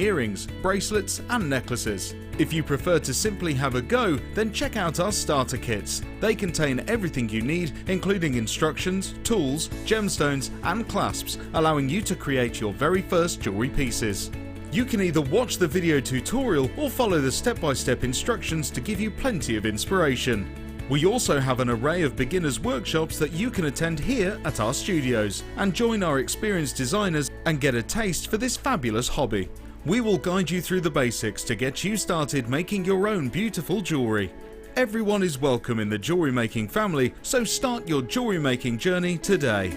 earrings, bracelets and necklaces. If you prefer to simply have a go, then check out our starter kits. They contain everything you need, including instructions, tools, gemstones and clasps, allowing you to create your very first jewellery pieces. You can either watch the video tutorial or follow the step-by-step instructions to give you plenty of inspiration. We also have an array of beginners workshops that you can attend here at our studios and join our experienced designers and get a taste for this fabulous hobby. We will guide you through the basics to get you started making your own beautiful jewellery. Everyone is welcome in the jewellery making family, so start your jewellery making journey today.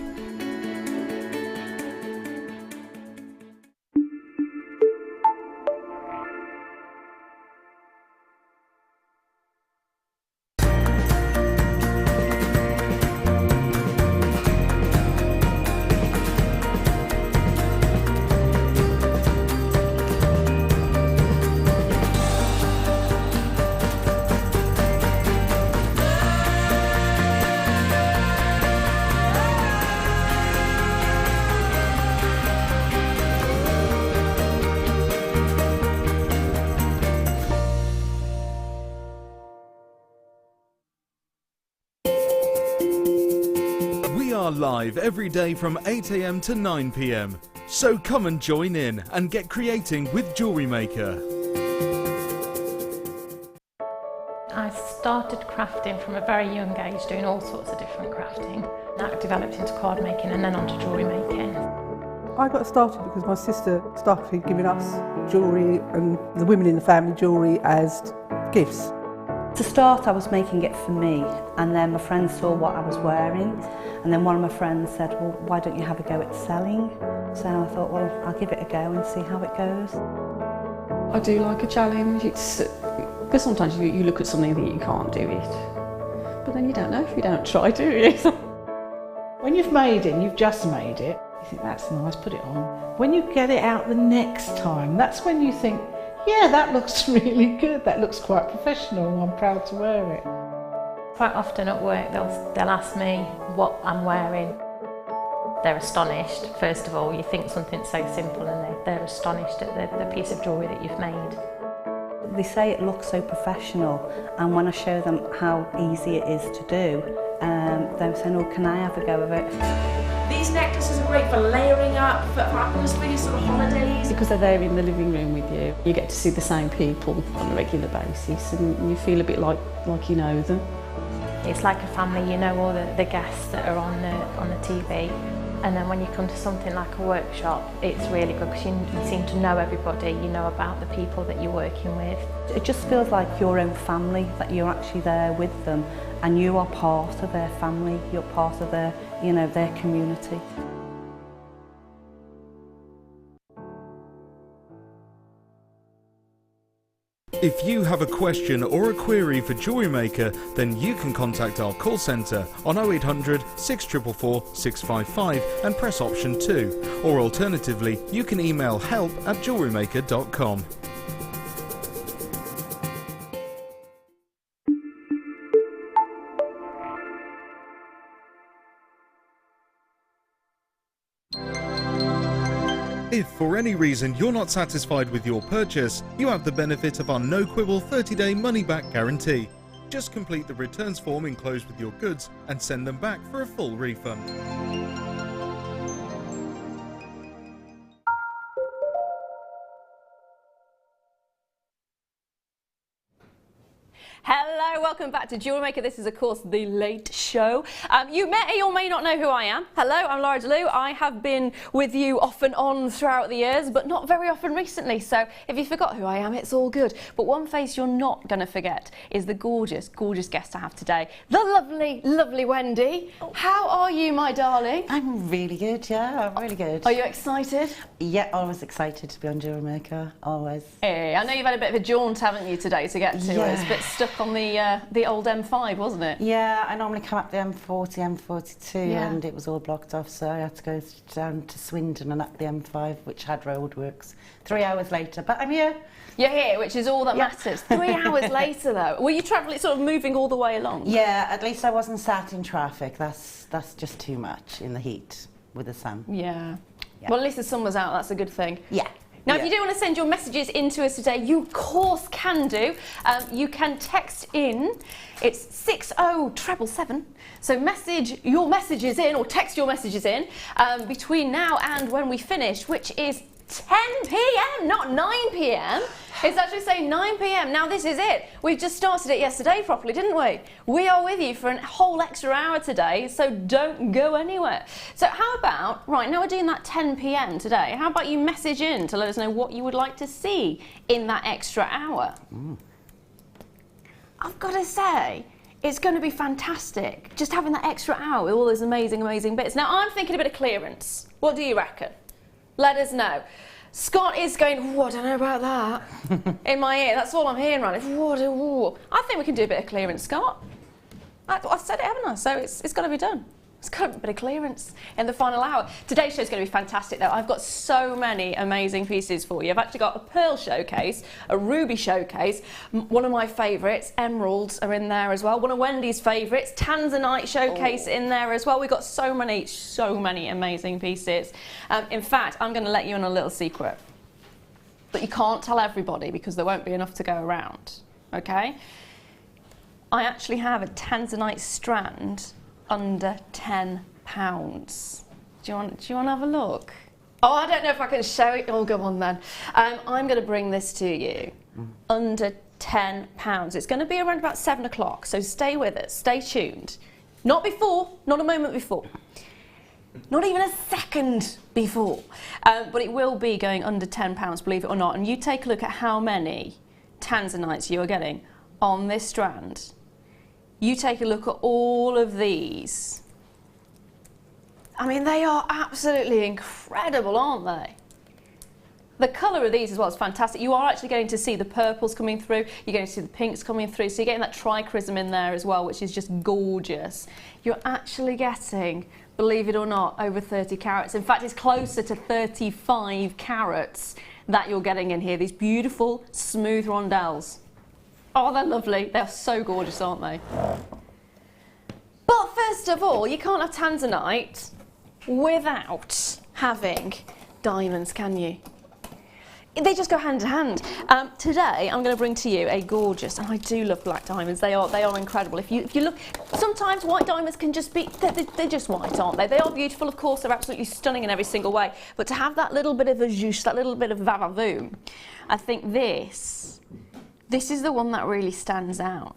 Live every day from 8 AM to 9 PM. So come and join in and get creating with Jewellery Maker. I started crafting from a very young age, doing all sorts of different crafting. That developed into card making and then onto jewellery making. I got started because my sister started giving us jewellery and the women in the family jewellery as gifts. To start, I was making it for me, and then my friends saw what I was wearing, and then one of my friends said, well, why don't you have a go at selling? So I thought, well, I'll give it a go and see how it goes. I do like a challenge. It's because sometimes you look at something that you can't do it, but then you don't know if you don't try, do you? When you've made it, and you've just made it, you think that's nice, put it on. When you get it out the next time, that's when you think, yeah, that looks really good, that looks quite professional, I'm proud to wear it. Quite often at work they'll ask me what I'm wearing. They're astonished. First of all, you think something so simple and they're astonished at the piece of jewellery that you've made. They say it looks so professional, and when I show them how easy it is to do, they're saying, oh, can I have a go of it? These necklaces are great for layering up, for atmosphere, sort of holidays. Because they're there in the living room with you, you get to see the same people on a regular basis and you feel a bit like you know them. It's like a family, you know all the guests that are on the TV, and then when you come to something like a workshop, it's really good because you seem to know everybody, you know about the people that you're working with. It just feels like your own family, that you're actually there with them and you are part of their family, you're part of their, you know, their community. If you have a question or a query for Jewellery Maker, then you can contact our call centre on 0800 644 655 and press option 2, or alternatively you can email help@jewellerymaker.com. If for any reason you're not satisfied with your purchase, you have the benefit of our no-quibble 30-day money-back guarantee. Just complete the returns form enclosed with your goods and send them back for a full refund. Hello, welcome back to Jewellery Maker. This is, of course, the late show. You may or may not know who I am. Hello, I'm Laura DeLu. I have been with you off and on throughout the years, but not very often recently. So if you forgot who I am, it's all good. But one face you're not going to forget is the gorgeous, gorgeous guest I have today, the lovely, lovely Wendy. How are you, my darling? I'm really good, yeah, I'm really good. Are you excited? Yeah, always excited to be on Jewellery Maker, always. Hey, I know you've had a bit of a jaunt, haven't you, today to get to us, but stuck on the old M5, wasn't it? Yeah, I normally come up the M40, M42, Yeah. and it was all blocked off, so I had to go down to Swindon and up the M5, which had roadworks. 3 hours later, but I'm here. You're here, which is all that matters. 3 hours later, though. Were you travelling, sort of moving all the way along? Yeah, at least I wasn't sat in traffic. That's just too much in the heat with the sun. Yeah. Well, at least the sun was out, that's a good thing. Yeah. Now, if you do want to send your messages in to us today, you of course can do. You can text in. It's 60777. So message your messages in, or text your messages in, between now and when we finish, which is 10 p.m, not 9 p.m. It's actually saying 9 p.m. Now this is it. We've just started it yesterday properly, didn't we? We are with you for a whole extra hour today, so don't go anywhere. So how about, right, now we're doing that 10 p.m. today, how about you message in to let us know what you would like to see in that extra hour? I've got to say, it's going to be fantastic, just having that extra hour with all those amazing, amazing bits. Now I'm thinking a bit of clearance. What do you reckon? Let us know. Scott is going, oh, I don't know about that, in my ear. That's all I'm hearing right now. I think we can do a bit of clearance, Scott. I've said it, haven't I? So it's got to be done. It's got a bit of clearance in the final hour. Today's show is going to be fantastic, though. I've got so many amazing pieces for you. I've actually got a pearl showcase, a ruby showcase, one of my favourites, emeralds are in there as well. One of Wendy's favourites, Tanzanite showcase in there as well. We've got so many amazing pieces. In fact, I'm going to let you in a little secret. But you can't tell everybody because there won't be enough to go around, okay? I actually have a Tanzanite strand under £10. Do you want to have a look? Oh, I don't know if I can show it. Oh, go on then. I'm going to bring this to you. Under £10. It's going to be around about 7 o'clock, so stay with us, stay tuned. Not before, not a moment before. Not even a second before. But it will be going under £10, believe it or not. And you take a look at how many Tanzanites you are getting on this strand. You take a look at all of these. I mean, they are absolutely incredible, aren't they? The colour of these as well is fantastic. You are actually going to see the purples coming through. You're going to see the pinks coming through. So you're getting that trichrism in there as well, which is just gorgeous. You're actually getting, believe it or not, over 30 carats. In fact, it's closer to 35 carats that you're getting in here. These beautiful, smooth rondelles. Oh, they're lovely. They're so gorgeous, aren't they? But first of all, you can't have Tanzanite without having diamonds, can you? They just go hand in hand. Today, I'm going to bring to you a gorgeous, and I do love black diamonds. They are incredible. If you look, sometimes white diamonds can just be, they're just white, aren't they? They are beautiful, of course. They're absolutely stunning in every single way. But to have that little bit of a zhoosh, that little bit of va-va-voom, I think this is the one that really stands out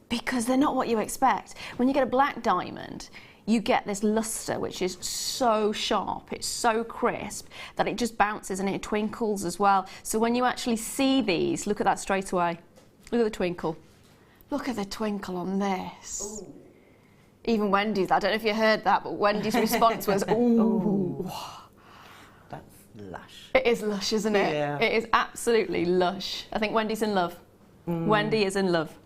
because they're not what you expect. When you get a black diamond, you get this luster, which is so sharp, it's so crisp, that it just bounces and it twinkles as well. So when you actually see these, look at that straight away. Look at the twinkle. Look at the twinkle on this. Ooh. Even Wendy's, I don't know if you heard that, but Wendy's response was, ooh. That's lush. It is lush, isn't it? Yeah. It is absolutely lush. I think Wendy's in love. Wendy is in love.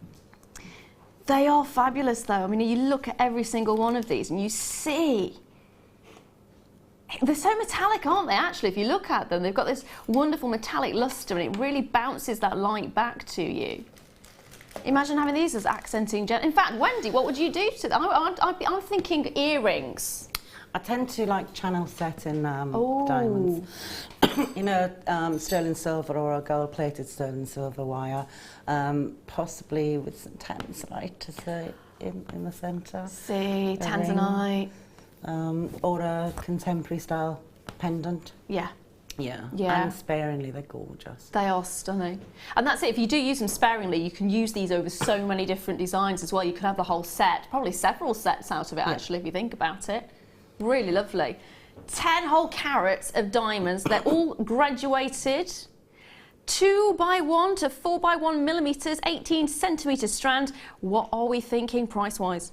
They are fabulous though. I mean, you look at every single one of these and you see, they're so metallic, aren't they, actually? If you look at them, they've got this wonderful metallic luster and it really bounces that light back to you. Imagine having these as accenting gems. In fact, Wendy, what would you do to them? I'm thinking earrings. I tend to like channel set in diamonds. You know, sterling silver or a gold-plated sterling silver wire, possibly with some tanzanite to say in the centre. See, tanzanite. Or a contemporary style pendant. Yeah. Yeah. Yeah. And sparingly, they're gorgeous. They are stunning. And that's it. If you do use them sparingly, you can use these over so many different designs as well. You can have the whole set, probably several sets out of it, actually, if you think about it. Really lovely. 10 whole carats of diamonds. They're all graduated. 2x1 to 4x1 millimetres, 18 centimetre strand. What are we thinking price-wise?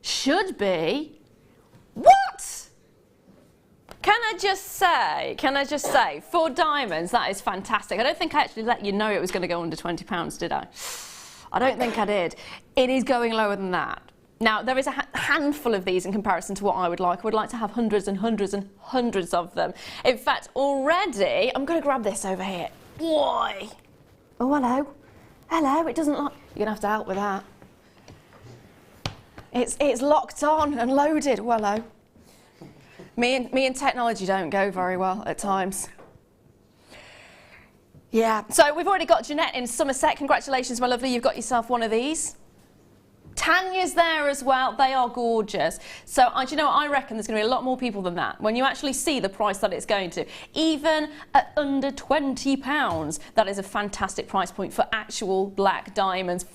Should be. What? Can I just say, for diamonds, that is fantastic. I don't think I actually let you know it was going to go under £20, did I? I don't think I did. It is going lower than that. Now, there is a handful of these in comparison to what I would like. I would like to have hundreds and hundreds and hundreds of them. In fact, already, I'm going to grab this over here. Why? Oh, hello. Hello, it doesn't like... You're going to help with that. It's locked on and loaded. Oh, hello. Me and technology don't go very well at times. Yeah, so we've already got Jeanette in Somerset. Congratulations, my lovely, you've got yourself one of these. Tanya's there as well. They are gorgeous. So, do you know, I reckon there's going to be a lot more people than that. When you actually see the price that it's going to, even at under £20, that is a fantastic price point for actual black diamonds.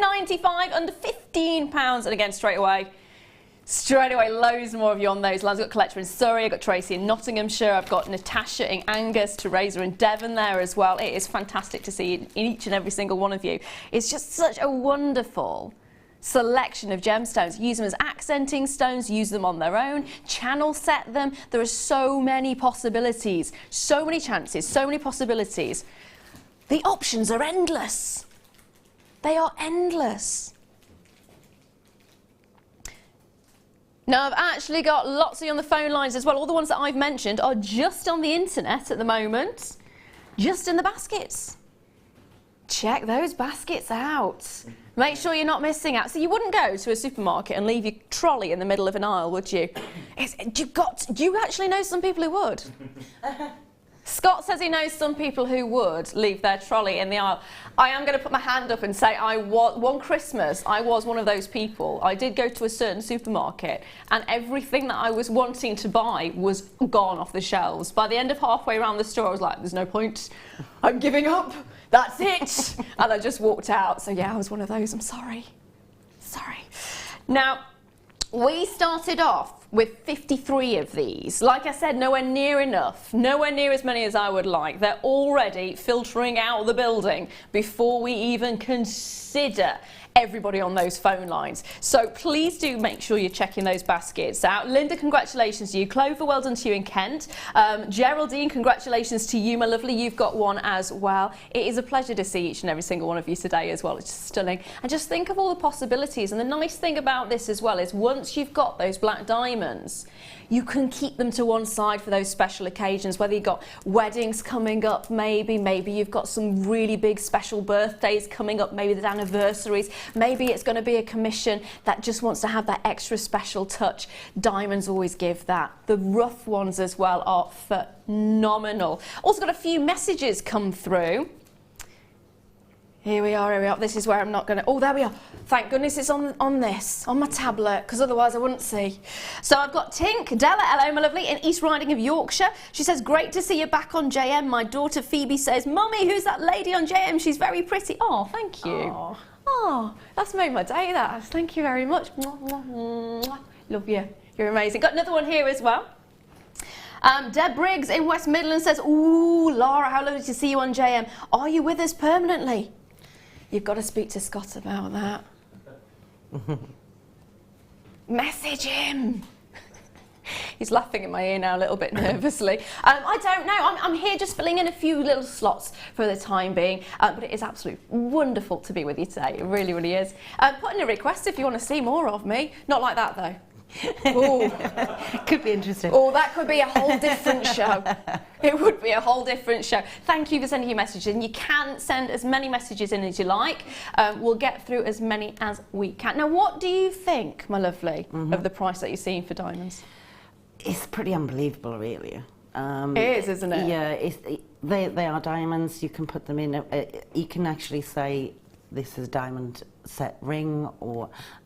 £14.95, under £15. And again, straight away, loads more of you on those lines. I've got Collector in Surrey, I've got Tracy in Nottinghamshire, I've got Natasha in Angus, Teresa in Devon there as well. It is fantastic to see in each and every single one of you. It's just such a wonderful selection of gemstones. Use them as accenting stones, use them on their own, channel set them. There are so many possibilities, so many chances, so many possibilities. The options are endless. They are endless. Now, I've actually got lots of you on the phone lines as well. All the ones that I've mentioned are just on the internet at the moment, just in the baskets. Check those baskets out. Make sure you're not missing out. So you wouldn't go to a supermarket and leave your trolley in the middle of an aisle, would you? Do you actually know some people who would? Scott says he knows some people who would leave their trolley in the aisle. I am going to put my hand up and say one Christmas I was one of those people. I did go to a certain supermarket and everything that I was wanting to buy was gone off the shelves. By the end of halfway around the store I was like, there's no point, I'm giving up, that's it. And I just walked out. So yeah, I was one of those, I'm sorry. Sorry. Now, we started off with 53 of these. Like I said, nowhere near enough, nowhere near as many as I would like. They're already filtering out the building before we even consider everybody on those phone lines. So please do make sure you're checking those baskets out. Linda, congratulations to you. Clover, well done to you in Kent. Geraldine, congratulations to you, my lovely. You've got one as well. It is a pleasure to see each and every single one of you today as well. It's just stunning. And just think of all the possibilities. And the nice thing about this as well is once you've got those black diamonds, you can keep them to one side for those special occasions, whether you've got weddings coming up, maybe you've got some really big special birthdays coming up, maybe the anniversaries, maybe it's going to be a commission that just wants to have that extra special touch. Diamonds always give that. The rough ones as well are phenomenal. Also got a few messages come through. Here we are. This is where I'm not going to... Oh, there we are. Thank goodness it's on my tablet, because otherwise I wouldn't see. So I've got Tink, Della, hello, my lovely, in East Riding of Yorkshire. She says, great to see you back on JM. My daughter Phoebe says, Mummy, who's that lady on JM? She's very pretty. Oh, thank you. Oh, that's made my day, that. Thank you very much. Love you. You're amazing. Got another one here as well. Deb Briggs in West Midlands says, ooh, Laura, how lovely to see you on JM. Are you with us permanently? You've got to speak to Scott about that. Message him. He's laughing in my ear now a little bit nervously. I don't know. I'm here just filling in a few little slots for the time being. But it is absolutely wonderful to be with you today. It really, really is. Put in a request if you want to see more of me. Not like that, though. Could be interesting. Oh, that could be a whole different show. It would be a whole different show. Thank you for sending your messages, and you can send as many messages in as you like. We'll get through as many as we can. Now, what do you think, my lovely, of the price that you're seeing for diamonds? It's pretty unbelievable, really. It is, isn't it? Yeah, they are diamonds. You can put them in. You can actually say this is a diamond set ring,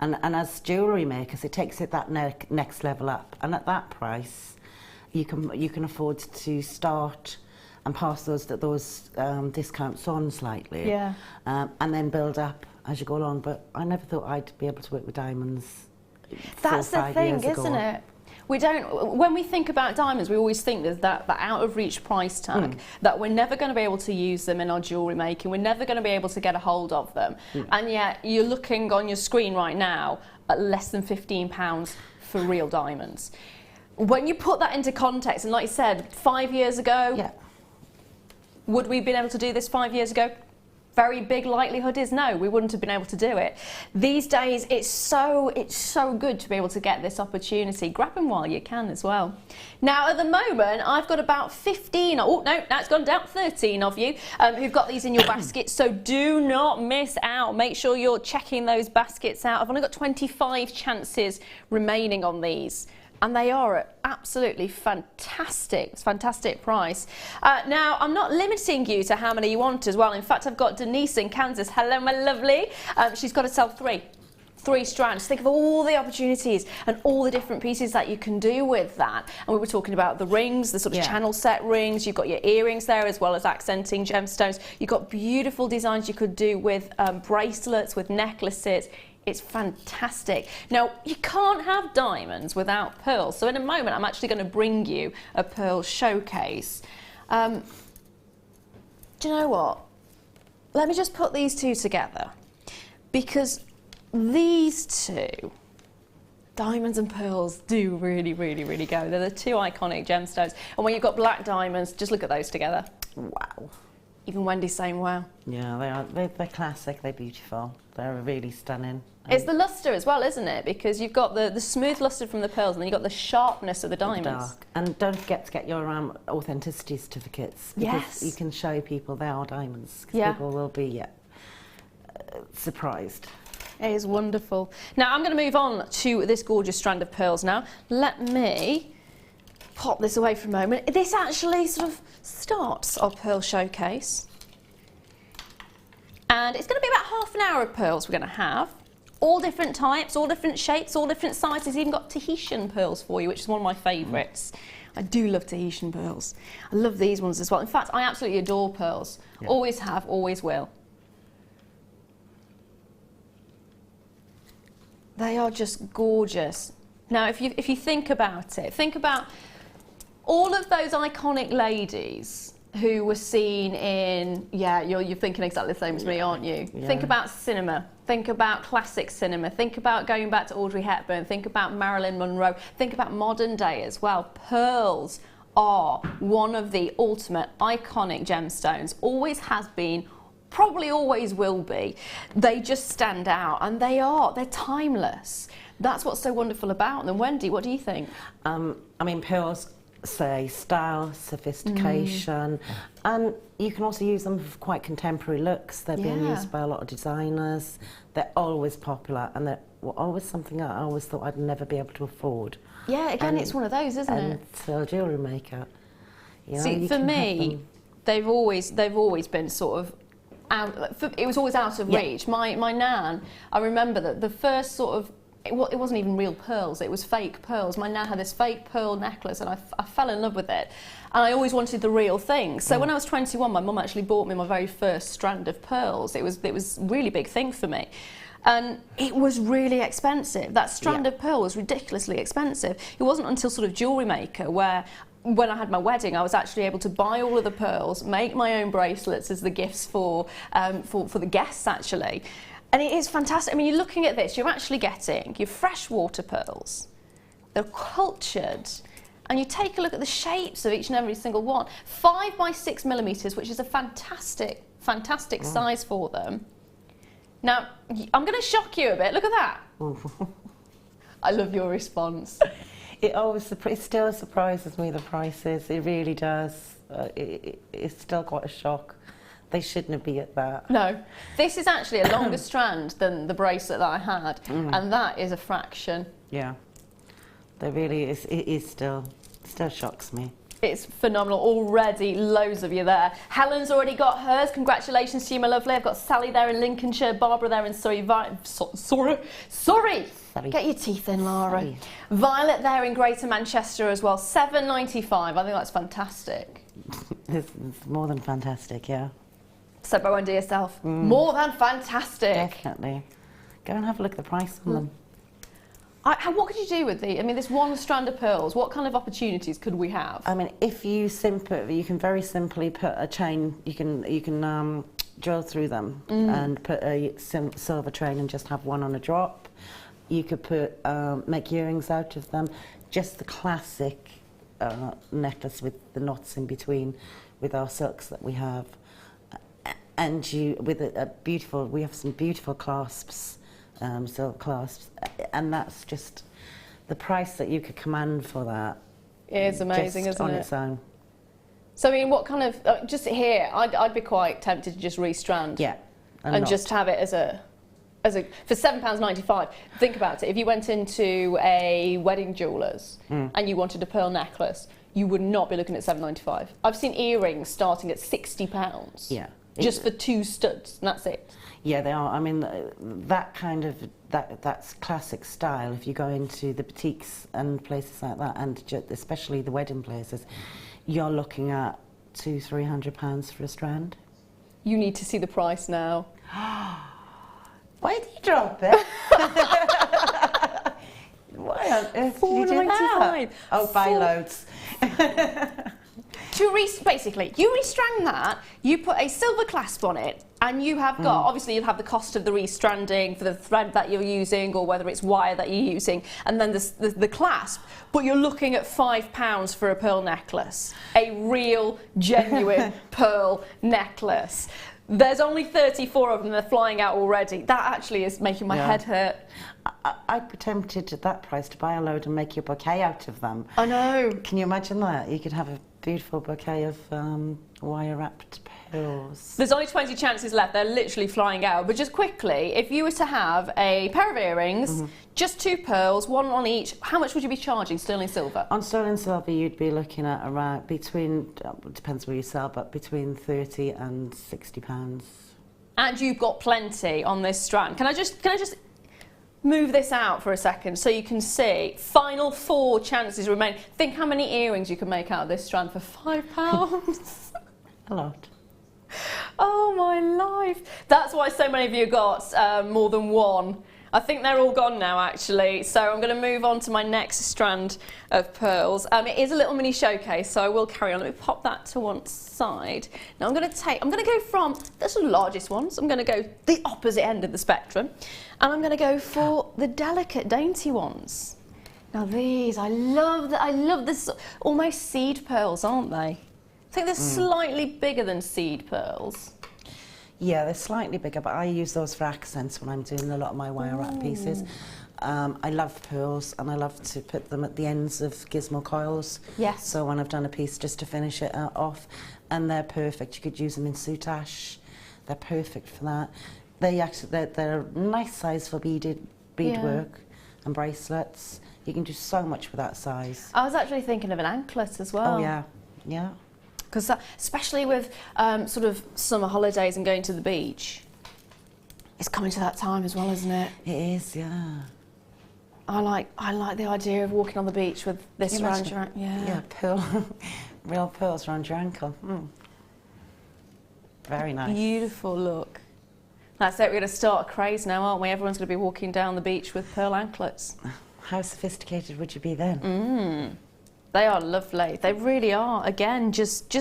and as jewellery makers, it takes it that next level up. And at that price, you can afford to start and pass those discounts on slightly. Yeah. And then build up as you go along. But I never thought I'd be able to work with diamonds. That's the thing, isn't it? We don't, when we think about diamonds, we always think there's that out of reach price tag, that we're never going to be able to use them in our jewellery making, we're never going to be able to get a hold of them. And yet you're looking on your screen right now at less than £15 for real diamonds. When you put that into context, and like you said, 5 years ago, would we have been able to do this 5 years ago? Very big likelihood is no, we wouldn't have been able to do it. These days, it's so good to be able to get this opportunity. Grab them while you can as well. Now, at the moment, I've got about 15, oh no, now it's gone down, 13 of you who've got these in your baskets, so do not miss out. Make sure you're checking those baskets out. I've only got 25 chances remaining on these. and they are at absolutely fantastic price. Now, I'm not limiting you to how many you want as well. In fact, I've got Denise in Kansas. Hello, my lovely. She's got to sell 3 strands. Think of all the opportunities and all the different pieces that you can do with that. And we were talking about the rings, the sort of channel set rings. You've got your earrings there as well as accenting gemstones. You've got beautiful designs you could do with bracelets, with necklaces. It's fantastic. Now, you can't have diamonds without pearls. So in a moment, I'm actually going to bring you a pearl showcase. Do you know what? Let me just put these two together, because these two, diamonds and pearls, do really, really, really go. They're the 2 iconic gemstones. And when you've got black diamonds, just look at those together. Wow. Even Wendy's saying wow. Yeah, they are. They're classic, they're beautiful. They're really stunning. It's the lustre as well, isn't it? Because you've got the smooth lustre from the pearls, and then you've got the sharpness of the diamonds. Dark. And don't forget to get your authenticity certificates. Because you can show people they are diamonds. Because people will be surprised. It is wonderful. Now, I'm going to move on to this gorgeous strand of pearls now. Let me pop this away for a moment. This actually sort of starts our pearl showcase. And it's going to be about half an hour of pearls we're going to have. All different types, all different shapes, all different sizes. Even got Tahitian pearls for you, which is one of my favourites. I do love Tahitian pearls. I love these ones as well. In fact, I absolutely adore pearls. Yeah. Always have, always will. They are just gorgeous. Now, if you think about it, think about all of those iconic ladies who were seen in, you're thinking exactly the same as me, aren't you? Yeah. Think about cinema. Think about classic cinema. Think about going back to Audrey Hepburn. Think about Marilyn Monroe. Think about modern day as well. Pearls are one of the ultimate iconic gemstones. Always has been, probably always will be. They just stand out, and they're timeless. That's what's so wonderful about them. Wendy, what do you think? I mean, pearls say style, sophistication, and you can also use them for quite contemporary looks. They're being used by a lot of designers. They're always popular, and they're always something I always thought I'd never be able to afford. Yeah, again, it's one of those, isn't it? So Jewellery Maker. You know, see, for me, they've always been sort of it was always out of reach. My nan, I remember that the first sort of, it wasn't even real pearls, it was fake pearls. My nan had this fake pearl necklace, and I fell in love with it. And I always wanted the real thing. So when I was 21, my mum actually bought me my very first strand of pearls. It was a really big thing for me. And it was really expensive. That strand of pearl was ridiculously expensive. It wasn't until sort of Jewellery Maker where, when I had my wedding, I was actually able to buy all of the pearls, make my own bracelets as the gifts for the guests, actually. And it is fantastic. I mean, you're looking at this, you're actually getting your freshwater pearls. They're cultured. And you take a look at the shapes of each and every single one. 5 by 6 millimetres, which is a fantastic size for them. Now, I'm going to shock you a bit. Look at that. I love your response. It still surprises me, the prices. It really does. It's still quite a shock. They shouldn't be at that. No. This is actually a longer strand than the bracelet that I had, and that is a fraction. Yeah. There really is. It still shocks me. It's phenomenal. Already loads of you there. Helen's already got hers. Congratulations to you, my lovely. I've got Sally there in Lincolnshire, Barbara there in Surrey. Sorry. Get your teeth in, Lara. Sorry. Violet there in Greater Manchester as well. $7.95. I think that's fantastic. It's more than fantastic, yeah. Said by Wendy yourself. More than fantastic. Definitely. Go and have a look at the price on them. What could you do with this one strand of pearls? What kind of opportunities could we have? I mean, if you can very simply put a chain. You can drill through them and put a silver chain and just have one on a drop. You could make earrings out of them. Just the classic necklace with the knots in between, with our silks that we have. And we have some beautiful clasps, silk clasps, and that's just the price that you could command for that. It is amazing, isn't it? On its own. So I mean, what kind of just here? I'd be quite tempted to just restrand. Yeah. And just have it as a. for £7.95, think about it. If you went into a wedding jeweller's and you wanted a pearl necklace, you would not be looking at £7.95. I've seen earrings starting at £60. Yeah. Just for 2 studs, and that's it. Yeah, they are. I mean, that kind of, that's classic style. If you go into the boutiques and places like that, and especially the wedding places, you're looking at £200–300 for a strand. You need to see the price now. Why did you drop it? Why on earth did you do that? Oh, buy loads. Basically, you restrand that, you put a silver clasp on it, and you have got, obviously you'll have the cost of the restranding for the thread that you're using, or whether it's wire that you're using, and then the clasp, but you're looking at £5 for a pearl necklace. A real, genuine pearl necklace. There's only 34 of them, they're flying out already. That actually is making my head hurt. I'd be tempted at that price to buy a load and make your bouquet out of them. I know. Can you imagine that? You could have a beautiful bouquet of wire-wrapped pearls. There's only 20 chances left, they're literally flying out. But just quickly, if you were to have a pair of earrings, just 2 pearls, 1 on each, how much would you be charging sterling silver? On sterling silver, you'd be looking at around between, depends where you sell, but between £30 and £60. And you've got plenty on this strand. Can I just move this out for a second so you can see? Final 4 chances remain. Think how many earrings you can make out of this strand for £5. A lot. Oh my life. That's why so many of you got more than one. I think they're all gone now, actually. So I'm going to move on to my next strand of pearls. It is a little mini showcase, so I will carry on. Let me pop that to one side. Now I'm going to go from the sort of largest ones. I'm going to go the opposite end of the spectrum, and I'm going to go for the delicate, dainty ones. Now these, I love this, almost seed pearls, aren't they? I think they're slightly bigger than seed pearls. Yeah, they're slightly bigger, but I use those for accents when I'm doing a lot of my wire wrap pieces. I love pearls, and I love to put them at the ends of gizmo coils. Yes. So when I've done a piece, just to finish it off, and they're perfect. You could use them in soutache. They're perfect for that. They're a nice size for beadwork and bracelets. You can do so much with that size. I was actually thinking of an anklet as well. Oh yeah, yeah. Because especially with sort of summer holidays and going to the beach, it's coming to that time as well, isn't it? It is, yeah. I like the idea of walking on the beach with this around your ankle. Yeah, real pearls around your ankle. Very nice. Beautiful look. That's it, we're going to start a craze now, aren't we? Everyone's going to be walking down the beach with pearl anklets. How sophisticated would you be then? They are lovely. They really are. Again, just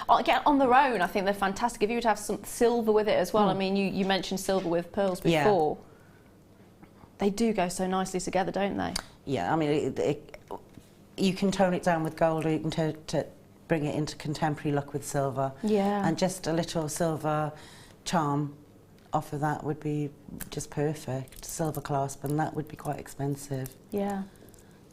again on their own, I think they're fantastic. If you were to have some silver with it as well, I mean, you mentioned silver with pearls before. They do go so nicely together, don't they? Yeah, I mean, you can tone it down with gold, or you can bring it into contemporary look with silver. Yeah. And just a little silver charm off of that would be just perfect. Silver clasp, and that would be quite expensive. Yeah.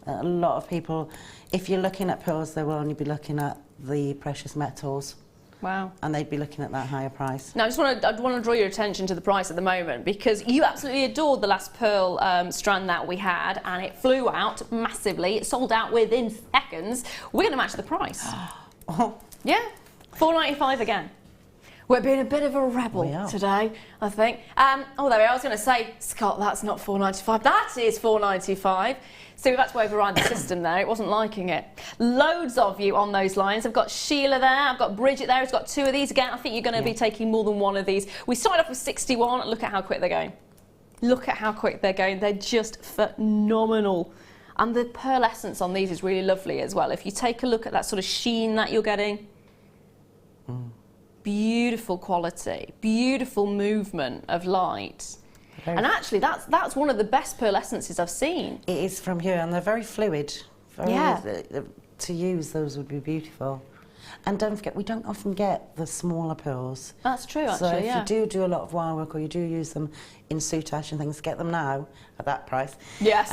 A lot of people, if you're looking at pearls, they will only be looking at the precious metals. Wow. And they'd be looking at that higher price. Now, I want to draw your attention to the price at the moment, because you absolutely adored the last pearl strand that we had, and it flew out massively. It sold out within seconds. We're going to match the price. Yeah, £4.95 again. We're being a bit of a rebel today, I think. Oh, there we are. I was going to say, Scott, that's not £4.95. That is £4.95. So we've had to override the system there. It wasn't liking it. Loads of you on those lines. I've got Sheila there. I've got Bridget there. Who's got 2 of these. Again, I think you're going to be taking more than 1 of these. We started off with 61. Look at how quick they're going. Look at how quick they're going. They're just phenomenal. And the pearlescence on these is really lovely as well. If you take a look at that sort of sheen that you're getting. Beautiful quality. Beautiful movement of light. And actually, that's one of the best pearlescences I've seen. It is from here, and they're very fluid. To use, those would be beautiful. And don't forget, we don't often get the smaller pearls. That's true, actually, so if you do a lot of wire work, or you do use them in soutache and things, get them now at that price. Yes.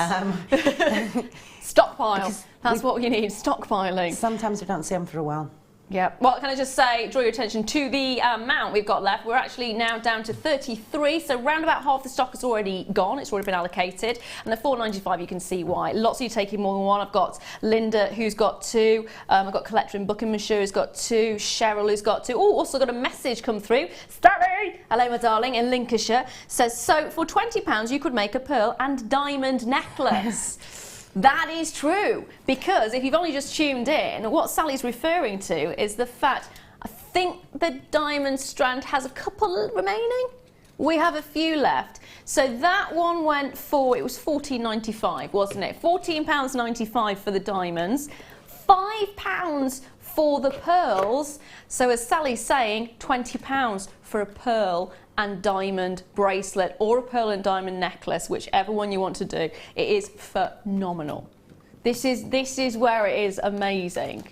Stockpile. That's what you need, stockpiling. Sometimes we don't see them for a while. Yeah, well, can I just say, draw your attention to the amount we've got left. We're actually now down to 33, so round about half the stock is already gone. It's already been allocated. And the $4.95, you can see why. Lots of you taking more than one. I've got Linda, who's got 2. I've got Collector in Buckinghamshire, who's got 2. Cheryl, who's got 2. Oh, also got a message come through. Starry! Hello, my darling, in Lincolnshire. Says, so for £20, you could make a pearl and diamond necklace. That is true, because if you've only just tuned in, what Sally's referring to is the fact, I think the diamond strand has a couple remaining. We have a few left. So that one went for, it was $14.95, wasn't it? £14.95 for the diamonds, £5 for the pearls. So as Sally's saying, £20 for a pearl and diamond bracelet or a pearl and diamond necklace, whichever one you want to do. It is phenomenal. This is where it is amazing.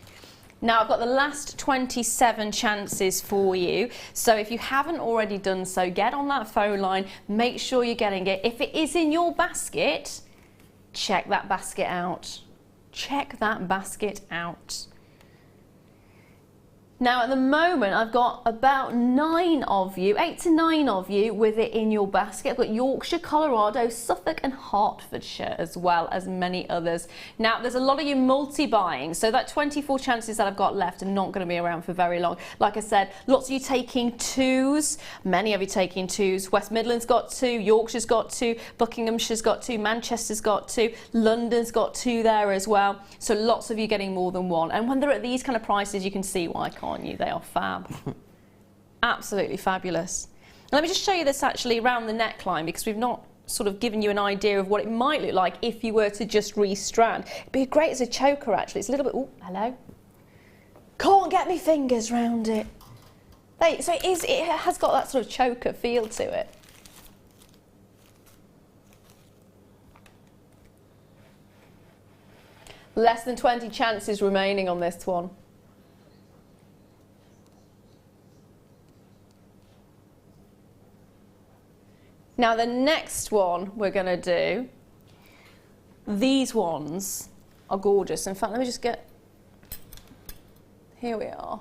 Now I've got the last 27 chances for you, so if you haven't already done so, get on that phone line, make sure you're getting it. If it is in your basket, check that basket out. Check that basket out. Now at the moment I've got about 9 of you, 8 to 9 of you with it in your basket. I've got Yorkshire, Colorado, Suffolk and Hertfordshire, as well as many others. Now there's a lot of you multi-buying, so that 24 chances that I've got left are not going to be around for very long. Like I said, lots of you taking 2s, many of you taking 2s. West Midlands got 2, Yorkshire's got 2, Buckinghamshire's got 2, Manchester's got 2, London's got 2 there as well. So lots of you getting more than one. And when they're at these kind of prices, you can see why, can't you? They are fab. Absolutely fabulous. And let me just show you this actually around the neckline, because we've not sort of given you an idea of what it might look like if you were to just restrand. It'd be great as a choker actually. It's a little bit, oh, hello. Can't get my fingers round it. So it has got that sort of choker feel to it. Less than 20 chances remaining on this one. Now the next one we're going to do, these ones are gorgeous. In fact, let me just get, here we are.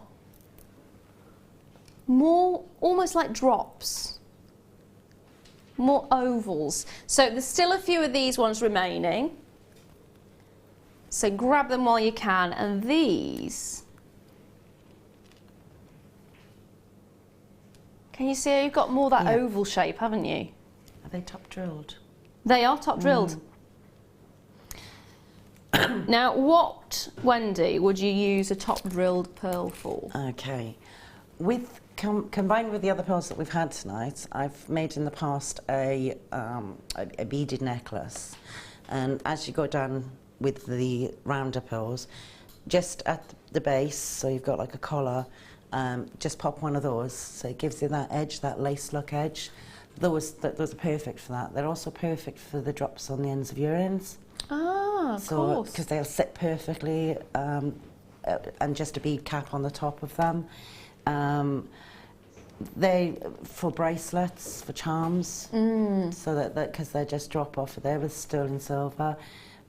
More, almost like drops. More ovals. So there's still a few of these ones remaining. So grab them while you can. And these, can you see how you've got more that oval shape, haven't you? Are they top drilled? They are top drilled. Now, what, Wendy, would you use a top drilled pearl for? Okay. With combined with the other pearls that we've had tonight, I've made in the past a beaded necklace. And as you go down with the rounder pearls, just at the base, so you've got like a collar, just pop one of those. So it gives you that edge, that lace look edge. Those are perfect for that. They're also perfect for the drops on the ends of your earrings. Ah, of course. Because they'll sit perfectly, and just a bead cap on the top of them. They for bracelets, for charms, so that because they just drop off of there with sterling silver.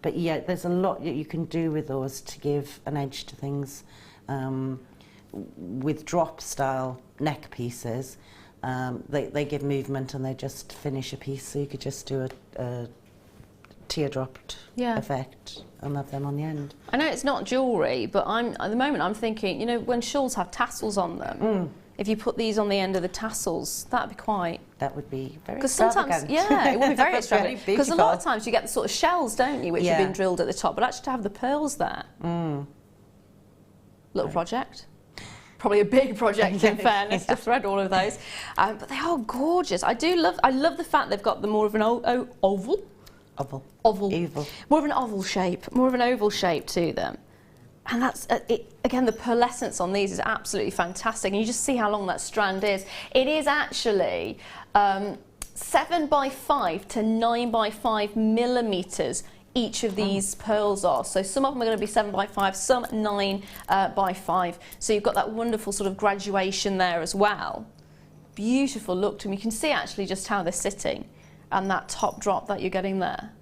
But yeah, there's a lot that you can do with those to give an edge to things. With drop style neck pieces, they give movement and they just finish a piece. So you could just do a teardropped effect and have them on the end. I know it's not jewellery, but at the moment I'm thinking, you know, when shawls have tassels on them, if you put these on the end of the tassels, that'd be quite... That would be very extravagant. Sometimes, yeah, it would be very extravagant. Because a lot of times you get the sort of shells, don't you, which have been drilled at the top, but actually to have the pearls there. Little project. Probably a big project in fairness to thread all of those. But they are gorgeous. I love the fact they've got the more of an oval. More of an oval shape, more of an oval shape to them. And that's, again, the pearlescence on these is absolutely fantastic. And you just see how long that strand is. It is actually 7 by 5 to 9 by 5 millimetres each of these pearls are. So some of them are going to be 7 by 5, some 9 by 5. So you've got that wonderful sort of graduation there as well. Beautiful look to them. You can see actually just how they're sitting and that top drop that you're getting there.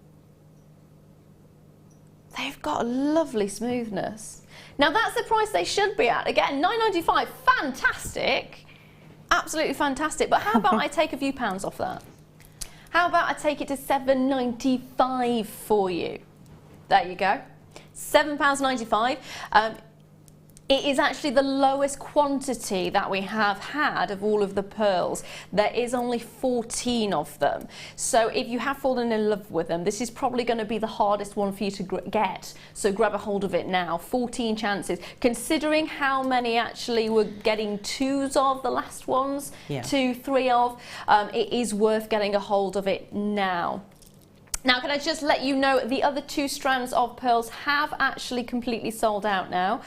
they've got a lovely smoothness. Now that's the price they should be at. Again, £9.95, fantastic, absolutely fantastic. But how about I take a few pounds off that? How about I take it to £7.95 for you? There you go, £7.95. It is actually the lowest quantity that we have had of all of the pearls. There is only 14 of them. So if you have fallen in love with them, this is probably going to be the hardest one for you to get. So grab a hold of it now. 14 chances. Considering how many actually were getting 2s of the last ones, 2, 3 of, it is worth getting a hold of it now. Now, can I just let you know the other 2 strands of pearls have actually completely sold out now.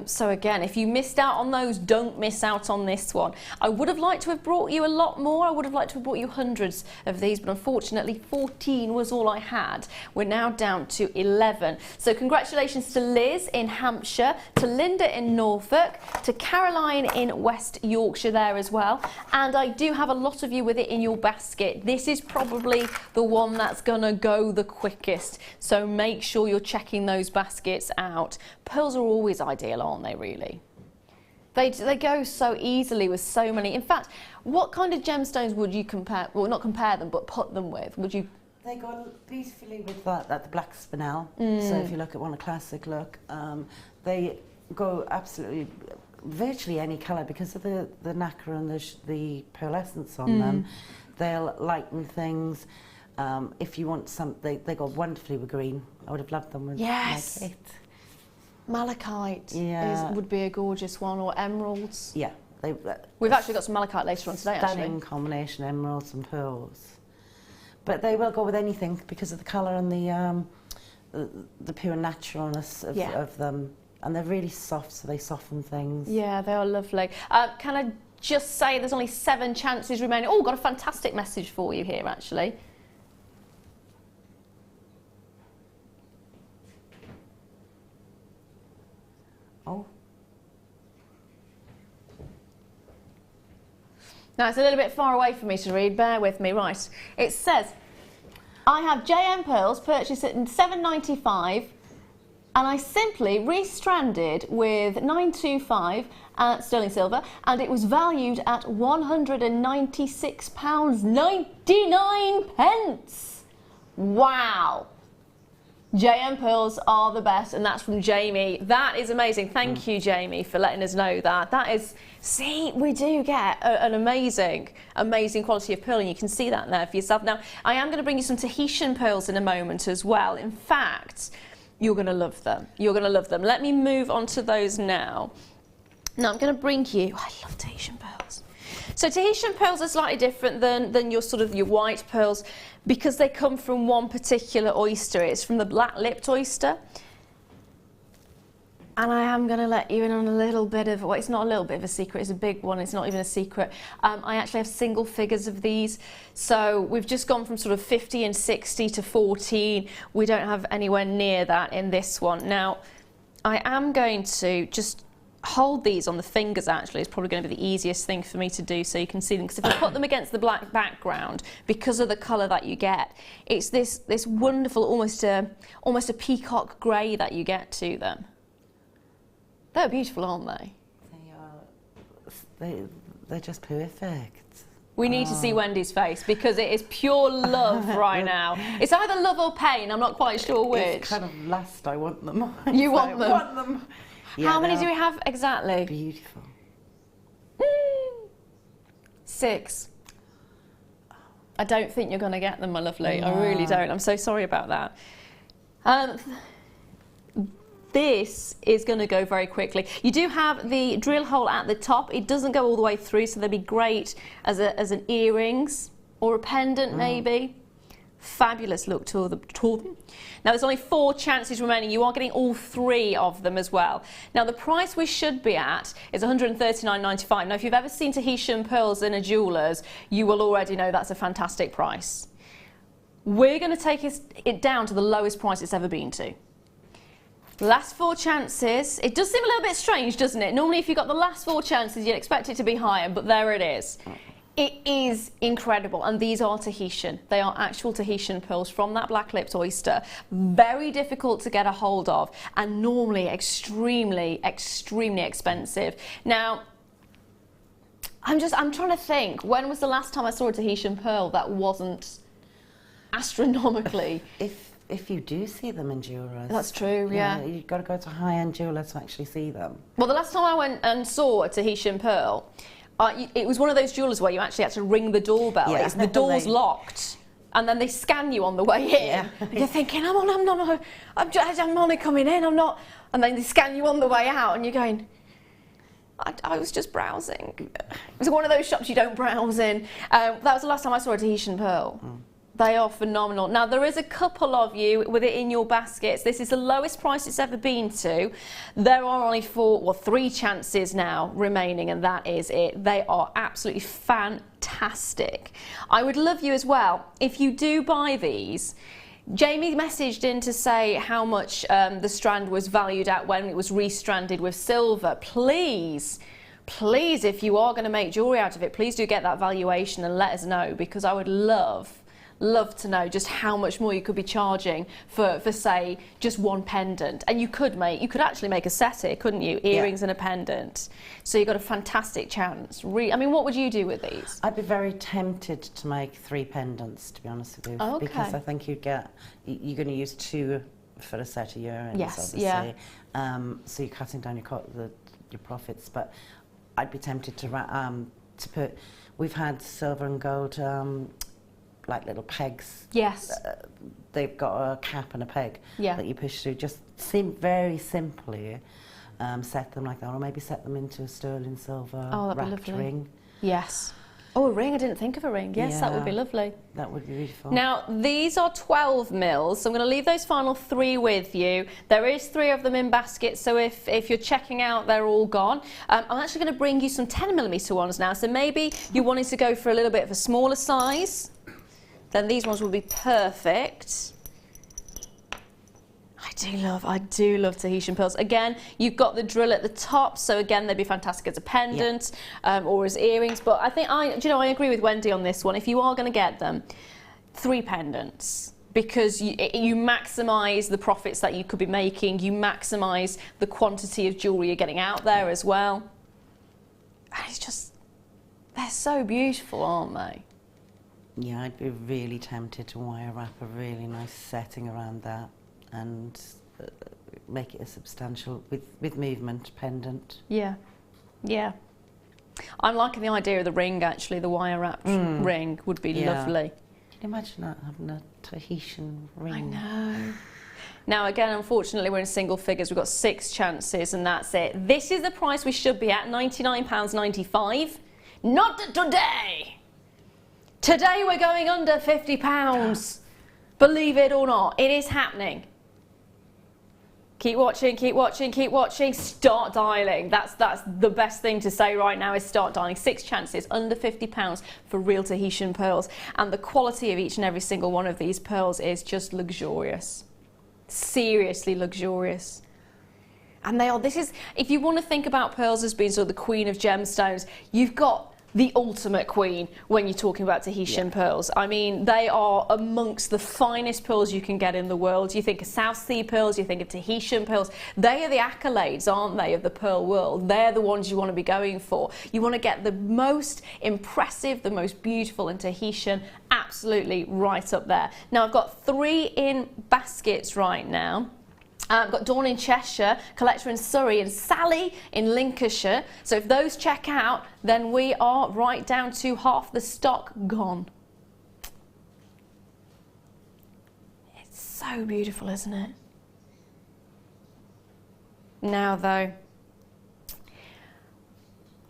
So again, if you missed out on those, don't miss out on this one. I would have liked to have brought you a lot more. I would have liked to have brought you hundreds of these, but unfortunately 14 was all I had. We're now down to 11. So congratulations to Liz in Hampshire, to Linda in Norfolk, to Caroline in West Yorkshire there as well. And I do have a lot of you with it in your basket. This is probably the one that's gonna go the quickest, so make sure you're checking those baskets out. Pearls are always ideal, aren't they, really? They go so easily with so many. In fact, what kind of gemstones would you compare, well, not compare them, but put them with? Would you? They go beautifully with the black spinel. So if you look at one, a classic look, they go absolutely virtually any colour because of the nacre and the pearlescence on them. They'll lighten things. If you want some, they go wonderfully with green. I would have loved them with malachite. Malachite would be a gorgeous one, or emeralds. Yeah. We've actually got some malachite later on today, stunning combination, emeralds and pearls. But they will go with anything because of the colour and the pure naturalness of them. And they're really soft, so they soften things. Yeah, they are lovely. Can I just say there's only 7 chances remaining. Oh, got a fantastic message for you here, actually. Oh. Now, it's a little bit far away for me to read, bear with me. Right, it says, I have JM pearls purchased at £7.95 and I simply restranded with £9.25 sterling silver, and it was valued at £196.99. Wow. JM pearls are the best, and that's from Jamie. That is amazing. Thank you, Jamie, for letting us know that. That is, see, we do get an amazing quality of pearl, and you can see that there for yourself. Now, I am going to bring you some Tahitian pearls in a moment as well. In fact, you're going to love them. You're going to love them. Let me move on to those now. Now, I'm going to bring you, I love Tahitian pearls. So Tahitian pearls are slightly different than your white pearls because they come from one particular oyster. It's from the black-lipped oyster. And I am going to let you in on a little bit of, well, it's not a little bit of a secret, it's a big one, it's not even a secret. I actually have single figures of these. So we've just gone from sort of 50 and 60 to 14. We don't have anywhere near that in this one. Now, I am going to just hold these on the fingers, actually. It's probably going to be the easiest thing for me to do so you can see them, because if I put them against the black background, because of the colour that you get, it's this wonderful, almost a peacock grey that you get to them. They're beautiful, aren't they? They are. They're just perfect. We need to see Wendy's face, because it is pure love right now. It's either love or pain, I'm not quite sure which. It's kind of lust, I want them. You want them? I want them. Yeah, how many do we have exactly? Beautiful. 6. I don't think you're going to get them, my lovely. No. I really don't. I'm so sorry about that. This is going to go very quickly. You do have the drill hole at the top. It doesn't go all the way through, so they'd be great as an earrings or a pendant, maybe. Fabulous look to them. Now, there's only 4 chances remaining. You are getting all 3 of them as well. Now, the price we should be at is £139.95. Now, if you've ever seen Tahitian pearls in a jeweller's, you will already know that's a fantastic price. We're going to take it down to the lowest price it's ever been to. Last 4 chances. It does seem a little bit strange, doesn't it? Normally, if you've got the last 4 chances, you'd expect it to be higher, but there it is. It is incredible, and these are Tahitian. They are actual Tahitian pearls from that black-lipped oyster. Very difficult to get a hold of, and normally extremely, extremely expensive. Now, I'm trying to think, when was the last time I saw a Tahitian pearl that wasn't astronomically? If you do see them in jewellers. That's true, yeah. You've got to go to a high-end jeweller to actually see them. Well, the last time I went and saw a Tahitian pearl, it was one of those jewellers where you actually had to ring the doorbell. Yeah. The door's locked, and then they scan you on the way in. Yeah. And you're thinking, I'm only coming in, I'm not. And then they scan you on the way out, and you're going, I was just browsing. It was one of those shops you don't browse in. That was the last time I saw a Tahitian pearl. They are phenomenal. Now, there is a couple of you with it in your baskets. This is the lowest price it's ever been to. There are only 3 chances now remaining, and that is it. They are absolutely fantastic. I would love you as well, if you do buy these. Jamie messaged in to say how much the strand was valued at when it was restranded with silver. Please, if you are going to make jewellery out of it, please do get that valuation and let us know, because I would love to know just how much more you could be charging for say, just one pendant. And you could actually make a set here, couldn't you? Earrings and a pendant. So you've got a fantastic chance. I mean, what would you do with these? I'd be very tempted to make 3 pendants, to be honest with you. Oh, okay. Because I think you're going to use 2 for a set of earrings, yes, obviously. Yeah. So you're cutting down your profits. But I'd be tempted to put, we've had silver and gold, like little pegs. Yes. They've got a cap and a peg that you push through. Just very simply set them like that, or maybe set them into a sterling silver wrapped ring. Yes. Oh, a ring, I didn't think of a ring. Yes, that would be lovely. That would be beautiful. Now, these are 12 mils, so I'm going to leave those final 3 with you. There is 3 of them in baskets, so if you're checking out, they're all gone. I'm actually going to bring you some 10mm ones now, so maybe you wanted to go for a little bit of a smaller size. Then these ones will be perfect. I do love Tahitian pearls. Again, you've got the drill at the top, so again, they'd be fantastic as a pendant or as earrings. But I think I agree with Wendy on this one. If you are going to get them, 3 pendants, because you maximise the profits that you could be making. You maximise the quantity of jewellery you're getting out there as well. And it's just, they're so beautiful, aren't they? Yeah, I'd be really tempted to wire wrap a really nice setting around that and make it a substantial, with movement, pendant. Yeah, yeah. I'm liking the idea of the ring, actually. The wire wrapped ring would be lovely. Can you imagine that, having a Tahitian ring? I know. Now, again, unfortunately, we're in single figures. We've got 6 chances, and that's it. This is the price we should be at, £99.95. Not today! Today we're going under £50. Believe it or not, it is happening. Keep watching, keep watching, keep watching. Start dialing. That's the best thing to say right now, is start dialing. 6 chances, under £50 for real Tahitian pearls. And the quality of each and every single one of these pearls is just luxurious. Seriously luxurious. And they are, if you want to think about pearls as being sort of the queen of gemstones, you've got the ultimate queen when you're talking about Tahitian pearls. I mean, they are amongst the finest pearls you can get in the world. You think of South Sea pearls, you think of Tahitian pearls. They are the accolades, aren't they, of the pearl world. They're the ones you want to be going for. You want to get the most impressive, the most beautiful, and Tahitian, absolutely right up there. Now, I've got 3 in baskets right now. I've got Dawn in Cheshire, Collector in Surrey, and Sally in Lincolnshire. So if those check out, then we are right down to half the stock gone. It's so beautiful, isn't it? Now though,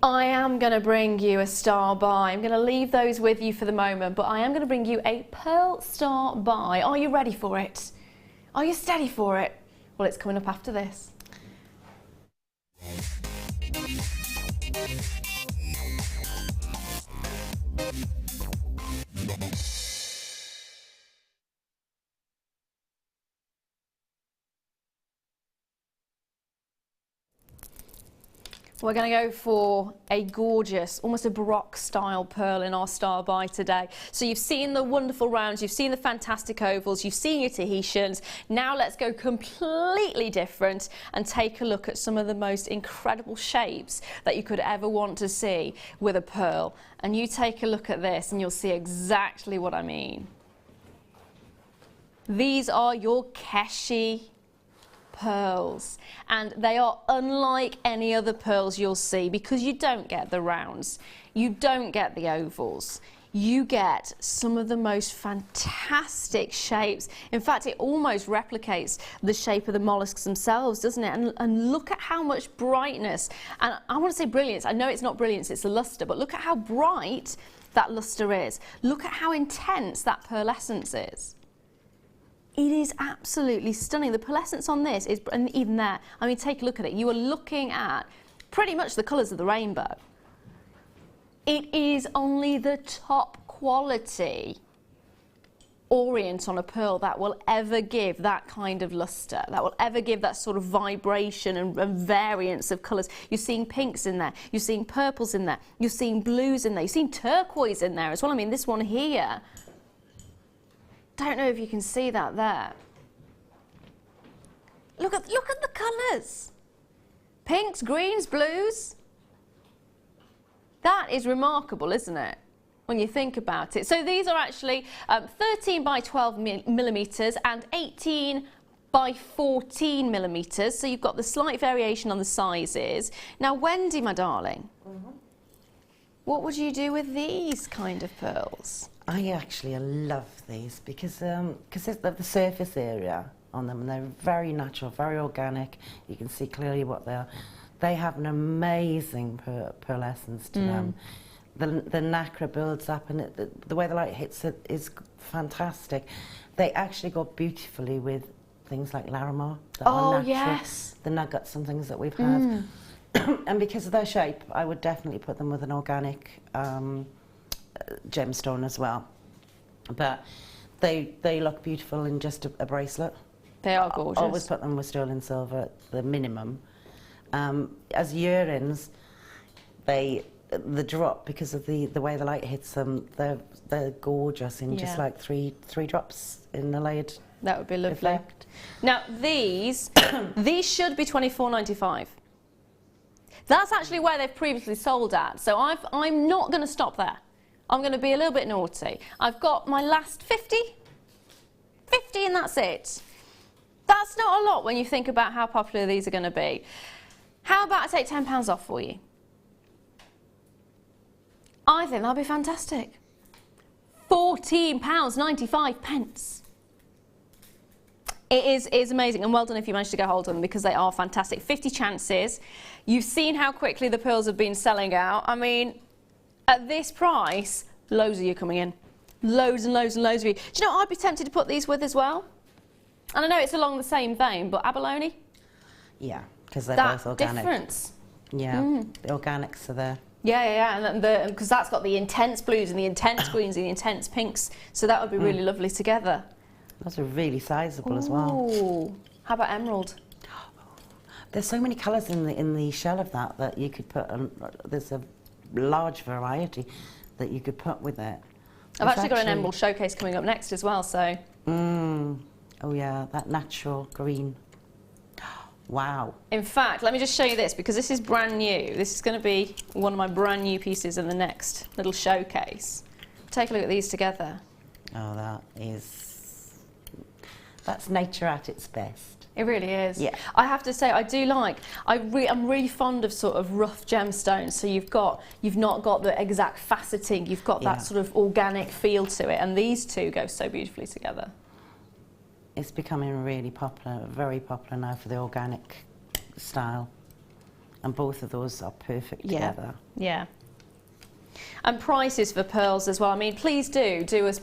I am going to bring you a star buy. I'm going to leave those with you for the moment, but I am going to bring you a pearl star buy. Are you ready for it? Are you steady for it? Well, it's coming up after this. We're going to go for a gorgeous, almost a Baroque style pearl in our star buy today. So you've seen the wonderful rounds, you've seen the fantastic ovals, you've seen your Tahitians. Now let's go completely different and take a look at some of the most incredible shapes that you could ever want to see with a pearl. And you take a look at this and you'll see exactly what I mean. These are your Keshi pearls, and they are unlike any other pearls you'll see because you don't get the rounds, you don't get the ovals, you get some of the most fantastic shapes. In fact, it almost replicates the shape of the mollusks themselves, doesn't it? And look at how much brightness, and I want to say brilliance, I know it's not brilliance, it's the luster, but look at how bright that luster is. Look at how intense that pearlescence is. It is absolutely stunning. The pearlescence on this is, and even there, I mean, take a look at it. You are looking at pretty much the colours of the rainbow. It is only the top quality orient on a pearl that will ever give that kind of luster, that will ever give that sort of vibration and variance of colours. You're seeing pinks in there, you're seeing purples in there, you're seeing blues in there, you're seeing turquoise in there as well. I mean, this one here, don't know if you can see that there. Look at the colours. Pinks, greens, blues. That is remarkable, isn't it, when you think about it? So these are actually 13 by 12 millimetres and 18 by 14 millimetres. So you've got the slight variation on the sizes. Now, Wendy, my darling, what would you do with these kind of pearls? I actually love these because of the surface area on them, and they're very natural, very organic. You can see clearly what they are. They have an amazing pearlescence to them. The nacre builds up, and the way the light hits it is fantastic. They actually go beautifully with things like Larimar that are natural, yes, the nuggets and things that we've had. And because of their shape, I would definitely put them with an organic gemstone as well, but they look beautiful in just a bracelet. They are gorgeous. I always put them with sterling silver at the minimum. As earrings, the drop, because of the way the light hits them, they're gorgeous in just like three drops in the layered. That would be lovely. Effect. Now these should be $24.95. That's actually where they've previously sold at, so I'm not going to stop there. I'm going to be a little bit naughty. I've got my last 50 and that's it. That's not a lot when you think about how popular these are going to be. How about I take £10 off for you? I think that'll be fantastic. £14.95. It is amazing, and well done if you managed to get hold of them because they are fantastic. 50 chances. You've seen how quickly the pearls have been selling out. I mean, at this price, loads of you coming in. Loads and loads and loads of you. Do you know what I'd be tempted to put these with as well? And I know it's along the same vein, but abalone? Yeah, because they're both organic. That difference. Yeah, the organics are there. Yeah, and because that's got the intense blues and the intense greens and the intense pinks, so that would be really lovely together. Those are really sizable as well. How about emerald? There's so many colours in the shell of that you could put. There's a large variety that you could put with it. I've actually got an emerald showcase coming up next as well. So. Oh yeah, that natural green. Wow. In fact, let me just show you this because this is brand new. This is going to be one of my brand new pieces in the next little showcase. Take a look at these together. Oh, that's nature at its best. It really is. Yeah. I have to say, I do like. I'm really fond of sort of rough gemstones. So you've not got the exact faceting. You've got that sort of organic feel to it, and these two go so beautifully together. It's becoming really popular, very popular now for the organic style, and both of those are perfect together. Yeah. And prices for pearls as well. I mean, please do a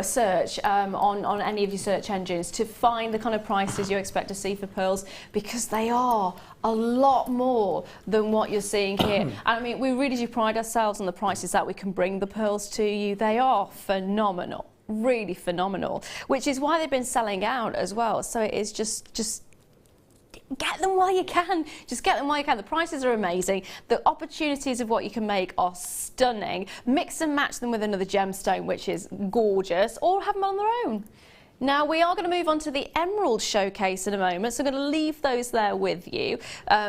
search on any of your search engines to find the kind of prices you expect to see for pearls, because they are a lot more than what you're seeing here. And I mean, we really do pride ourselves on the prices that we can bring the pearls to you. They are phenomenal. Really phenomenal, which is why they've been selling out as well. So it is just get them while you can. Just get them while you can. The prices are amazing. The opportunities of what you can make are stunning. Mix and match them with another gemstone, which is gorgeous, or have them on their own. Now we are going to move on to the emerald showcase in a moment, so I'm going to leave those there with you.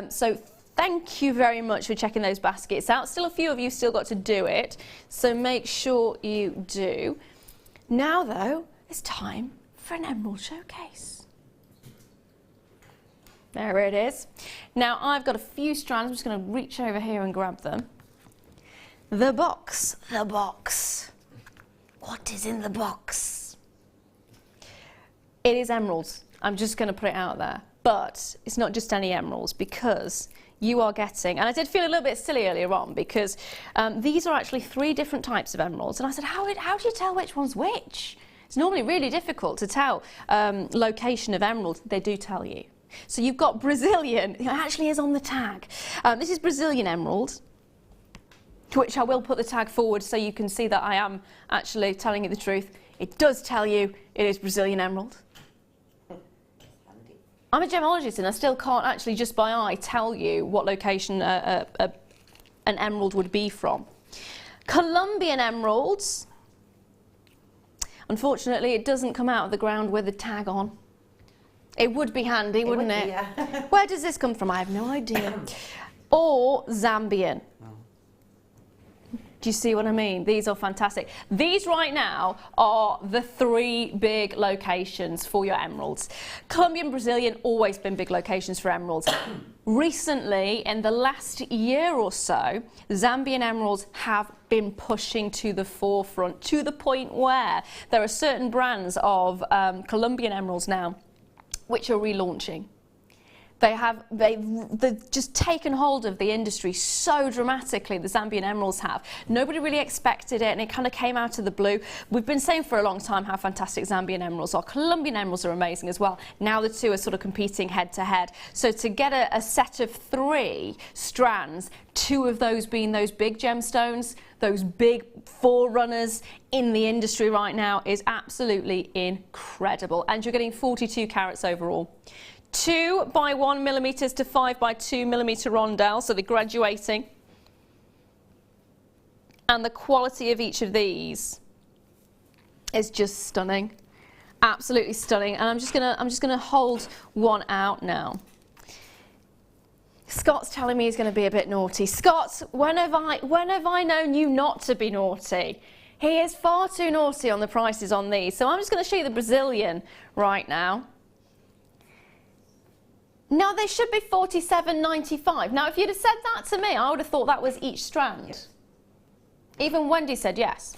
So thank you very much for checking those baskets out. Still a few of you still got to do it, so make sure you do. Now though, it's time for an emerald showcase. There it is. Now I've got a few strands. I'm just going to reach over here and grab them. The box. The box. What is in the box? It is emeralds. I'm just going to put it out there. But it's not just any emeralds, because you are getting, and I did feel a little bit silly earlier on, because these are actually 3 different types of emeralds. And I said, how do you tell which one's which? It's normally really difficult to tell location of emeralds. They do tell you. So you've got Brazilian, it actually is on the tag. This is Brazilian emerald, which I will put the tag forward so you can see that I am actually telling you the truth. It does tell you it is Brazilian emerald. I'm a gemologist and I still can't actually just by eye tell you what location an emerald would be from. Colombian emeralds, unfortunately it doesn't come out of the ground with a tag on. It would be handy, wouldn't it? Yeah. Where does this come from? I have no idea. Or Zambian. Do you see what I mean? These are fantastic. These right now are the 3 big locations for your emeralds. Colombian, Brazilian, always been big locations for emeralds. Recently, in the last year or so, Zambian emeralds have been pushing to the forefront, to the point where there are certain brands of Colombian emeralds now which are relaunching. They've just taken hold of the industry so dramatically, the Zambian emeralds have. Nobody really expected it, and it kind of came out of the blue. We've been saying for a long time how fantastic Zambian emeralds are. Colombian emeralds are amazing as well. Now the 2 are sort of competing head to head. So to get a set of 3 strands, 2 of those being those big gemstones, those big forerunners in the industry right now, is absolutely incredible. And you're getting 42 carats overall. 2 by 1 millimeters to 5 by 2 millimeter rondelle, so they're graduating. And the quality of each of these is just stunning, absolutely stunning. And I'm just gonna hold one out now. Scott's telling me he's going to be a bit naughty. Scott, when have I known you not to be naughty? He is far too naughty on the prices on these. So I'm just going to show you the Brazilian right now. Now they should be $47.95. Now if you'd have said that to me, I would have thought that was each strand. Yes. Even Wendy said yes.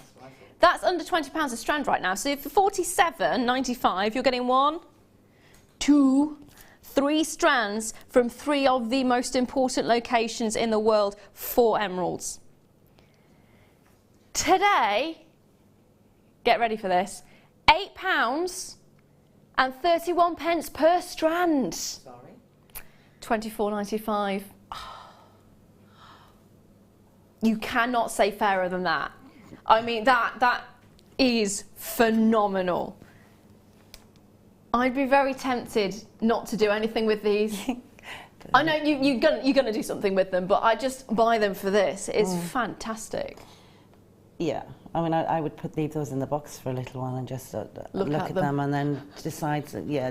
That's under £20 a strand right now. So for $47.95, you're getting 1, 2, 3 strands from 3 of the most important locations in the world for emeralds. Today, get ready for this, £8.31 per strand. Sorry? $24.95. You cannot say fairer than that. I mean, that is phenomenal. I'd be very tempted not to do anything with these. I know you're gonna do something with them, but I just buy them for this. It's fantastic. Yeah, I mean, I would leave those in the box for a little while and just look at them and then decide.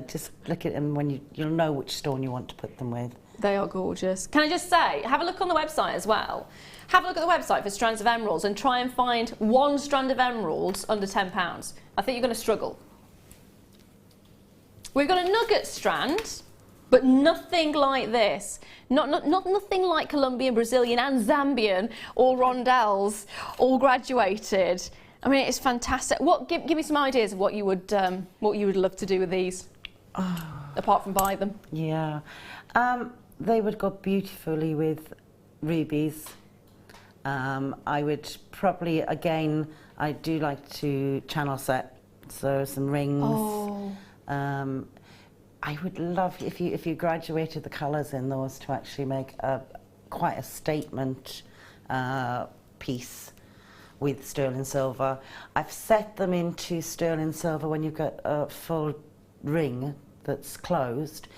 Just look at them when you'll know which stone you want to put them with. They are gorgeous. Can I just say, have a look on the website as well. Have a look at the website for strands of emeralds and try and find 1 strand of emeralds under £10. I think you're going to struggle. We've got a nugget strand, but nothing like this. Nothing like Colombian, Brazilian and Zambian, all rondelles, all graduated. I mean, it's fantastic. Give me some ideas of what you would love to do with these, apart from buy them. Yeah, they would go beautifully with rubies. I would probably, again, I do like to channel set, so some rings. Oh. I would love if you graduated the colours in those to actually make quite a statement piece with sterling silver. I've set them into sterling silver when you've got a full ring that's closed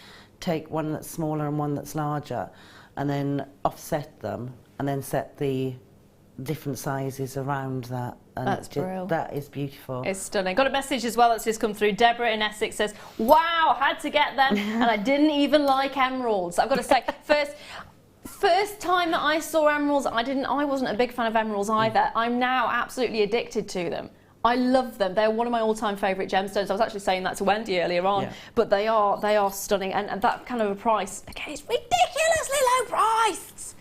take one that's smaller and one that's larger, and then offset them, and then set the different sizes around that. And that's brilliant. That is beautiful. It's stunning. Got a message as well that's just come through. Deborah in Essex says, wow, had to get them, and I didn't even like emeralds. I've got to say, first time that I saw emeralds, I wasn't a big fan of emeralds either. I'm now absolutely addicted to them. I love them. They're one of my all-time favourite gemstones. I was actually saying that to Wendy earlier on, but they are stunning, and that kind of a price, again, it's ridiculously low priced.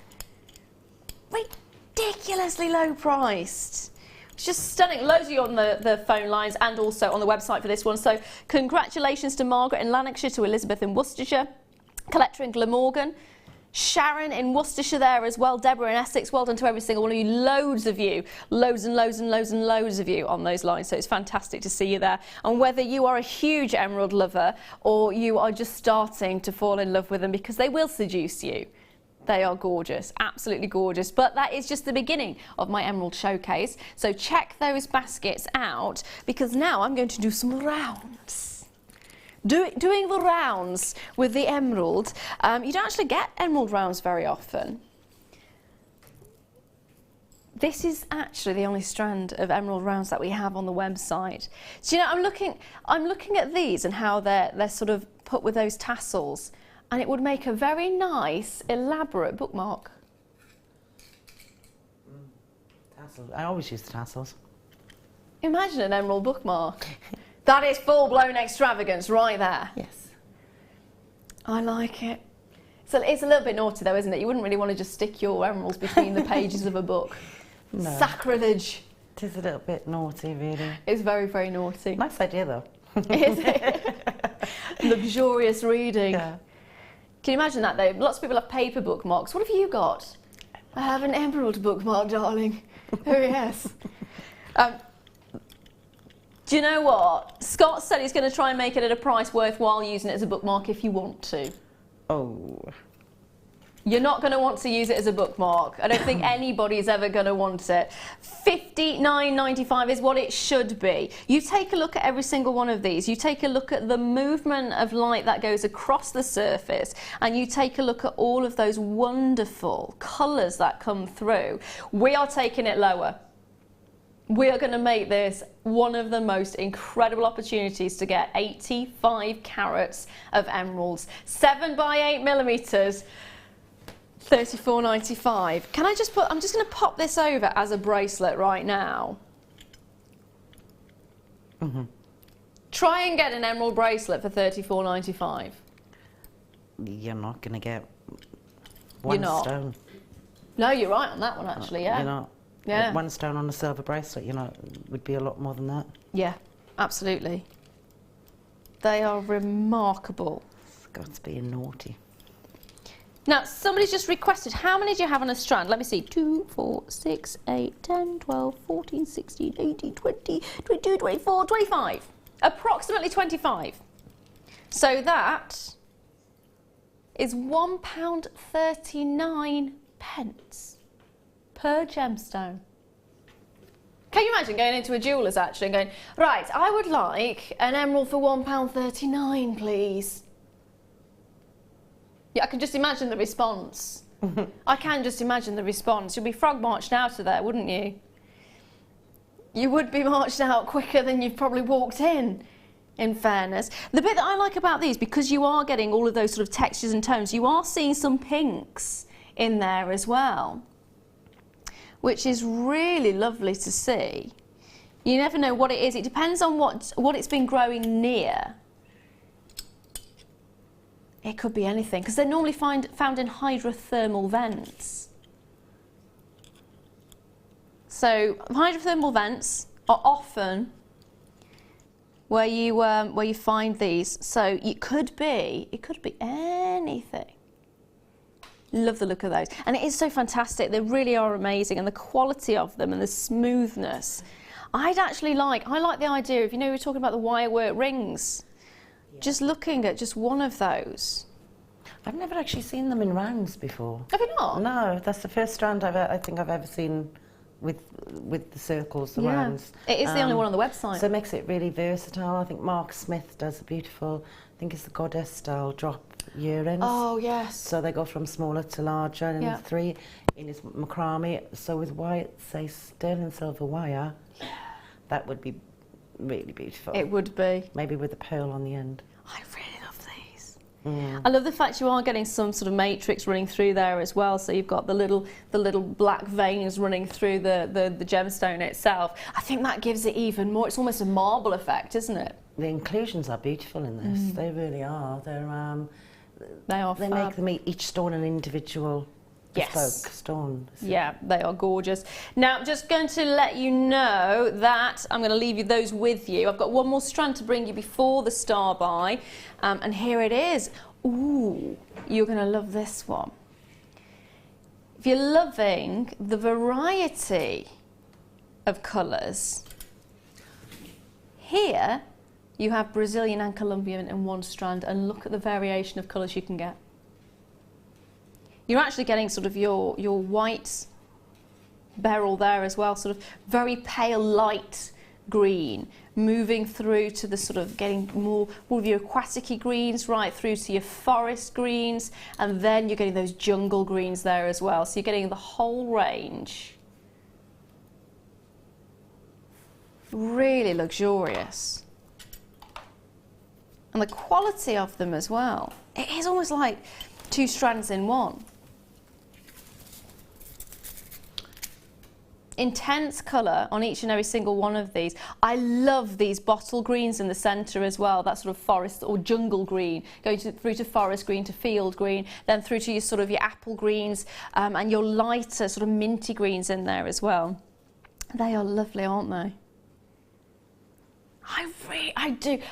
Ridiculously low priced. It's just stunning. Loads of you on the phone lines and also on the website for this one. So congratulations to Margaret in Lanarkshire, to Elizabeth in Worcestershire, Collector in Glamorgan, Sharon in Worcestershire there as well, Deborah in Essex. Well done to every single one of you. Loads of you, loads and loads and loads and loads of you on those lines. So it's fantastic to see you there. And whether you are a huge emerald lover or you are just starting to fall in love with them, because they will seduce you. They are gorgeous, absolutely gorgeous. But that is just the beginning of my emerald showcase. So check those baskets out, because now I'm going to do some rounds. Doing the rounds with the emerald. You don't actually get emerald rounds very often. This is actually the only strand of emerald rounds that we have on the website. So, you know, I'm looking at these and how they're sort of put with those tassels. And it would make a very nice, elaborate bookmark. Tassels. I always use the tassels. Imagine an emerald bookmark. That is full-blown extravagance right there. Yes. I like it. So it's a little bit naughty though, isn't it? You wouldn't really want to just stick your emeralds between the pages of a book. No. Sacrilege. It is a little bit naughty, really. It's very, very naughty. Nice idea, though. Is it? Luxurious reading. Yeah. Can you imagine that though? Lots of people have paper bookmarks. What have you got? I have an emerald bookmark, darling. Oh yes. Do you know what? Scott said he's going to try and make it at a price worthwhile using it as a bookmark if you want to. Oh. You're not going to want to use it as a bookmark. I don't think anybody's ever going to want it. $59.95 is what it should be. You take a look at every single one of these. You take a look at the movement of light that goes across the surface, and you take a look at all of those wonderful colours that come through. We are taking it lower. We are going to make this one of the most incredible opportunities to get 85 carats of emeralds, 7 by 8 millimetres. $34.95. Can I just I'm just going to pop this over as a bracelet right now. Mm-hmm. Try and get an emerald bracelet for $34.95. You're not going to get one stone. No, you're right on that one actually, yeah. You're not. Yeah. One stone on a silver bracelet, would be a lot more than that. Yeah, absolutely. They are remarkable. Scott's being naughty. Now, somebody's just requested, how many do you have on a strand? Let me see. 2, 4, 6, 8, 10, 12, 14, 16, 18, 20, 22, 24, 25. Approximately 25. So that is £1.39 per gemstone. Can you imagine going into a jeweller's actually and going, right, I would like an emerald for £1.39, please. Yeah, I can just imagine the response. I can just imagine the response. You'd be frog marched out of there, wouldn't you? You would be marched out quicker than you've probably walked in fairness. The bit that I like about these, because you are getting all of those sort of textures and tones, you are seeing some pinks in there as well, which is really lovely to see. You never know what it is. It depends on what it's been growing near. It could be anything, because they're normally found in hydrothermal vents. So hydrothermal vents are often where you find these. So it could be anything. Love the look of those, and it is so fantastic. They really are amazing, and the quality of them and the smoothness. I like the idea of, we were talking about the wirework rings. Just looking at just one of those. I've never actually seen them in rounds before. Have you not? No, that's the first strand I think I've ever seen with the circles, the rounds. It is the only one on the website. So it makes it really versatile. I think Mark Smith does a beautiful, I think it's the Goddess style drop earrings. Oh, yes. So they go from smaller to larger, and Yeah. 3 in his macrame. So with white, say sterling silver wire, that would be really beautiful. It would be. Maybe with a pearl on the end. I really love these. I love the fact you are getting some sort of matrix running through there as well. So you've got the little black veins running through the gemstone itself. I think that gives it even more. It's almost a marble effect, isn't it? The inclusions are beautiful in this. They really are. They fab. make them each stone an individual bespoke stone. So. Yeah, they are gorgeous. Now, I'm just going to let you know that I'm going to leave those with you. I've got one more strand to bring you before the star buy, and here it is. Ooh, you're going to love this one. If you're loving the variety of colours, here you have Brazilian and Colombian in one strand, and look at the variation of colours you can get. You're actually getting sort of your white beryl there as well, sort of very pale light green, moving through to the sort of getting more of your aquatic-y greens, right through to your forest greens, and then you're getting those jungle greens there as well. So you're getting the whole range. Really luxurious. And the quality of them as well. It is almost like 2 strands in one. Intense colour on each and every single one of these. I love these bottle greens in the centre as well, that sort of forest or jungle green, going through to forest green to field green, then through to your sort of your apple greens, and your lighter sort of minty greens in there as well. They are lovely, aren't they?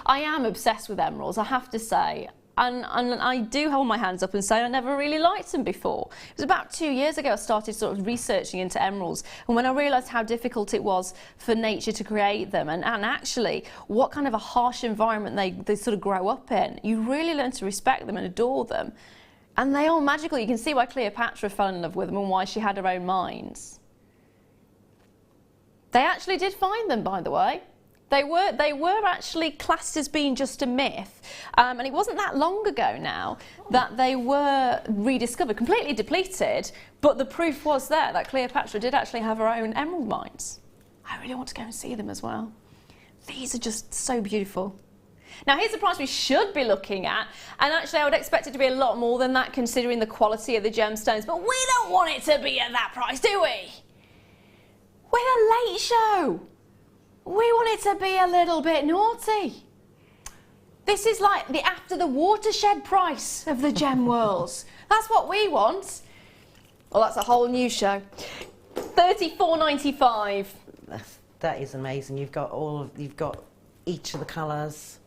I am obsessed with emeralds, I have to say. And I do hold my hands up and say I never really liked them before. It was about 2 years ago I started sort of researching into emeralds, and when I realised how difficult it was for nature to create them, and actually what kind of a harsh environment they sort of grow up in, you really learn to respect them and adore them. And they are magical. You can see why Cleopatra fell in love with them and why she had her own mines. They actually did find them, by the way. They were actually classed as being just a myth, and it wasn't that long ago now that they were rediscovered, completely depleted, but the proof was there that Cleopatra did actually have her own emerald mines. I really want to go and see them as well. These are just so beautiful. Now here's the price we should be looking at, and actually I would expect it to be a lot more than that considering the quality of the gemstones, but we don't want it to be at that price, do we? We're a late show. We want it to be a little bit naughty. This is like the after the watershed price of the gem worlds. That's what we want. Well, that's a whole new show. $34.95. That is amazing. You've got each of the colours.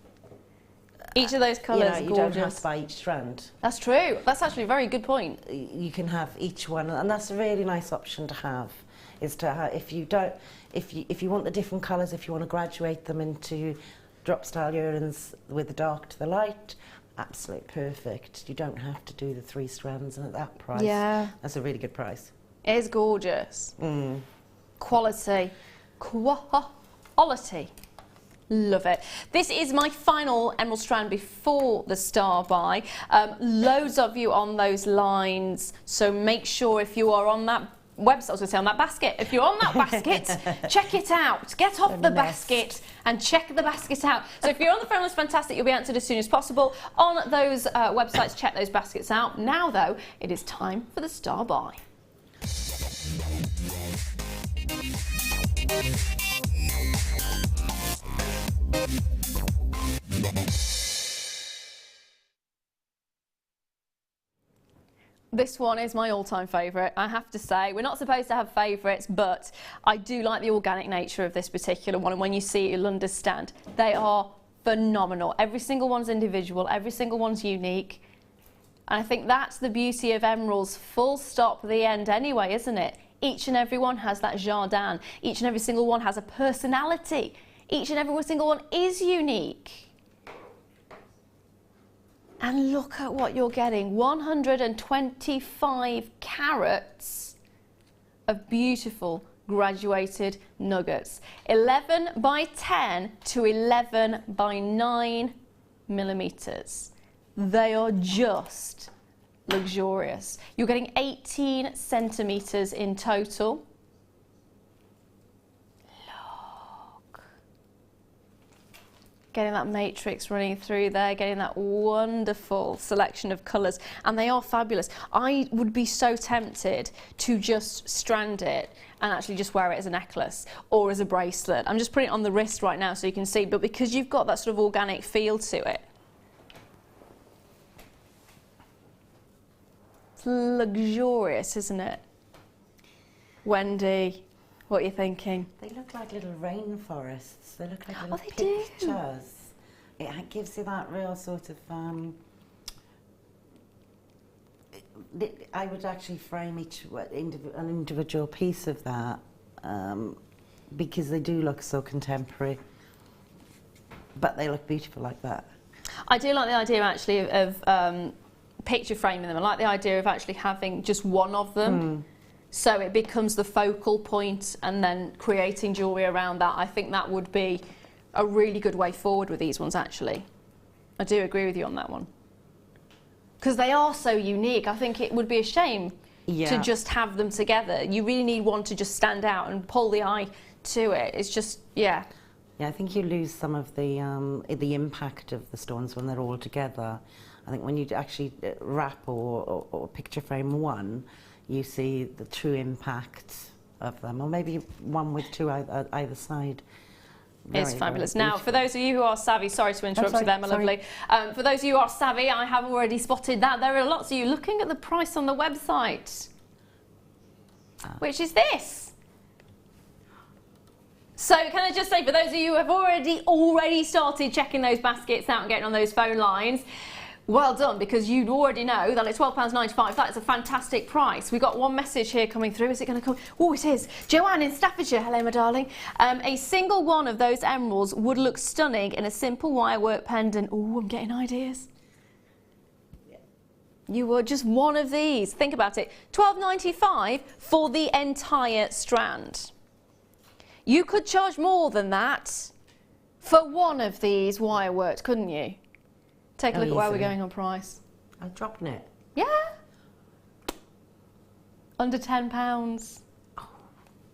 Each of those colours, you gorgeous. don't have to buy each strand. That's true. That's actually a very good point. You can have each one, and that's a really nice option to have. Is to have, if you want the different colours, if you want to graduate them into drop style earrings with the dark to the light, absolutely perfect. You don't have to do the 3 strands, and at that price, that's a really good price. It is gorgeous. Quality. Quality. Love it. This is my final emerald strand before the star buy. Loads of you on those lines, so make sure if you are on that website, I was going to say on that basket, if you're on that basket, check it out. Get off the basket and check the basket out. So if you're on the phone list, fantastic, you'll be answered as soon as possible. On those websites, check those baskets out. Now though, it is time for the star buy. This one is my all-time favourite, I have to say. We're not supposed to have favourites, but I do like the organic nature of this particular one, and when you see it, you'll understand. They are phenomenal. Every single one's individual, every single one's unique. And I think that's the beauty of emeralds, full stop, the end anyway, isn't it? Each and every one has that jardin. Each and every single one has a personality. Each and every single one is unique. And look at what you're getting, 125 carats of beautiful graduated nuggets. 11 by 10 to 11 by 9 millimetres. They are just luxurious. You're getting 18 centimetres in total. Look. Getting that matrix running through there, getting that wonderful selection of colours, and they are fabulous. I would be so tempted to just strand it and actually just wear it as a necklace or as a bracelet. I'm just putting it on the wrist right now so you can see, but because you've got that sort of organic feel to it, it's luxurious, isn't it? Wendy, what are you thinking? They look like little rainforests. They look like little they do. pictures. It gives you that real sort of... I would actually frame each an individual piece of that because they do look so contemporary, but they look beautiful like that. I do like the idea actually of picture framing them. I like the idea of actually having just one of them. So it becomes the focal point and then creating jewellery around that. I think that would be a really good way forward with these ones, actually. I do agree with you on that one. Because they are so unique. I think it would be a shame to just have them together. You really need one to just stand out and pull the eye to it. It's just, yeah. Yeah, I think you lose some of the impact of the stones when they're all together. I think when you actually wrap or picture frame one, you see the true impact of them, or maybe one with two either side. It's fabulous. Now, for those of you who are savvy, sorry to interrupt you there, my lovely. For those of you who are savvy, I have already spotted that there are lots of you looking at the price on the website, which is this. So can I just say, for those of you who have already started checking those baskets out and getting on those phone lines, well done, because you already know that it's £12.95. That is a fantastic price. We got one message here coming through. Is it going to come? Oh, it is. Joanne in Staffordshire. Hello, my darling. A single one of those emeralds would look stunning in a simple wirework pendant. Oh, I'm getting ideas. You were just one of these. Think about it. £12.95 for the entire strand. You could charge more than that for one of these wireworks, couldn't you? Take a look at where we're going on price. I'm dropping it. Yeah. Under £10. Oh,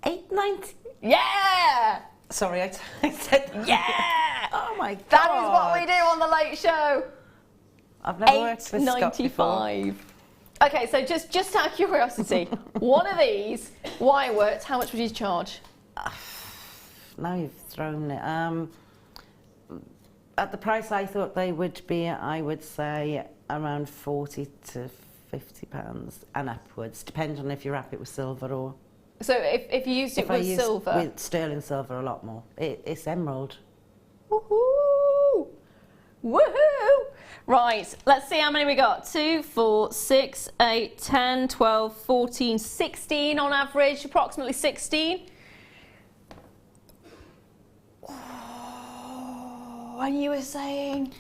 £8.90. Yeah. Sorry, I said that. Yeah. Oh my God. That is what we do on the Late Show. I've never worked with Scott before. Okay, so just out of curiosity, one of these wireworks, how much would you charge? Now you've thrown it. At the price I thought they would be, I would say around £40 to £50 and upwards, depending on if you wrap it with silver or... So if you used it with silver? With sterling silver, a lot more. It's emerald. Woohoo! Woohoo! Right, let's see how many we got. 2, 4, 6, 8, 10, 12, 14, 16 on average, approximately 16. And you were saying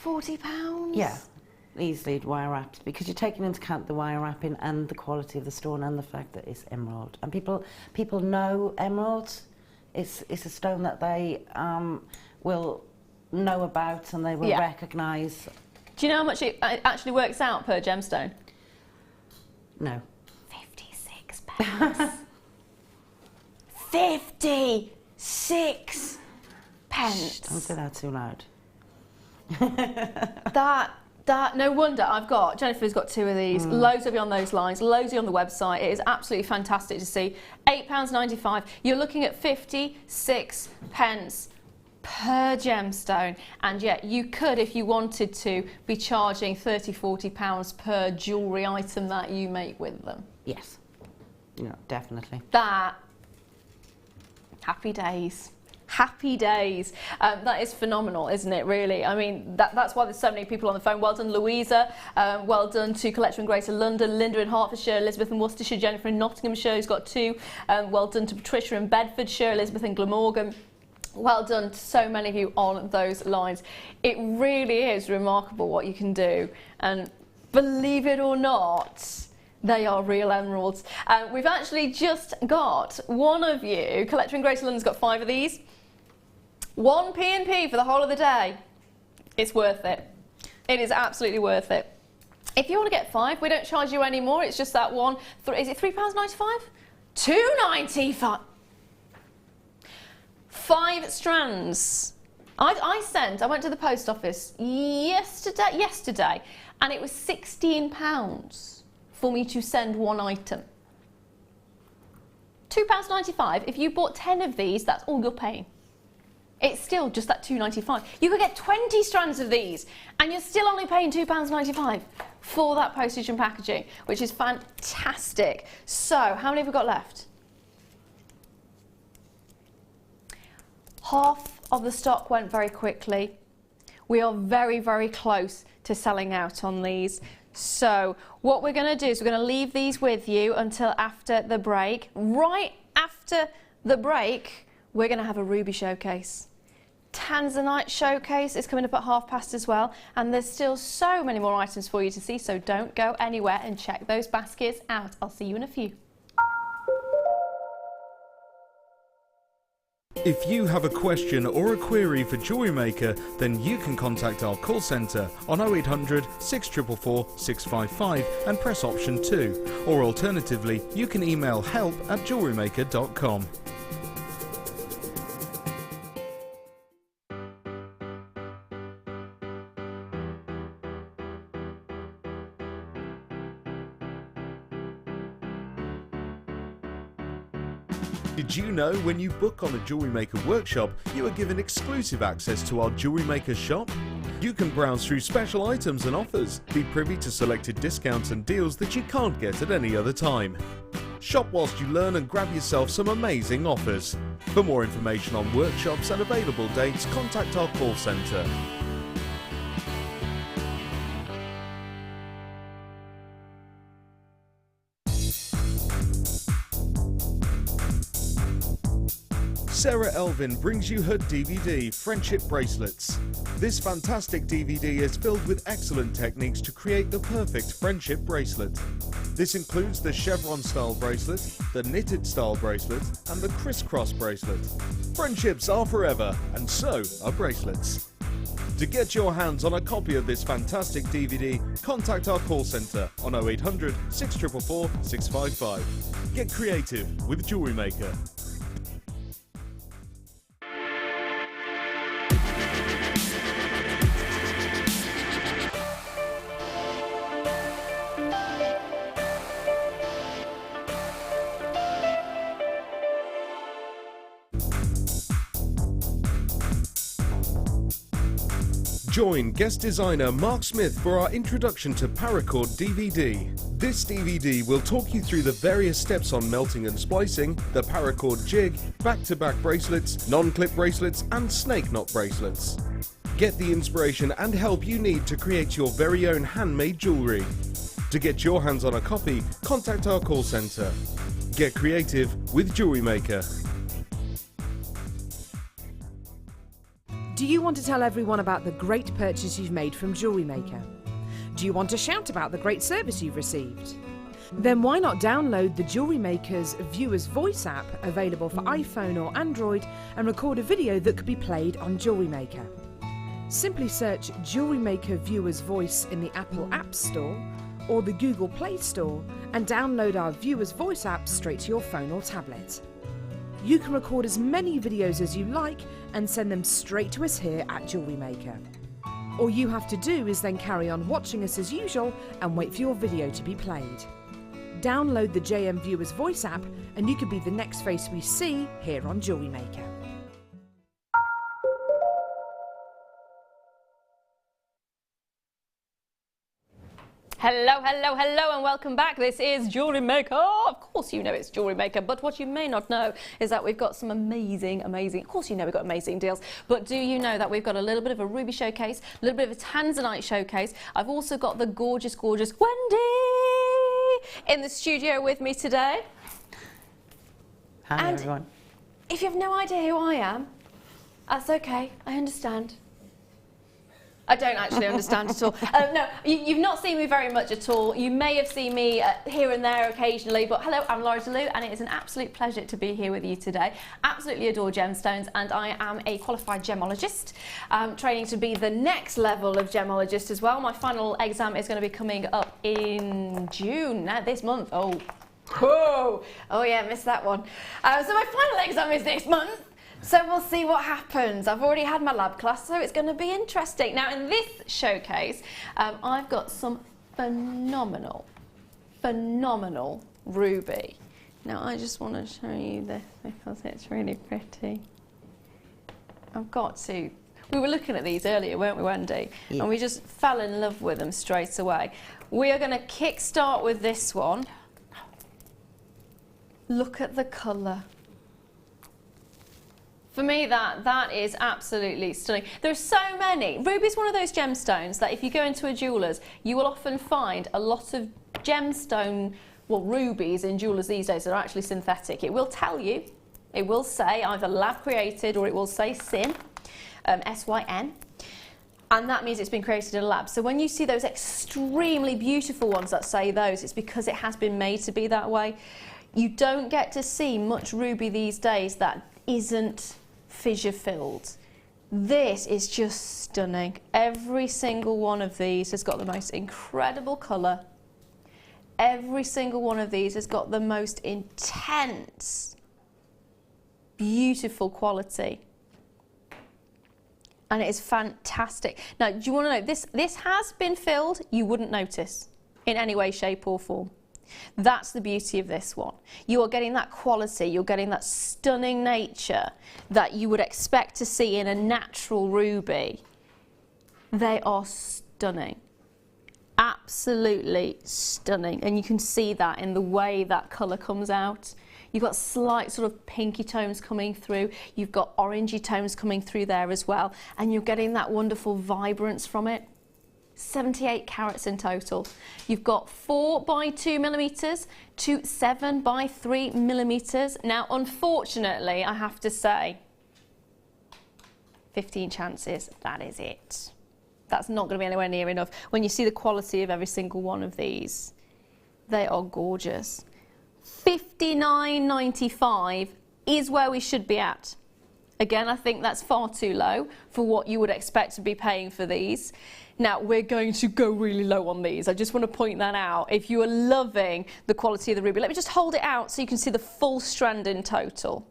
£40? Yeah, easily wire wrapped, because you're taking into account the wire wrapping and the quality of the stone and the fact that it's emerald. And people know emerald. It's a stone that they will know about and they will recognise. Do you know how much it actually works out per gemstone? No. £56. 56 pence. Don't say that too loud. That no wonder Jennifer's got 2 of these. Loads of you on those lines, loads of you on the website. It is absolutely fantastic to see. £8.95. You're looking at 56 pence per gemstone, and yet you could, if you wanted to, be charging £30–40 per jewellery item that you make with them. Yes. Yeah, definitely. Happy days. Happy days. That is phenomenal, isn't it, really? I mean, that's why there's so many people on the phone. Well done, Louisa. Well done to Collector in Greater London, Linda in Hertfordshire, Elizabeth in Worcestershire, Jennifer in Nottinghamshire, who's got 2. Well done to Patricia in Bedfordshire, Elizabeth in Glamorgan. Well done to so many of you on those lines. It really is remarkable what you can do. And believe it or not, they are real emeralds. We've actually just got one of you, Collector in Greater London's got 5 of these. 1 P&P for the whole of the day. It's worth it. It is absolutely worth it. If you want to get 5, we don't charge you any more. It's just that one. Is it £3.95? £2.95. 5 strands. I went to the post office yesterday, and it was £16 for me to send one item. £2.95. If you bought 10 of these, that's all you're paying. It's still just that £2.95. You could get 20 strands of these, and you're still only paying £2.95 for that postage and packaging, which is fantastic. So, how many have we got left? Half of the stock went very quickly. We are very, very close to selling out on these. So what we're going to do is we're going to leave these with you until after the break. Right after the break, we're going to have a ruby showcase. Tanzanite showcase is coming up at past as well, and there's still so many more items for you to see, so don't go anywhere and check those baskets out. I'll see you in a few. If you have a question or a query for Jewellery Maker, then you can contact our call centre on 0800 644 655 and press option 2. Or alternatively, you can email help@jewellerymaker.com. Did you know when you book on a Jewellery Maker workshop, you are given exclusive access to our Jewellery Maker shop? You can browse through special items and offers, be privy to selected discounts and deals that you can't get at any other time. Shop whilst you learn and grab yourself some amazing offers. For more information on workshops and available dates, contact our call centre. Sarah Elvin brings you her DVD, Friendship Bracelets. This fantastic DVD is filled with excellent techniques to create the perfect friendship bracelet. This includes the chevron style bracelet, the knitted style bracelet, and the crisscross bracelet. Friendships are forever, and so are bracelets. To get your hands on a copy of this fantastic DVD, contact our call centre on 0800 644 655. Get creative with Jewellery Maker. Join guest designer Mark Smith for our introduction to paracord DVD. This DVD will talk you through the various steps on melting and splicing, the paracord jig, back-to-back bracelets, non-clip bracelets and snake knot bracelets. Get the inspiration and help you need to create your very own handmade jewellery. To get your hands on a copy, contact our call centre. Get creative with Jewellery Maker. Do you want to tell everyone about the great purchase you've made from Jewellery Maker? Do you want to shout about the great service you've received? Then why not download the Jewellery Maker's Viewer's Voice app, available for iPhone or Android, and record a video that could be played on Jewellery Maker. Simply search Jewellery Maker Viewer's Voice in the Apple App Store or the Google Play Store and download our Viewer's Voice app straight to your phone or tablet. You can record as many videos as you like and send them straight to us here at Jewellery Maker. All you have to do is then carry on watching us as usual and wait for your video to be played. Download the JM Viewer's Voice app and you could be the next face we see here on Jewellery Maker. Hello, hello, hello and welcome back. This is Jewellery Maker. Of course you know it's Jewellery Maker, but what you may not know is that we've got some amazing, of course you know we've got amazing deals, but do you know that we've got a little bit of a ruby showcase, a little bit of a Tanzanite showcase. I've also got the gorgeous, gorgeous Wendy in the studio with me today. Hi everyone. If you have no idea who I am, that's okay, I understand. I don't actually understand at all. No, you've not seen me very much at all. You may have seen me here and there occasionally, but hello, I'm Laura DeLu, and it is an absolute pleasure to be here with you today. Absolutely adore gemstones, and I am a qualified gemologist, training to be the next level of gemologist as well. My final exam is going to be coming up in June, this month. Oh yeah, missed that one. So my final exam is next month. So we'll see what happens. I've already had my lab class, so it's going to be interesting. Now in this showcase, I've got some phenomenal ruby. Now I just want to show you this because it's really pretty. I've got to. We were looking at these earlier, weren't we, Wendy? Yeah. And we just fell in love with them straight away. We are going to kick-start with this one. Look at the colour. For me, that is absolutely stunning. There are so many. Ruby's one of those gemstones that if you go into a jeweller's, you will often find a lot of gemstone, well, rubies in jewellers these days that are actually synthetic. It will tell you, it will say either lab created or it will say SYN, S-Y-N. And that means it's been created in a lab. So when you see those extremely beautiful ones that say those, it's because it has been made to be that way. You don't get to see much ruby these days that isn't fissure filled. This is just stunning. Every single one of these has got the most incredible colour. Every single one of these has got the most intense, beautiful quality. And it is fantastic. Now, do you want to know, this has been filled, you wouldn't notice in any way, shape or form. That's the beauty of this one. You are getting that quality, you're getting that stunning nature that you would expect to see in a natural ruby. They are stunning. Absolutely stunning. And you can see that in the way that colour comes out. You've got slight sort of pinky tones coming through. You've got orangey tones coming through there as well. And you're getting that wonderful vibrance from it. 78 carats in total. You've got 4 by 2 millimetres to 7 by 3 millimetres. Now, unfortunately, I have to say, 15 chances, that is it. That's not going to be anywhere near enough. When you see the quality of every single one of these, they are gorgeous. $59.95 is where we should be at. Again, I think that's far too low for what you would expect to be paying for these. Now, we're going to go really low on these. I just want to point that out. If you are loving the quality of the ruby, let me just hold it out so you can see the full strand in total.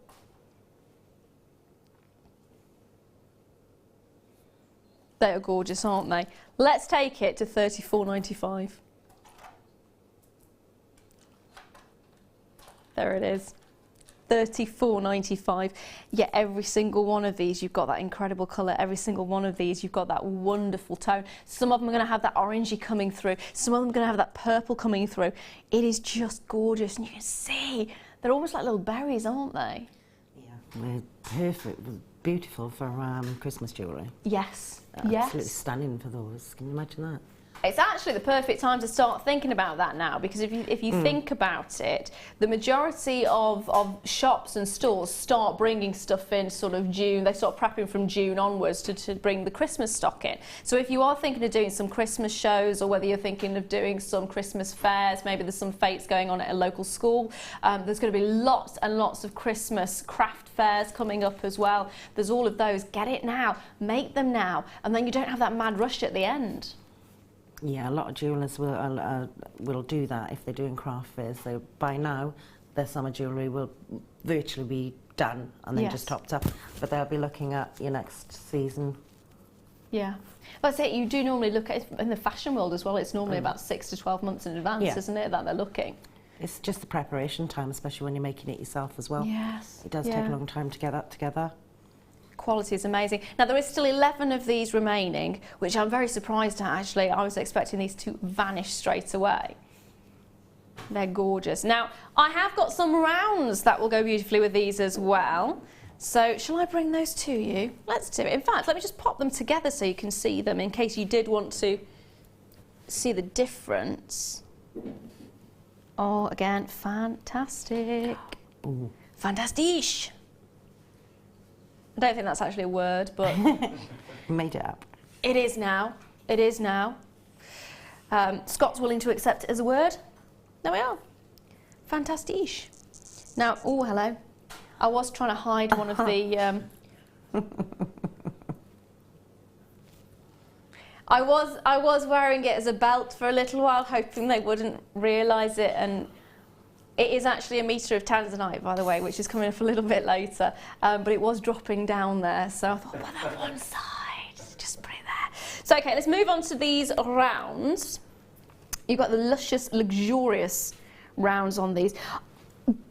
They are gorgeous, aren't they? Let's take it to $34.95. There it is. $34.95. Yeah, every single one of these, you've got that incredible colour. Every single one of these, you've got that wonderful tone. Some of them are going to have that orangey coming through. Some of them are going to have that purple coming through. It is just gorgeous. And you can see, they're almost like little berries, aren't they? Yeah, they're perfect, beautiful for Christmas jewellery. Yes. Absolutely stunning for those. Can you imagine that? It's actually the perfect time to start thinking about that now, because if you think about it, the majority of shops and stores start bringing stuff in sort of June. They start prepping from June onwards to bring the Christmas stock in. So if you are thinking of doing some Christmas shows, or whether you're thinking of doing some Christmas fairs, maybe there's some fetes going on at a local school, there's going to be lots and lots of Christmas craft fairs coming up as well. There's all of those. Get it now, make them now, and then you don't have that mad rush at the end. Yeah, a lot of jewellers will do that if they're doing craft fairs. So by now, their summer jewellery will virtually be done and then just topped up. But they'll be looking at your next season. Yeah. That's it. You do normally look at it in the fashion world as well. It's normally about 6 to 12 months in advance, isn't it, that they're looking? It's just the preparation time, especially when you're making it yourself as well. Yes. It does take a long time to get that together. Quality is amazing. Now, there is still 11 of these remaining, which I'm very surprised at, actually. I was expecting these to vanish straight away. They're gorgeous. Now, I have got some rounds that will go beautifully with these as well. So, shall I bring those to you? Let's do it. In fact, let me just pop them together so you can see them, in case you did want to see the difference. Oh, again, fantastic. Ooh. Fantastique. I don't think that's actually a word, but... Made it up. It is now. It is now. Scott's willing to accept it as a word. There we are. Fantastique. Now, oh, hello. I was trying to hide one of the... I was wearing it as a belt for a little while, hoping they wouldn't realise it, and it is actually a metre of Tanzanite, by the way, which is coming up a little bit later, but it was dropping down there, so I thought, put that one side, just put it there. So, okay, let's move on to these rounds. You've got the luscious, luxurious rounds on these.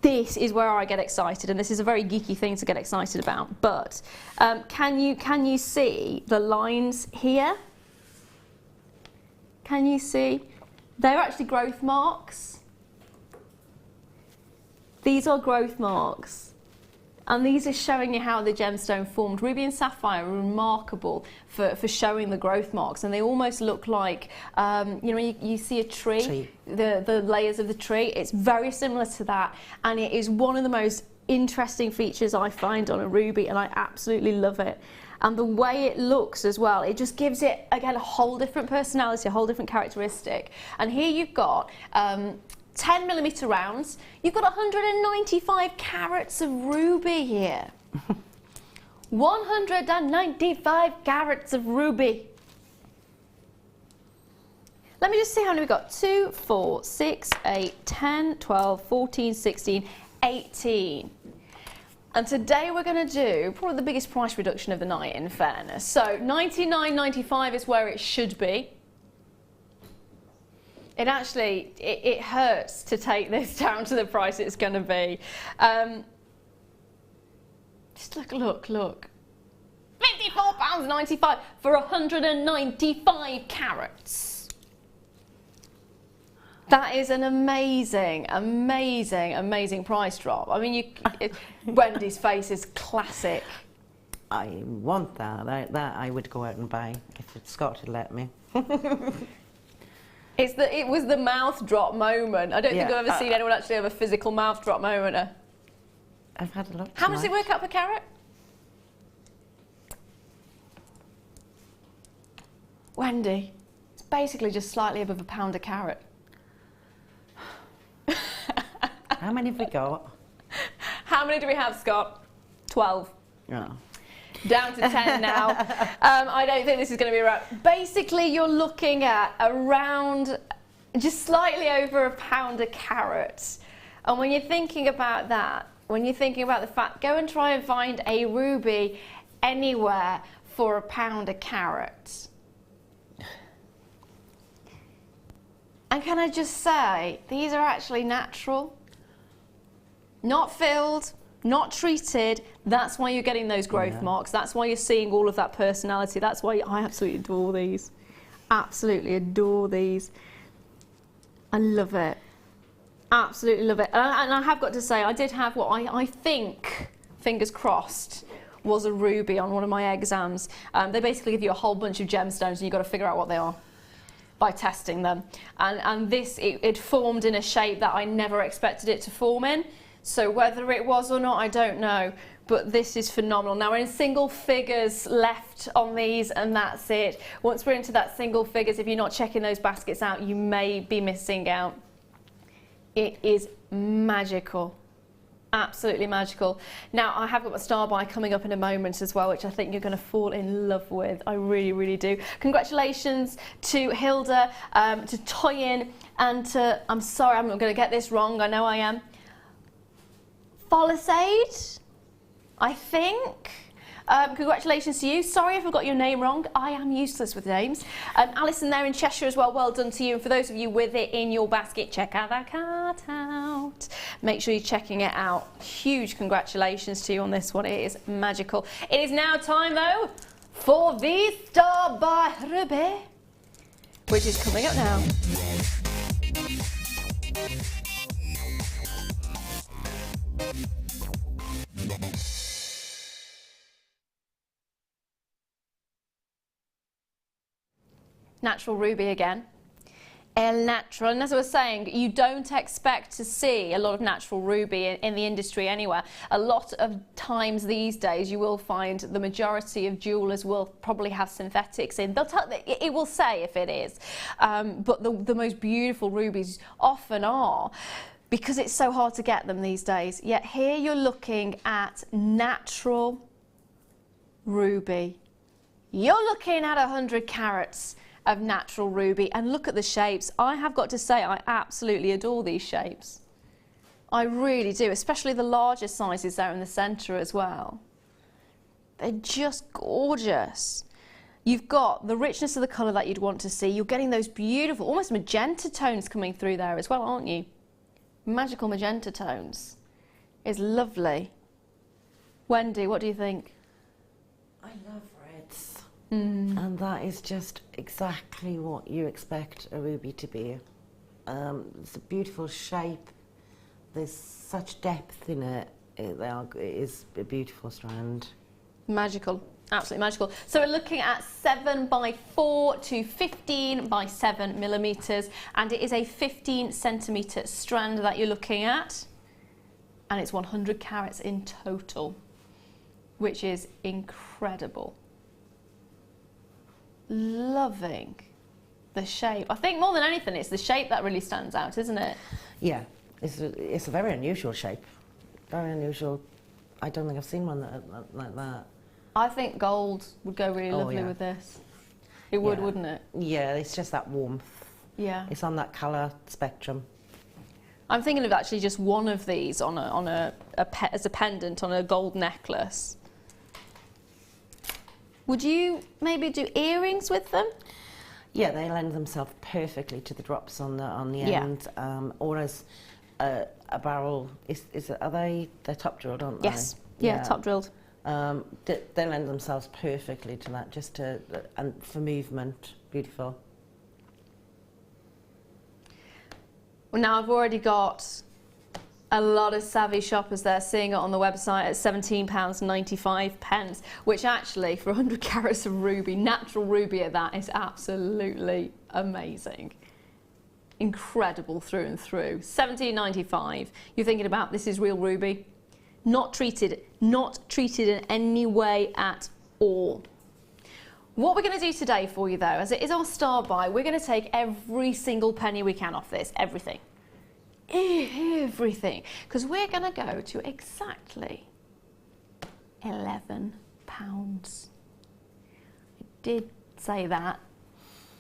This is where I get excited, and this is a very geeky thing to get excited about, but can you see the lines here? Can you see? They're actually growth marks. These are growth marks. And these are showing you how the gemstone formed. Ruby and sapphire are remarkable for showing the growth marks. And they almost look like, you know, you see a tree, the layers of the tree. It's very similar to that. And it is one of the most interesting features I find on a ruby, and I absolutely love it. And the way it looks as well, it just gives it, again, a whole different personality, a whole different characteristic. And here you've got 10mm rounds. You've got 195 carats of ruby here. 195 carats of ruby. Let me just see how many we've got. 2, 4, 6, 8, 10, 12, 14, 16, 18. And today we're going to do probably the biggest price reduction of the night, in fairness. So $99.95 is where it should be. It actually, it hurts to take this down to the price it's going to be. Just look. £54.95 for 195 carats. That is an amazing, amazing, amazing price drop. I mean, Wendy's face is classic. I want that. That I would go out and buy if Scott had let me. It was the mouth drop moment. I don't think I've ever seen anyone actually have a physical mouth drop moment. I've had a lot. How much does it work out per carat? Wendy, it's basically just slightly above £1 a carat. How many have we got? How many do we have, Scott? 12. Oh. Down to 10 now. I don't think this is going to be right. Basically, you're looking at around just slightly over £1 a carat. And when you're thinking about that, when you're thinking about the fact, go and try and find a ruby anywhere for £1 a carat. And can I just say, these are actually natural, not filled, not treated. That's why you're getting those growth marks. That's why you're seeing all of that personality. That's why I absolutely adore these. Absolutely adore these. I love it. Absolutely love it. And I have got to say, I did have what I think, fingers crossed, was a ruby on one of my exams. They basically give you a whole bunch of gemstones and you've got to figure out what they are by testing them. And this, it formed in a shape that I never expected it to form in. So whether it was or not, I don't know, but this is phenomenal. Now we're in single figures left on these, and that's it. Once we're into that single figures, if you're not checking those baskets out, you may be missing out. It is magical. Absolutely magical. Now, I have got my star buy coming up in a moment as well, which I think you're going to fall in love with. I really, really do. Congratulations to Hilda, to Toyin, and to, I'm sorry, I'm not going to get this wrong, I know I am, Folisade, I think. Congratulations to you. Sorry if I got your name wrong. I am useless with names. Alison there in Cheshire as well. Well done to you. And for those of you with it in your basket, check out that card out. Make sure you're checking it out. Huge congratulations to you on this one. It is magical. It is now time, though, for the Star by Ruby, which is coming up now. Natural ruby again. El natural, and as I was saying, you don't expect to see a lot of natural ruby in the industry anywhere. A lot of times these days you will find the majority of jewellers will probably have synthetics in. It will say if it is, but the most beautiful rubies often are, because it's so hard to get them these days. Yet here you're looking at natural ruby. You're looking at 100 carats of natural ruby, and look at the shapes. I have got to say, I absolutely adore these shapes. I really do, especially the larger sizes there in the centre as well. They're just gorgeous. You've got the richness of the colour that you'd want to see. You're getting those beautiful, almost magenta tones coming through there as well, aren't you? Magical magenta tones. It's lovely. Wendy, what do you think? I love reds. And that is just exactly what you expect a ruby to be. It's a beautiful shape. There's such depth in it. It is a beautiful strand. Magical, absolutely magical. So we're looking at 7 by 4 to 15 by 7 millimetres, and it is a 15 centimetre strand that you're looking at, and it's 100 carats in total, which is incredible. Loving the shape. I think more than anything it's the shape that really stands out, isn't it? Yeah, it's a very unusual shape. Very unusual. I don't think I've seen one like that. I think gold would go really lovely with this. It would, wouldn't it? Yeah, it's just that warmth. Yeah. It's on that colour spectrum. I'm thinking of actually just one of these as a pendant on a gold necklace. Would you maybe do earrings with them? Yeah, they lend themselves perfectly to the drops on the end, or as a barrel. They're top drilled, aren't they? Yes. Yeah, top drilled. They lend themselves perfectly to that, and for movement, beautiful. Well, now I've already got a lot of savvy shoppers there seeing it on the website at £17.95, which actually for 100 carats of ruby, natural ruby at that, is absolutely amazing. Incredible through and through. £17.95. You're thinking about this is real ruby, not treated in any way at all. What we're going to do today for you though, as it is our star buy, we're going to take every single penny we can off this, everything, because we're going to go to exactly £11. I did say that.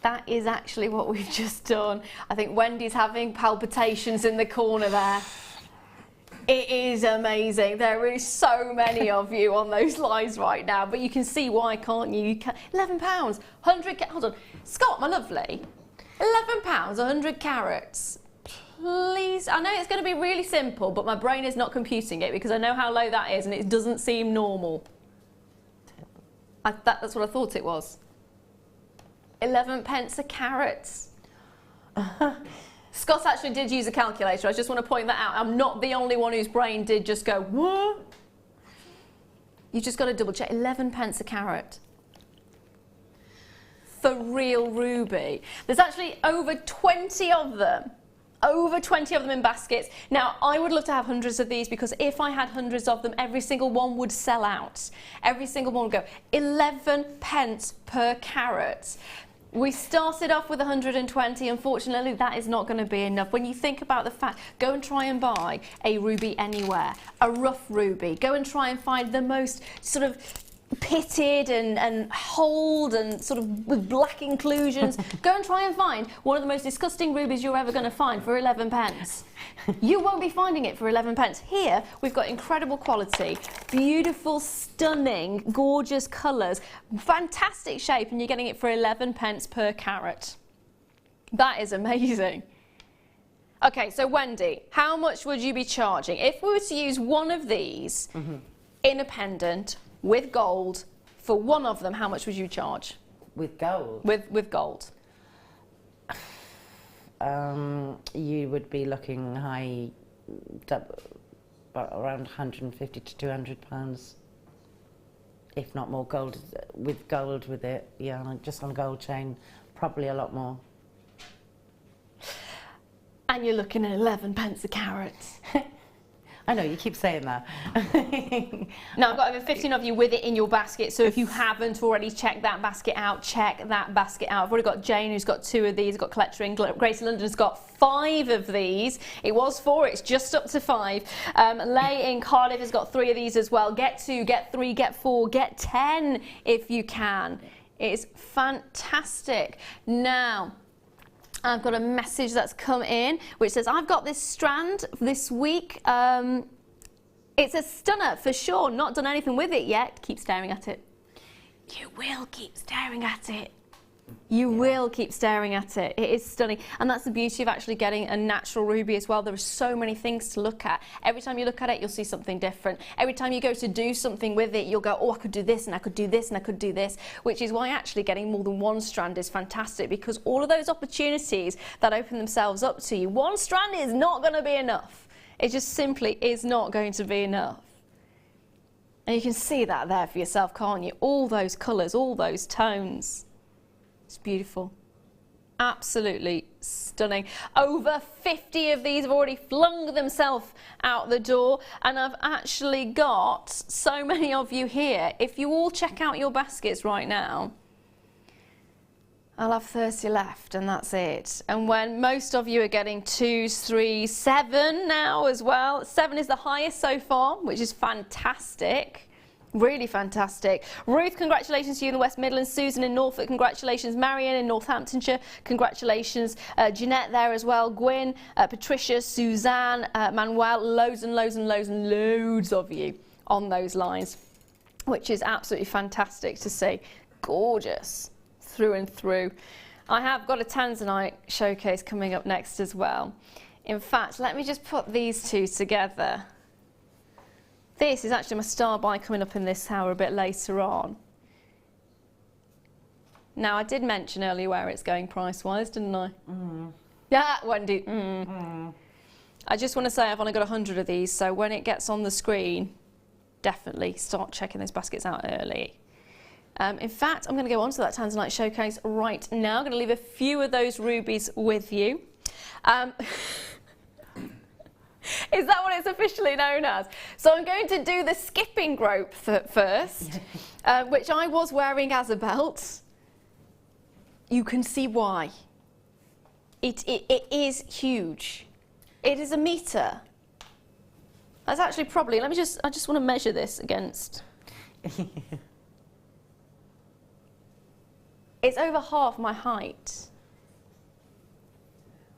That is actually what we've just done. I think Wendy's having palpitations in the corner there. It is amazing. There is so many of you on those lives right now, but you can see why, can't you? £11, 100. Hold on, Scott, my lovely. £11, 100 carats. Please, I know it's going to be really simple, but my brain is not computing it because I know how low that is, and it doesn't seem normal. That's what I thought it was. 11 pence a carat. Scott actually did use a calculator. I just want to point that out. I'm not the only one whose brain did just go, what? You just got to double check. 11 pence a carat. For real ruby. There's actually over 20 of them. Over 20 of them in baskets. Now, I would love to have hundreds of these because if I had hundreds of them, every single one would sell out. Every single one would go. 11 pence per carat. We started off with 120. Unfortunately, that is not going to be enough. When you think about the fact, go and try and buy a ruby anywhere, a rough ruby. Go and try and find the most sort of pitted and hold and sort of with black inclusions. Go and try and find one of the most disgusting rubies you're ever going to find for 11 pence. You won't be finding it for 11 pence. Here we've got incredible quality, beautiful, stunning, gorgeous colours, fantastic shape, and you're getting it for 11 pence per carat. That is amazing. Okay, so Wendy, how much would you be charging if we were to use one of these in a pendant with gold? For one of them, how much would you charge? With gold? With gold. You would be looking high, around 150 to 200 pounds, if not more. Gold with it, yeah, just on a gold chain, probably a lot more. And you're looking at 11 pence a carat. I know, you keep saying that. Now, I've got over 15 of you with it in your basket, so if you haven't already checked that basket out, check that basket out. I've already got Jane, who's got 2 of these, got Collector in Grace London has got 5 of these. It was 4, it's just up to 5. Lay in Cardiff has got 3 of these as well. Get 2, get 3, get 4, get 10 if you can. It's fantastic. Now, I've got a message that's come in which says, I've got this strand this week. It's a stunner for sure. Not done anything with it yet. Keep staring at it. You will keep staring at it. You will keep staring at it. It is stunning. And that's the beauty of actually getting a natural ruby as well. There are so many things to look at. Every time you look at it, you'll see something different. Every time you go to do something with it, you'll go, oh, I could do this and I could do this and I could do this, which is why actually getting more than one strand is fantastic, because all of those opportunities that open themselves up to you, one strand is not going to be enough. It just simply is not going to be enough. And you can see that there for yourself, can't you? All those colours, all those tones. It's beautiful. Absolutely stunning. Over 50 of these have already flung themselves out the door, and I've actually got so many of you here. If you all check out your baskets right now, I'll have 30 left, and that's it. And when most of you are getting 2s, 3s, 7 now as well. 7 is the highest so far, which is fantastic. Really fantastic. Ruth, congratulations to you in the West Midlands. Susan in Norfolk, congratulations. Marion in Northamptonshire, congratulations. Jeanette there as well. Gwyn, Patricia, Suzanne, Manuel, loads and loads and loads and loads of you on those lines, which is absolutely fantastic to see. Gorgeous through and through. I have got a Tanzanite showcase coming up next as well. In fact, let me just put these two together. This is actually my star buy coming up in this hour a bit later on. Now, I did mention earlier where it's going price-wise, didn't I? Yeah, Wendy. I just want to say I've only got 100 of these, so when it gets on the screen, definitely start checking those baskets out early. In fact, I'm going to go on to that Tanzanite showcase right now. I'm going to leave a few of those rubies with you. Is that what it's officially known as? So I'm going to do the skipping rope first, which I was wearing as a belt. You can see why. It is huge. It is 1 metre. That's actually probably, I just want to measure this against. It's over half my height.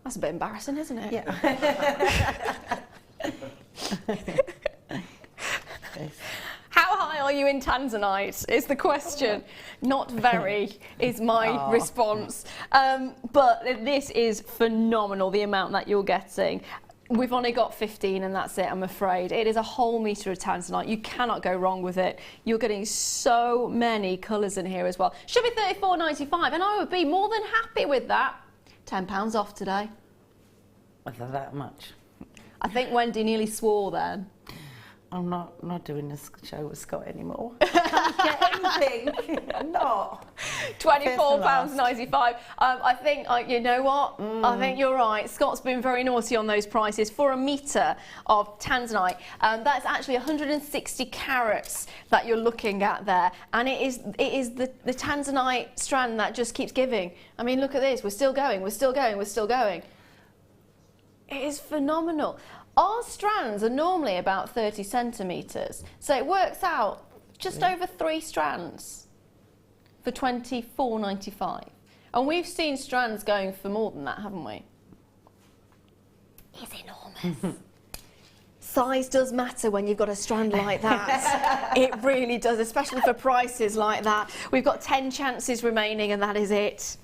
That's a bit embarrassing, isn't it? Yeah. How high are you in Tanzanite is the question. Not very is my response. But this is phenomenal, the amount that you're getting. We've only got 15 and that's it, I'm afraid. It is a whole metre of Tanzanite. You cannot go wrong with it. You're getting so many colours in here as well. Should be $34.95 and I would be more than happy with that. £10 off today. Was there that much? I think Wendy nearly swore then. I'm not doing this show with Scott anymore. I can't get anything. I'm not. £24.95. I think, you know what? I think you're right. Scott's been very naughty on those prices. For 1 metre of Tanzanite, that's actually 160 carats that you're looking at there. And it is the Tanzanite strand that just keeps giving. I mean, look at this. We're still going, we're still going, we're still going. It is phenomenal. Our strands are normally about 30 centimetres, so it works out just over 3 strands for $24.95. And we've seen strands going for more than that, haven't we? It's enormous. Size does matter when you've got a strand like that. It really does, especially for prices like that. We've got 10 chances remaining and that is it.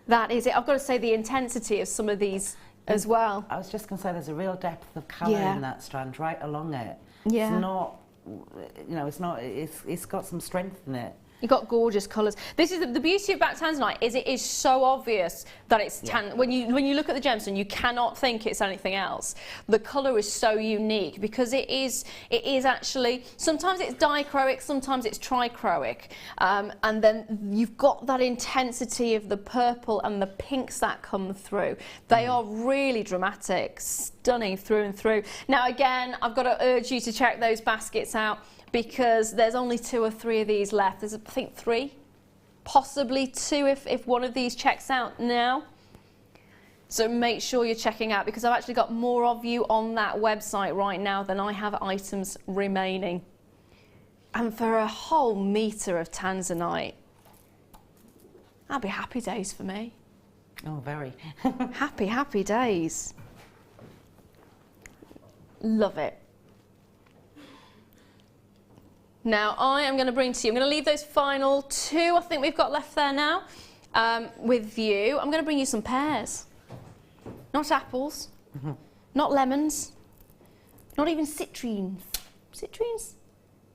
That is it. I've got to say the intensity of some of these as well. I was just going to say there's a real depth of colour in that strand right along it. Yeah. It's not, you know, it's got some strength in it. You've got gorgeous colours. This is the beauty about Tanzanite, is it is so obvious that it's when you look at the gemstone, you cannot think it's anything else. The colour is so unique because it is actually, sometimes it's dichroic, sometimes it's trichroic, and then you've got that intensity of the purple and the pinks that come through. They are really dramatic, stunning through and through. Now again, I've got to urge you to check those baskets out, because there's only 2 or 3 of these left. There's, I think, 3, possibly 2 if one of these checks out now. So make sure you're checking out, because I've actually got more of you on that website right now than I have items remaining. And for a whole metre of Tanzanite, that'll be happy days for me. Oh, very. Happy, happy days. Love it. Now I am going to bring to you, I'm going to leave those final 2 I think we've got left there now with you. I'm going to bring you some pears. Not apples, not lemons, not even citrines. Citrines?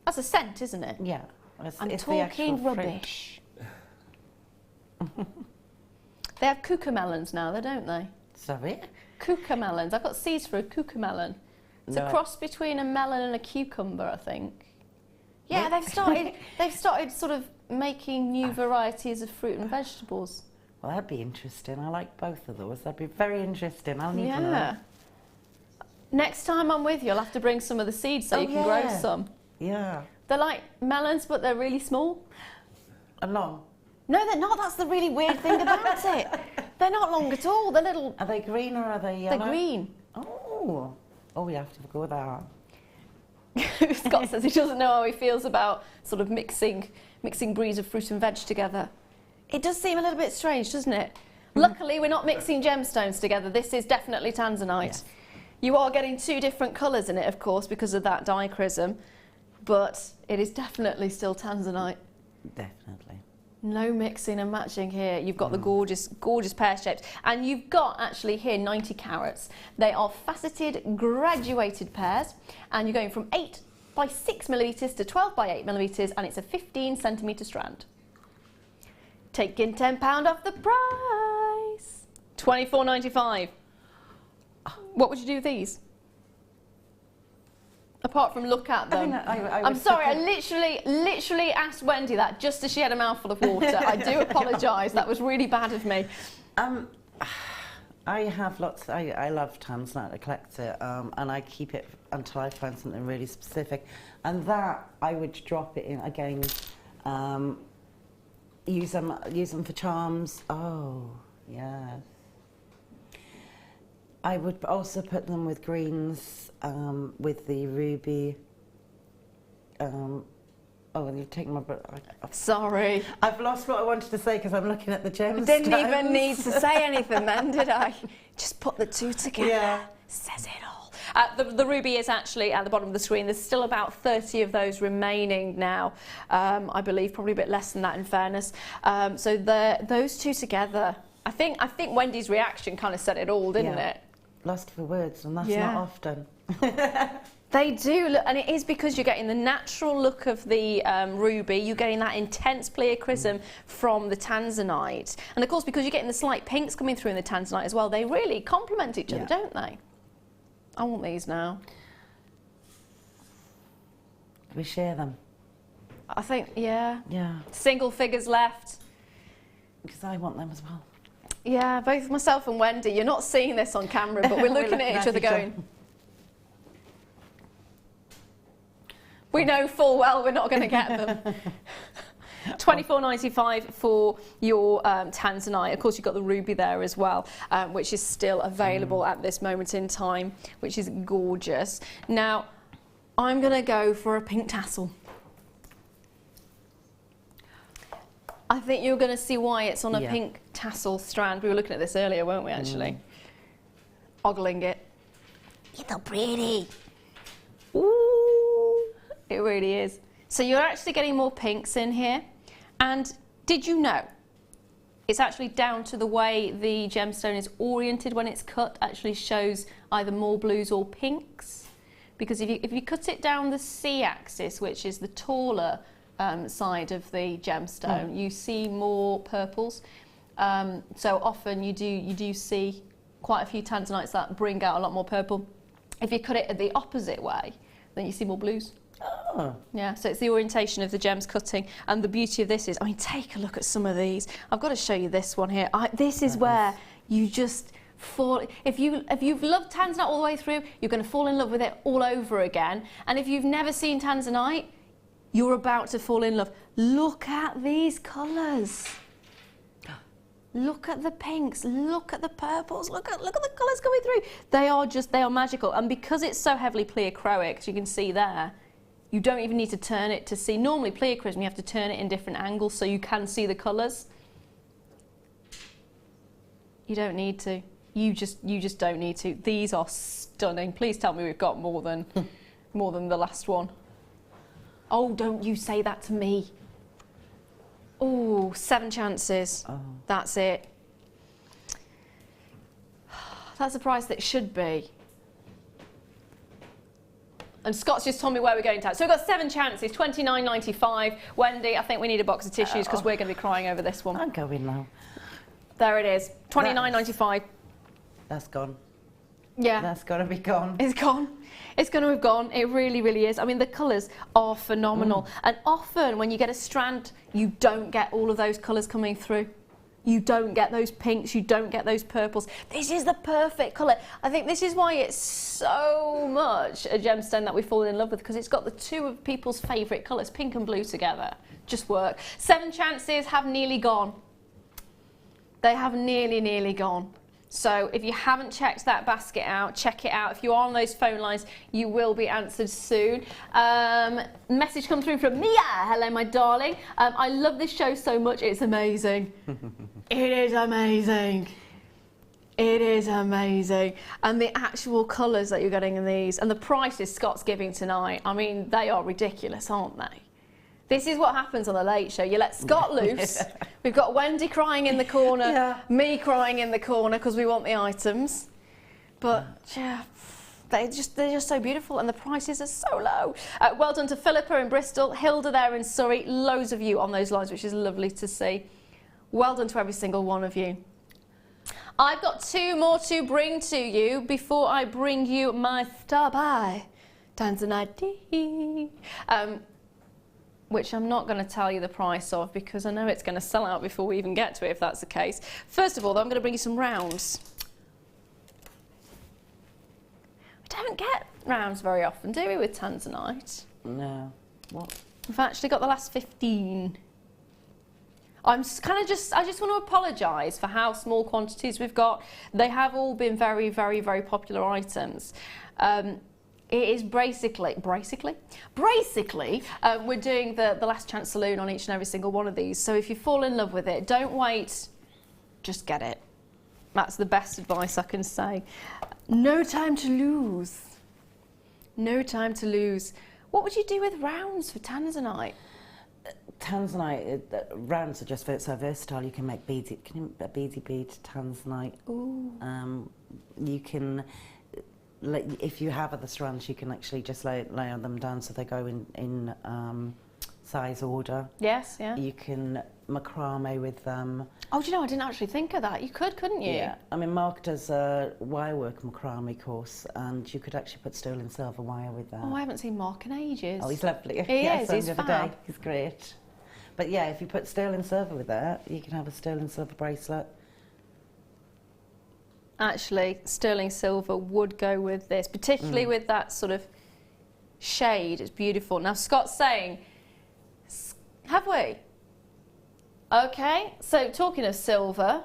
That's a scent, isn't it? Yeah. I'm talking rubbish. They have cucamelons now, don't they? Sorry? Cucamelons. I've got seeds for a cucamelon. It's a cross between a melon and a cucumber, I think. Yeah, they've started sort of making new varieties of fruit and vegetables. Well, that'd be interesting. I like both of those. That'd be very interesting. I'll need one of them. Next time I'm with you, I'll have to bring some of the seeds so you can grow some. Yeah. They're like melons, but they're really small. And long? No, they're not. That's the really weird thing about it. They're not long at all. They're little. Are they green or are they yellow? They're green. Oh. Oh, we have to go with that. Scott says he doesn't know how he feels about sort of mixing breeds of fruit and veg together. It does seem a little bit strange, doesn't it? Luckily, we're not mixing gemstones together. This is definitely Tanzanite. Yes. You are getting 2 different colours in it, of course, because of that dichrism, but it is definitely still Tanzanite. Definitely. No mixing and matching here. You've got the gorgeous, gorgeous pear shapes. And you've got actually here 90 carats. They are faceted, graduated pears. And you're going from 8 by 6 millimetres to 12 by 8 millimetres, and it's a 15 centimetre strand. Taking £10 off the price. £24.95. What would you do with these? Apart from look at them. I'm sorry, I literally asked Wendy that just as she had a mouthful of water. I do apologise, that was really bad of me. I have lots, I love Tanzanite, I collect it, and I keep it until I find something really specific. And that, I would drop it in, again, use them for charms. Oh, yes. I would also put them with greens, with the ruby. Oh, you've taken my breath. Sorry. I've lost what I wanted to say because I'm looking at the gemstones. Didn't even need to say anything then, did I? Just put the 2 together. Yeah. Says it all. The ruby is actually at the bottom of the screen. There's still about 30 of those remaining now. I believe probably a bit less than that in fairness. So those 2 together, I think Wendy's reaction kind of said it all, didn't it? Lost for words, and that's not often. They do look, and it is because you're getting the natural look of the ruby, you're getting that intense pleochrysm from the Tanzanite. And of course, because you're getting the slight pinks coming through in the Tanzanite as well, they really complement each other, don't they? I want these now. We share them. I think, yeah. Yeah. Single figures left. Because I want them as well. Yeah, both myself and Wendy, you're not seeing this on camera, but we're looking at each other going, we know full well we're not going to get them. £24.95 for your Tanzanite. Of course, you've got the ruby there as well, which is still available at this moment in time, which is gorgeous. Now, I'm going to go for a pink tassel. I think you're going to see why it's on a pink tassel strand. We were looking at this earlier, weren't we, actually? Ogling it. It's so pretty. Ooh, it really is. So you're actually getting more pinks in here. And did you know, it's actually down to the way the gemstone is oriented when it's cut, actually shows either more blues or pinks. Because if you cut it down the C-axis, which is the taller side of the gemstone. You see more purples. So often you do see quite a few tanzanites that bring out a lot more purple. If you cut it the opposite way, then you see more blues. Oh. Yeah, so it's the orientation of the gems cutting, and the beauty of this is, I mean, take a look at some of these. I've got to show you this one here. This is where you just fall. If you've loved Tanzanite all the way through, you're going to fall in love with it all over again. And if you've never seen Tanzanite, you're about to fall in love. Look at these colours. Look at the pinks, look at the purples, look at the colours coming through. They are magical. And because it's so heavily pleochroic, as you can see there, you don't even need to turn it to see. Normally pleochroism, you have to turn it in different angles so you can see the colours. You don't need to. You just don't need to. These are stunning. Please tell me we've got more than the last one. Oh, don't you say that to me. Oh, 7 chances. Oh. That's it. That's the price that it should be. And Scott's just told me where we're going to. So we've got 7 chances, $29.95. Wendy, I think we need a box of tissues because we're going to be crying over this one. I'm going now. There it is, $29.95. That's gone. Yeah. That's got to be gone. It's gone. It's going to have gone. It really, really is. I mean, the colours are phenomenal. And often when you get a strand, you don't get all of those colours coming through. You don't get those pinks, you don't get those purples. This is the perfect colour. I think this is why it's so much a gemstone that we've fallen in love with, because it's got the two of people's favourite colours, pink and blue together. Just work. 7 chances have nearly gone. They have nearly gone. So if you haven't checked that basket out, check it out. If you are on those phone lines, you will be answered soon. Message come through from Mia. Hello, my darling. I love this show so much. It's amazing. It is amazing. It is amazing. And the actual colours that you're getting in these, and the prices Scott's giving tonight, I mean, they are ridiculous, aren't they? This is what happens on the Late Show. You let Scott loose. We've got Wendy crying in the corner, me crying in the corner because we want the items. But yeah, they're just so beautiful, and the prices are so low. Well done to Philippa in Bristol, Hilda there in Surrey. Loads of you on those lines, which is lovely to see. Well done to every single one of you. I've got 2 more to bring to you before I bring you my star buy, Tanzanite. Which I'm not going to tell you the price of because I know it's going to sell out before we even get to it if that's the case. First of all, though, I'm going to bring you some rounds. We don't get rounds very often, do we, with Tanzanite? No. What? We've actually got the last 15. I just want to apologise for how small quantities we've got. They have all been very, very, very popular items. It is basically, we're doing the last chance saloon on each and every single one of these. So if you fall in love with it, don't wait, just get it. That's the best advice I can say. No time to lose. No time to lose. What would you do with rounds for Tanzanite? Tanzanite, rounds are just so versatile. You can make beads, a beady bead Tanzanite. Ooh. You can... if you have other strands, you can actually just layer them down so they go in size order. Yes, yeah. You can macrame with them. Oh, do you know, I didn't actually think of that. You could, couldn't you? Yeah. I mean, Mark does a wirework macrame course, and you could actually put sterling silver wire with that. Oh, I haven't seen Mark in ages. Oh, he's lovely. He is, he's the other day. He's great. But yeah, if you put sterling silver with that, you can have a sterling silver bracelet. Actually, sterling silver would go with this, particularly with that sort of shade. It's beautiful. Now, Scott's saying, have we? Okay, so talking of silver,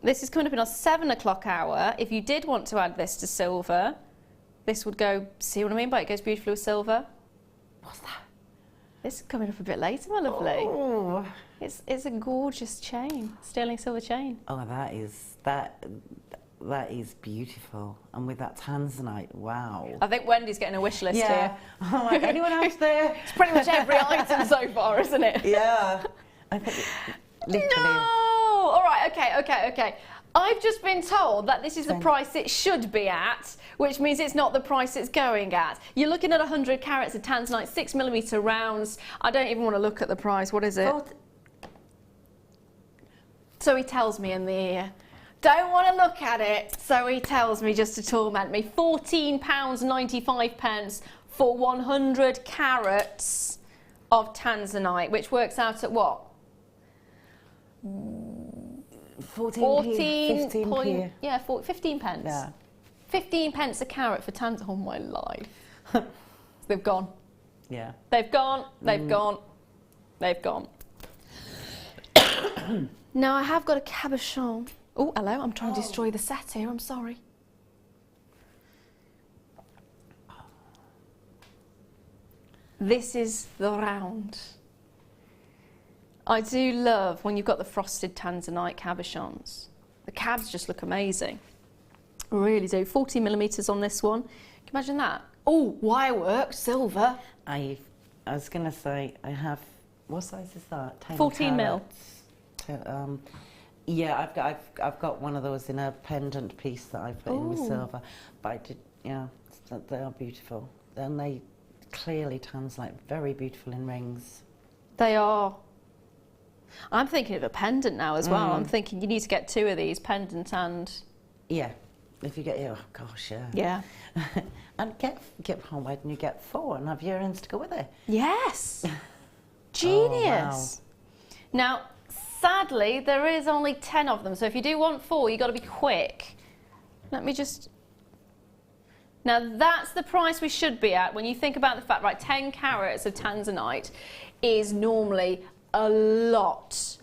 this is coming up in our 7 o'clock hour. If you did want to add this to silver, this would go, see what I mean by it goes beautifully with silver? What's that? This is coming up a bit later, my lovely. Oh. It's a gorgeous chain, sterling silver chain. Oh, that is beautiful. And with that Tanzanite, wow. I think Wendy's getting a wish list here. Oh, like, anyone else there? It's pretty much every item so far, isn't it? Yeah. I think literally. No! All right, okay. I've just been told that this is the price it should be at, which means it's not the price it's going at. You're looking at 100 carats of Tanzanite, 6mm rounds. I don't even want to look at the price. What is it? So he tells me in the ear. Don't want to look at it, so he tells me just to torment me. £14.95 for 100 carats of Tanzanite, which works out at what? 15p. Yeah, 15 pence. Yeah. 15 pence a carat for Tanzanite. Oh my life. They've gone. Yeah. They've gone. They've gone. They've gone. Now I have got a cabochon. Oh, hello. I'm trying to destroy the set here. I'm sorry. This is the round. I do love when you've got the frosted Tanzanite cabochons. The cabs just look amazing. I really do. 40mm on this one. Can you imagine that? Oh, wire work, silver. I was going to say, I have, what size is that? 14 mil. Yeah, I've got one of those in a pendant piece that I put in with silver. But I did, yeah, they are beautiful. And they clearly Tanzanite, very beautiful in rings. They are. I'm thinking of a pendant now as well. I'm thinking you need to get 2 of these, pendant and... Yeah, if you get, oh gosh, yeah. Yeah. And get why didn't you get 4 and have earrings to go with it? Yes. Genius. Oh, wow. Now, sadly, there is only 10 of them, so if you do want 4, you've got to be quick. Let me just... Now, that's the price we should be at when you think about the fact, right, 10 carats of Tanzanite is normally a lot.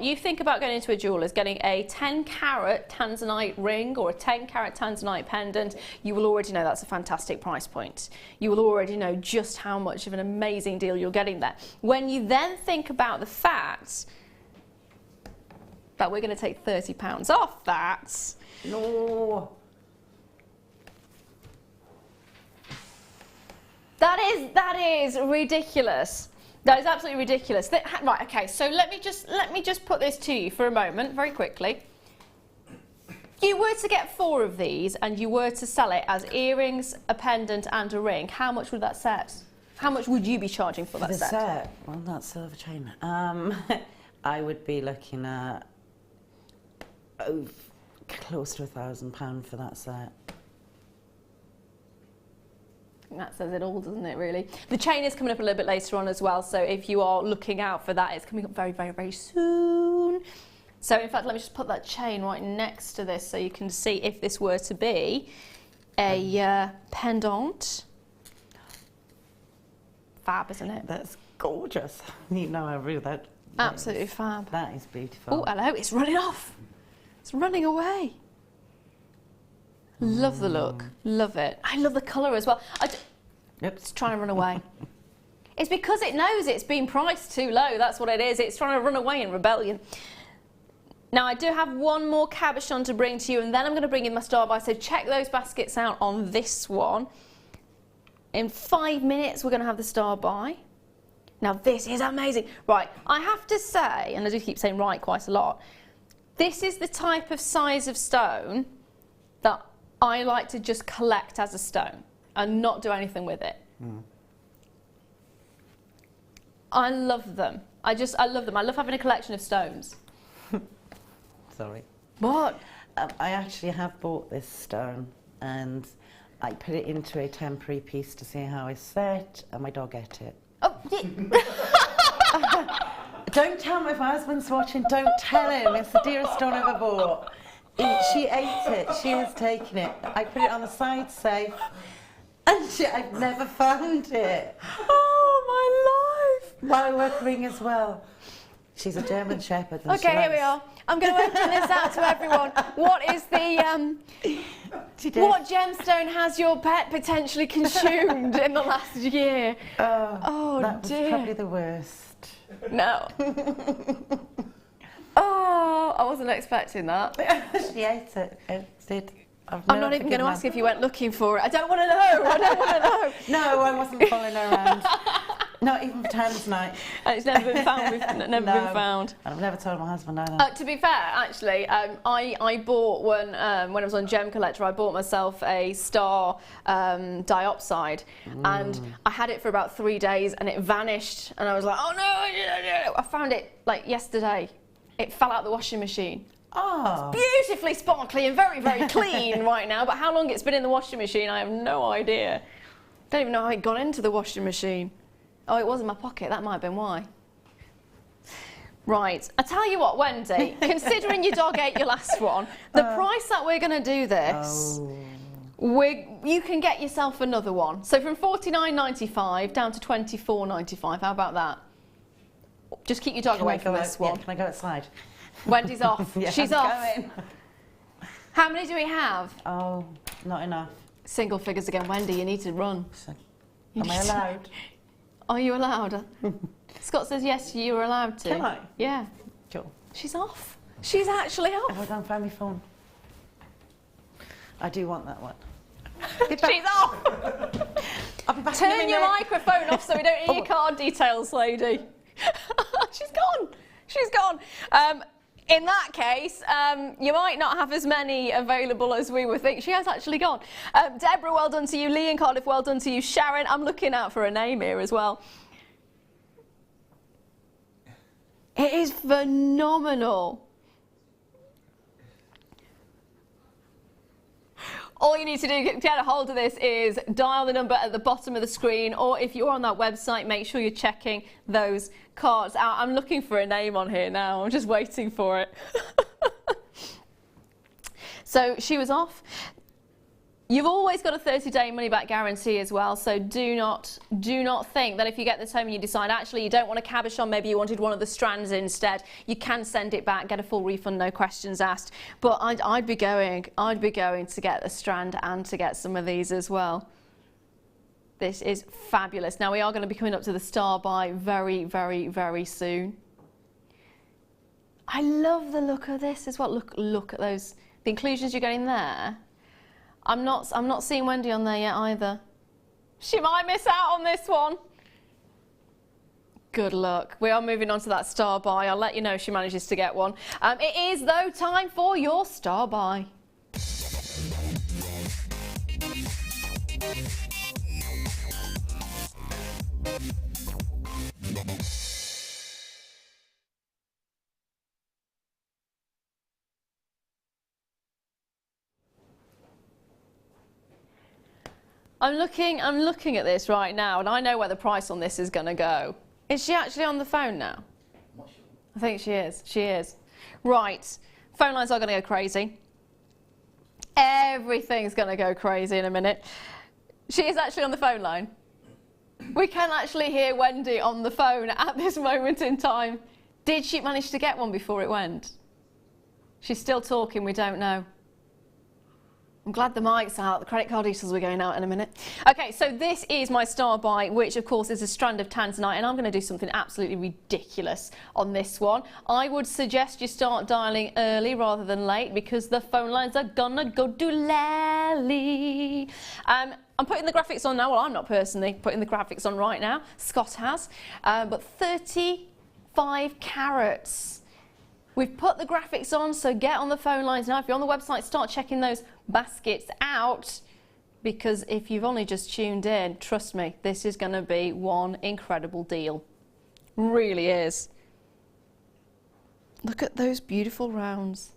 You think about going into a jeweller's, getting a 10 carat Tanzanite ring or a 10 carat Tanzanite pendant, you will already know that's a fantastic price point. You will already know just how much of an amazing deal you're getting there. When you then think about the fact that we're going to take £30 off that. No. That is ridiculous. That is absolutely ridiculous. Right, okay, so let me just put this to you for a moment, very quickly. You were to get 4 of these and you were to sell it as earrings, a pendant and a ring, how much would that set? How much would you be charging for that set? Well, that silver chain. I would be looking at close to £1,000 for that set. That says it all, doesn't it, really? The chain is coming up a little bit later on as well, so if you are looking out for that, it's coming up very, very, very soon. So, in fact, let me just put that chain right next to this so you can see if this were to be a pendant. Fab, isn't it? That's gorgeous. You know, I really that. Absolutely fab. That is beautiful. Oh, hello! It's running off. It's running away. Love the look. Love it. I love the colour as well. It's trying to run away. It's because it knows it's been priced too low. That's what it is. It's trying to run away in rebellion. Now, I do have one more cabochon to bring to you, and then I'm going to bring in my star buy. So check those baskets out on this one. In 5 minutes, we're going to have the star buy. Now, this is amazing. Right, I have to say, and I do keep saying right quite a lot, this is the type of size of stone that I like to just collect as a stone and not do anything with it. I love them. I love them. I love having a collection of stones. Sorry. What? I actually have bought this stone and I put it into a temporary piece to see how it's set, and my dog ate it. Oh, Don't tell me if my husband's watching, don't tell him. It's the dearest stone I ever bought. She ate it, she has taken it. I put it on the side safe and I've never found it. Oh, my life. My work ring as well. She's a German Shepherd. Okay, here we are. I'm going to open this out to everyone. What is the, what gemstone has your pet potentially consumed in the last year? Oh, that dear. was probably the worst. No. Oh, I wasn't expecting that. She ate it. It did. I'm not even going to ask if you went looking for it. I don't want to know. I don't want to know. No, I wasn't following her around. Not even for Tanzanite. And it's never been found. Never been found. And I've never told my husband either. To be fair, actually, I bought when I was on Gem Collector, I bought myself a star diopside, and I had it for about 3 days, and it vanished, and I was like, oh no! I found it like yesterday. It fell out the washing machine. Oh. It's beautifully sparkly and very, very clean right now. But how long it's been in the washing machine, I have no idea. Don't even know how it got into the washing machine. Oh, it was in my pocket. That might have been why. Right. I tell you what, Wendy, considering your dog ate your last one, the price that we're going to do this, you can get yourself another one. So from $49.95 down to $24.95. How about that? Just keep your dog away from this one. Yeah, can I go outside? Wendy's off. Yeah, She's I'm off. going. How many do we have? Oh, not enough. Single figures again. Wendy, you need to run. Am I allowed? Are you allowed? Scott says yes, you are allowed to. Can I? Yeah. Cool. She's off. She's actually off. Have I gone and found my phone? I do want that one. She's off. I'll be back in a Turn minute. your microphone off so we don't hear your card details, lady. She's gone. She's gone. In that case, you might not have as many available as we would think. She has actually gone. Deborah, well done to you. Lee and Cardiff, well done to you. Sharon, I'm looking out for a name here as well. It is phenomenal. All you need to do to get a hold of this is dial the number at the bottom of the screen, or if you're on that website, make sure you're checking those cards out. I'm looking for a name on here now. I'm just waiting for it. So she was off. You've always got a 30-day money-back guarantee as well, so do not think that if you get this home and you decide actually you don't want a cabochon, maybe you wanted one of the strands instead, you can send it back, get a full refund, no questions asked. But I'd be going to get a strand and to get some of these as well. This is fabulous. Now we are going to be coming up to the star buy very, very, very soon. I love the look of this as well. Look at those, the inclusions you're getting there. I'm not seeing Wendy on there yet either. She might miss out on this one. Good luck. We are moving on to that star buy. I'll let you know if she manages to get one. It is, though, time for your star buy. I'm looking at this right now, and I know where the price on this is going to go. Is she actually on the phone now? I think she is. She is. Right. Phone lines are going to go crazy. Everything's going to go crazy in a minute. She is actually on the phone line. We can actually hear Wendy on the phone at this moment in time. Did she manage to get one before it went? She's still talking, we don't know. I'm glad the mic's out. The credit card details are going out in a minute. Okay, so this is my star buy, which of course is a strand of Tanzanite, and I'm going to do something absolutely ridiculous on this one. I would suggest you start dialing early rather than late, because the phone lines are gonna go doolally. I'm putting the graphics on now. Well, I'm not personally putting the graphics on right now. Scott has, but 35 carats. We've put the graphics on, so get on the phone lines now. If you're on the website, start checking those baskets out, because if you've only just tuned in, trust me, this is going to be one incredible deal. Really is. Look at those beautiful rounds.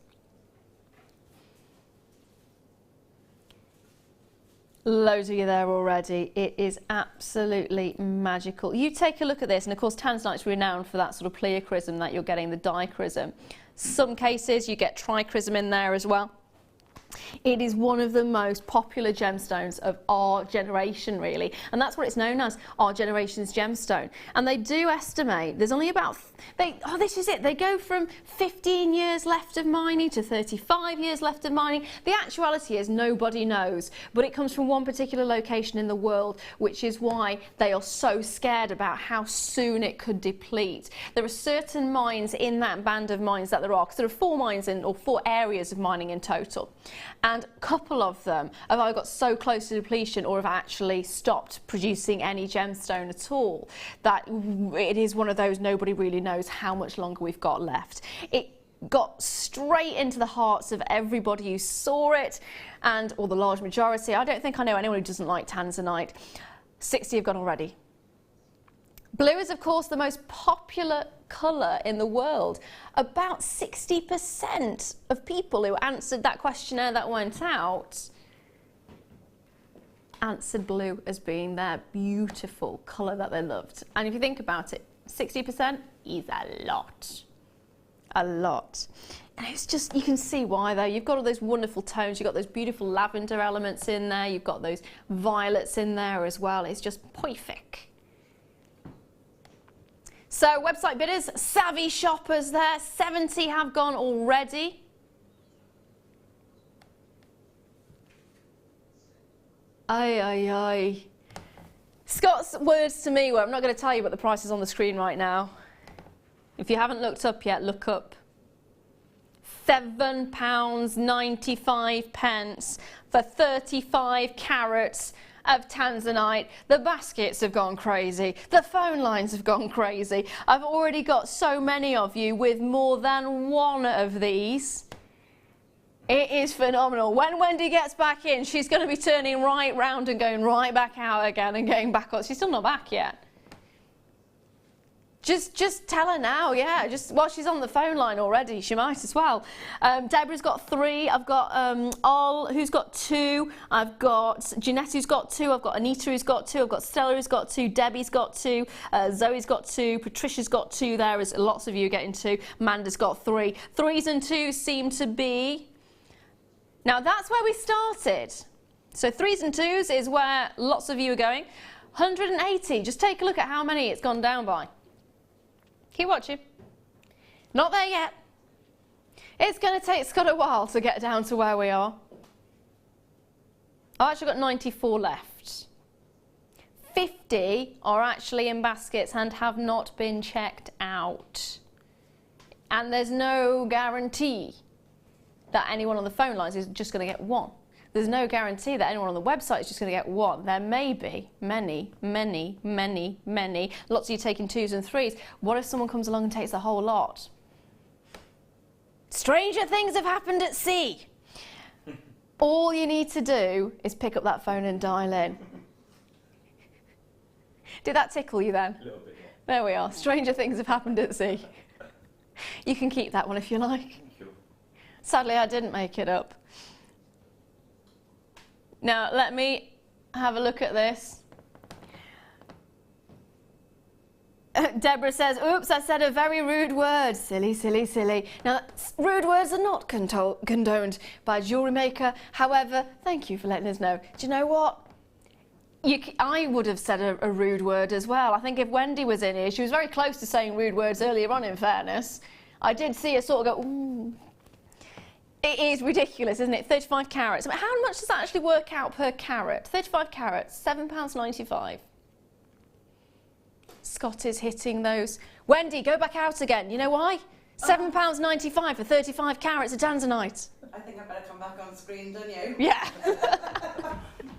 Loads of you there already. It is absolutely magical. You take a look at this, and of course Tanzanite's renowned for that sort of pleochrysm that you're getting, the dichrism. Some cases you get trichrism in there as well. It is one of the most popular gemstones of our generation, really, and that's what it's known as, our generation's gemstone. And they do estimate there's only about, this is it, they go from 15 years left of mining to 35 years left of mining. The actuality is nobody knows, but it comes from one particular location in the world, which is why they are so scared about how soon it could deplete. There are certain mines in that band of mines that there are, because there are 4 mines or 4 areas of mining in total. and a couple of them have either got so close to depletion or have actually stopped producing any gemstone at all, that it is one of those nobody really knows how much longer we've got left. It got straight into the hearts of everybody who saw it, or the large majority. I don't think I know anyone who doesn't like Tanzanite. 60 have gone already. Blue is, of course, the most popular colour in the world. About 60% of people who answered that questionnaire that went out answered blue as being their beautiful colour that they loved. And if you think about it, 60% is a lot. A lot. And it's just, you can see why though. You've got all those wonderful tones, you've got those beautiful lavender elements in there, you've got those violets in there as well. It's just perfect. So website bidders, savvy shoppers there, 70 have gone already. Aye, aye, aye. Scott's words to me were, I'm not going to tell you, but the price is on the screen right now. If you haven't looked up yet, look up. £7.95 for 35 carats of Tanzanite. The baskets have gone crazy. The phone lines have gone crazy. I've already got so many of you with more than one of these. It is phenomenal. When Wendy gets back in, she's going to be turning right round and going right back out again and going back up. She's still not back yet. Just tell her now, yeah. Well, she's on the phone line already. She might as well. Deborah's got 3. I've got Ol, who's got 2. I've got Jeanette, who's got 2. I've got Anita, who's got 2. I've got Stella, who's got 2. Debbie's got 2. Zoe's got 2. Patricia's got 2. There is lots of you getting 2. Amanda's got 3. 3s and 2s seem to be. Now that's where we started. So 3s and 2s is where lots of you are going. 180. Just take a look at how many it's gone down by. Keep watching. Not there yet. It's going to take Scott a while to get down to where we are. I've actually got 94 left. 50 are actually in baskets and have not been checked out. And there's no guarantee that anyone on the phone lines is just going to get 1. There's no guarantee that anyone on the website is just going to get 1. There may be many. Lots of you taking 2s and 3s. What if someone comes along and takes the whole lot? Stranger things have happened at sea. All you need to do is pick up that phone and dial in. Did that tickle you then? A little bit, yeah. There we are. Stranger things have happened at sea. You can keep that one if you like. Thank you. Sadly, I didn't make it up. Now, let me have a look at this. Deborah says, oops, I said a very rude word. Silly, silly, silly. Now, rude words are not condoned by Jewellery Maker. However, thank you for letting us know. Do you know what? I would have said a rude word as well. I think if Wendy was in here, she was very close to saying rude words earlier on, in fairness. I did see her sort of go, ooh. It is ridiculous, isn't it? 35 carats. I mean, how much does that actually work out per carat? 35 carats, £7.95. Scott is hitting those. Wendy, go back out again. You know why? £7.95 for 35 carats of Tanzanite. I think I better come back on screen, don't you? Yeah.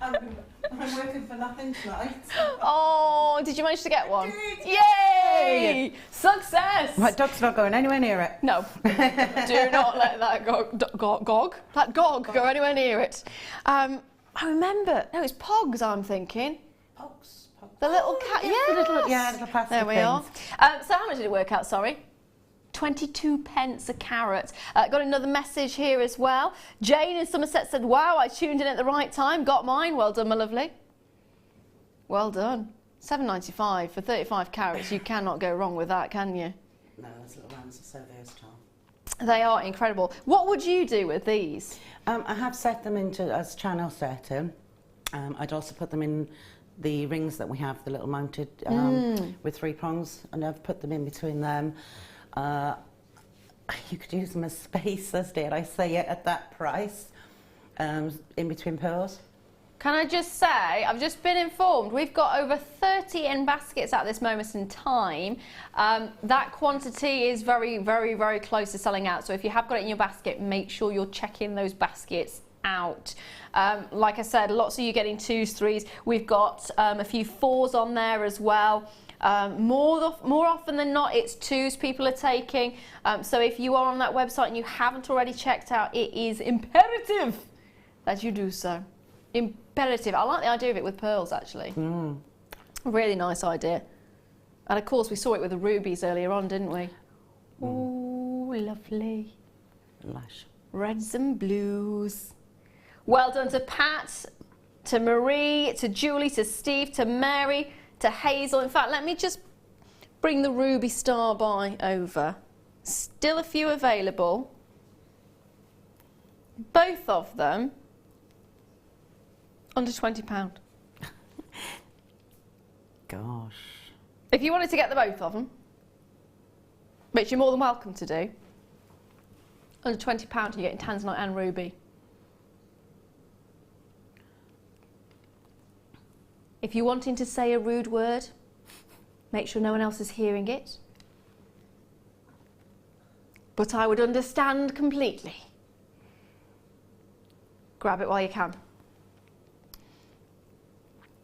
I'm working for nothing tonight. Oh, did you manage to get one? Yay! Success! My dog's not going anywhere near it. No. Do not let that gog go anywhere near it. I remember. No, it's Pogs, I'm thinking. Pogs? The little cat. Yes. Little plastic There we things. are. So how much did it work out, sorry? 22 pence a carat. Got another message here as well. Jane in Somerset said, wow, I tuned in at the right time. Got mine. Well done, my lovely. Well done. £7.95 for 35 carats. You cannot go wrong with that, can you? No, those little rounds are so versatile. They are incredible. What would you do with these? I have set them into as channel setting. I'd also put them in the rings that we have, the little mounted with 3 prongs, and I've put them in between them. You could use them as spacers, dare I say it, at that price, in between pearls. Can I just say, I've just been informed, we've got over 30 in baskets at this moment in time. That quantity is very, very, very close to selling out. So if you have got it in your basket, make sure you're checking those baskets out. Like I said, lots of you getting 2s, 3s. We've got a few 4s on there as well. More often than not, it's 2s people are taking. So if you are on that website and you haven't already checked out, it is imperative that you do so. Imperative. I like the idea of it with pearls, actually. Really nice idea. And of course, we saw it with the rubies earlier on, didn't we? Ooh, lovely. Lush. Reds and blues. Well done to Pat, to Marie, to Julie, to Steve, to Mary, to Hazel. In fact, let me just bring the ruby star by over. Still a few available. Both of them under £20. Gosh. If you wanted to get the both of them, which you're more than welcome to do, under £20 you're getting Tanzanite and ruby. If you're wanting to say a rude word, make sure no one else is hearing it. But I would understand completely. Grab it while you can.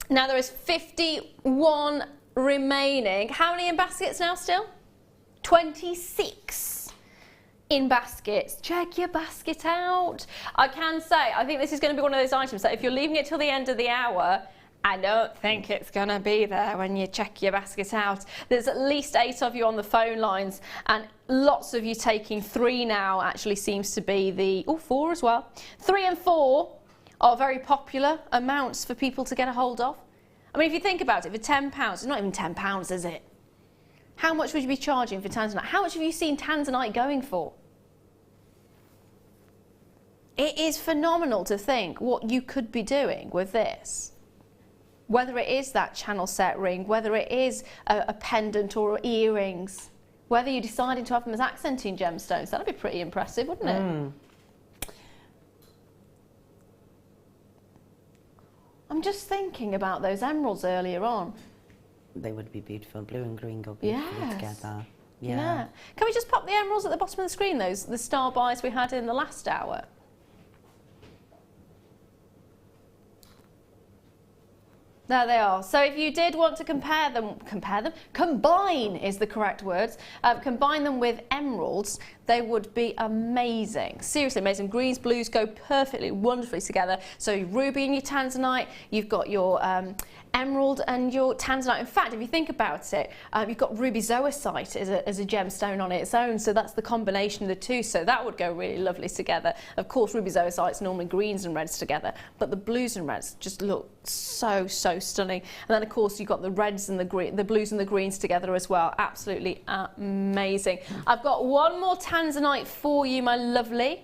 Now there is 51 remaining. How many in baskets now still? 26 in baskets. Check your basket out. I can say, I think this is going to be one of those items that if you're leaving it till the end of the hour, I don't think it's going to be there when you check your basket out. There's at least 8 of you on the phone lines and lots of you taking 3 now actually seems to be the, 4 as well. 3 and 4 are very popular amounts for people to get a hold of. I mean, if you think about it, for £10, it's not even £10, is it? How much would you be charging for Tanzanite? How much have you seen Tanzanite going for? It is phenomenal to think what you could be doing with this. Whether it is that channel set ring, whether it is a pendant or earrings, whether you're deciding to have them as accenting gemstones, that'd be pretty impressive, wouldn't it? I'm just thinking about those emeralds earlier on. They would be beautiful. Blue and green go beautifully together. Yeah. Can we just pop the emeralds at the bottom of the screen, those, the star buys we had in the last hour? There they are. So if you did want to combine is the correct words, combine them with emeralds, they would be amazing. Seriously amazing. Greens, blues go perfectly, wonderfully together. So your ruby and your Tanzanite, you've got your emerald and your Tanzanite. In fact, if you think about it, you've got ruby zoisite as a gemstone on its own, so that's the combination of the two, so that would go really lovely together. Of course, ruby zoisite's normally greens and reds together, but the blues and reds just look so stunning. And then of course you've got the reds and the blues and the greens together as well. Absolutely amazing. I've got one more Tanzanite for you, my lovely.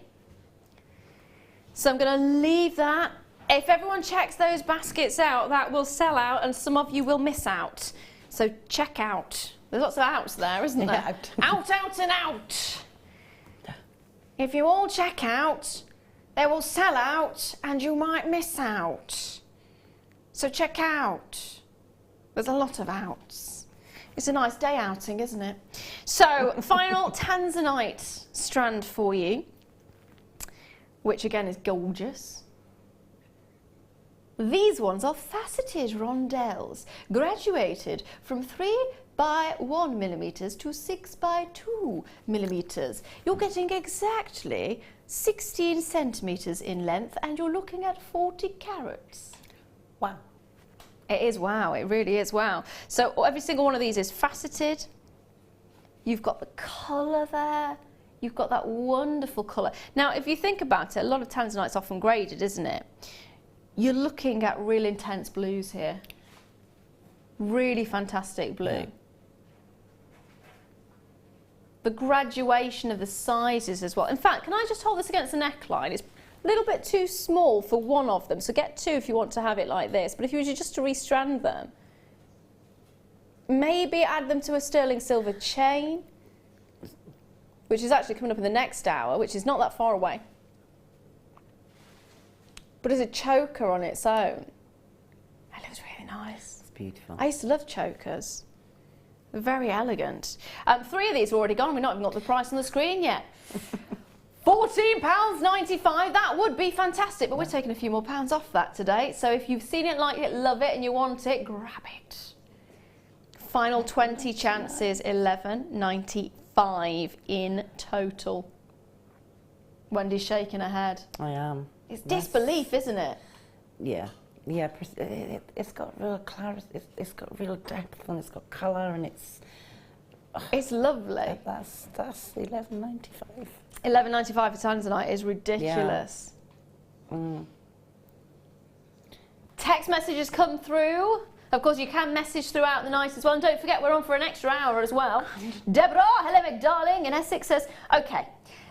So I'm going to leave that. If everyone checks those baskets out, that will sell out and some of you will miss out. So check out. There's lots of outs there, isn't there? Out, out and out. If you all check out, they will sell out and you might miss out. So check out. There's a lot of outs. It's a nice day outing, isn't it? So final Tanzanite strand for you, which again is gorgeous. These ones are faceted rondelles, graduated from 3 by 1 millimeters to 6 by 2 millimeters. You're getting exactly 16 centimeters in length and you're looking at 40 carats. Wow. It is wow, it really is wow. So every single one of these is faceted. You've got the colour there. You've got that wonderful colour. Now, if you think about it, a lot of Tanzanite's often graded, isn't it? You're looking at real intense blues here. Really fantastic blue. Yeah. The graduation of the sizes as well. In fact, can I just hold this against the neckline? It's a little bit too small for one of them, so get 2 if you want to have it like this. But if you were just to restrand them, maybe add them to a sterling silver chain, which is actually coming up in the next hour, which is not that far away. But as a choker on its own, it looks really nice. It's beautiful. I used to love chokers. They're very elegant. 3 of these are already gone. We've not even got the price on the screen yet. £14.95, that would be fantastic, but we're taking a few more pounds off that today. So if you've seen it, like it, love it, and you want it, grab it. Final 20 chances, £11.95 in total. Wendy's shaking her head. I am. It's disbelief, isn't it? Yeah. Yeah, it's got real clarity, it's got real depth, and it's got colour, and it's lovely. That's £11.95. £11.95 for Tanzanite is ridiculous. Yeah. Text messages come through. Of course, you can message throughout the night as well. And don't forget, we're on for an extra hour as well. Deborah, hello, McDarling in Essex says, okay,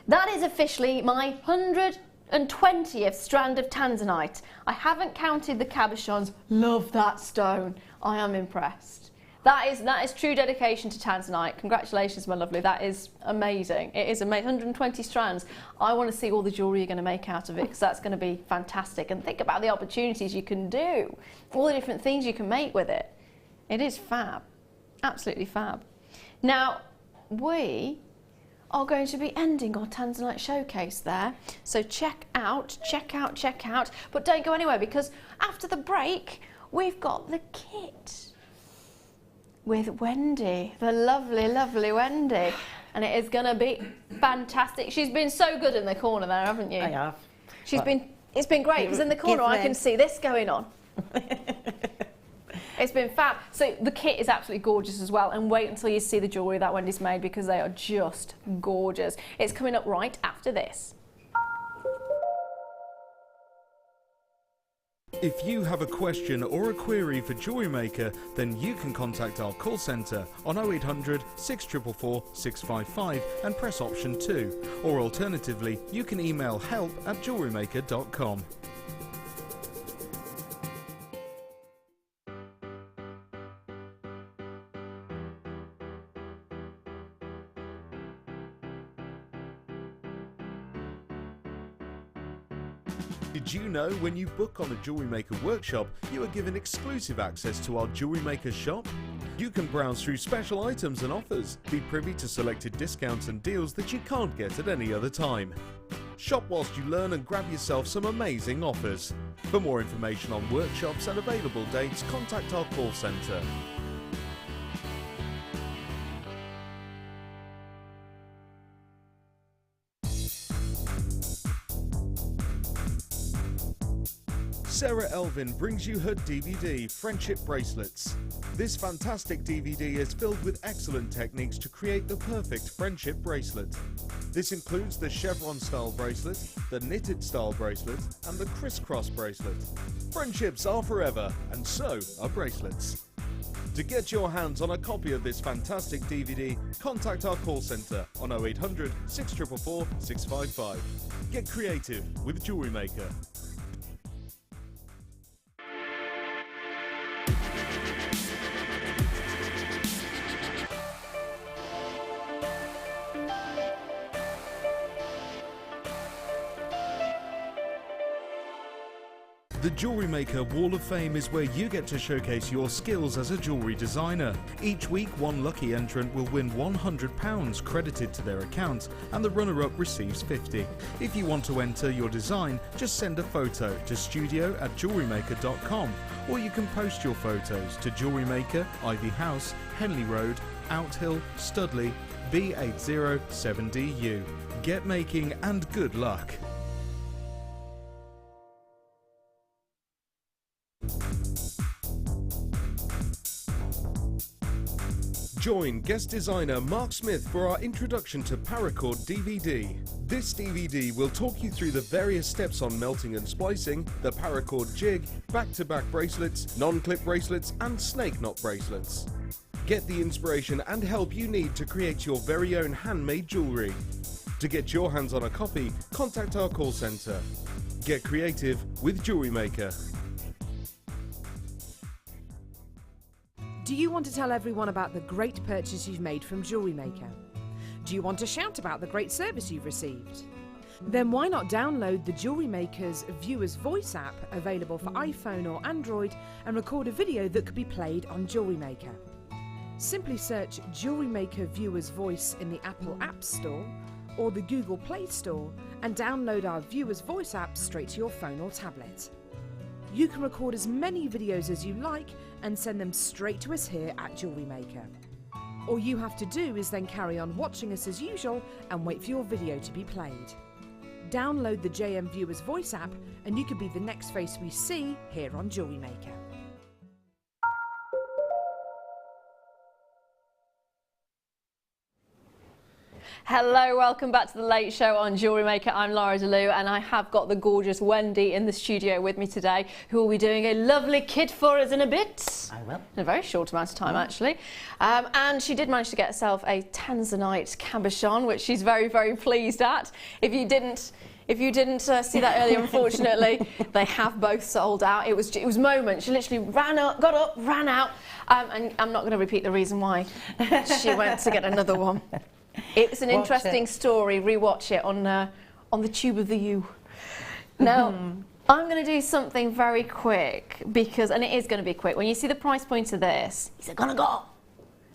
that is officially my 120th strand of Tanzanite. I haven't counted the cabochons. Love that stone. I am impressed. That is true dedication to Tanzanite. Congratulations, my lovely. That is amazing. It is amazing. 120 strands. I want to see all the jewellery you're going to make out of it, because that's going to be fantastic. And think about the opportunities you can do, all the different things you can make with it. It is fab. Absolutely fab. Now, we are going to be ending our Tanzanite showcase there. So check out. But don't go anywhere, because after the break, we've got the kit with Wendy, the lovely, lovely Wendy. And it is going to be fantastic. She's been so good in the corner there, haven't you? I have. It's been great, because in the corner I can see this going on. It's been fab. So the kit is absolutely gorgeous as well, and wait until you see the jewellery that Wendy's made, because they are just gorgeous. It's coming up right after this. If you have a question or a query for Jewellery Maker, then you can contact our call centre on 0800 644 655 and press option 2. Or alternatively, you can email help@jewellerymaker.com. Did you know when you book on a Jewellery Maker workshop, you are given exclusive access to our Jewellery Maker shop? You can browse through special items and offers, be privy to selected discounts and deals that you can't get at any other time. Shop whilst you learn and grab yourself some amazing offers. For more information on workshops and available dates, contact our call centre. Sarah Elvin brings you her DVD, Friendship Bracelets. This fantastic DVD is filled with excellent techniques to create the perfect friendship bracelet. This includes the chevron style bracelet, the knitted style bracelet, and the crisscross bracelet. Friendships are forever, and so are bracelets. To get your hands on a copy of this fantastic DVD, contact our call centre on 0800 644 655. Get creative with Jewellery Maker. The Jewellery Maker Wall of Fame is where you get to showcase your skills as a jewellery designer. Each week, one lucky entrant will win £100 credited to their account, and the runner-up receives £50. If you want to enter your design, just send a photo to studio@jewellerymaker.com, or you can post your photos to Jewellery Maker, Ivy House, Henley Road, Outhill, Studley, B807DU. Get making and good luck. Join guest designer Mark Smith for our introduction to paracord DVD. This DVD will talk you through the various steps on melting and splicing, the paracord jig, back-to-back bracelets, non-clip bracelets and snake knot bracelets. Get the inspiration and help you need to create your very own handmade jewellery. To get your hands on a copy, contact our call centre. Get creative with Jewellery Maker. Do you want to tell everyone about the great purchase you've made from Jewellery Maker? Do you want to shout about the great service you've received? Then why not download the Jewellery Maker's Viewer's Voice app, available for iPhone or Android, and record a video that could be played on Jewellery Maker. Simply search Jewellery Maker Viewer's Voice in the Apple App Store, or the Google Play Store and download our Viewers Voice app straight to your phone or tablet. You can record as many videos as you like and send them straight to us here at Jewellery Maker. All you have to do is then carry on watching us as usual and wait for your video to be played. Download the JM Viewers Voice app and you could be the next face we see here on Jewellery Maker. Hello, welcome back to the Late Show on Jewellery Maker. I'm Laura DeLu and I have got the gorgeous Wendy in the studio with me today, who will be doing a lovely kit for us in a bit. I will. In a very short amount of time, actually. And she did manage to get herself a Tanzanite cabochon, which she's very, very pleased at. If you didn't see that earlier, unfortunately, they have both sold out. It was moments. She literally ran up, got up, ran out, and I'm not going to repeat the reason why she went to get another one. It's an interesting story. Rewatch it on the Tube of the U. Now, I'm going to do something very quick because, and it is going to be quick. When you see the price point of this, it's going to go.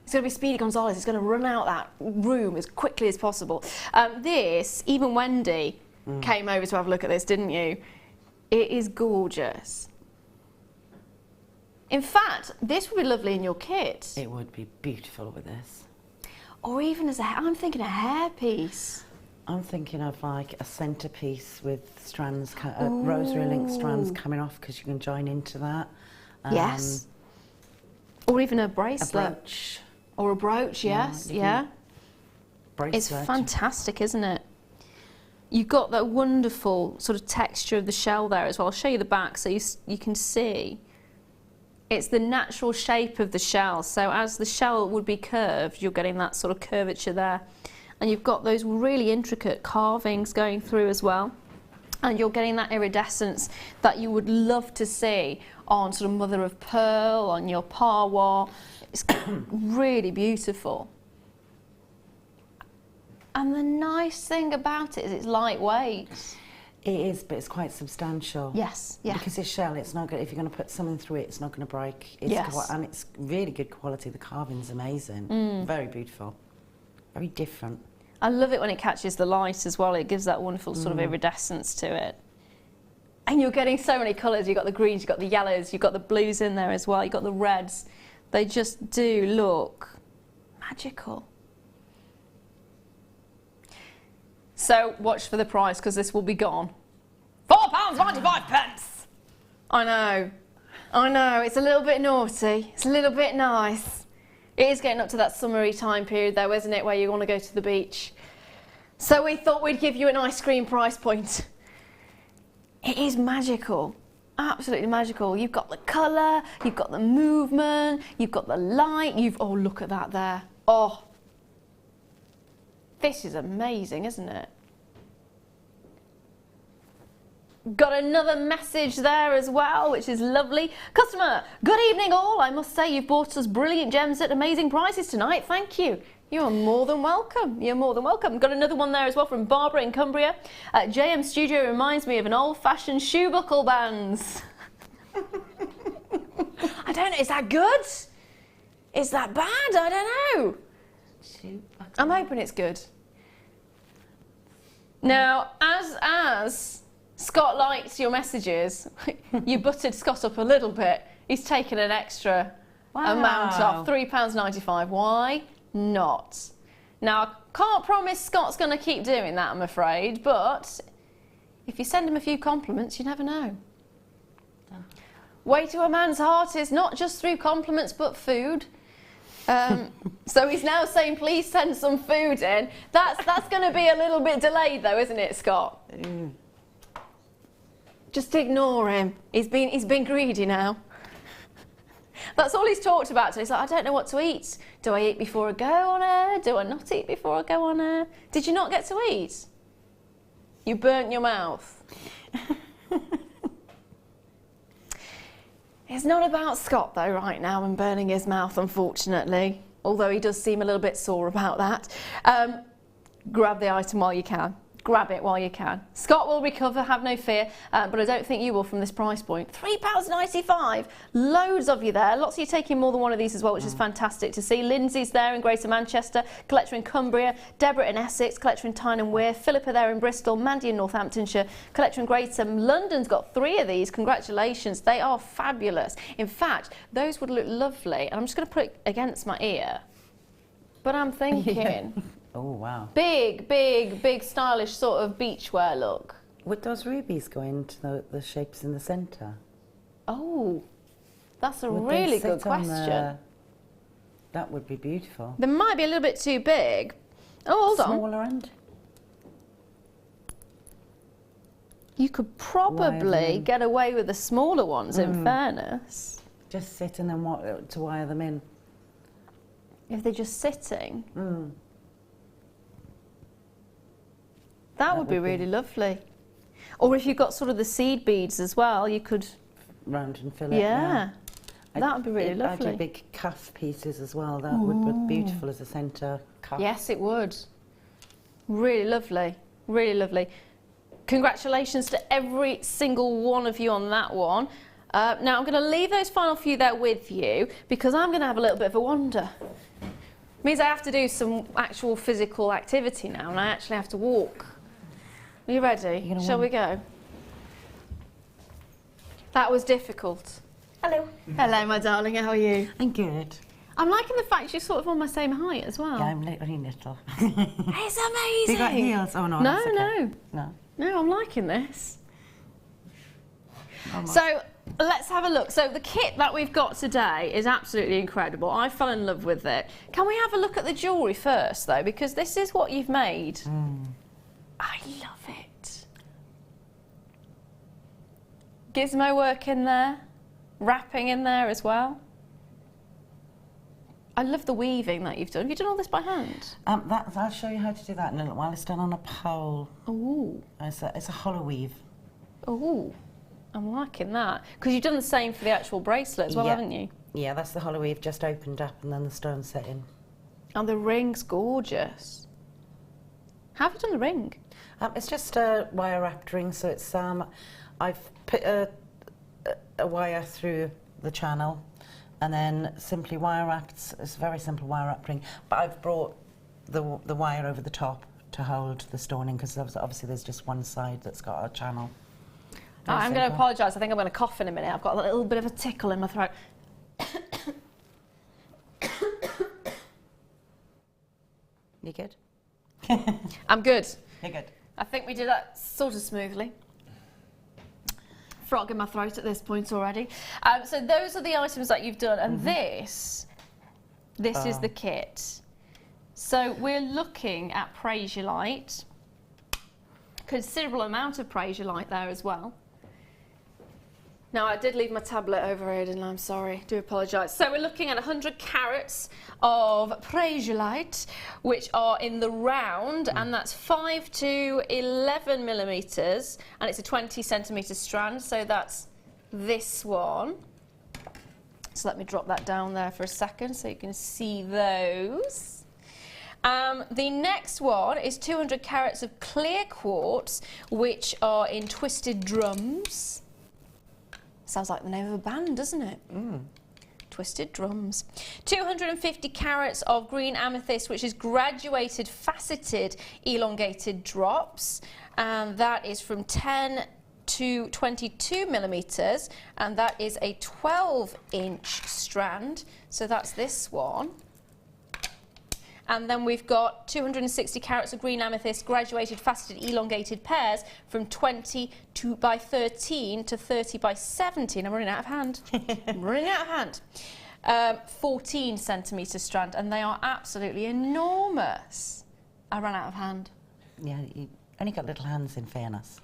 It's going to be Speedy Gonzales. It's going to run out that room as quickly as possible. This, even Wendy came over to have a look at this, didn't you? It is gorgeous. In fact, this would be lovely in your kit. It would be beautiful with this. Or even as I'm thinking a hairpiece. I'm thinking of like a centrepiece with strands, rosary link strands coming off because you can join into that. Yes. Or even a bracelet. A brooch. Or a brooch, yes, yeah. Bracelet. It's fantastic, isn't it? You've got that wonderful sort of texture of the shell there as well. I'll show you the back so you can see. It's the natural shape of the shell, so as the shell would be curved, you're getting that sort of curvature there. And you've got those really intricate carvings going through as well. And you're getting that iridescence that you would love to see on sort of mother of pearl, on your parwa. It's really beautiful. And the nice thing about it is it's lightweight. It is, but it's quite substantial. Yes, yeah. Because it's shell, it's not good. If you're going to put something through it, it's not going to break. It's yes. And it's really good quality. The carving's amazing. Very beautiful. Very different. I love it when it catches the light as well. It gives that wonderful sort of iridescence to it. And you're getting so many colours. You've got the greens, you've got the yellows, you've got the blues in there as well. You've got the reds. They just do look magical. So watch for the price because this will be gone. £4.95. I know, it's a little bit naughty, it's a little bit nice. It is getting up to that summery time period though, isn't it, where you want to go to the beach. So we thought we'd give you an ice cream price point. It is magical, absolutely magical. You've got the colour, you've got the movement, you've got the light, oh look at that there, oh. This is amazing, isn't it? Got another message there as well, which is lovely. Customer, good evening all. I must say you've bought us brilliant gems at amazing prices tonight. Thank you. You're more than welcome. You're more than welcome. Got another one there as well from Barbara in Cumbria. JM Studio reminds me of an old-fashioned shoe buckle bands. I don't know, is that good? Is that bad? I don't know. I'm hoping it's good. Now, as Scott likes your messages, you buttered Scott up a little bit. He's taken an extra amount off, £3.95. Why not? Now, I can't promise Scott's going to keep doing that, I'm afraid, but if you send him a few compliments, you never know. Way to a man's heart is not just through compliments, but food. So he's now saying, please send some food in. That's going to be a little bit delayed though, isn't it, Scott? Just ignore him. He's been greedy now. That's all he's talked about. So he's like, I don't know what to eat. Do I eat before I go on air? Do I not eat before I go on air? Did you not get to eat? You burnt your mouth. It's not about Scott though right now and burning his mouth, unfortunately, although he does seem a little bit sore about that. Grab the item while you can. grab it while you can. Scott will recover, have no fear, but I don't think you will from this price point. £3.95, loads of you there. Lots of you taking more than one of these as well, which is fantastic to see. Lindsay's there in Greater Manchester, collector in Cumbria, Deborah in Essex, collector in Tyne and Wear, Philippa there in Bristol, Mandy in Northamptonshire, collector in Greater London's got 3 of these. Congratulations, they are fabulous. In fact, those would look lovely, and I'm just going to put it against my ear, but I'm thinking... Oh, wow. Big, big, big stylish sort of beachwear look. Would those rubies go into the shapes in the centre? Oh, that's a Would really they good sit on question. That would be beautiful. They might be a little bit too big. Oh, hold on. Smaller end? You could probably get away with the smaller ones, in fairness. Just sit and then to wire them in. If they're just sitting. That would be really lovely. Or if you've got sort of the seed beads as well, you could... Round and fill it, yeah. That would be really lovely. I'd do big cuff pieces as well. That would look beautiful as a centre cuff. Yes, it would. Really lovely. Really lovely. Congratulations to every single one of you on that one. Now, I'm going to leave those final few there with you because I'm going to have a little bit of a wander. Means I have to do some actual physical activity now, and I actually have to walk. Are you ready? Shall we go? That was difficult. Hello. Hello, my darling. How are you? I'm good. I'm liking the fact you're sort of on my same height as well. Yeah, I'm very little. It's amazing. You got heels? Oh, no. No, that's okay. no. No, I'm liking this. So let's have a look. So the kit that we've got today is absolutely incredible. I fell in love with it. Can we have a look at the jewellery first, though? Because this is what you've made. I love it. Gizmo work in there, wrapping in there as well. I love the weaving that you've done. Have you done all this by hand? I'll show you how to do that in a little while. It's done on a pole. Ooh. It's a hollow weave. Ooh. I'm liking that. Because you've done the same for the actual bracelet as well, haven't you? Yeah, that's the hollow weave just opened up and then the stone set in. And the ring's gorgeous. How have you done the ring? It's just a wire wrapped ring, so it's I've put a wire through the channel and then simply wire wrapped. It's a very simple wire wrapped ring, but I've brought the wire over the top to hold the stone in because obviously there's just one side that's got a channel. I'm going to apologise. I think I'm going to cough in a minute. I've got a little bit of a tickle in my throat. You good? I'm good. You're good. I think we did that sort of smoothly. Frog in my throat at this point already. So those are the items that you've done, and this is the kit. So we're looking at Prasiolite. Considerable amount of Prasiolite there as well. Now, I did leave my tablet over here, didn't I? I'm sorry. Do apologise. So we're looking at 100 carats of Prasiolite, which are in the round, and that's 5 to 11 millimetres, and it's a 20 centimetre strand, so that's this one. So let me drop that down there for a second so you can see those. The next one is 200 carats of clear quartz, which are in twisted drums. Sounds like the name of a band, doesn't it? Twisted Drums. 250 carats of green amethyst, which is graduated, faceted, elongated drops. And that is from 10 to 22 millimetres. And that is a 12-inch strand. So that's this one. And then we've got 260 carats of green amethyst, graduated, faceted, elongated pairs from 20 by 13 to 30 by 17. I'm running out of hand. I'm running out of hand. 14 centimetre strand, and they are absolutely enormous. I ran out of hand. Yeah, you only got little hands in fairness.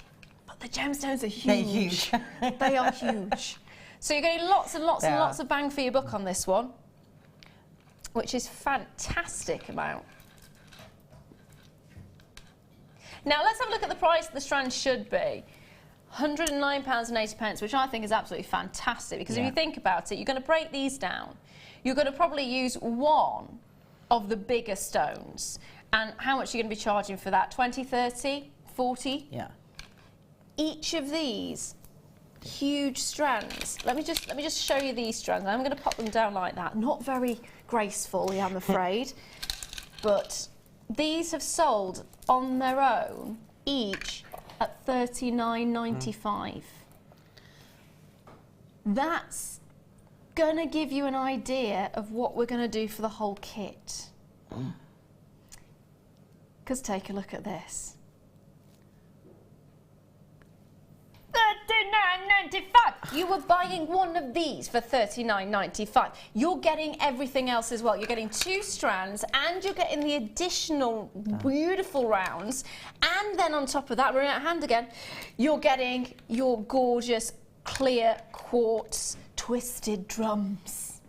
But the gemstones are huge. They're huge. They are huge. So you're getting lots and lots and lots of bang for your buck on this one, which is fantastic amount. Now let's have a look at the price the strand should be. £109.80, which I think is absolutely fantastic, because if you think about it, you're going to break these down. You're going to probably use one of the bigger stones. And how much are you going to be charging for that? 20, 30, 40. Yeah. Each of these huge strands. Let me just show you these strands. I'm going to pop them down like that. Not very gracefully, I'm afraid, but these have sold on their own each at $39.95. That's gonna give you an idea of what we're gonna do for the whole kit. Because take a look at this. $39.95. You were buying one of these for $39.95. You're getting everything else as well. You're getting 2 strands and you're getting the additional beautiful rounds. And then on top of that, we're in our hand again, you're getting your gorgeous clear quartz twisted drums.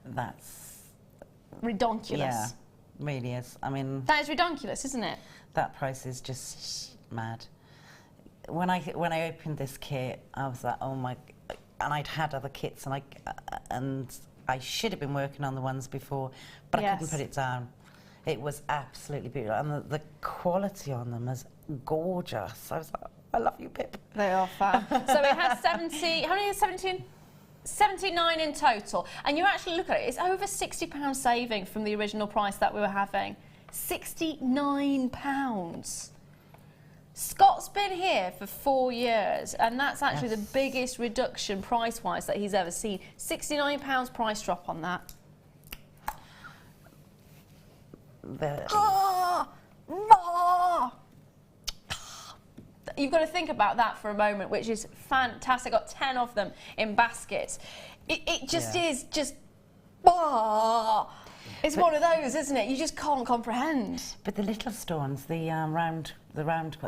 That's redonkulous. Yeah, really is. I mean, that is redonkulous, isn't it? That price is just mad. When I opened this kit, I was like, oh my, and I'd had other kits, and I should have been working on the ones before, but I couldn't put it down. It was absolutely beautiful, and the quality on them is gorgeous. I was like, I love you, Pip. They are fab. So it has 70, how many is 17? 79 in total. And you actually look at it, it's over £60 saving from the original price that we were having. £69. Scott's been here for 4 years, and that's actually the biggest reduction price-wise that he's ever seen. £69 price drop on that. You've got to think about that for a moment, which is fantastic. Got 10 of them in baskets. It just is just. It's one of those, isn't it? You just can't comprehend. But the little stones, the round,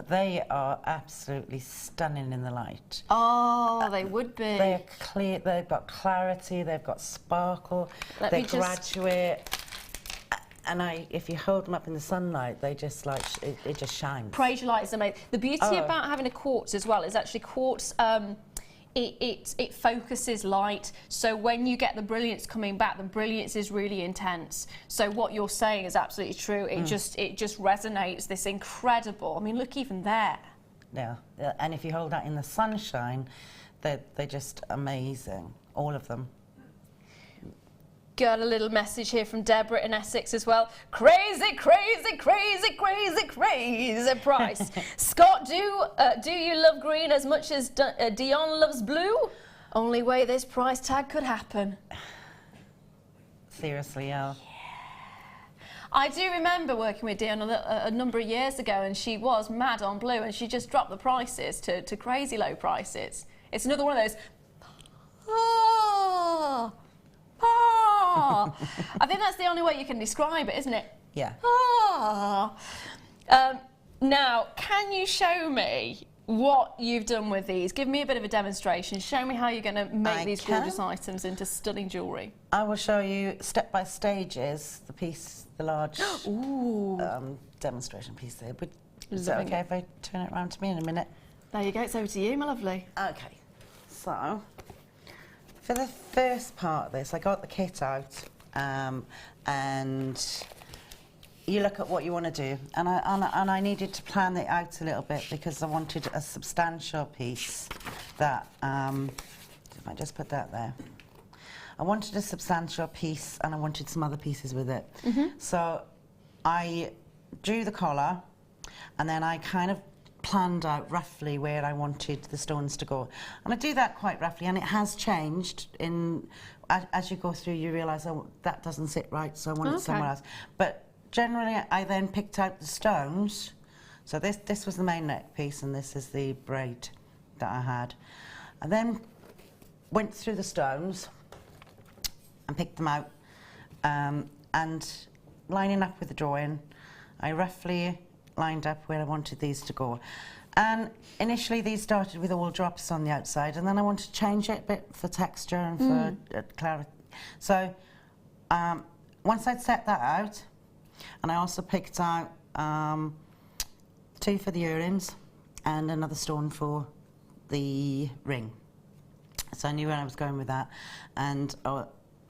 they are absolutely stunning in the light. Oh, they would be. They're clear. They've got clarity. They've got sparkle. They graduate. And if you hold them up in the sunlight, they just like it just shines. Praise your light is amazing. The beauty about having a quartz as well is actually quartz. It focuses light, so when you get the brilliance coming back, the brilliance is really intense. So what you're saying is absolutely true. It just resonates. This incredible. I mean, look even there. Yeah, and if you hold that in the sunshine, they're just amazing. All of them. Got a little message here from Deborah in Essex as well. Crazy, crazy, crazy, crazy, crazy price. Scott, do you love green as much as Dion loves blue? Only way this price tag could happen. Seriously, yeah. I do remember working with Dion a number of years ago, and she was mad on blue, and she just dropped the prices to crazy low prices. It's another one of those. I think that's the only way you can describe it, isn't it? Yeah. Now, can you show me what you've done with these? Give me a bit of a demonstration. Show me how you're going to make these gorgeous items into stunning jewellery. I will show you step by stages the large demonstration piece there. Is that okay if I turn it around to me in a minute? There you go, it's over to you, my lovely. Okay, so for the first part of this, I got the kit out, and you look at what you want to do, and I needed to plan it out a little bit because I wanted a substantial piece that, if I just put that there, I wanted a substantial piece and I wanted some other pieces with it. So I drew the collar, and then I kind of planned out roughly where I wanted the stones to go, and I do that quite roughly, and it has changed as you go through. You realise, oh, that doesn't sit right, so I want it somewhere else. But generally, I then picked out the stones. So this was the main neck piece, and this is the braid that I had. I then went through the stones and picked them out, and lining up with the drawing, I roughly lined up where I wanted these to go. And initially these started with all drops on the outside, and then I wanted to change it a bit for texture and for clarity. So once I'd set that out, and I also picked out 2 for the earrings and another stone for the ring. So I knew where I was going with that, and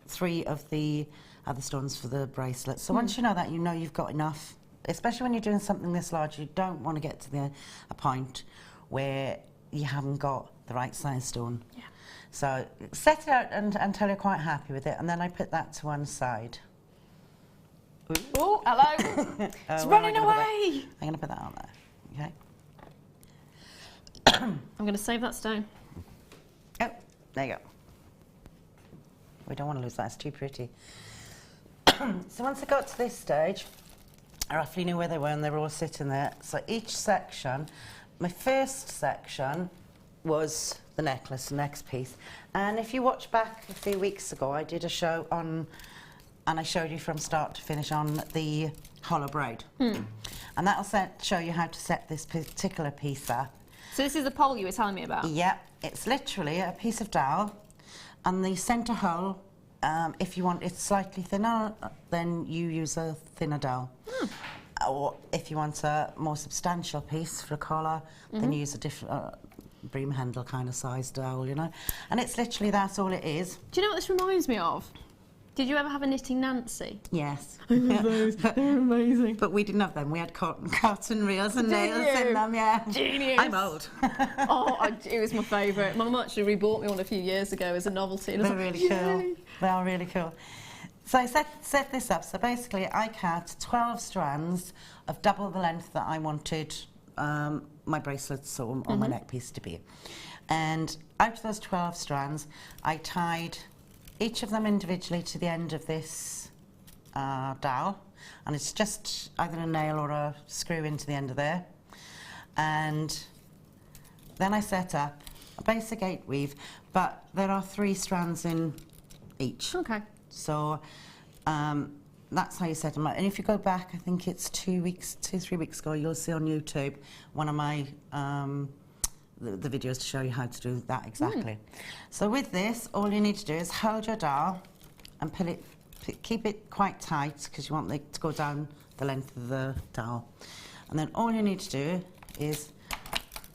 3 of the other stones for the bracelet. So once you know that, you know you've got enough especially when you're doing something this large, you don't want to get to a point where you haven't got the right size stone. Yeah. So set it out until you're quite happy with it, and then I put that to one side. Oh, hello. It's running away. I'm going to put that on there, okay? I'm going to save that stone. Oh, there you go. We don't want to lose that, it's too pretty. So once I got to this stage, I roughly knew where they were and they were all sitting there. So each section, my first section was the necklace, the next piece. And if you watch back a few weeks ago, I did a show on, and I showed you from start to finish on the hollow braid. And that'll show you how to set this particular piece up. So this is the pole you were telling me about? Yeah, it's literally a piece of dowel, and the centre hole, if you want it slightly thinner, then you use a thinner dowel. Or if you want a more substantial piece for a collar, then you use a different bream handle kind of size dowel, you know. And it's literally that's all it is. Do you know what this reminds me of? Did you ever have a knitting Nancy? Yes. I love those. They're amazing. But we didn't have them. We had cotton reels and nails in them, yeah. Genius. I'm old. It was my favourite. My mum actually rebought me one a few years ago as a novelty. And They're really cool. They are really cool. So I set this up. So basically I cut 12 strands of double the length that I wanted my bracelets or my neck piece to be. And out of those 12 strands, I tied each of them individually to the end of this dowel, and it's just either a nail or a screw into the end of there. And then I set up a basic 8 weave, but there are 3 strands in each. Okay. So that's how you set them up. And if you go back, I think it's 3 weeks ago, you'll see on YouTube one of my the videos to show you how to do that exactly. So with this, all you need to do is hold your dowel and keep it quite tight because you want it to go down the length of the dowel. And then all you need to do is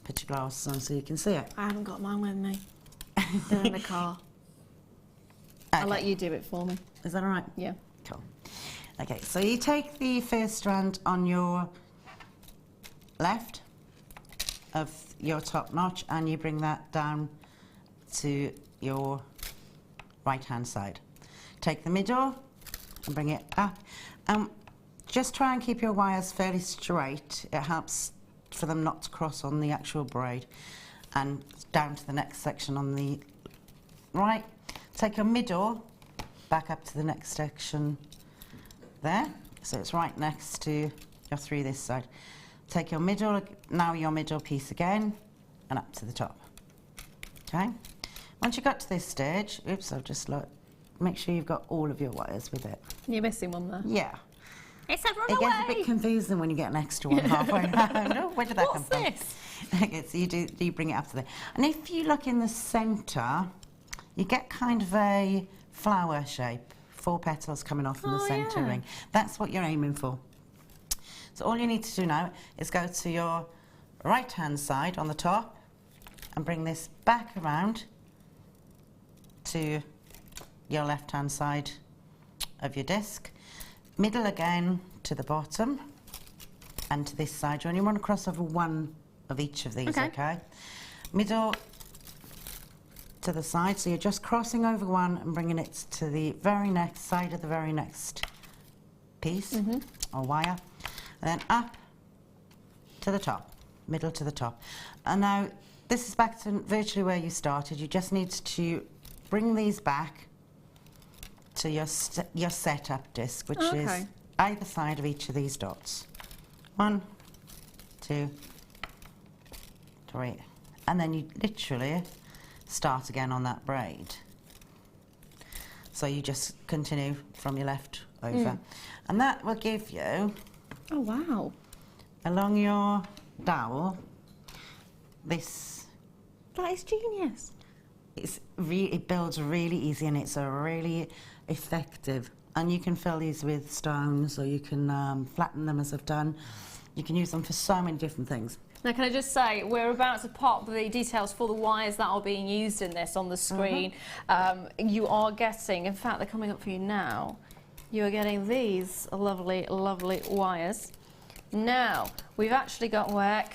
put your glasses on so you can see it. I haven't got mine with me. They're in the car. Okay. I'll let you do it for me. Is that all right? Yeah. Cool. Okay, so you take the first strand on your left of your top notch and you bring that down to your right hand side. Take the middle and bring it up. Just try and keep your wires fairly straight. It helps for them not to cross on the actual braid. And down to the next section on the right. Take your middle back up to the next section there. So it's right next to your 3 this side. Take your middle, now your middle piece again, and up to the top. Okay? Once you got to this stage, oops, I've just make sure you've got all of your wires with it. You're missing one there. Yeah. It said run away. It gets a bit confusing when you get an extra one halfway around. Oh, where did that come from? What's this? Okay, so you bring it up to there. And if you look in the centre, you get kind of a flower shape, 4 petals coming off in the centre ring. That's what you're aiming for. So all you need to do now is go to your right hand side on the top and bring this back around to your left hand side of your disc. Middle again to the bottom and to this side. You only want to cross over one of each of these, okay? Middle to the side, so you're just crossing over one and bringing it to the very next side of the very next piece or wire. And then up to the top, middle to the top. And now this is back to virtually where you started. You just need to bring these back to your setup disc, which is either side of each of these dots. 1, 2, 3. And then you literally start again on that braid. So you just continue from your left over. And that will give you, oh wow, along your dowel, this. That is genius. It builds really easy and it's a really effective. And you can fill these with stones or you can flatten them as I've done. You can use them for so many different things. Now, can I just say, we're about to pop the details for the wires that are being used in this on the screen. You are getting, in fact, they're coming up for you now, you are getting these lovely, lovely wires. Now, we've actually got work.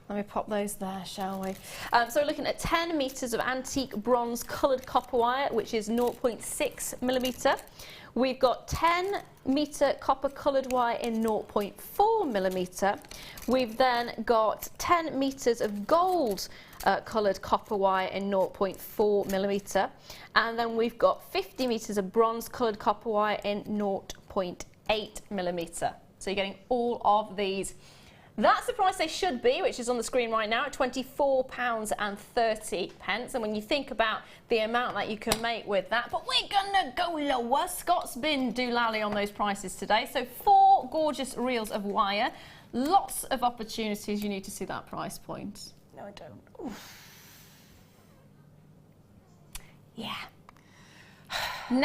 Let me pop those there, shall we? So we're looking at 10 metres of antique bronze coloured copper wire, which is 0.6 millimetre. We've got 10 metre copper coloured wire in 0.4 millimetre. We've then got 10 metres of gold coloured copper wire in 0.4 millimetre. And then we've got 50 metres of bronze coloured copper wire in 0.8 millimetre. So you're getting all of these. That's the price they should be, which is on the screen right now at £24.30. And when you think about the amount that you can make with that, but we're gonna go lower. Scott's been doolally on those prices today. So 4 gorgeous reels of wire. Lots of opportunities. You need to see that price point. No, I don't. Oof. Yeah. £9.95.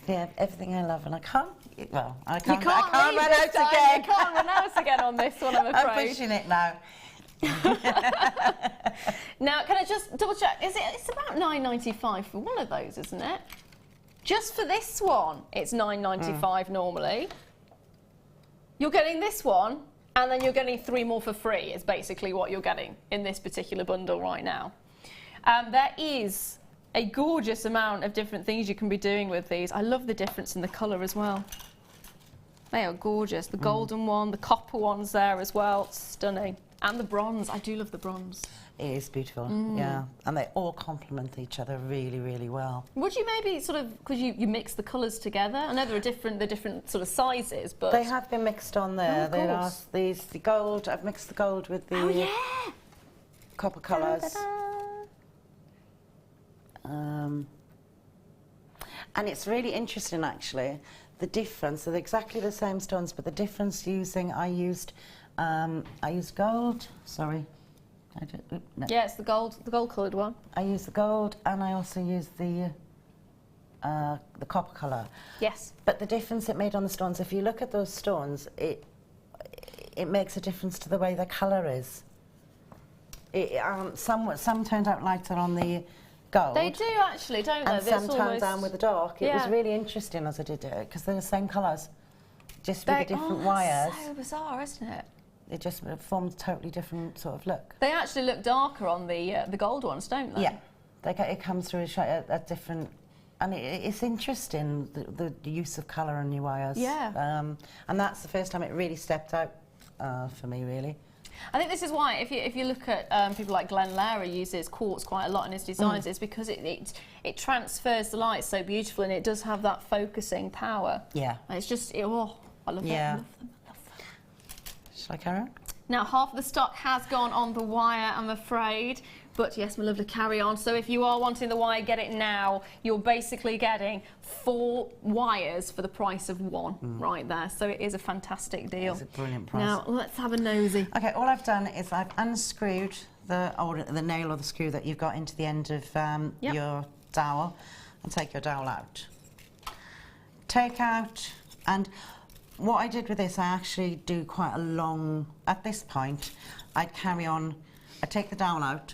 Yeah, everything I love, and I can't. Well, I You can't can't run leave out this time. again. You can't run out again on this one, I'm afraid. I'm pushing it now. Now, can I just double check? It's about £9.95 for one of those, isn't it? Just for this one, it's £9.95 normally. You're getting this one, and then you're getting 3 more for free. Is basically what you're getting in this particular bundle right now. There is a gorgeous amount of different things you can be doing with these. I love the difference in the colour as well. They are gorgeous. The golden one, the copper one's there as well. Stunning. And the bronze. I do love the bronze. It is beautiful, yeah. And they all complement each other really, really well. Would you maybe sort of, because you mix the colours together? I know they're different sort of sizes, but... They have been mixed on there. Oh, of course. The gold, I've mixed the gold with the copper colours. And it's really interesting actually, the difference. So they're exactly the same stones, but the difference I used gold, sorry. No. Yeah, it's the gold coloured one. I used the gold, and I also used the copper colour. Yes. But the difference it made on the stones, if you look at those stones, it makes a difference to the way the colour is. Some turned out lighter on the gold. They do actually, don't they? And some turned down with the dark. It was really interesting as I did it, because they're the same colours, just with the different wires. That's so bizarre, isn't it? It just formed a totally different sort of look. They actually look darker on the gold ones, don't they? Yeah, it comes through a different, and it's interesting the use of colour on your wires. Yeah. And that's the first time it really stepped out for me, really. I think this is why, if you look at people like Glenn Lara uses quartz quite a lot in his designs, it's because it transfers the light so beautifully, and it does have that focusing power. Yeah. And it's just, I love it. I love them. Shall I carry on? Now, half of the stock has gone on the wire, I'm afraid. But yes, my lovely, carry on. So if you are wanting the wire, get it now. You're basically getting 4 wires for the price of 1 right there. So it is a fantastic deal. It's a brilliant price. Now, let's have a nosy. Okay, all I've done is I've unscrewed the nail or the screw that you've got into the end of your dowel, and take your dowel out. Take out, and what I did with this, I actually do quite a long, at this point, I'd carry on, I take the dowel out,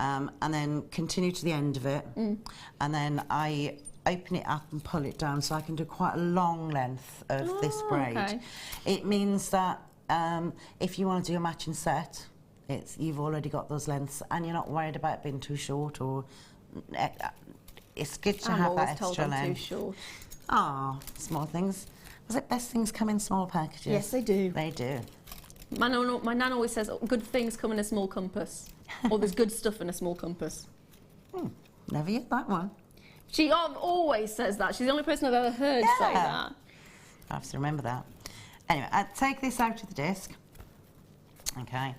and then continue to the end of it, and then I open it up and pull it down, so I can do quite a long length of this braid. Okay. It means that if you want to do a matching set, you've already got those lengths, and you're not worried about being too short, or it's good to have that extra length. Too short. Ah, small things. Was it best things come in small packages? Yes, they do. They do. My nan always says, good things come in a small compass. Or there's good stuff in a small compass. Never yet that one. She always says that. She's the only person I've ever heard say that. I have to remember that. Anyway, I take this out of the disc. Okay.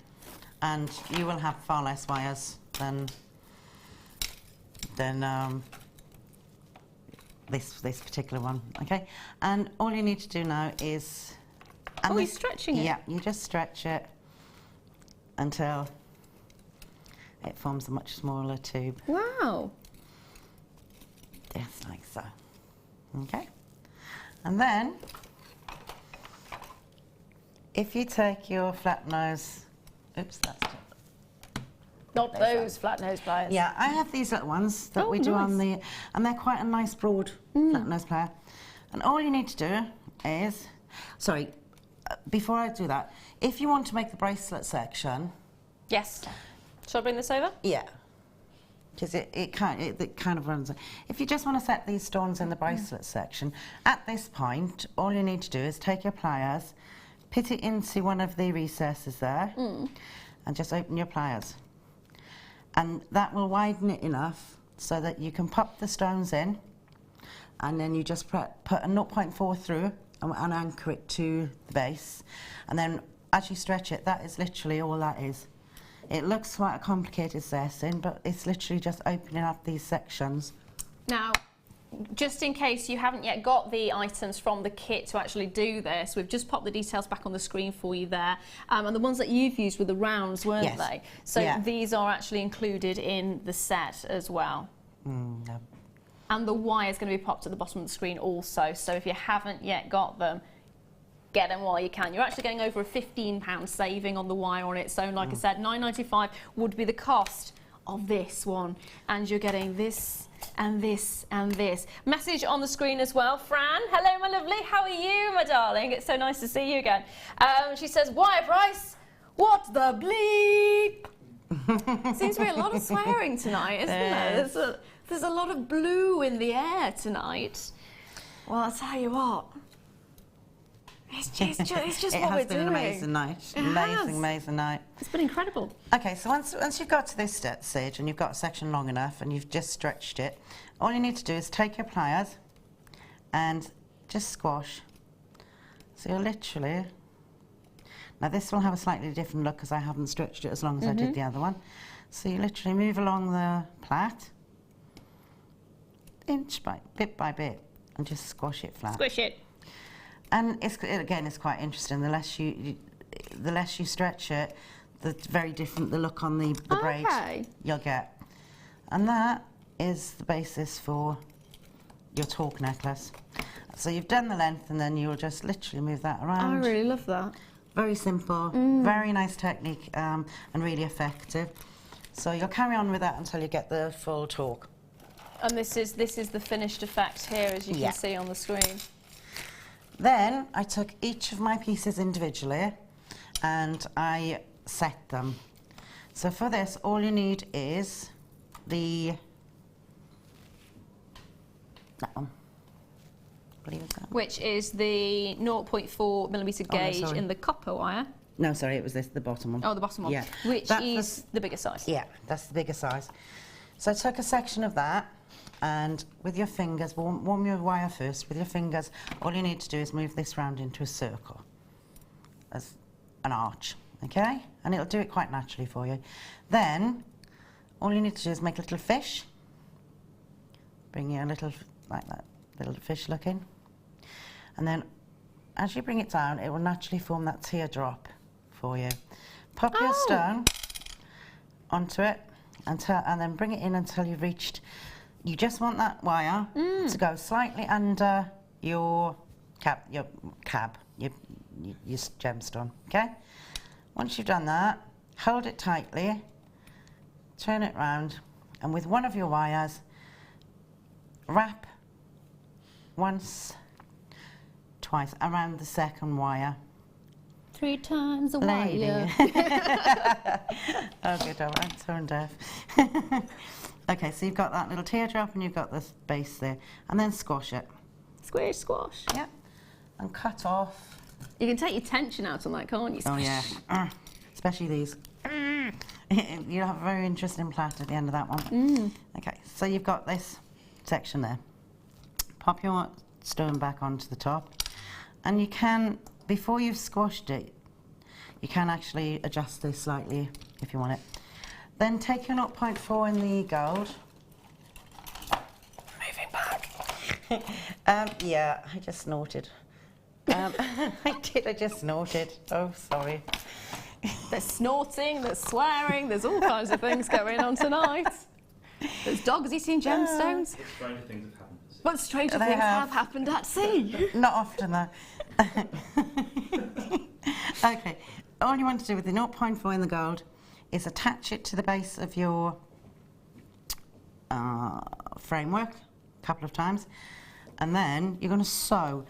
And you will have far less wires than this particular one. Okay. And all you need to do now is... Oh, you're stretching it? Yeah, you just stretch it until it forms a much smaller tube. Wow. Just like so. Okay. And then, if you take your flat nose... Oops, that's... Not those flat nose pliers. Yeah, I have these little ones that we do on the... And they're quite a nice broad flat nose plier. And all you need to do is, sorry, before I do that, if you want to make the bracelet section. Yes. Shall I bring this over? Yeah. Because it kind of runs. If you just want to set these stones in the bracelet section, at this point, all you need to do is take your pliers, put it into one of the recesses there, and just open your pliers. And that will widen it enough so that you can pop the stones in, and then you just put a 0.4 through and anchor it to the base. And then as you stretch it, that is literally all that is. It looks quite a complicated setting, but it's literally just opening up these sections. Now, just in case you haven't yet got the items from the kit to actually do this, we've just popped the details back on the screen for you there. And the ones that you've used were the rounds, weren't they? So these are actually included in the set as well. No. And the wire is going to be popped at the bottom of the screen also. So if you haven't yet got them, get them while you can. You're actually getting over a £15 saving on the wire on its own. Like I said, £9.95 would be the cost of this one. And you're getting this and this and this. Message on the screen as well. Fran, hello my lovely, how are you my darling? It's so nice to see you again. She says, wire price, what the bleep? Seems to be a lot of swearing tonight, isn't there? There's a lot of blue in the air tonight. Well, I'll tell you what. It's just what we're doing. It has been an amazing night. Amazing night. It's been incredible. Okay, so once you've got to this stage and you've got a section long enough and you've just stretched it, all you need to do is take your pliers and just squash. So you're literally... Now this will have a slightly different look because I haven't stretched it as long as I did the other one. So you literally move along the plait, bit by bit, and just squash it flat. Squish it. And it's quite interesting. The less you stretch it, the very different the look on the braid you'll get. And that is the basis for your torque necklace. So you've done the length, and then you'll just literally move that around. I really love that. Very simple, very nice technique, and really effective. So you'll carry on with that until you get the full torque. And this is the finished effect here, as you can see on the screen. Then I took each of my pieces individually and I set them. So for this, all you need is that one. Which is the 0.4mm gauge in the copper wire. No, sorry, it was the bottom one. Oh, the bottom one. Yeah. Which is the bigger size. Yeah, that's the bigger size. So I took a section of that, and with your fingers, warm your wire first. With your fingers, all you need to do is move this round into a circle, as an arch, okay? And it'll do it quite naturally for you. Then, all you need to do is make a little fish. Bring you a little, like that, little fish looking. And then, as you bring it down, it will naturally form that teardrop for you. Pop your stone onto it, and then bring it in until you've reached... You just want that wire to go slightly under your gemstone, okay? Once you've done that, hold it tightly, turn it round, and with one of your wires, wrap once, twice around the second wire. 3 times a wire. Oh, good, I'm tone deaf. Okay, so you've got that little teardrop and you've got this base there, and then squash it. Squish, squash. Yep. And cut off. You can take your tension out on that, can't you? Oh yeah, especially these. You have a very interesting plait at the end of that one. Okay, so you've got this section there. Pop your stone back onto the top, and you can, before you've squashed it, you can actually adjust this slightly if you want it. Then take your 0.4 in the gold. Moving back. Yeah, I just snorted. I just snorted. Oh, sorry. There's snorting, there's swearing, there's all kinds of things going on tonight. There's dogs eating gemstones. Stranger things have happened. But stranger things have happened at sea. Not often, though. Okay, all you want to do with the 0.4 in the gold is attach it to the base of your framework a couple of times, And then you're going to sew.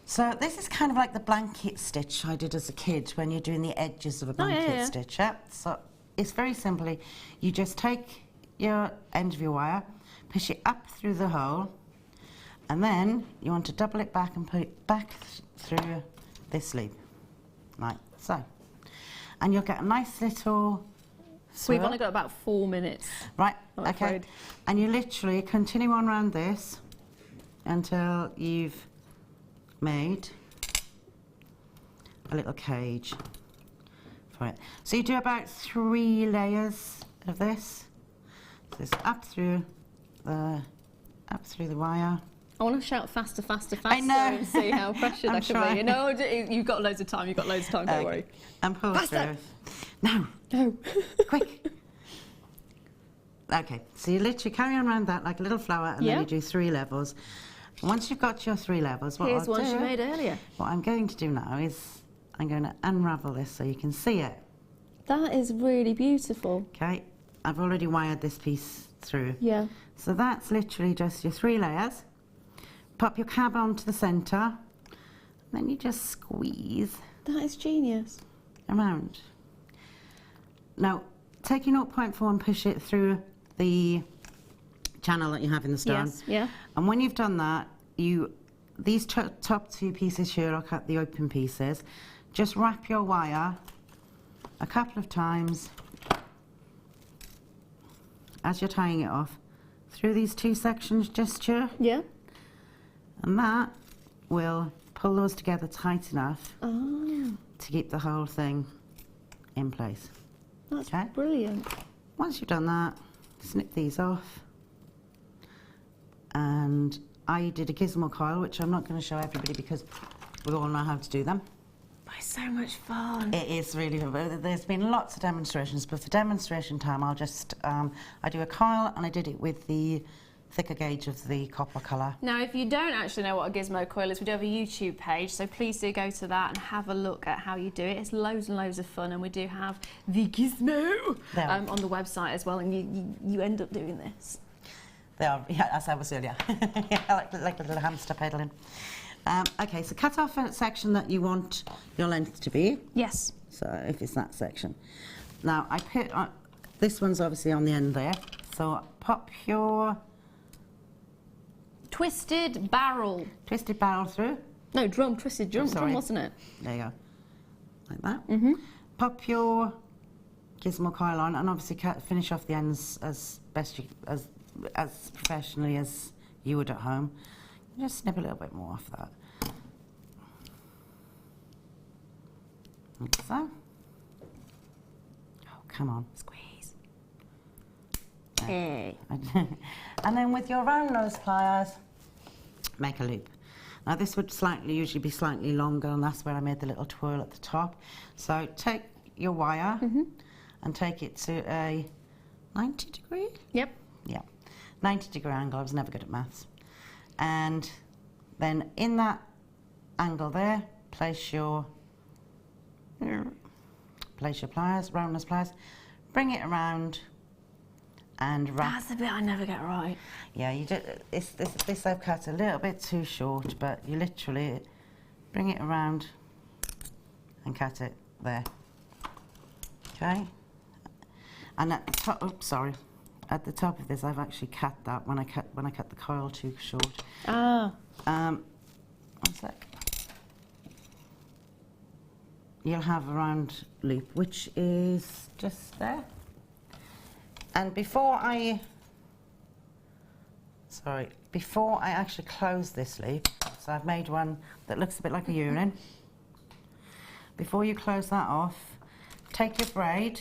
So this is kind of like the blanket stitch I did as a kid when you're doing the edges of a blanket stitch. Yeah? So it's very simply, you just take your end of your wire, push it up through the hole, and then you want to double it back and put it back through this loop, like so. And you'll get a nice little swirl. We've only got about 4 minutes. Right, I'm okay. afraid. And you literally continue on around this until you've made a little cage for it. So you do about 3 layers of this. So it's up through the wire. I want to shout faster, faster, faster I know. and see how pressured I can trying. be. No, you've got loads of time, don't worry. And pull Faster. through. No. No. Quick. Okay, so you literally carry on around that like a little flower, and then you do 3 levels. Once you've got your 3 levels, what Here's I'll one do, you made earlier. what I'm going to do now is I'm going to unravel this so you can see it. That is really beautiful. Okay, I've already wired this piece through. Yeah. So that's literally just your 3 layers. Pop your cab onto the centre, then you just squeeze That is genius. around. Now, take your 0.4 and push it through the channel that you have in the stone. Yes, yeah. And when you've done that, these top 2 pieces here, I'll cut the open pieces, just wrap your wire a couple of times as you're tying it off through these 2 sections just here. Yeah. And that will pull those together tight enough Oh, to keep the whole thing in place. that's Okay. brilliant. Once you've done that, snip these off. And I did a gizmo coil, which I'm not going to show everybody because we all know how to do them. But it's so much fun. It is really fun. There's been lots of demonstrations, but for demonstration time, I'll just, I do a coil, and I did it with the thicker gauge of the copper colour. Now, if you don't actually know what a gizmo coil is, we do have a YouTube page, so please do go to that and have a look at how you do it. It's loads and loads of fun, and we do have the gizmo on the website as well, and you end up doing this. They are, yeah, as I was earlier. Yeah, like a little hamster pedaling. Okay, so cut off a section that you want your length to be. Yes. So if it's that section. Now, I put, this one's obviously on the end there, so pop your Twisted barrel. twisted barrel through. No, twisted drum, wasn't it? There you go. Like that. Mm-hmm. Pop your gizmo coil on, and obviously finish off the ends as best you, as professionally as you would at home. Just snip a little bit more off that. Like so. Oh, come on. Squeeze. Hey. And then with your round nose pliers, make a loop. Now this would usually be slightly longer, and that's where I made the little twirl at the top. So take your wire and take it to a 90 degree? Yep. Yeah, 90 degree angle. I was never good at maths. And then in that angle there, place your pliers, round nose pliers, bring it around and wrap. That's the bit I never get right. Yeah, you do. This I've cut a little bit too short, but you literally bring it around and cut it there. Okay. And at the top, oops, sorry. At the top of this, I've actually cut that when I cut the coil too short. Ah. 1 sec. You'll have a round loop, which is just there. And before I actually close this loop, so I've made one that looks a bit like a urine. Before you close that off, take your braid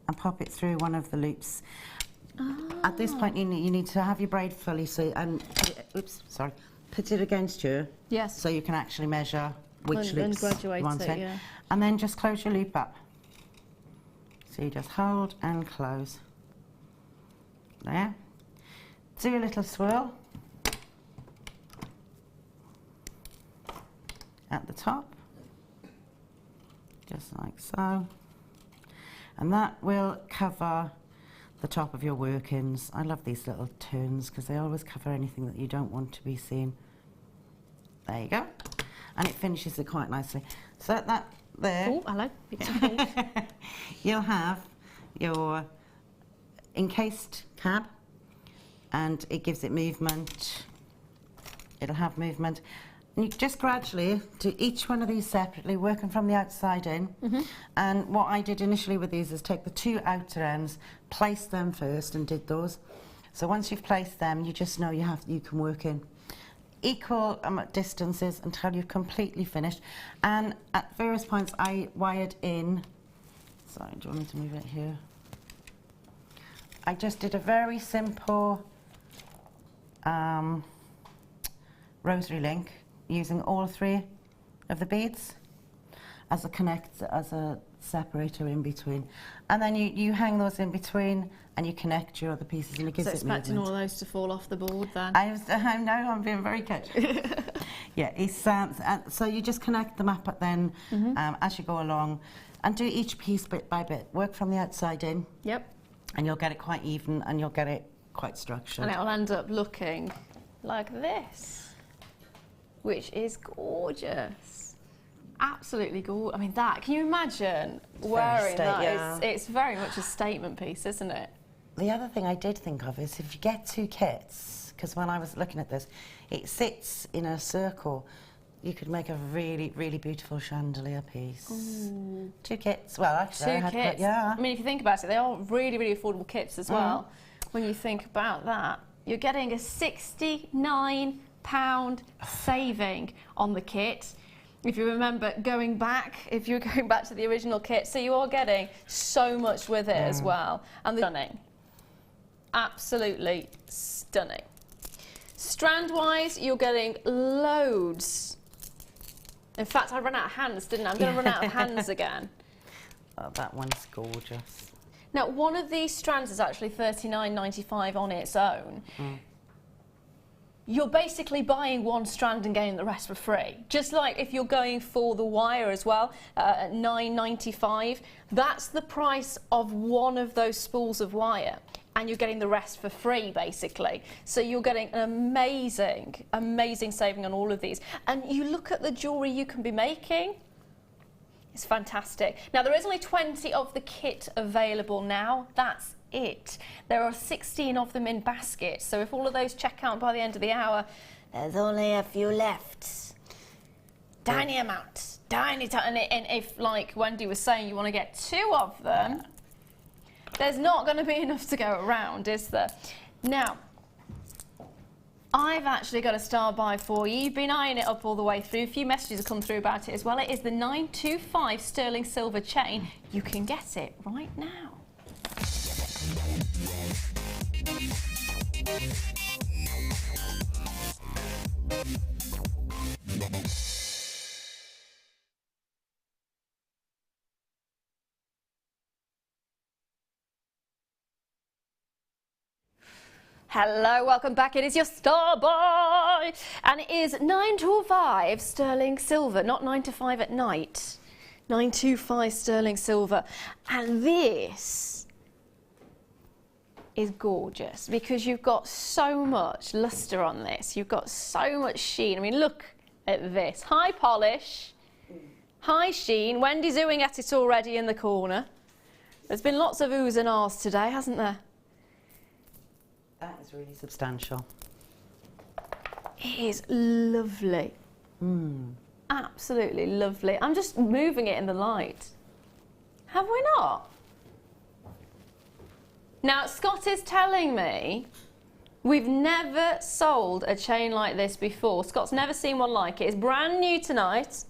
and pop it through one of the loops. At this point, you need to have your braid fully, put it against you. Yes. So you can actually measure which loops you want it. Yeah. And then just close your loop up. So you just hold and close. There. Do a little swirl at the top, just like so. And that will cover the top of your workings. I love these little turns because they always cover anything that you don't want to be seen. There you go. And it finishes it quite nicely. So that there. Oh, hello. You'll have your encased cab, and it gives it movement. It'll have movement. And you just gradually do each one of these separately, working from the outside in. And what I did initially with these is take the two outer ends, place them first, and did those. So once you've placed them, you just know you can work in equal distances until you've completely finished. And at various points, I wired in. Sorry, do you want me to move it here? I just did a very simple rosary link using all three of the beads as a separator in between, and then you hang those in between and you connect your other pieces, and it gives it movement. Expecting all of those to fall off the board then? I know, I'm being very careful. Yeah, so you just connect them up then as you go along, and do each piece bit by bit. Work from the outside in. Yep. And you'll get it quite even, and you'll get it quite structured. And it'll end up looking like this, which is gorgeous. Absolutely gorgeous. I mean, can you imagine wearing that? Yeah. It's very much a statement piece, isn't it? The other thing I did think of is if you get two kits, because when I was looking at this, it sits in a circle. You could make a really, really beautiful chandelier piece. Ooh. Two kits. Well, actually, two kits. Yeah. I mean, if you think about it, they are really, really affordable kits as well. When you think about that, you're getting a £69 saving on the kit. If you remember if you're going back to the original kit, so you are getting so much with it as well. And stunning. Absolutely stunning. Strand-wise, you're getting loads. In fact, I ran out of hands, didn't I? I'm going to run out of hands again. Oh, that one's gorgeous. Now, one of these strands is actually $39.95 on its own. You're basically buying one strand and getting the rest for free. Just like if you're going for the wire as well, at $9.95, that's the price of one of those spools of wire, and you're getting the rest for free, basically. So you're getting an amazing, amazing saving on all of these. And you look at the jewellery you can be making, it's fantastic. Now, there is only 20 of the kit available now. That's it. There are 16 of them in baskets. So if all of those check out by the end of the hour, there's only a few left. Tiny amount, tiny. And if, like Wendy was saying, you want to get two of them, there's not going to be enough to go around, is there? Now, I've actually got a star buy for you. You've been eyeing it up all the way through. A few messages have come through about it as well. It is the 925 sterling silver chain. You can get it right now. Hello, welcome back. It is your star buy, and it is 925 sterling silver, not 9 to 5 at night. 925 sterling silver, and this is gorgeous because you've got so much luster on this. You've got so much sheen. I mean, look at this. High polish, high sheen. Wendy's oohing at it already in the corner. There's been lots of oohs and ahs today, hasn't there? That is really substantial. It is lovely. Absolutely lovely. I'm just moving it in the light. Have we not? Now, Scott is telling me we've never sold a chain like this before. Scott's never seen one like it. It's brand new tonight.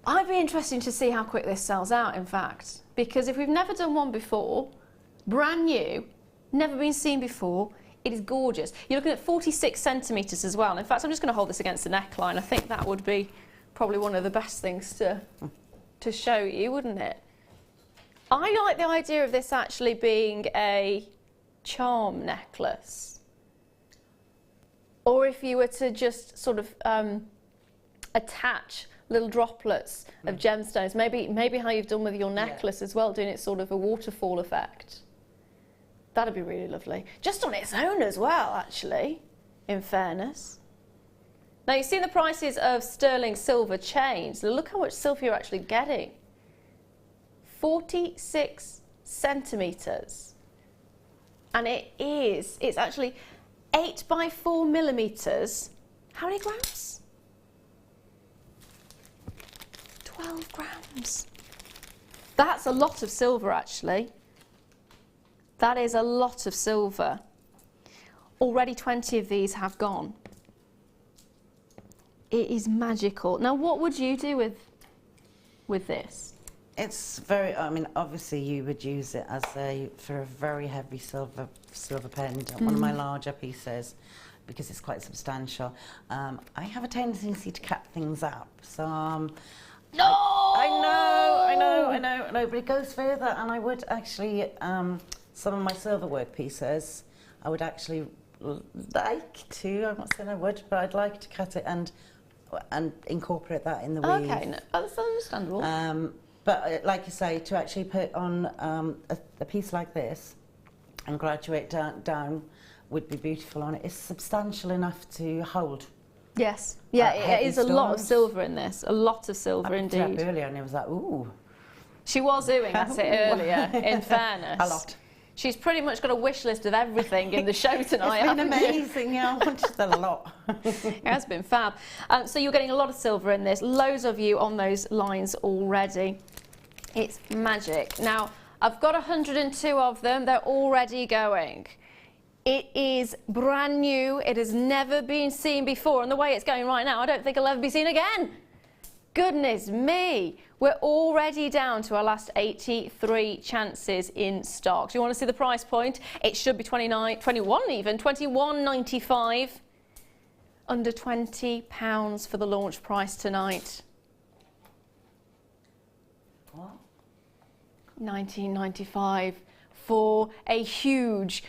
I'd be interested to see how quick this sells out, in fact, because if we've never done one before, brand new, never been seen before, it is gorgeous. You're looking at 46 centimetres as well. In fact, I'm just going to hold this against the neckline. I think that would be probably one of the best things to show you, wouldn't it? I like the idea of this actually being a charm necklace. Or if you were to just sort of attach little droplets of gemstones, maybe how you've done with your necklace as well, doing it sort of a waterfall effect. That'd be really lovely. Just on its own as well, actually, in fairness. Now, you've seen the prices of sterling silver chains. Look how much silver you're actually getting. 46 centimetres. And it's actually 8 by 4 millimetres. How many grams? 12 grams. That's a lot of silver, actually. That is a lot of silver. Already 20 of these have gone. It is magical. Now, what would you do with this? It's very, I mean, obviously you would use it as for a very heavy silver pendant, one of my larger pieces, because it's quite substantial. I have a tendency to cut things up, so No! I know, but it goes further, and I would actually, some of my silver work pieces, I would actually like to, I'm not saying I would, but I'd like to cut it and incorporate that in the weave. Okay, no, that's understandable. But like you say, to actually put on a piece like this and graduate down would be beautiful on it. It's substantial enough to hold. Yes, yeah, it is a lot of silver in this. A lot of silver indeed. I picked it up earlier and it was like, ooh. She was oohing at it earlier, in fairness. A lot. She's pretty much got a wish list of everything in the show tonight. It's been amazing, yeah, I wanted a lot. It has been fab. So you're getting a lot of silver in this, loads of you on those lines already. It's magic. Now, I've got 102 of them, they're already going. It is brand new, it has never been seen before, and the way it's going right now, I don't think it'll ever be seen again. Goodness me, we're already down to our last 83 chances in stock. Do you want to see the price point? It should be 21 even, $21.95. Under £20 for the launch price tonight. What? $19.95 for a huge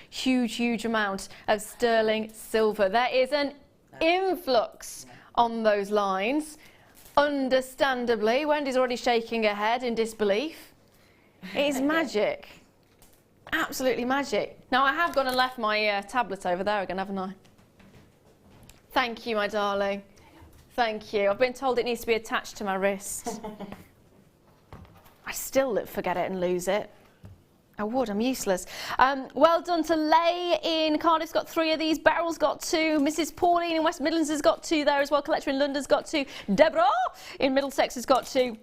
amount of sterling silver. There is an influx on those lines. Understandably, Wendy's already shaking her head in disbelief. It is magic. Absolutely magic. Now, I have gone and left my tablet over there again, haven't I? Thank you, my darling. Thank you. I've been told it needs to be attached to my wrist. I still forget it and lose it. I would, I'm useless. Well done to Leigh in Cardiff's got 3 of these. Beryl's got 2. Mrs. Pauline in West Midlands has got 2 there as well. Collector in London's got 2. Deborah in Middlesex has got 2.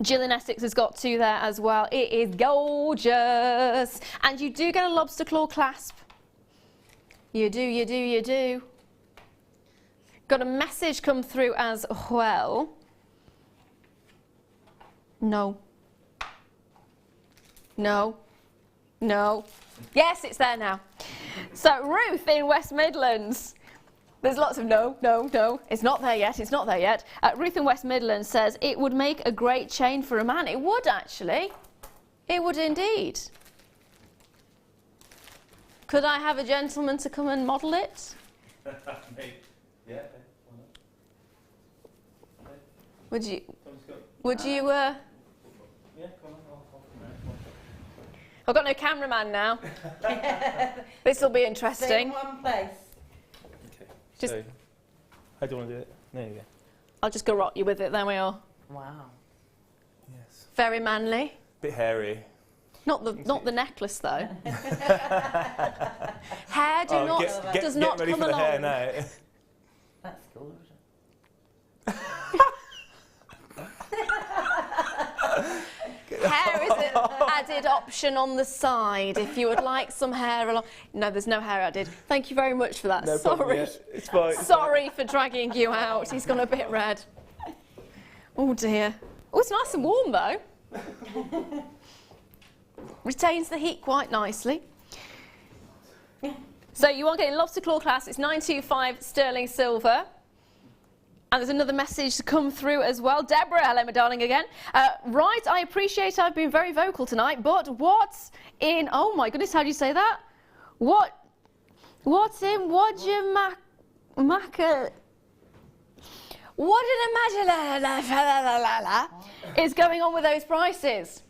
Jill in Essex has got 2 there as well. It is gorgeous. And you do get a lobster claw clasp. You do, you do, you do. Got a message come through as well. No. No. No. Yes, it's there now. So Ruth in West Midlands. There's lots of no, no, no. It's not there yet, it's not there yet. Ruth in West Midlands says, it would make a great chain for a man. It would actually. It would indeed. Could I have a gentleman to come and model it? Yeah. Would you? Yeah, come on. I've got no cameraman now. This will be interesting. Stay in one place. Okay. Just- So, how do you want to do it? There you go. I'll just go rock you with it. There we are. Wow. Yes. Very manly. Bit hairy. Not the necklace though. Hair does not get ready come for the along. hair now. That's cool. Hair is an added option on the side if you would like some hair along. No, there's no hair added. Thank you very much for that. No Sorry. problem, yeah. It's fine. Sorry for dragging you out. He's gone a bit red. Oh dear. Oh, it's nice and warm though. Retains the heat quite nicely. So you are getting lobster claw class. It's 925 sterling silver. And there's another message to come through as well. Deborah, hello, my darling, again. Right, I appreciate I've been very vocal tonight, but what's in... Oh, my goodness, how do you say that? What's in... What did you imagine is going on with those prices?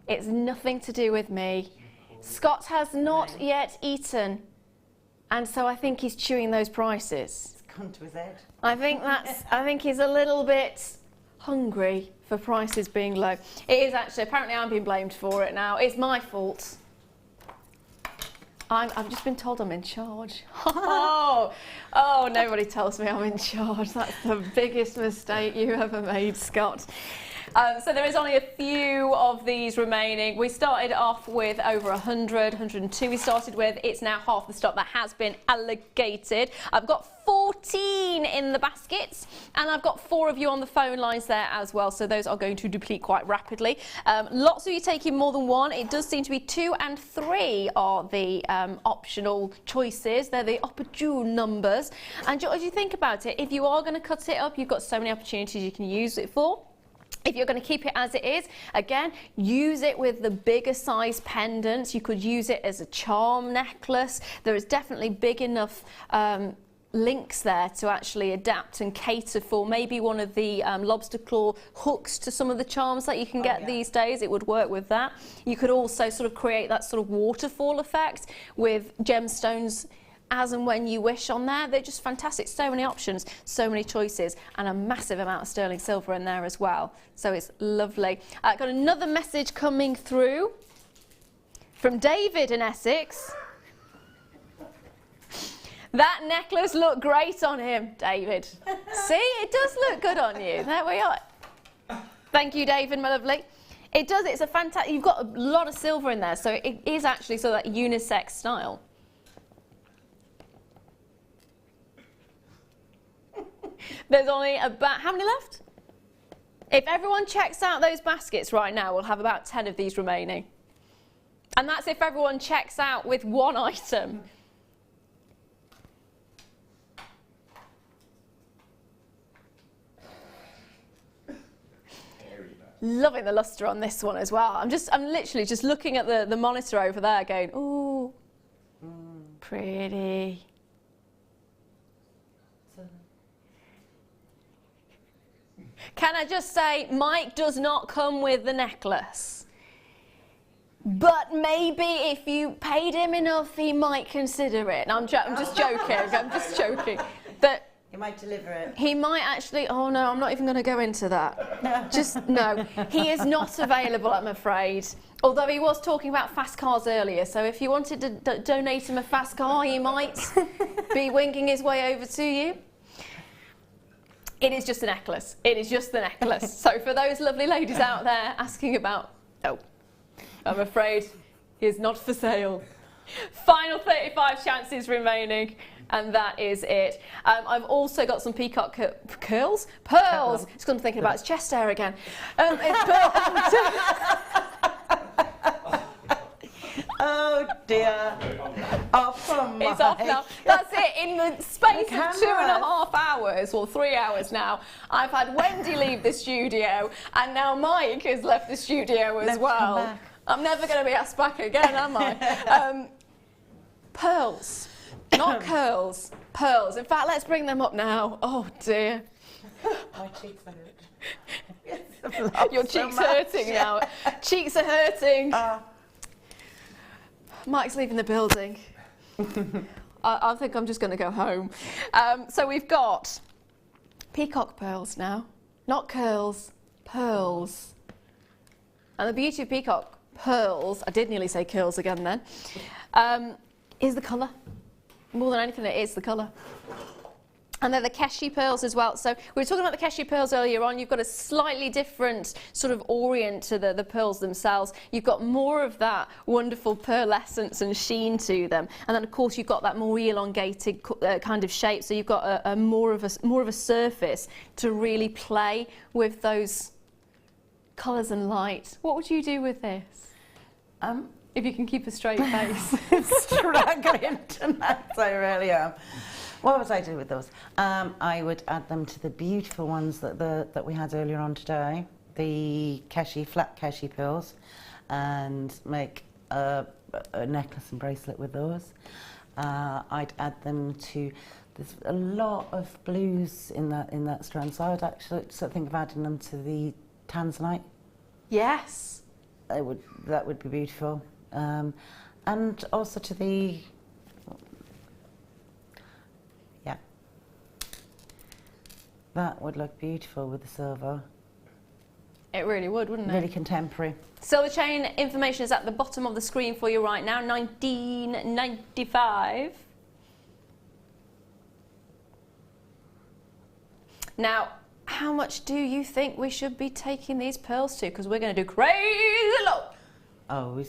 It's nothing to do with me. Scott has not yet eaten, and so I think he's chewing those prices. It's gone to his head. I think he's a little bit hungry for prices being low. It is actually, apparently I'm being blamed for it now. It's my fault. I've just been told I'm in charge. Oh, nobody tells me I'm in charge. That's the biggest mistake you ever made, Scott. So there is only a few of these remaining. We started off with over 100, 102 we started with. It's now half the stock that has been allocated. I've got 14 in the baskets, and I've got 4 of you on the phone lines there as well, so those are going to deplete quite rapidly. Lots of you taking more than one. It does seem to be 2 and 3 are the optional choices. They're the opportune numbers. And as you think about it, if you are going to cut it up, you've got so many opportunities you can use it for. If you're going to keep it as it is, again, use it with the bigger size pendants. You could use it as a charm necklace. There is definitely big enough links there to actually adapt and cater for maybe one of the lobster claw hooks to some of the charms that you can get these days. It would work with that. You could also sort of create that sort of waterfall effect with gemstones as and when you wish on there. They're just fantastic. So many options, so many choices, and a massive amount of sterling silver in there as well. So it's lovely. Got another message coming through from David in Essex. That necklace looked great on him, David. See, it does look good on you. There we are. Thank you, David, my lovely. It does, it's a fantastic, you've got a lot of silver in there, so it is actually sort of that unisex style. There's only about, how many left? If everyone checks out those baskets right now, we'll have about 10 of these remaining. And that's if everyone checks out with one item. Loving the luster on this one as well. I'm literally just looking at the monitor over there going, ooh, pretty. Can I just say, Mike does not come with the necklace. But maybe if you paid him enough, he might consider it. I'm just joking. I'm just joking. That he might deliver it. He might actually. Oh no, I'm not even going to go into that. No. He is not available, I'm afraid. Although he was talking about fast cars earlier, so if you wanted to donate him a fast car, he might be winging his way over to you. It is just a necklace. It is just the necklace. So for those lovely ladies out there asking about, no, I'm afraid he is not for sale. Final 35 chances remaining, and that is it. I've also got some peacock pearls. It's got him thinking about his chest hair again. It's oh dear. Off from It's off now. That's it. In the space of 2.5 hours, or 3 hours now, I've had Wendy leave the studio, and now Mike has left the studio as well. I'm never going to be asked back again, am I? Pearls, not curls. Pearls. In fact, let's bring them up now. Oh dear. My cheeks are hurting. Your cheeks are hurting now. Cheeks are hurting. Mike's leaving the building. I think I'm just going to go home. So we've got peacock pearls now. Not curls, pearls. And the beauty of peacock pearls, I did nearly say curls again then, is the colour. More than anything, it is the colour. And they're the Keshi pearls as well. So we were talking about the Keshi pearls earlier on. You've got a slightly different sort of orient to the pearls themselves. You've got more of that wonderful pearlescence and sheen to them. And then, of course, you've got that more elongated kind of shape. So you've got a more of a surface to really play with those colours and light. What would you do with this? If you can keep a straight face. Struggling tonight, I really am. What would I do with those? I would add them to the beautiful ones that we had earlier on today, the flat Keshi pearls, and make a necklace and bracelet with those. I'd add them to. There's a lot of blues in that strand, so I would actually sort of think of adding them to the Tanzanite. Yes. That would be beautiful. And also to the, yeah, that would look beautiful with the silver. It really would, wouldn't it? Really contemporary. Silver chain information is at the bottom of the screen for you right now, 1995. Now, how much do you think we should be taking these pearls to? Because we're going to do crazy low. Oh,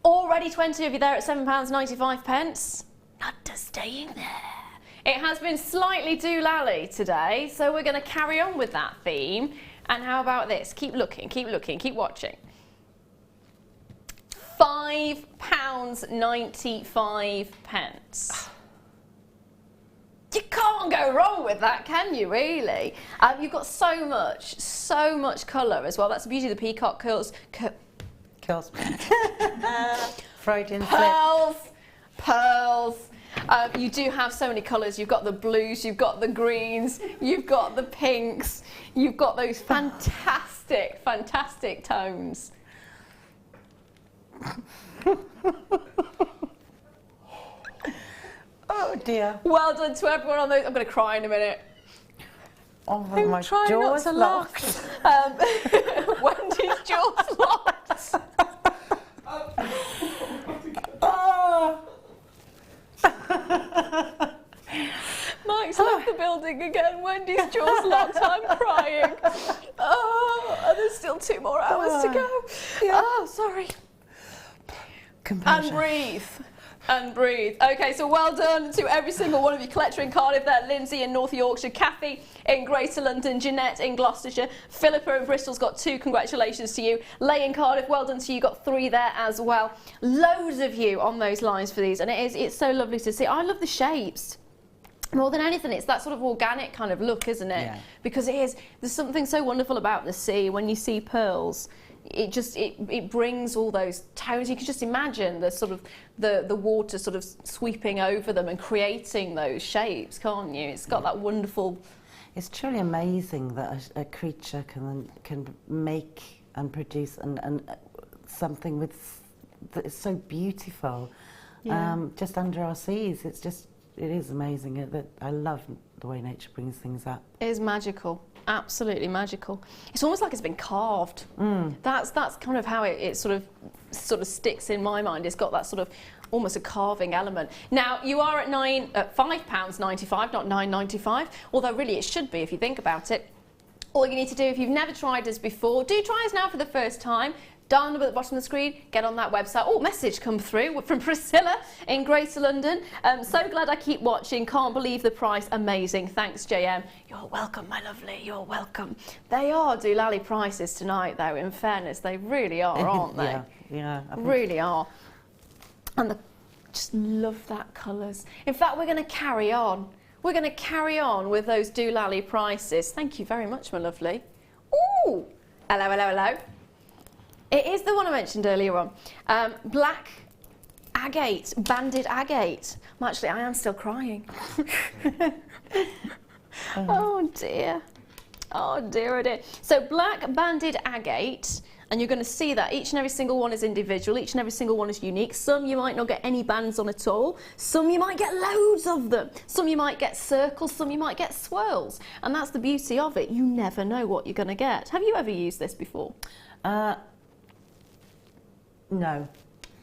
already 20 of you there at £7.95. Not just staying there. It has been slightly doolally today, so we're going to carry on with that theme. And how about this? Keep looking, keep watching. £5.95. You can't go wrong with that, can you, really? You've got so much colour as well. That's the beauty of the peacock curls. Curls. Freudian pearls, pearls. You do have so many colours. You've got the blues, you've got the greens, you've got the pinks, you've got those fantastic, fantastic tones. Oh dear. Well done to everyone on those. I'm going to cry in a minute. Oh, my jaw's locked. Wendy's jaw's locked. Oh. Mike's left the building again. Wendy's jaw's locked. I'm crying. Oh, and there's still 2 more hours to go. Yeah. Oh, sorry. Composure. And breathe. And breathe. Okay, so well done to every single one of you. Collector in Cardiff there, Lindsay in North Yorkshire, Kathy in Greater London, Jeanette in Gloucestershire, Philippa in Bristol's got 2. Congratulations to you. Leigh in Cardiff, well done to you. Got 3 there as well. Loads of you on those lines for these, and it's so lovely to see. I love the shapes. More than anything, it's that sort of organic kind of look, isn't it? Yeah. Because there's something so wonderful about the sea when you see pearls. It brings all those tones. You can just imagine the sort of the water sort of sweeping over them and creating those shapes, can't you? It's got that wonderful. It's truly amazing that a creature can make and produce and something that is so beautiful, just under our seas. It is amazing. I love the way nature brings things up. It is magical. Absolutely magical. It's almost like it's been carved. That's kind of how it sort of sticks in my mind. It's got that sort of almost a carving element. Now you are at £5.95, not £9.95. Although really it should be if you think about it. All you need to do, if you've never tried us before, do try us now for the first time. Dial number at the bottom of the screen, get on that website. Oh, message come through from Priscilla in Greater London. So glad I keep watching, can't believe the price, amazing. Thanks, JM. You're welcome, my lovely, you're welcome. They are doolally prices tonight, though, in fairness. They really are, aren't they? Yeah. Really are. And just love that colours. In fact, we're going to carry on. We're going to carry on with those doolally prices. Thank you very much, my lovely. Ooh! Hello, hello, hello. It is the one I mentioned earlier on. Black agate, banded agate. Actually, I am still crying. Oh dear. Oh dear, oh dear. So black banded agate, and you're going to see that each and every single one is individual, each and every single one is unique. Some you might not get any bands on at all. Some you might get loads of them. Some you might get circles, some you might get swirls. And that's the beauty of it. You never know what you're going to get. Have you ever used this before? No.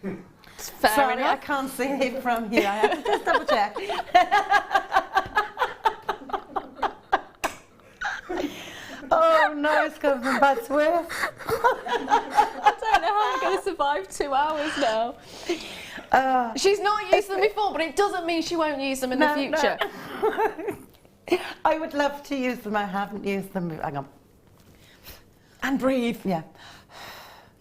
Fair Sorry, enough. I can't see it from here. I have to just double check. Oh no, it's come from bad swear. I don't know how I'm going to survive 2 hours now. She's not used them before, but it doesn't mean she won't use them in the future. No. I would love to use them. I haven't used them. Hang on. And breathe.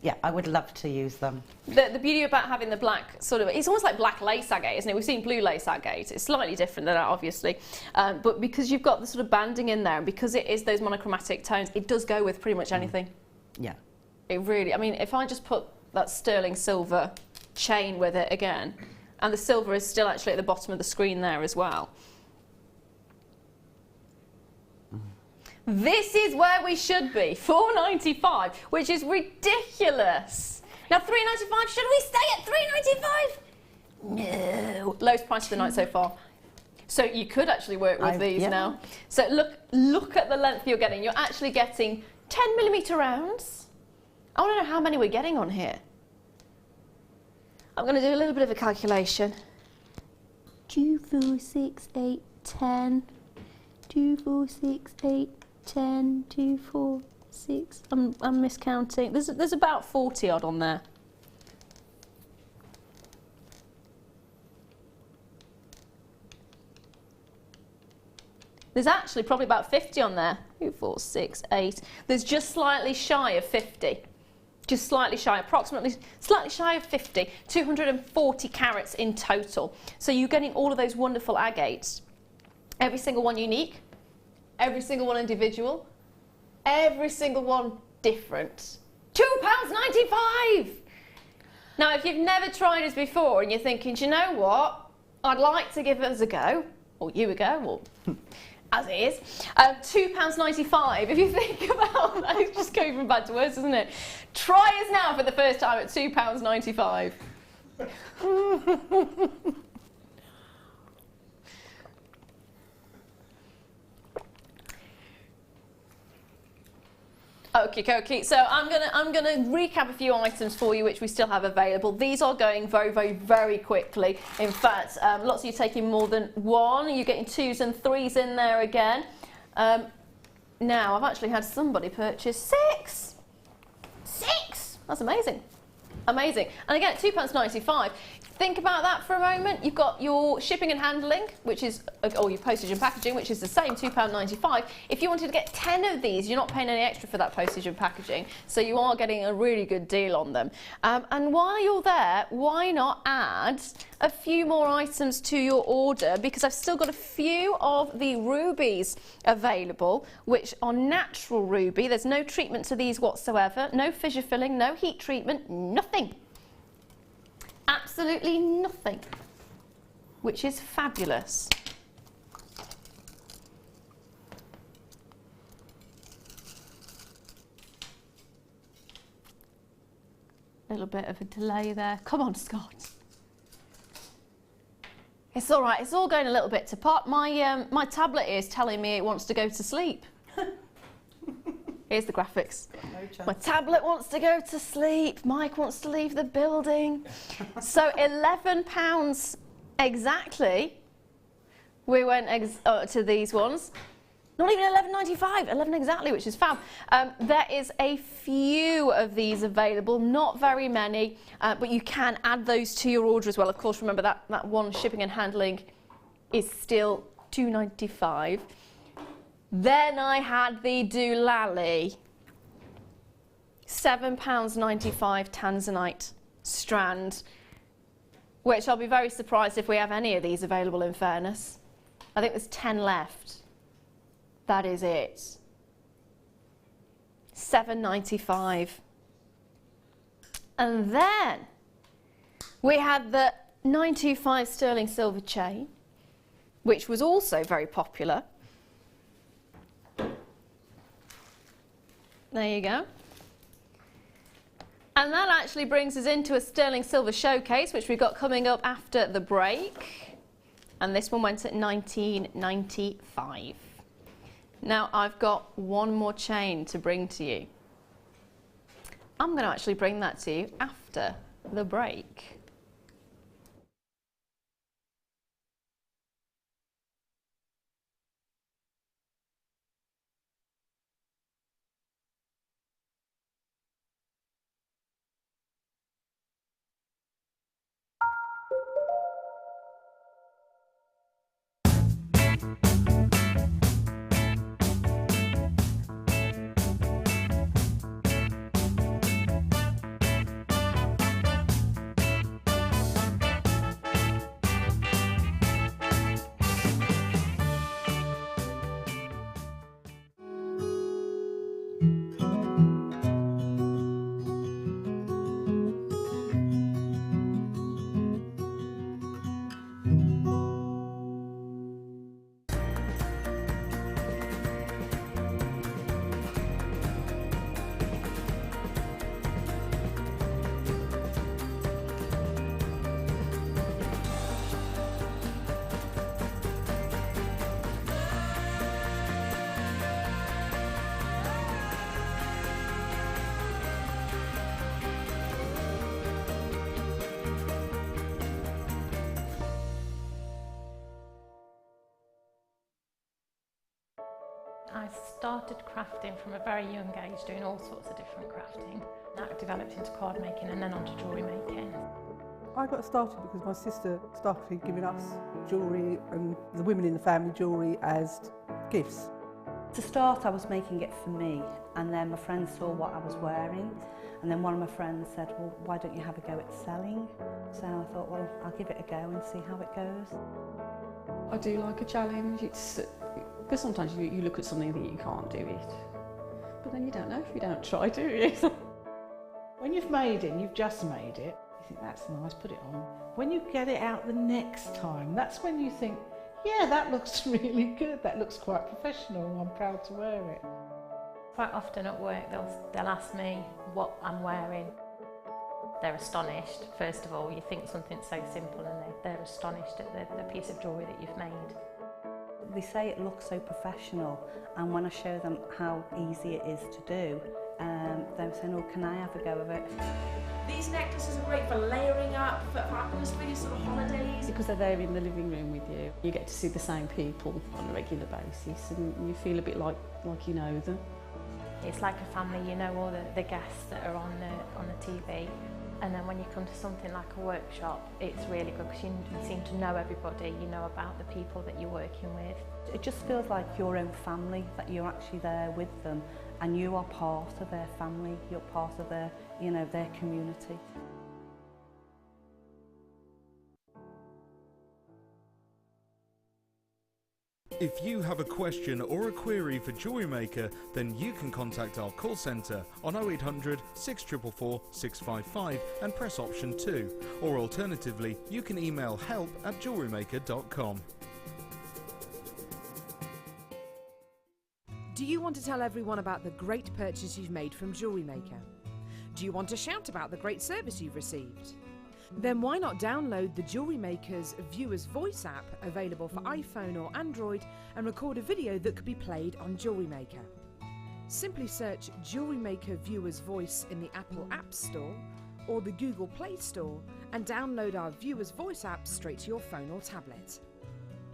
Yeah, I would love to use them. The beauty about having the black sort of, it's almost like black lace agate, isn't it? We've seen blue lace agate. It's slightly different than that, obviously. But because you've got the sort of banding in there, and because it is those monochromatic tones, it does go with pretty much anything. Yeah. It really, I mean, if I just put that sterling silver chain with it again, and the silver is still actually at the bottom of the screen there as well. This is where we should be, £4.95, which is ridiculous. Now £3.95, should we stay at £3.95? No. Lowest price of the night so far. So you could actually work with these now. So look at the length you're getting. You're actually getting 10mm rounds. I want to know how many we're getting on here. I'm going to do a little bit of a calculation. 2, 4, 6, 8, 10. 2, 4, 6, 8, 10. 2, 4, 6. I'm miscounting. There's about 40 odd on there. There's actually probably about 50 on there. 2, 4, 6, 8. There's just slightly shy of 50. Just slightly shy, approximately slightly shy of 50. 240 carats in total. So you're getting all of those wonderful agates. Every single one unique. Every single one individual. Every single one different. £2.95! Now, if you've never tried us before and you're thinking, do you know what? I'd like to give us a go. Or you a go, or as it is. £2.95. If you think about that, it's just going from bad to worse, isn't it? Try us now for the first time at £2.95. Okay. So I'm gonna recap a few items for you which we still have available. These are going very quickly. In fact, lots of you taking more than one. You're getting 2s and 3s in there again. Now I've actually had somebody purchase 6. 6. That's amazing. Amazing. And again, £2.95. Think about that for a moment. You've got your shipping and handling, which is, or your postage and packaging, which is the same, £2.95. If you wanted to get 10 of these, you're not paying any extra for that postage and packaging, so you are getting a really good deal on them. And while you're there, why not add a few more items to your order, because I've still got a few of the rubies available, which are natural ruby. There's no treatment to these whatsoever, no fissure filling, no heat treatment, nothing. Absolutely nothing, which is fabulous. A little bit of a delay there. Come on, Scott. It's all right. It's all going a little bit to pot. My tablet is telling me it wants to go to sleep. Here's the graphics. No, my tablet wants to go to sleep. Mike wants to leave the building. So £11 exactly. We went to these ones. Not even £11.95, 11 exactly, which is fab. There is a few of these available, not very many, but you can add those to your order as well. Of course, remember that one shipping and handling is still £2.95. Then I had the Doolally, £7.95 Tanzanite strand, which I'll be very surprised if we have any of these available, in fairness. I think there's 10 left. That is it. £7.95. And then we had the 925 sterling silver chain, which was also very popular. There you go. And that actually brings us into a sterling silver showcase, which we've got coming up after the break. And this one went at £19.95. Now I've got one more chain to bring to you. I'm going to actually bring that to you after the break. I started crafting from a very young age, doing all sorts of different crafting. That developed into card making and then onto jewellery making. I got started because my sister started giving us jewellery and the women in the family jewellery as gifts. To start, I was making it for me, and then my friends saw what I was wearing, and then one of my friends said, well, why don't you have a go at selling? So I thought, well, I'll give it a go and see how it goes. I do like a challenge. It's because sometimes you look at something that you can't do it, but then you don't know if you don't try, do you? When you've made it, you've just made it, you think that's nice, put it on. When you get it out the next time, that's when you think, yeah, that looks really good, that looks quite professional, I'm proud to wear it. Quite often at work they'll ask me what I'm wearing. They're astonished, first of all. You think something so simple and they're astonished at the piece of jewellery that you've made. They say it looks so professional, and when I show them how easy it is to do, they're saying, oh, can I have a go of it? These necklaces are great for layering up, for atmosphere, sort of holidays. Because they're there in the living room with you. You get to see the same people on a regular basis, and you feel a bit like you know them. It's like a family, you know all the guests that are on the TV. And then when you come to something like a workshop, it's really good because you seem to know everybody, you know about the people that you're working with. It just feels like your own family, that you're actually there with them and you are part of their family, you're part of their, you know, their community. If you have a question or a query for Jewellery Maker, then you can contact our call centre on 0800 644 655 and press option 2, or alternatively you can email help@jewellerymaker.com. Do you want to tell everyone about the great purchase you've made from Jewellery Maker? Do you want to shout about the great service you've received? Then why not download the Jewellery Maker's Viewer's Voice app, available for iPhone or Android, and record a video that could be played on Jewellery Maker. Simply search Jewellery Maker Viewer's Voice in the Apple App Store or the Google Play Store and download our Viewer's Voice app straight to your phone or tablet.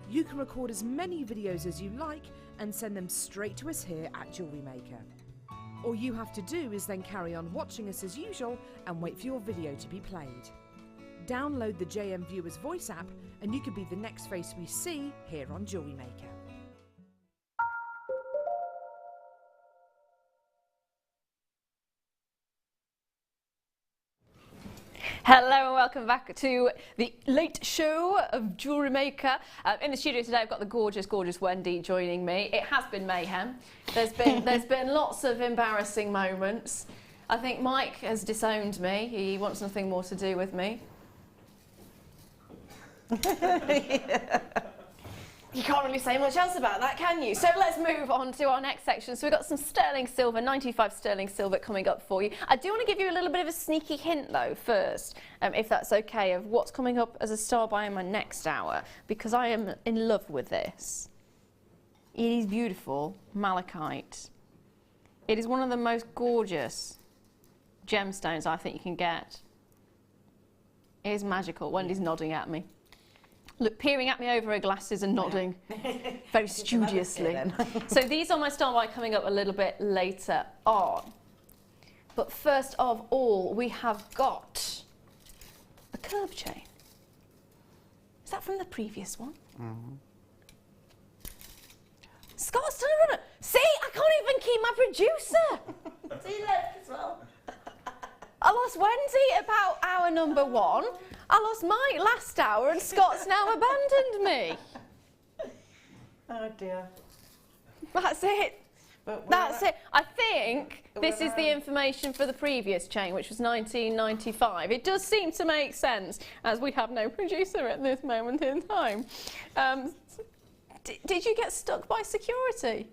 You can record as many videos as you like and send them straight to us here at Jewellery Maker. All you have to do is then carry on watching us as usual and wait for your video to be played. Download the JM Viewer's Voice app and you could be the next face we see here on Jewellery Maker. Hello and welcome back to the late show of Jewellery Maker. In the studio today I've got the gorgeous Wendy joining me. It has been mayhem. There's been lots of embarrassing moments. I think Mike has disowned me. He wants nothing more to do with me. You can't really say much else about that, can you? So let's move on to our next section. So we've got some sterling silver, 95 sterling silver coming up for you. I do want to give you a little bit of a sneaky hint though first, if that's okay, of what's coming up as a star buy in my next hour, because I am in love with this. It is beautiful, malachite. It is one of the most gorgeous gemstones I think you can get. It is magical. Wendy's nodding at me. Look, peering at me over her glasses and nodding very studiously. So these are my star buy coming up a little bit later on. But first of all, we have got a curve chain. Is that from the previous one? Mm-hmm. Scott's turn around. See, I can't even keep my producer. See, look as well. I lost Wendy about hour number 1. I lost Mike last hour and Scott's now abandoned me. Oh dear. That's it. That's it. I think this is the information for the previous chain, which was 1995. It does seem to make sense, as we have no producer at this moment in time. Did you get stuck by security?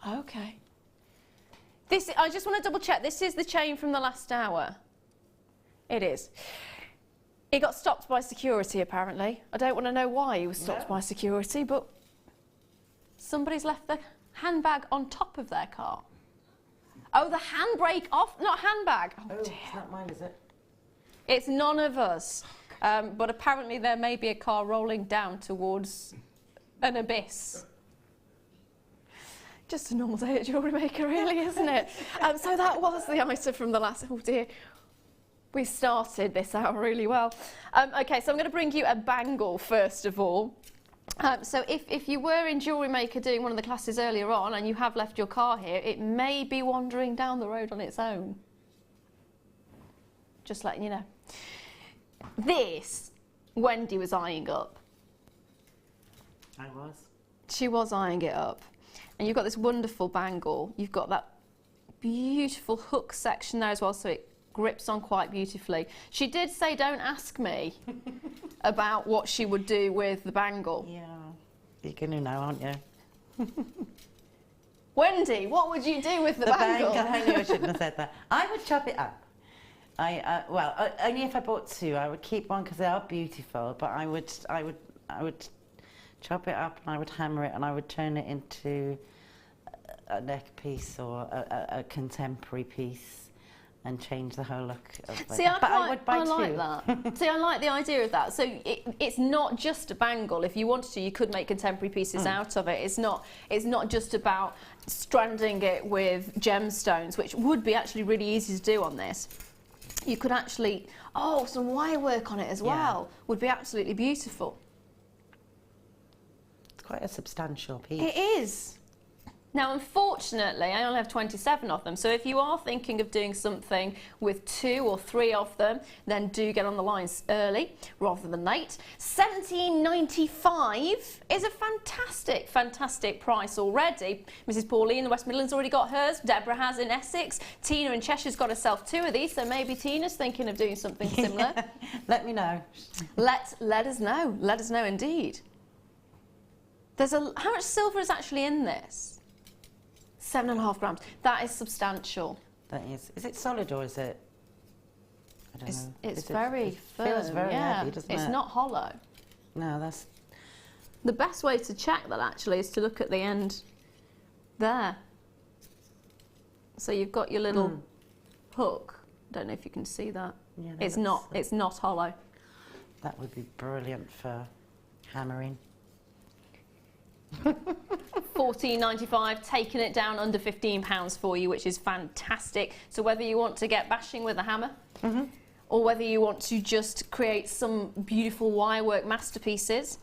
Okay. I just want to double check. This is the chain from the last hour. It is. He got stopped by security, apparently. I don't want to know why he was stopped by security, but somebody's left the handbag on top of their car. Oh, the handbrake off, not handbag. Oh dear. It's not mine, is it? It's none of us. But apparently there may be a car rolling down towards an abyss. Just a normal day at Jewellery Maker, really, isn't it? So that was the item from the last, oh dear, we started this out really well. Okay, so I'm going to bring you a bangle first of all. So if you were in Jewellery Maker doing one of the classes earlier on and you have left your car here, it may be wandering down the road on its own. Just letting you know. This, Wendy was eyeing up. I was. She was eyeing it up. And you've got this wonderful bangle. You've got that beautiful hook section there as well, so it grips on quite beautifully. She did say, don't ask me about what she would do with the bangle. Yeah, you're going to know, aren't you? Wendy, what would you do with the bangle? I knew I shouldn't have said that. I would chop it up. Well, only if I bought two. I would keep one because they are beautiful, but I would chop it up and I would hammer it and I would turn it into a neck piece or a contemporary piece and change the whole look of it. See, I like that. See, I like the idea of that. So it's not just a bangle. If you wanted to, you could make contemporary pieces out of it. It's not just about stranding it with gemstones, which would be actually really easy to do on this. You could actually, some wire work on it as well. Would be absolutely beautiful. It's quite a substantial piece. It is. Now, unfortunately, I only have 27 of them, so if you are thinking of doing something with 2 or 3 of them, then do get on the lines early rather than late. $17.95 is a fantastic, fantastic price already. Mrs. Pauline in the West Midlands already got hers. Deborah has in Essex. Tina in Cheshire's got herself 2 of these, so maybe Tina's thinking of doing something similar. Let me know. Let us know. Let us know indeed. How much silver is actually in this? 7.5 grams. That is substantial. That is. Is it solid or is it? I don't know. It's very firm. Feels very heavy, doesn't it? It's not hollow. No, that's. The best way to check that actually is to look at the end there. So you've got your little hook. Don't know if you can see that. Yeah, it's not. It's not hollow. That would be brilliant for hammering. $14.95, taking it down under £15 for you, which is fantastic. So whether you want to get bashing with a hammer, or whether you want to just create some beautiful wirework masterpieces.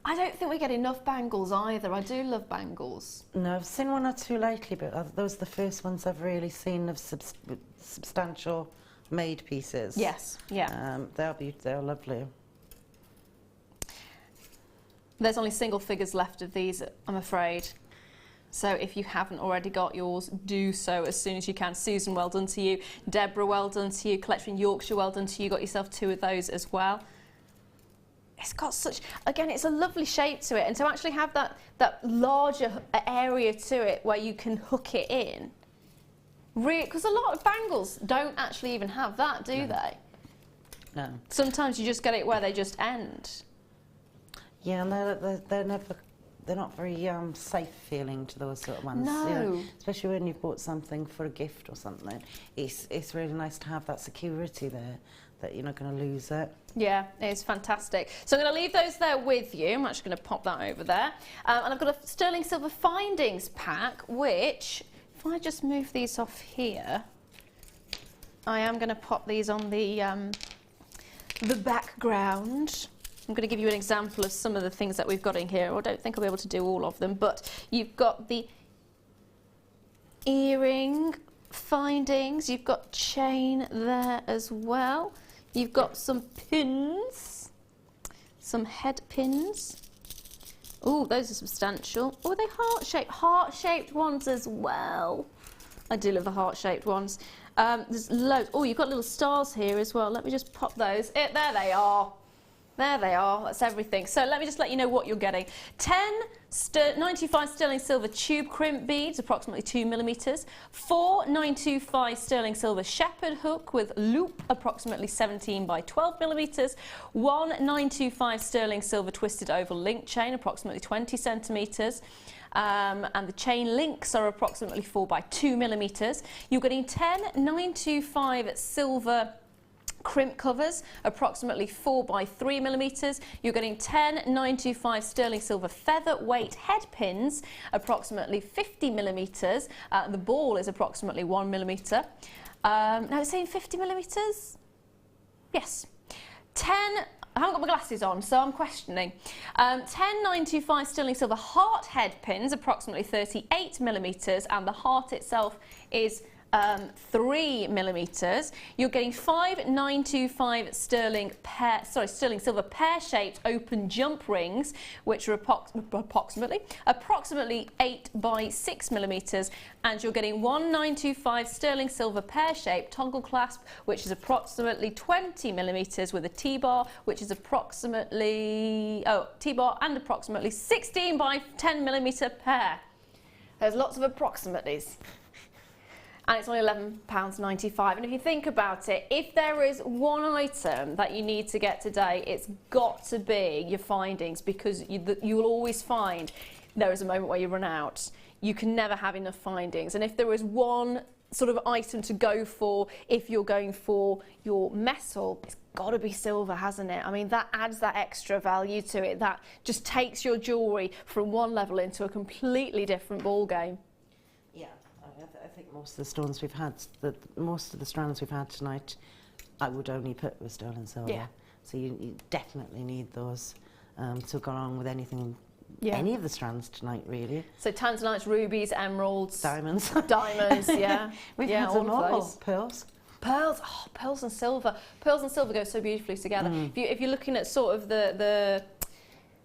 I don't think we get enough bangles either. I do love bangles. No, I've seen 1 or 2 lately, but those are the first ones I've really seen of substantial made pieces. Yes, yeah. They're lovely. There's only single figures left of these, I'm afraid. So if you haven't already got yours, do so as soon as you can. Susan, well done to you. Deborah, well done to you. Collector in Yorkshire, well done to you. Got yourself 2 of those as well. It's got such, again, it's a lovely shape to it. And to actually have that larger area to it where you can hook it in. Because a lot of bangles don't actually even have that, do they? No. Sometimes you just get it where they just end. Yeah, and they're not very safe feeling to those sort of ones. No. You know, especially when you've bought something for a gift or something. It's really nice to have that security there, that you're not going to lose it. Yeah, it's fantastic. So I'm going to leave those there with you. I'm actually going to pop that over there. And I've got a sterling silver findings pack, which, if I just move these off here, I am going to pop these on the background. I'm going to give you an example of some of the things that we've got in here. I don't think I'll be able to do all of them, but you've got the earring findings, you've got chain there as well. You've got some pins, some head pins. Oh, those are substantial. Oh, are they heart-shaped? Heart-shaped ones as well. I do love the heart-shaped ones. There's loads. Oh, you've got little stars here as well. Let me just pop those. There they are. There they are, that's everything. So let me just let you know what you're getting. 95 sterling silver tube crimp beads, approximately 2 millimetres. 4 925 sterling silver shepherd hook with loop, approximately 17 by 12 millimetres. 1 925 sterling silver twisted oval link chain, approximately 20 centimetres. And the chain links are approximately 4 by 2 millimetres. You're getting 10 925 silver crimp covers, approximately 4 by 3 millimeters. You're getting 10 925 sterling silver featherweight head pins, approximately 50 millimeters. The ball is approximately 1 millimeter. Now it's saying 50 millimeters? Yes. 10, I haven't got my glasses on, so I'm questioning. 10 925 sterling silver heart head pins, approximately 38 millimeters, and the heart itself is 3 millimeters. You're getting 5 925 sterling silver pear-shaped open jump rings, which are approximately 8 by 6 millimeters, and you're getting 1 925 sterling silver pear-shaped toggle clasp, which is approximately 20 millimeters, with a T-bar, which is approximately T-bar and approximately 16 by 10 millimeter pair. There's lots of approximates. And it's only £11.95. And if you think about it, if there is one item that you need to get today, it's got to be your findings, because you will always find there is a moment where you run out. You can never have enough findings. And if there is one sort of item to go for, if you're going for your metal, it's got to be silver, hasn't it? I mean, that adds that extra value to it. That just takes your jewellery from one level into a completely different ball game. Yeah. I think most of the stones we've had, most of the strands we've had tonight, I would only put with sterling silver. Yeah. So you definitely need those to go along with anything, yeah. any of the strands tonight, really. So Tanzanites, rubies, emeralds, diamonds, diamonds. Yeah, we've had them all. Pearls. Pearls, oh, pearls and silver. Pearls and silver go so beautifully together. If you're looking at sort of the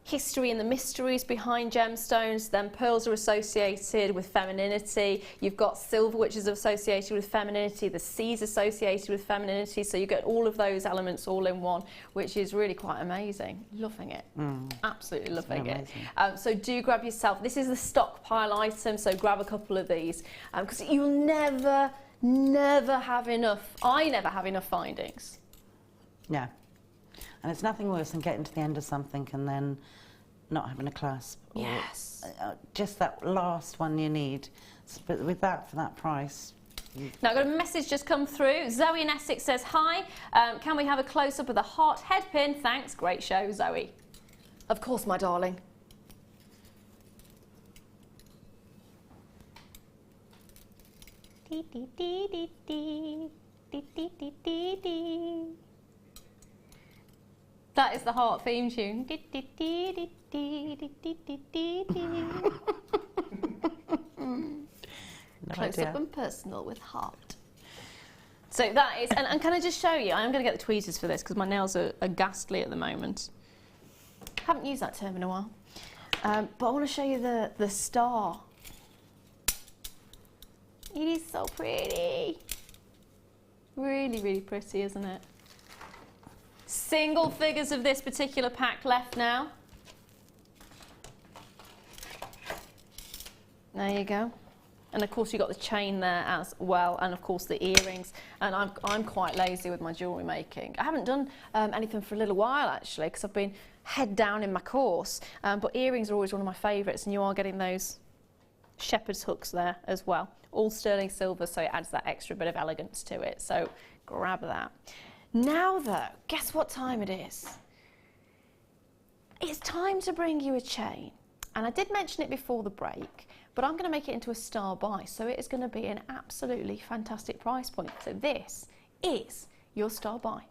history and the mysteries behind gemstones, then pearls are associated with femininity. You've got silver, which is associated with femininity. The C's associated with femininity. So you get all of those elements all in one, which is really quite amazing. Loving it. Absolutely loving it. So do grab yourself. This is the stockpile item, so grab a couple of these, because you'll never have enough. I never have enough findings. Yeah. And it's nothing worse than getting to the end of something and then not having a clasp. Or yes. Just that last one you need. But with that, for that price. Now, I've got a message just come through. Zoe in Essex says, hi, can we have a close-up of the heart head pin? Thanks, great show, Zoe. Of course, my darling. Dee, dee, dee, dee, dee. Dee, dee, dee, dee, dee. That is the heart theme tune. Close up and personal with heart. So that is, and can I just show you? I am going to get the tweezers for this because my nails are ghastly at the moment. Haven't used that term in a while. But I want to show you the star. It is so pretty. Really, really pretty, isn't it? Single figures of this particular pack left now. There you go. And of course you've got the chain there as well, and of course the earrings. And I'm quite lazy with my jewellery making. I haven't done anything for a little while actually, because I've been head down in my course. But earrings are always one of my favourites, and you are getting those shepherd's hooks there as well. All sterling silver, so it adds that extra bit of elegance to it. So grab that. Now though, guess what time it is? It's time to bring you a chain. And I did mention it before the break, but I'm going to make it into a star buy, so it is going to be an absolutely fantastic price point. So this is your star buy.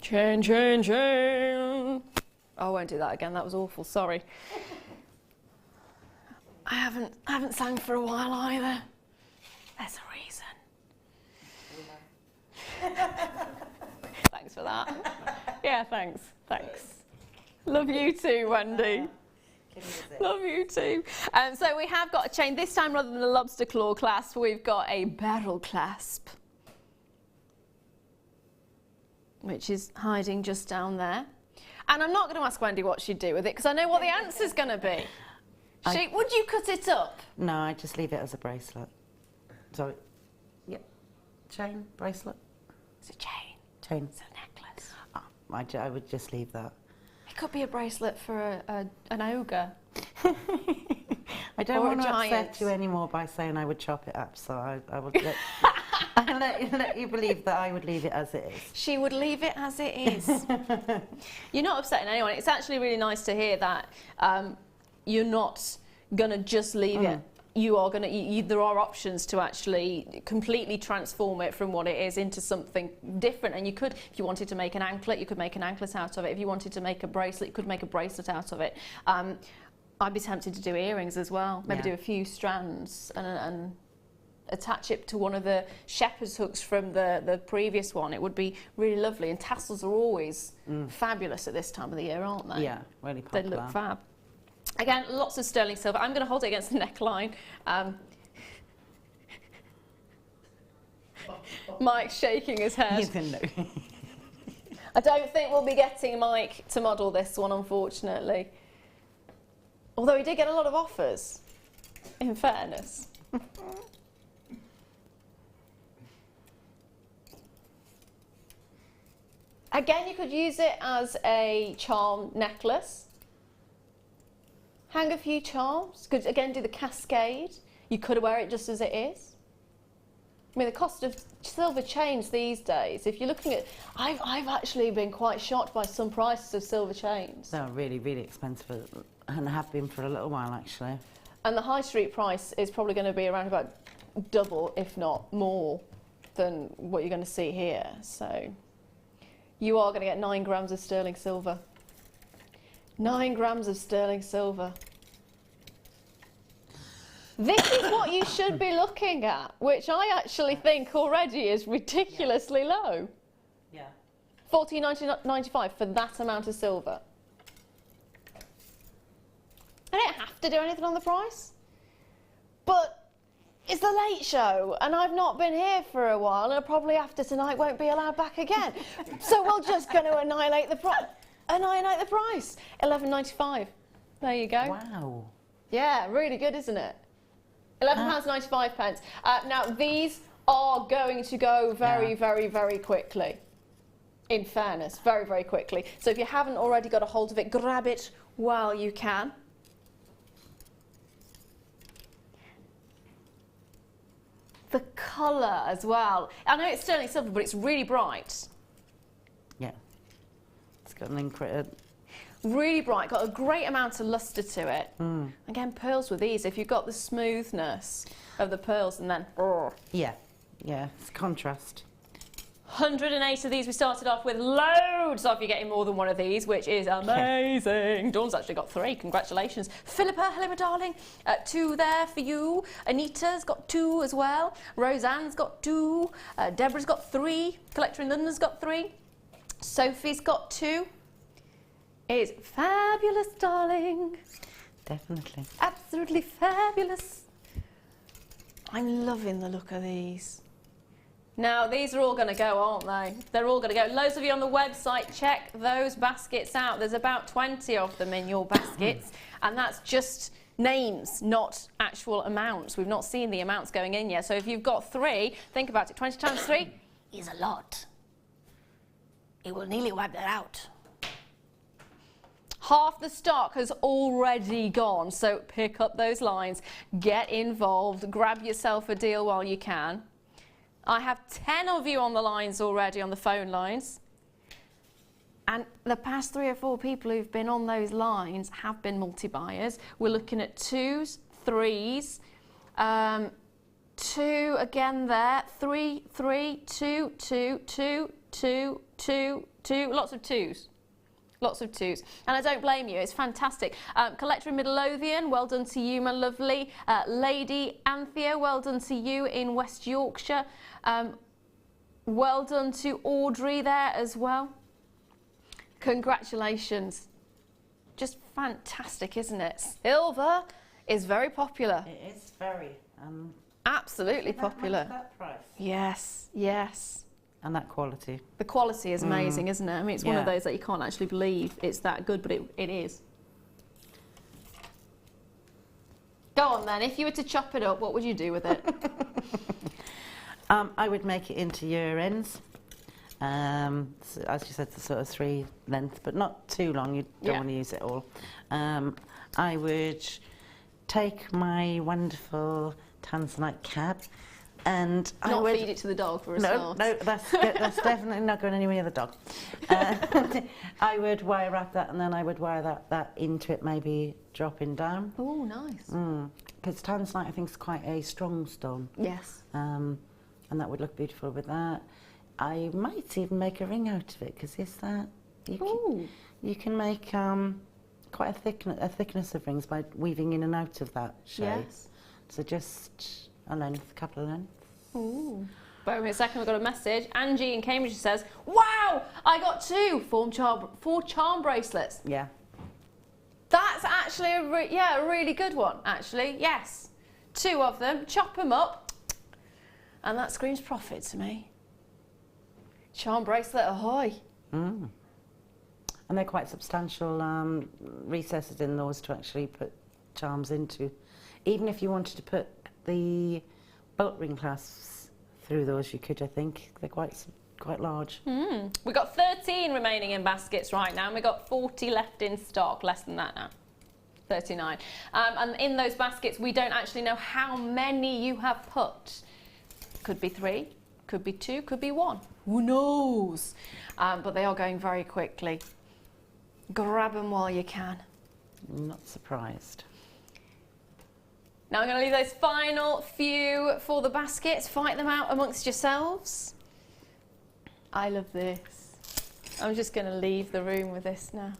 Chain, chain, chain. I won't do that again. That was awful. Sorry. I haven't sang for a while either. There's a reason. Thanks for that. Yeah, thanks. Love you too, Wendy. Love you too. So we have got a chain. This time, rather than a lobster claw clasp, we've got a barrel clasp, which is hiding just down there. And I'm not going to ask Wendy what she'd do with it, because I know what the answer's going to be. Would you cut it up? No, I just leave it as a bracelet. So, yep. Chain, bracelet. It's a chain. Chain. It's a necklace. Oh, I would just leave that. It could be a bracelet for an ogre. I don't Or want a to giant. upset you anymore by saying I would chop it up, so I would let, let you believe that I would leave it as it is. She would leave it as it is. You're not upsetting anyone. It's actually really nice to hear that you're not going to just leave it. You are going to, there are options to actually completely transform it from what it is into something different. And you could, if you wanted to make an anklet, you could make an anklet out of it. If you wanted to make a bracelet, you could make a bracelet out of it. I'd be tempted to do earrings as well. Maybe do a few strands and attach it to one of the shepherd's hooks from the previous one. It would be really lovely. And tassels are always fabulous at this time of the year, aren't they? Yeah, really popular. They look fab. Again, lots of sterling silver. I'm going to hold it against the neckline. Mike's shaking his head. I don't think we'll be getting Mike to model this one, unfortunately. Although he did get a lot of offers, in fairness. Again, you could use it as a charm necklace. Hang a few charms. Could again do the cascade. You could wear it just as it is. I mean, the cost of silver chains these days, if you're looking at, I've actually been quite shocked by some prices of silver chains. They're really, really expensive, and have been for a little while actually. And the high street price is probably going to be around about double, if not more, than what you're going to see here. So you are going to get 9 grams of sterling silver. 9 grams of sterling silver. This is what you should be looking at, which I actually think already is ridiculously low. Yeah. $14.95 for that amount of silver. I don't have to do anything on the price, but it's the late show and I've not been here for a while, and probably after tonight won't be allowed back again. So we're just going to annihilate the price. Annihilate the price. $11.95. There you go. Wow. Yeah, really good, isn't it? £11.95. Now these are going to go very, very, very quickly. In fairness, very, very quickly. So if you haven't already got a hold of it, grab it while you can. The colour as well. I know it's sterling silver, but it's really bright. Yeah. It's got an incredible... Really bright, got a great amount of lustre to it. Again, pearls with these, if you've got the smoothness of the pearls and then... Yeah, yeah, it's contrast. 108 of these we started off with. Loads of you getting more than one of these, which is amazing. Dawn's actually got 3, congratulations. Philippa, hello my darling, 2 there for you. Anita's got 2 as well. Roseanne's got 2. Deborah's got 3. Collector in London's got 3. Sophie's got 2. It's fabulous, darling. Definitely. Absolutely fabulous. I'm loving the look of these. Now, these are all going to go, aren't they? They're all going to go. Loads of you on the website, check those baskets out. There's about 20 of them in your baskets, and that's just names, not actual amounts. We've not seen the amounts going in yet. So if you've got 3, think about it. 20 times 3 is a lot. It will nearly wipe that out. Half the stock has already gone, so pick up those lines, get involved, grab yourself a deal while you can. I have 10 of you on the lines already, on the phone lines. And the past 3 or 4 people who've been on those lines have been multi-buyers. We're looking at 2s, 3s, 2 again there, 3, 3, 2, 2, 2, 2, 2, 2, lots of 2s. Lots of 2s. And I don't blame you, it's fantastic. Collector in Midlothian, well done to you, my lovely. Lady Anthea, well done to you in West Yorkshire. Well done to Audrey there as well. Congratulations. Just fantastic, isn't it? Silver is very popular. It is very. Absolutely popular. That price. Yes, yes. And that quality. The quality is amazing, isn't it? I mean, it's one of those that you can't actually believe it's that good, but it is. Go on then, if you were to chop it up, what would you do with it? I would make it into earrings, So as you said, the sort of 3 length, but not too long. You don't want to use it all. I would take my wonderful Tanzanite cap, and I would feed it to the dog for a start. No, that's definitely not going anywhere near the dog. I would wire wrap that, and then I would wire that into it, maybe dropping down. Oh, nice. Because Tanzanite, I think, is quite a strong stone. Yes. And that would look beautiful with that. I might even make a ring out of it, because you can make quite a thickness of rings by weaving in and out of that shape. Yes. So just a length, a couple of lengths. Ooh. Wait a second, we've got a message. Angie in Cambridge says, wow, I got 2 four charm bracelets. Yeah. That's actually a really good one, actually. Yes. 2 of them, chop them up, and that screams profit to me. Charm bracelet ahoy. And they're quite substantial recesses in those to actually put charms into. Even if you wanted to put the bolt ring clasps through those, you could, I think. They're quite large. We've got 13 remaining in baskets right now, and we've got 40 left in stock, less than that now. 39. And in those baskets, we don't actually know how many you have put. Could be 3, could be 2, could be 1. Who knows? But they are going very quickly. Grab them while you can. Not surprised. Now I'm going to leave those final few for the baskets. Fight them out amongst yourselves. I love this. I'm just going to leave the room with this now.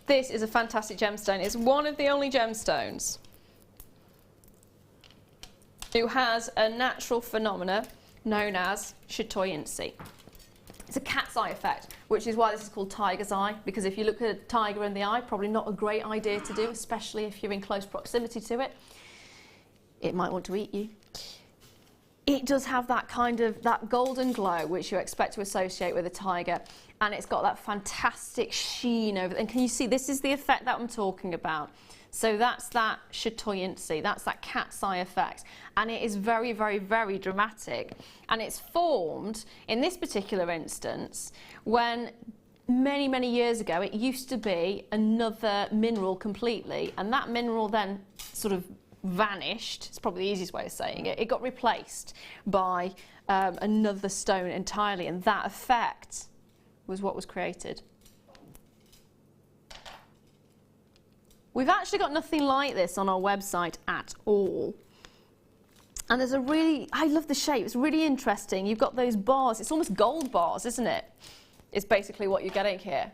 This is a fantastic gemstone. It's one of the only gemstones who has a natural phenomena known as chatoyancy. It's a cat's eye effect, which is why this is called tiger's eye, because if you look at a tiger in the eye, probably not a great idea to do, especially if you're in close proximity to it. It might want to eat you. It does have that kind of, that golden glow, which you expect to associate with a tiger, and it's got that fantastic sheen over it. And can you see, this is the effect that I'm talking about. So that's that chatoyancy, that's that cat's eye effect. And it is very, very, very dramatic. And it's formed, in this particular instance, when many, many years ago, it used to be another mineral completely. And that mineral then sort of vanished. It's probably the easiest way of saying it. It got replaced by another stone entirely. And that effect was what was created. We've actually got nothing like this on our website at all. And there's a really, I love the shape, it's really interesting. You've got those bars, it's almost gold bars, isn't it? It's basically what you're getting here.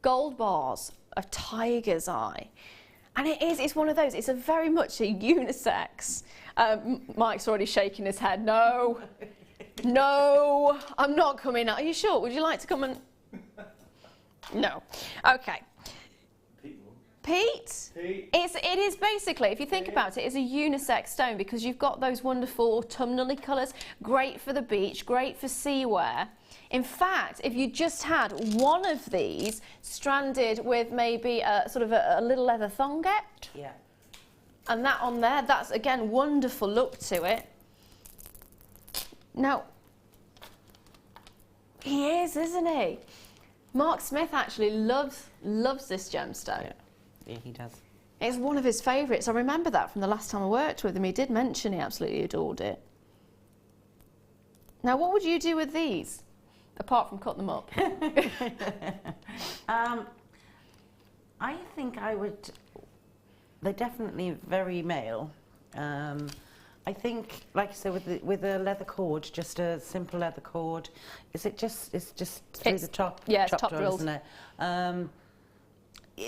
Gold bars, a tiger's eye. And it's one of those, it's a very much a unisex. Mike's already shaking his head, no, no, I'm not coming out. Are you sure? Would you like to come and, no, okay. Pete? It is basically, if you think about it, it's a unisex stone because you've got those wonderful autumnally colours, great for the beach, great for sea wear. In fact, if you just had one of these stranded with maybe a sort of a little leather thongette, and that on there, that's again wonderful look to it. Now, he is, isn't he? Mark Smith actually loves this gemstone. Yeah, he does. It's one of his favourites. I remember that from the last time I worked with him. He did mention he absolutely adored it. Now, what would you do with these, apart from cut them up? I think I would... They're definitely very male. I think, like I said, with a leather cord, just a simple leather cord. It's just through the top. Yeah, it's top drilled, isn't it?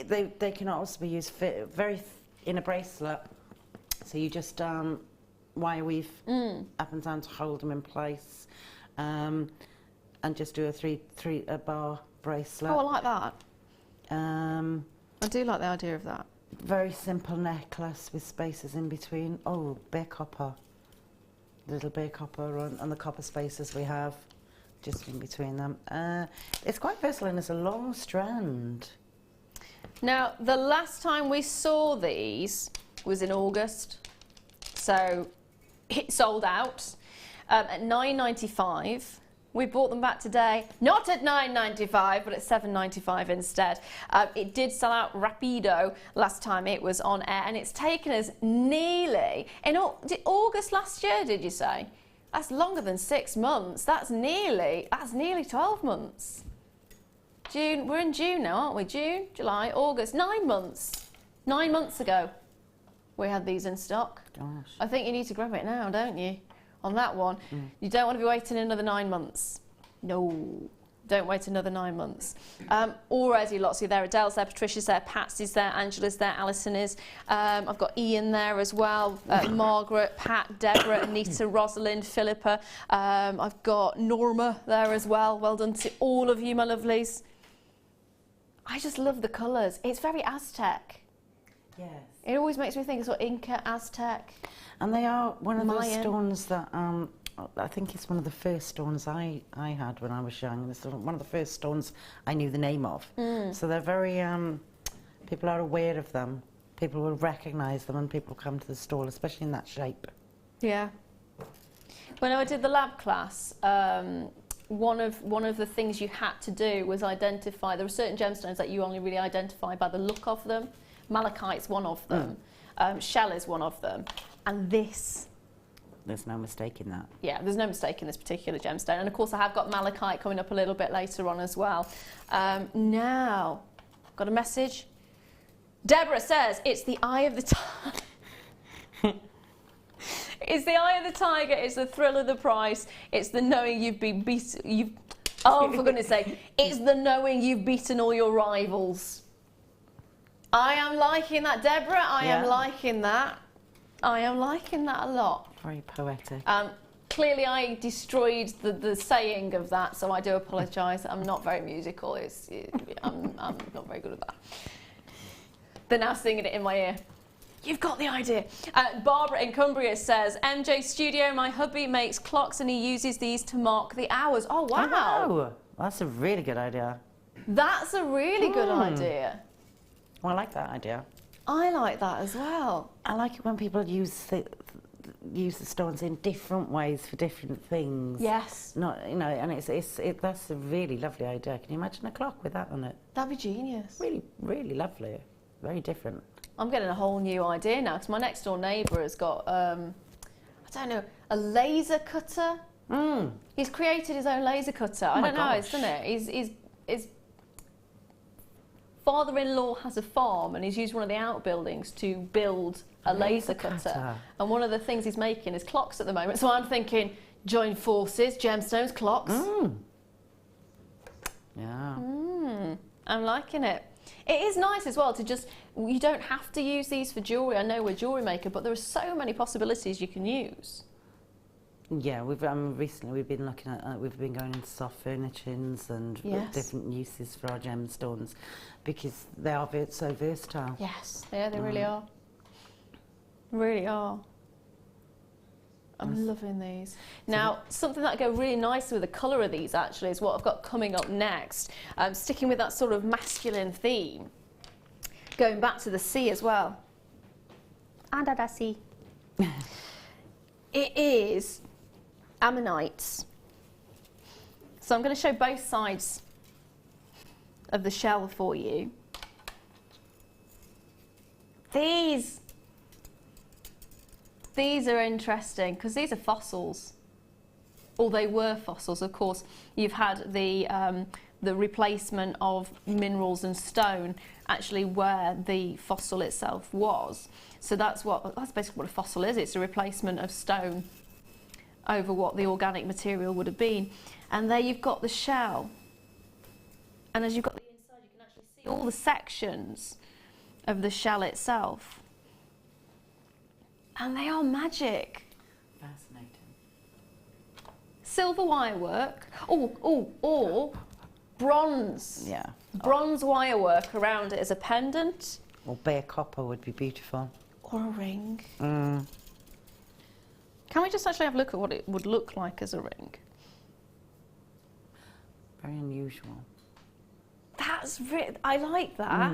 They can also be used in a bracelet. So you just wire weave up and down to hold them in place, and just do a bar bracelet. Oh, I like that. I do like the idea of that. Very simple necklace with spaces in between. Oh, bare copper. Little bare copper on the copper spaces we have just in between them. It's quite versatile and it's a long strand. Now, the last time we saw these was in August, so it sold out. at £9.95. We bought them back today, not at £9.95, but at £7.95 instead. It did sell out rapido last time it was on air, and it's taken us nearly, August last year, did you say? That's longer than 6 months. That's nearly 12 months. June, we're in June now, aren't we? June, July, August, 9 months. 9 months ago, we had these in stock. Gosh. I think you need to grab it now, don't you? On that one, you don't want to be waiting another 9 months. No, don't wait another 9 months. Already lots of you there. Adele's there, Patricia's there, Patsy's there, Angela's there, Alison is. I've got Ian there as well, Margaret, Pat, Deborah, Anita, Rosalind, Philippa. I've got Norma there as well. Well done to all of you, my lovelies. I just love the colours. It's very Aztec. Yes. It always makes me think of sort of Inca, Aztec. And they are one of those Mayan. stones that I think it's one of the first stones I had when I was young. It's one of the first stones I knew the name of. So they're very, people are aware of them. People will recognise them when people come to the stall, especially in that shape. Yeah. When I did the lab class, one of the things you had to do was identify, there are certain gemstones that you only really identify by the look of them. Malachite's one of them. Shell is one of them. And this. There's no mistake in that. Yeah, there's no mistake in this particular gemstone. And of course I have got malachite coming up a little bit later on as well. Now, got a message. Deborah says, it's the eye of the tiger. It's the eye of the tiger, it's the thrill of the price, it's the knowing you've been beaten, oh, for goodness sake, it's the knowing you've beaten all your rivals. I am liking that, Deborah, I am liking that. I am liking that a lot. Very poetic. Clearly I destroyed the saying of that, so I do apologise. I'm not very musical, I'm not very good at that. They're now singing it in my ear. You've got the idea. Barbara in Cumbria says, MJ Studio, my hubby makes clocks and he uses these to mark the hours. Oh, wow. Oh, wow. That's a really good idea. That's a really good idea. Well, I like that idea. I like that as well. I like it when people use the stones in different ways for different things. Yes. Not, you know, and that's a really lovely idea. Can you imagine a clock with that on it? That'd be genius. Really, really lovely. Very different. I'm getting a whole new idea now because my next door neighbour has got, I don't know, a laser cutter. He's created his own laser cutter. I don't know, isn't it? His father-in-law has a farm and he's used one of the outbuildings to build a laser cutter. And one of the things he's making is clocks at the moment. So I'm thinking, join forces, gemstones, clocks. Yeah. I'm liking it. It is nice as well to just, you don't have to use these for jewellery. I know we're Jewellery Maker, but there are so many possibilities you can use. Yeah, recently we've been looking at, we've been going into soft furnishings and different uses for our gemstones because they are so versatile. Yes, yeah, they really are. Really are. I'm loving these. Now, something that go really nicely with the colour of these actually is what I've got coming up next. Sticking with that sort of masculine theme. Going back to the sea as well. And at sea. It is ammonites. So I'm going to show both sides of the shell for you. These are interesting because these are fossils, or they were fossils. Of course, you've had the replacement of minerals and stone actually where the fossil itself was. So that's basically what a fossil is. It's a replacement of stone over what the organic material would have been. And there you've got the shell. And as you've got the inside, you can actually see all the sections of the shell itself. And they are magic. Fascinating. Silver wire work. Or bronze. Yeah. Bronze wire work around it as a pendant. Or bare copper would be beautiful. Or a ring. Can we just actually have a look at what it would look like as a ring? Very unusual. I like that.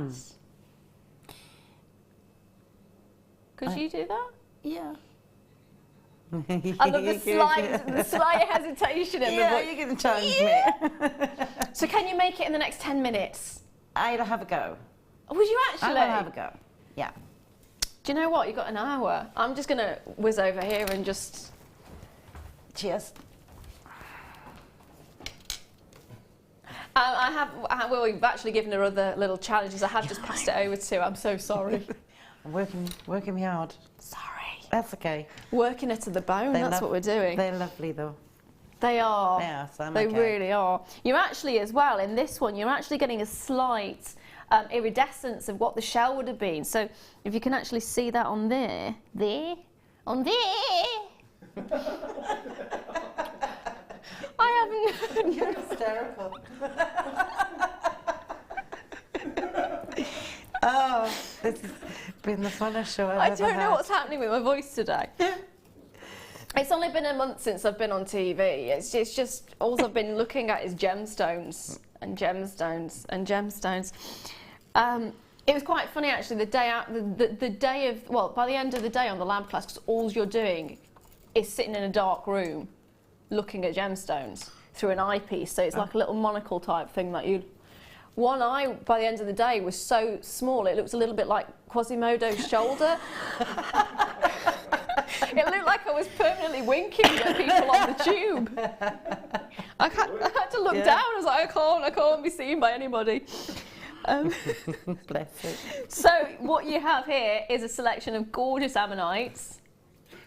Could you do that? Yeah. I love the slight hesitation in the voice. You're going to challenge me. So can you make it in the next 10 minutes? I'll have a go. Would you actually? I'll have a go, yeah. Do you know what? You've got an hour. I'm just going to whiz over here and just... Cheers. Well, we've actually given her other little challenges. I have just passed it over to. I'm so sorry. I'm working me hard. Sorry. That's okay. Working her to the bone. That's what we're doing. They're lovely though. They are. They are. So they really are. You're actually as well in this one. You're actually getting a slight iridescence of what the shell would have been. So if you can actually see that on there, on there. I haven't. You're hysterical. Oh, this has been the funnest show I've ever I don't know had. what's happening with my voice today. It's only been a month since I've been on TV. It's just all I've been looking at is gemstones and gemstones and gemstones. It was quite funny actually. The day out, the day of, well, by the end of the day on the lab class, because all you're doing is sitting in a dark room looking at gemstones through an eyepiece. So it's like a little monocle type thing that you. One eye by the end of the day was so small it looked a little bit like Quasimodo's shoulder. It looked like I was permanently winking at people on the tube. I had to look down. I was like, I can't be seen by anybody. Bless it. So what you have here is a selection of gorgeous ammonites.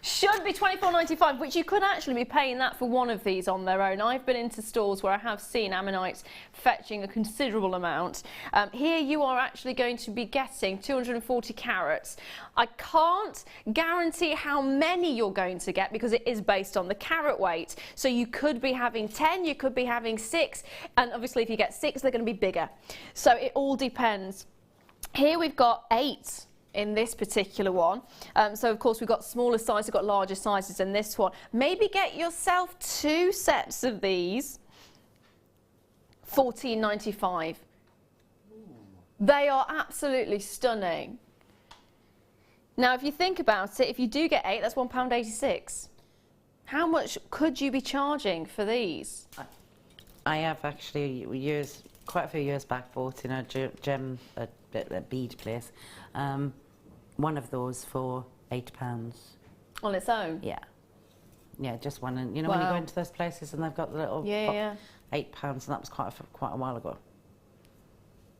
Should be $24.95, which you could actually be paying that for one of these on their own. I've been into stores where I have seen ammonites fetching a considerable amount. Here you are actually going to be getting 240 carats. I can't guarantee how many you're going to get because it is based on the carat weight. So you could be having 10, you could be having 6, and obviously if you get 6, they're going to be bigger. So it all depends. Here we've got 8. In this particular one. So of course we've got smaller sizes, we've got larger sizes in this one. Maybe get yourself 2 sets of these, $14.95. They are absolutely stunning. Now if you think about it, if you do get 8, that's £1.86. How much could you be charging for these? I have actually quite a few years back bought in a bead place. One of those for £8. On its own? Yeah. Yeah, just one. And you know when you go into those places and they've got the little £8, and that was quite a while ago.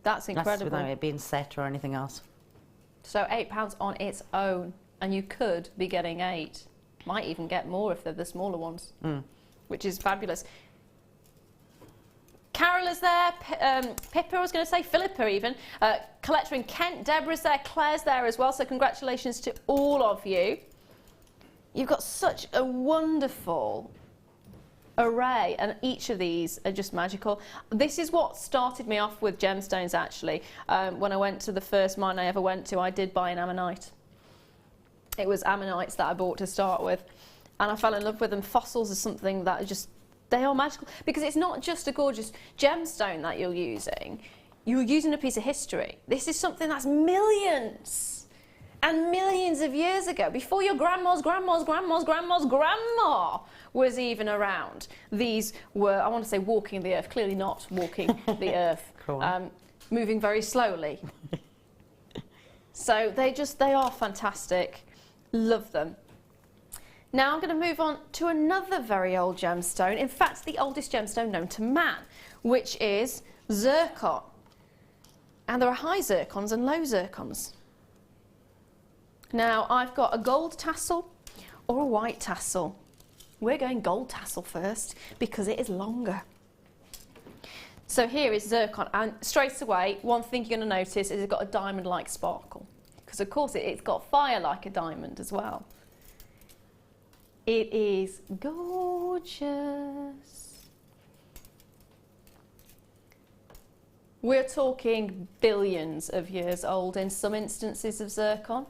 That's incredible. That's without it being set or anything else. So £8 on its own, and you could be getting 8. Might even get more if they're the smaller ones, which is fabulous. Carol is there, Pippa I was going to say, Philippa even, collector in Kent, Deborah's there, Claire's there as well, so congratulations to all of you. You've got such a wonderful array and each of these are just magical. This is what started me off with gemstones actually. When I went to the first mine I ever went to, I did buy an ammonite. It was ammonites that I bought to start with and I fell in love with them. Fossils are something that are just, they are magical because it's not just a gorgeous gemstone that you're using a piece of history. This is something that's millions and millions of years ago, before your grandma's grandma's grandma's grandma's grandma was even around. These were, I want to say walking the earth, clearly not walking the earth, cool. Moving very slowly. So they are fantastic, love them. Now I'm going to move on to another very old gemstone, in fact the oldest gemstone known to man, which is zircon. And there are high zircons and low zircons. Now I've got a gold tassel or a white tassel. We're going gold tassel first because it is longer. So here is zircon, and straight away one thing you're going to notice is it's got a diamond-like sparkle, because of course it's got fire like a diamond as well. It is gorgeous. We're talking billions of years old in some instances of zircon.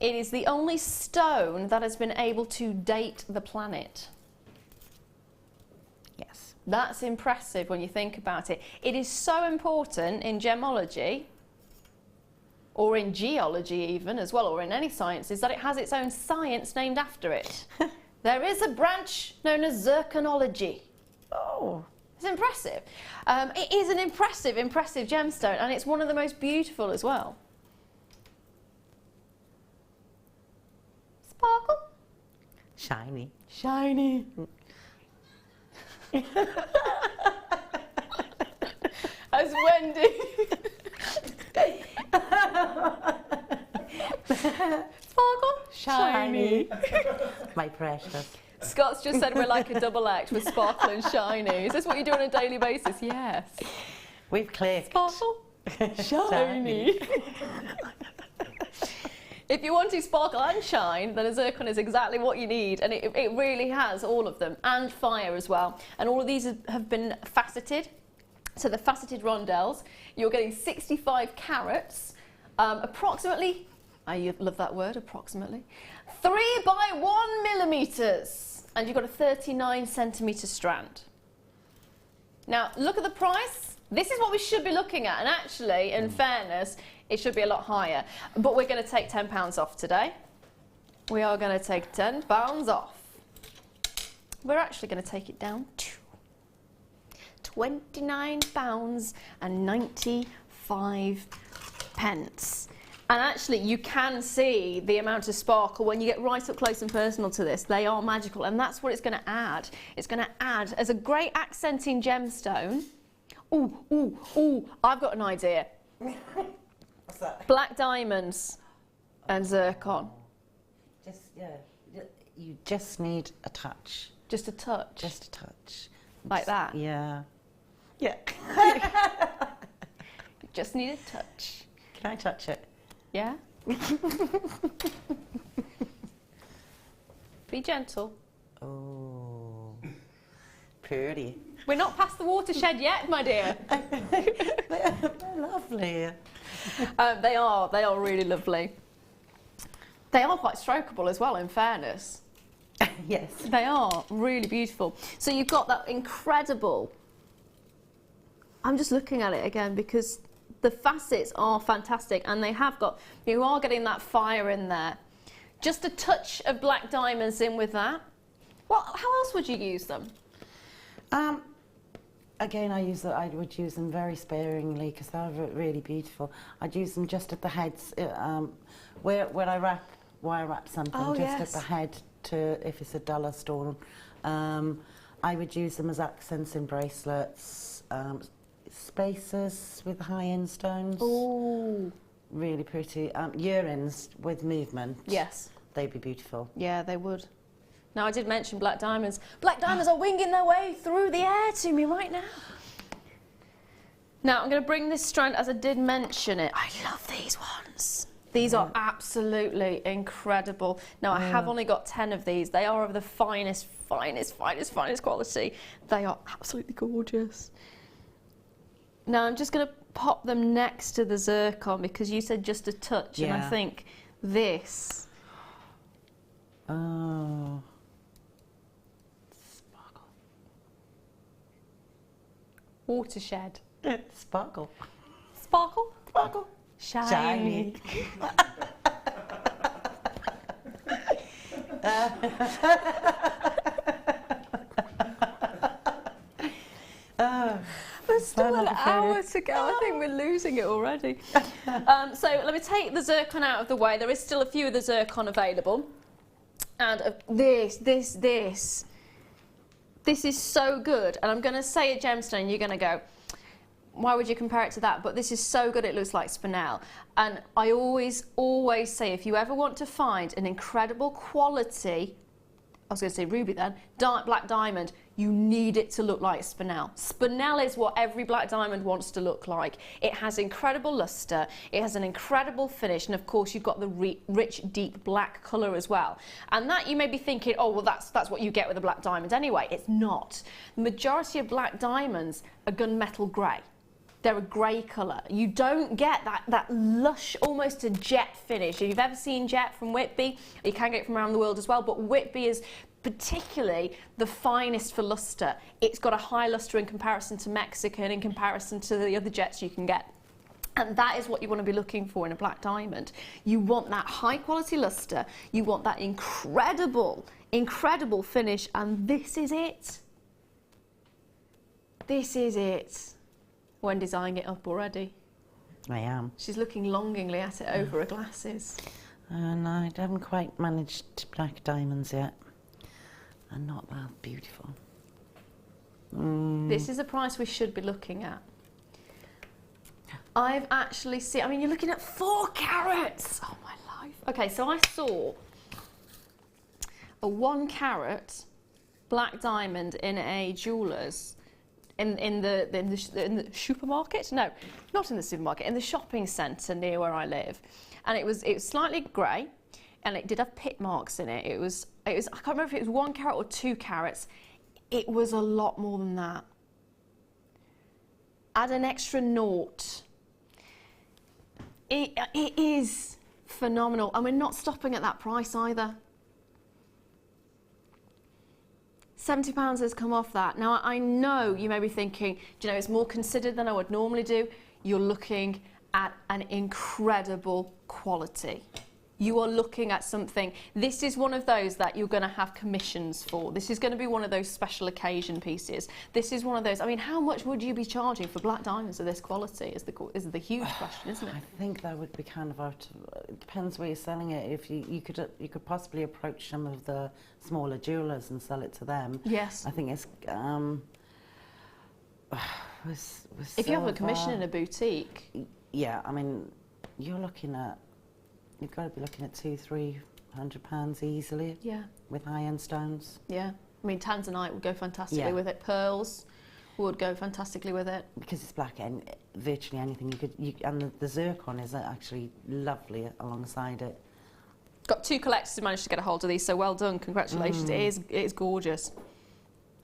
It is the only stone that has been able to date the planet. Yes. That's impressive when you think about it. It is so important in gemology, or in geology even as well, or in any science, is that it has its own science named after it. There is a branch known as zirconology. Oh, it's impressive. It is an impressive gemstone, and it's one of the most beautiful as well. Sparkle? Shiny. Shiny. As Wendy. Sparkle? Shiny. My precious. Scott's just said we're like a double act with sparkle and shiny. Is this what you do on a daily basis? Yes. We've clicked. Sparkle? Shiny. If you want to sparkle and shine, then a zircon is exactly what you need, and it really has all of them, and fire as well. And all of these have been faceted. So the faceted rondelles, you're getting 65 carats, approximately, I love that word, approximately, 3 by 1 millimetres, and you've got a 39 centimetre strand. Now, look at the price. This is what we should be looking at, and actually, in fairness, it should be a lot higher. But we're going to take £10 off today. We are going to take £10 off. We're actually going to take it down to £29.95. And actually, you can see the amount of sparkle when you get right up close and personal to this. They are magical, and that's what it's going to add. It's going to add as a great accenting gemstone. Ooh, ooh, ooh, I've got an idea. What's that? Black diamonds and zircon. You just need a touch. Just a touch? Just a touch. Like that? Yeah. Yeah. You just need a touch. Can I touch it? Yeah? Be gentle. Oh, pretty. We're not past the watershed yet, my dear. They're lovely. They are really lovely. They are quite strokeable as well, in fairness. Yes. They are really beautiful. So you've got that incredible... I'm just looking at it again because the facets are fantastic, and they have got... You are getting that fire in there. Just a touch of black diamonds in with that. Well, how else would you use them? Again, I would use them very sparingly because they're really beautiful. I'd use them just at the heads, where I wire wrap something, just at the head to, if it's a duller stone. I would use them as accents in bracelets, spacers with high-end stones. Ooh. Really pretty. Earrings with movement. Yes. They'd be beautiful. Yeah, they would. Now, I did mention black diamonds. Black diamonds are winging their way through the air to me right now. Now, I'm going to bring this strand, as I did mention it. I love these ones. These are absolutely incredible. Now, I have only got 10 of these. They are of the finest quality. They are absolutely gorgeous. Now, I'm just going to pop them next to the zircon because you said just a touch, and I think this... Oh... Sparkle. Watershed. Sparkle. Sparkle? Sparkle. Shiny. There's still an hour to go. I think we're losing it already. So let me take the zircon out of the way. There is still a few of the zircon available. And this is so good. And I'm going to say a gemstone, you're going to go, why would you compare it to that? But this is so good, it looks like spinel. And I always say, if you ever want to find an incredible quality, I was going to say ruby then, dark black diamond, you need it to look like spinel. Spinel is what every black diamond wants to look like. It has incredible luster, it has an incredible finish, and of course you've got the rich, deep black colour as well. And that you may be thinking, oh, well, that's what you get with a black diamond anyway. It's not. The majority of black diamonds are gunmetal grey. They're a grey colour. You don't get that lush, almost a jet finish. If you've ever seen jet from Whitby, you can get it from around the world as well, but Whitby is particularly the finest for luster. It's got a high luster in comparison to Mexican, in comparison to the other jets you can get. And that is what you want to be looking for in a black diamond. You want that high quality luster, you want that incredible, incredible finish, and this is it. This is it. Wendy's eyeing it up already. I am. She's looking longingly at it over her glasses. And I haven't quite managed black diamonds yet. They're not that beautiful. This is a price we should be looking at. I've actually seen, I mean, you're looking at 4 carats. Oh my life. Okay, so I saw a 1 carat black diamond in a jeweller's in the supermarket. No, not in the supermarket. In the shopping centre near where I live, and it was slightly grey, and it did have pit marks in it. It was I can't remember if it was 1 carat or 2 carats. It was a lot more than that. Add an extra naught. It is phenomenal, and we're not stopping at that price either. £70 has come off that. Now, I know you may be thinking, do you know, it's more considered than I would normally do. You're looking at an incredible quality. You are looking at something, this is one of those that you're going to have commissions for. This is going to be one of those special occasion pieces. This is one of those, I mean, how much would you be charging for black diamonds of this quality is the huge question, isn't it? I think that would be kind of out of, it depends where you're selling it. If you could possibly approach some of the smaller jewellers and sell it to them. Yes. I think it's, if you have a commission in a boutique. Yeah, I mean, you're looking at, you've got to be looking at £200-300 easily. Yeah. With high-end stones. Yeah. I mean, Tanzanite would go fantastically with it. Pearls would go fantastically with it. Because it's black, and virtually anything and the zircon is actually lovely alongside it. Got 2 collectors who managed to get a hold of these, so well done. Congratulations. It is gorgeous.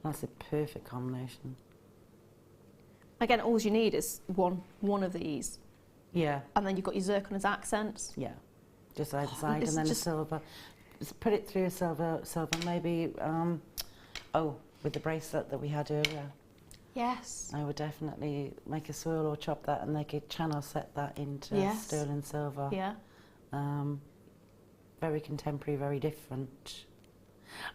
That's a perfect combination. Again, all you need is one of these. Yeah. And then you've got your zircon as accents. Yeah. Just either side, and then a silver. Just put it through a silver, maybe, with the bracelet that we had earlier. Yes. I would definitely make a swirl or chop that and make a channel set that into sterling silver. Yeah. Very contemporary, very different.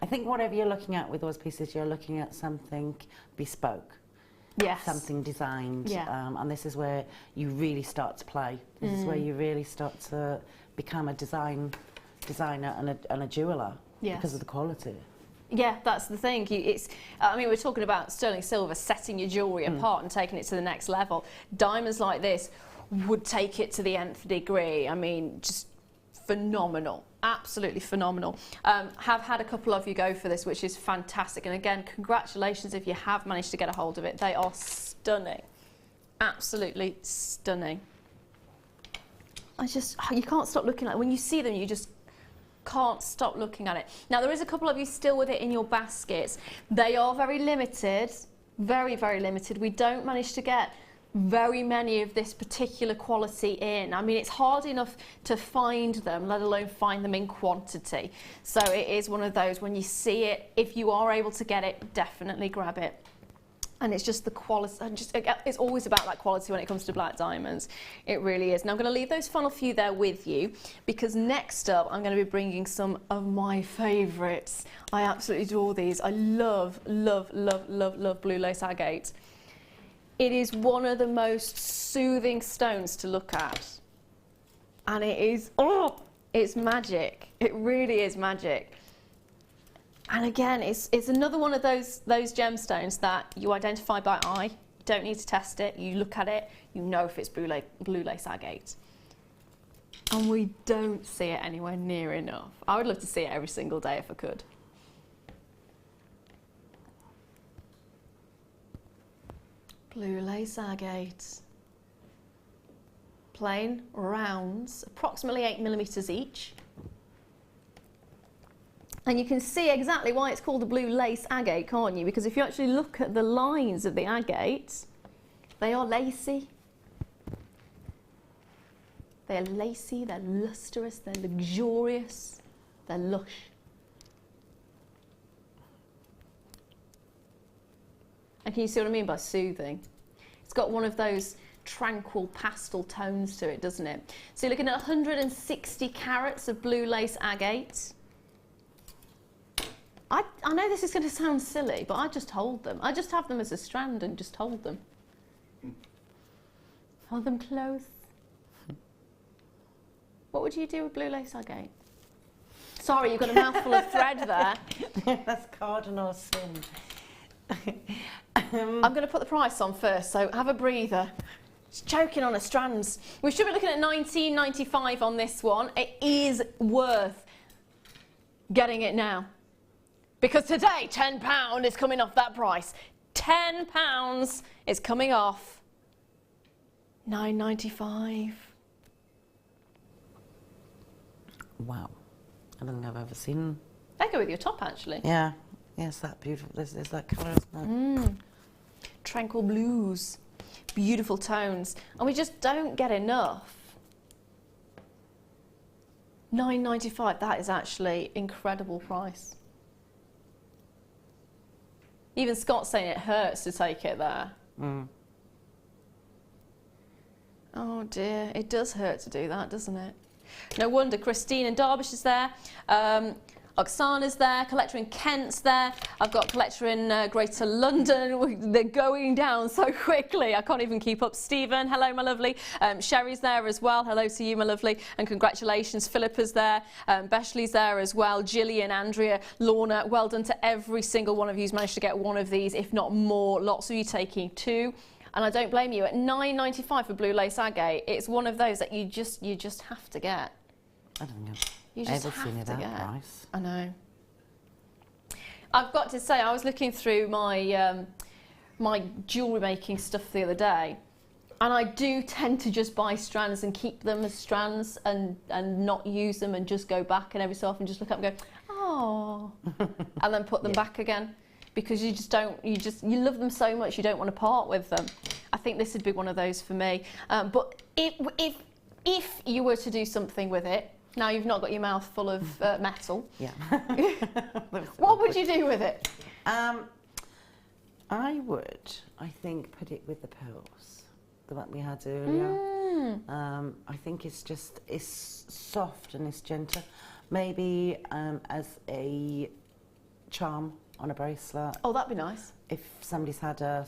I think whatever you're looking at with those pieces, you're looking at something bespoke. Yes. Something designed. Yeah. And this is where you really start to play. This is where you really start to become a designer and a jeweller. Yes. Because of the quality. Yeah, that's the thing. I mean, we're talking about sterling silver setting your jewellery apart and taking it to the next level. Diamonds like this would take it to the nth degree. I mean, just phenomenal. Absolutely phenomenal. Have had a couple of you go for this, which is fantastic. And again, congratulations if you have managed to get a hold of it. They are stunning. Absolutely stunning. You can't stop looking at it. When you see them, you just can't stop looking at it. Now, there is a couple of you still with it in your baskets. They are very limited, very, very limited. We don't manage to get very many of this particular quality in. I mean, it's hard enough to find them, let alone find them in quantity. So it is one of those, when you see it, if you are able to get it, definitely grab it. And it's just the quality, it's always about that quality when it comes to black diamonds. It really is. Now I'm going to leave those final few there with you, because next up I'm going to be bringing some of my favourites. I absolutely adore these. I love, love, love, love, love blue lace agate. It is one of the most soothing stones to look at. And it is, it's magic. It really is magic. And again, it's another one of those gemstones that you identify by eye. You don't need to test it. You look at it, you know if it's blue lace agate. And we don't see it anywhere near enough. I would love to see it every single day if I could. Blue lace agate. Plain rounds, approximately 8mm each. And you can see exactly why it's called a blue lace agate, can't you? Because if you actually look at the lines of the agate, they are lacy. They're lacy, they're lustrous, they're luxurious, they're lush. And can you see what I mean by soothing? It's got one of those tranquil pastel tones to it, doesn't it? So you're looking at 160 carats of blue lace agate. I know this is going to sound silly, but I just hold them. I just have them as a strand and just hold them. Hold them close. What would you do with blue lace agate? Sorry, you've got a mouthful of thread there. That's cardinal sin. I'm going to put the price on first, so have a breather. It's choking on her strands. We should be looking at £19.95 on this one. It is worth getting it now. Because today, £10 is coming off that price. £10 is coming off £9.95. Wow. I don't think I've ever seen... They go with your top, actually. Yeah. Yes, that beautiful. There's that colour, isn't it? Tranquil blues. Beautiful tones. And we just don't get enough. £9.95, that is actually incredible price. Even Scott's saying it hurts to take it there. Oh dear, it does hurt to do that, doesn't it? No wonder Christine in Derbyshire's there. Oksana's there, collector in Kent's there. I've got collector in Greater London. They're going down so quickly. I can't even keep up. Stephen, hello, my lovely. Sherry's there as well. Hello to you, my lovely. And congratulations. Philippa's there. Beshley's there as well. Gillian, Andrea, Lorna. Well done to every single one of you who's managed to get one of these, if not more. Lots of you taking two. And I don't blame you. At £9.95 for blue lace agate, it's one of those that you just have to get. I don't know. You just have seen it to at get. price. I know. I've got to say, I was looking through my my jewellery making stuff the other day, and I do tend to just buy strands and keep them as strands and not use them and just go back and every so often just look up and go, oh, and then put them back again, because you just don't, you love them so much you don't want to part with them. I think this would be one of those for me. But if you were to do something with it, now you've not got your mouth full of metal. Yeah. What would you do with it? I would, I think, put it with the pearls, the one we had earlier. I think it's soft and it's gentle. Maybe as a charm on a bracelet. Oh, that'd be nice. If somebody's had a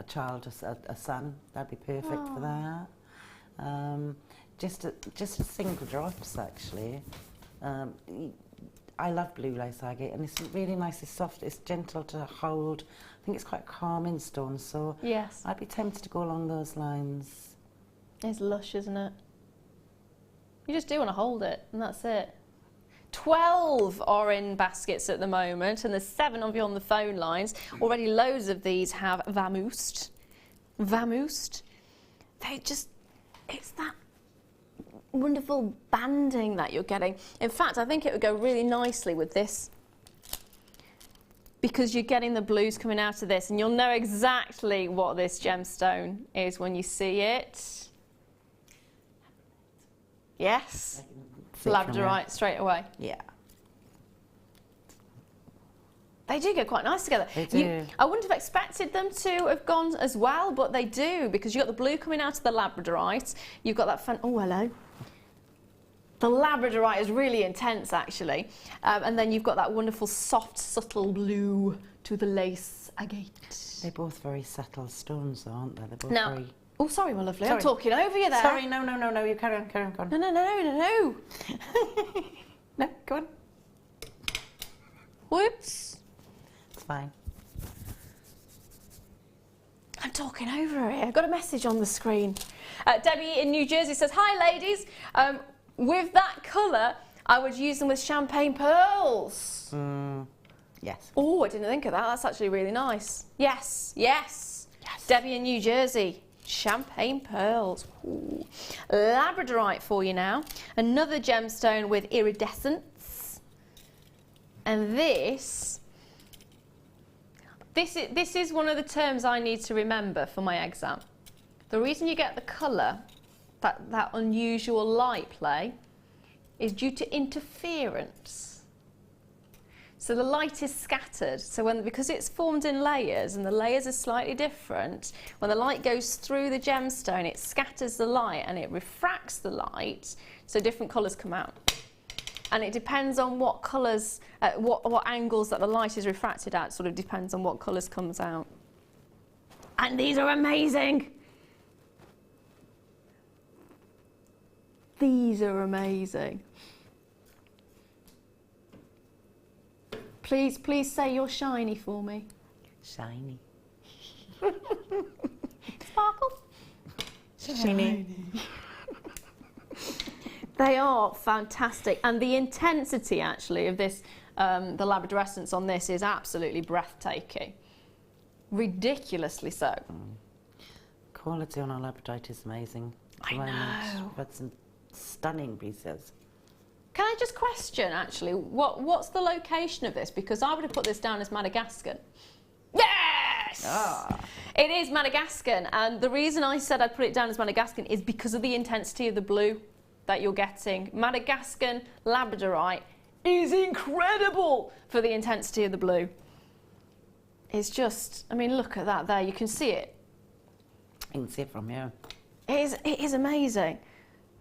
child, a son, that'd be perfect for that. Just a single drops, actually. I love blue lace agate, and it's really nice, it's soft, it's gentle to hold. I think it's quite a calming stone, so yes, I'd be tempted to go along those lines. It's lush, isn't it? You just do want to hold it, and that's it. 12 are in baskets at the moment, and there's 7 of you on the phone lines. Already loads of these have vamoosed. They just, it's that wonderful banding that you're getting. In fact, I think it would go really nicely with this, because you're getting the blues coming out of this, and you'll know exactly what this gemstone is when you see it. Yes, labradorite straight away. Yeah. They do go quite nice together. They do. I wouldn't have expected them to have gone as well, but they do, because you've got the blue coming out of the labradorite. You've got that oh, hello. The labradorite is really intense, actually. And then you've got that wonderful, soft, subtle blue to the lace agate. They're both very subtle stones, aren't they? They're both very... Oh, sorry, my lovely. Sorry. I'm talking over you there. Sorry, no. You carry on. Go on. No. No, go on. Whoops. It's fine. I'm talking over it. I've got a message on the screen. Debbie in New Jersey says, hi, ladies. With that colour, I would use them with champagne pearls. Yes. Oh, I didn't think of that. That's actually really nice. Yes. Debbie in New Jersey. Champagne pearls. Ooh. Labradorite for you now. Another gemstone with iridescence. And this is one of the terms I need to remember for my exam. The reason you get the colour, that unusual light play, is due to interference. So the light is scattered. So because it's formed in layers and the layers are slightly different, when the light goes through the gemstone, it scatters the light and it refracts the light, so different colours come out. And it depends on what colours, what angles that the light is refracted at, sort of depends on what colours comes out. And these are amazing. These are amazing. Please say you're shiny for me. Shiny. Sparkle. Shiny. They are fantastic, and the intensity actually of this, the labradorescence on this is absolutely breathtaking. Ridiculously so. Quality on our labradorite is amazing. I know. We've had some stunning pieces. Can I just question, actually, what's the location of this? Because I would have put this down as Madagascar. Yes! Ah. It is Madagascar, and the reason I said I'd put it down as Madagascar is because of the intensity of the blue that you're getting. Madagascar labradorite is incredible for the intensity of the blue. It's just, I mean, look at that there. You can see it. You can see it from here. It is amazing.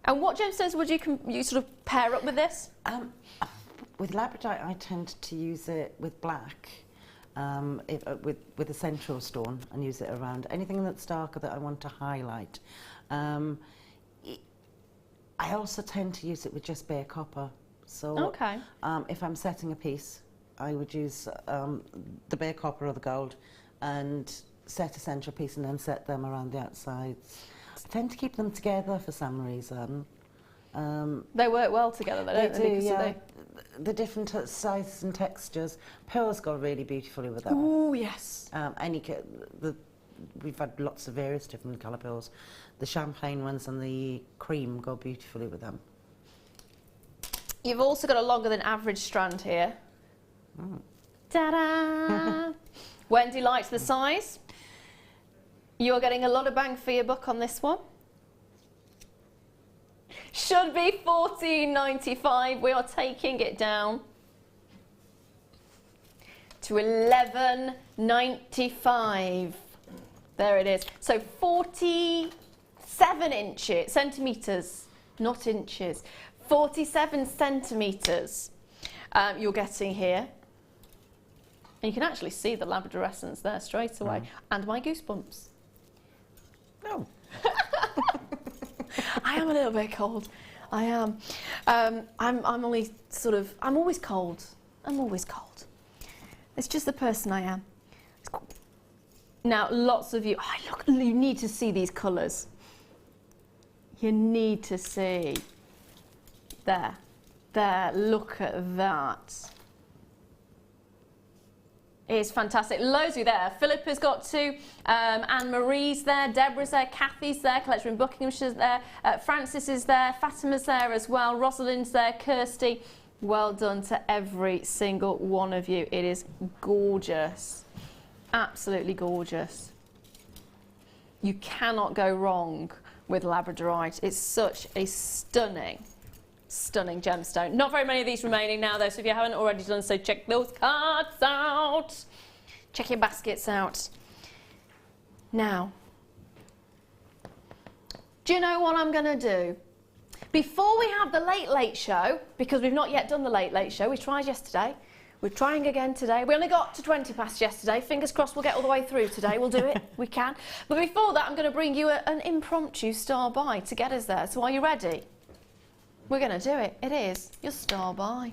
And what gemstones would you sort of pair up with this? With labradorite, I tend to use it with black, with a central stone, and use it around anything that's darker that I want to highlight. I also tend to use it with just bare copper. So if I'm setting a piece, I would use the bare copper or the gold and set a central piece and then set them around the outsides. I tend to keep them together for some reason. They work well together, though, don't they? Yeah. The different sizes and textures. Pearls go really beautifully with them. Oh, yes. We've had lots of various different colour pearls. The champagne ones and the cream go beautifully with them. You've also got a longer than average strand here. Mm. Ta-da! Wendy likes the size. You're getting a lot of bang for your buck on this one. Should be $14.95. We are taking it down to $11.95. There it is. So 47 centimetres, not inches. 47 centimetres you're getting here. And you can actually see the labradorescence there straight away. And my goosebumps. No. I am a little bit cold. I am. I'm always cold. I'm always cold. It's just the person I am. Now, lots of you, you need to see these colours. You need to see. There, look at that. It's fantastic. Loads of you there. Philippa's got two, Anne-Marie's there, Deborah's there, Kathy's there, Collector in Buckinghamshire's there, Francis is there, Fatima's there as well, Rosalind's there, Kirsty. Well done to every single one of you. It is gorgeous. Absolutely gorgeous. You cannot go wrong with labradorite. It's such a stunning gemstone. Not very many of these remaining now though, so if you haven't already done so, check those cards out. Check your baskets out. Now, do you know what I'm going to do? Before we have the late show, because we've not yet done the late show, we tried yesterday, we're trying again today. We only got to 20 past yesterday. Fingers crossed we'll get all the way through today. We'll do it. We can. But before that, I'm going to bring you an impromptu star buy to get us there. So are you ready? We're going to do it. It is your star buy.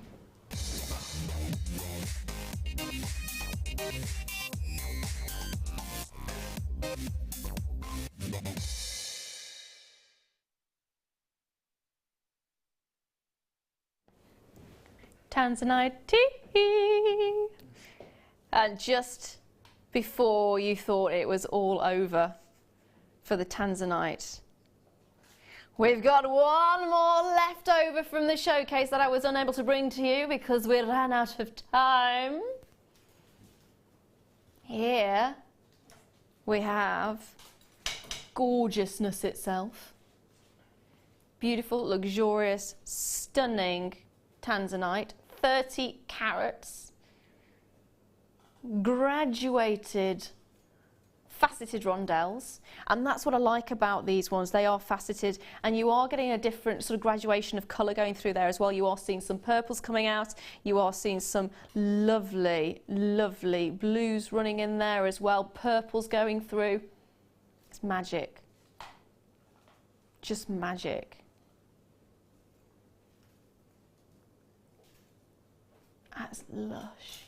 Tanzanite tea. And just before you thought it was all over for the Tanzanite, we've got one more left over from the showcase that I was unable to bring to you because we ran out of time. Here we have gorgeousness itself. Beautiful, luxurious, stunning Tanzanite, 30 carats. graduated faceted rondelles, and that's what I like about these ones. They are faceted, and you are getting a different sort of graduation of colour going through there as well. You are seeing some purples coming out, you are seeing some lovely, lovely blues running in there as well, purples going through. It's magic. Just magic. That's lush.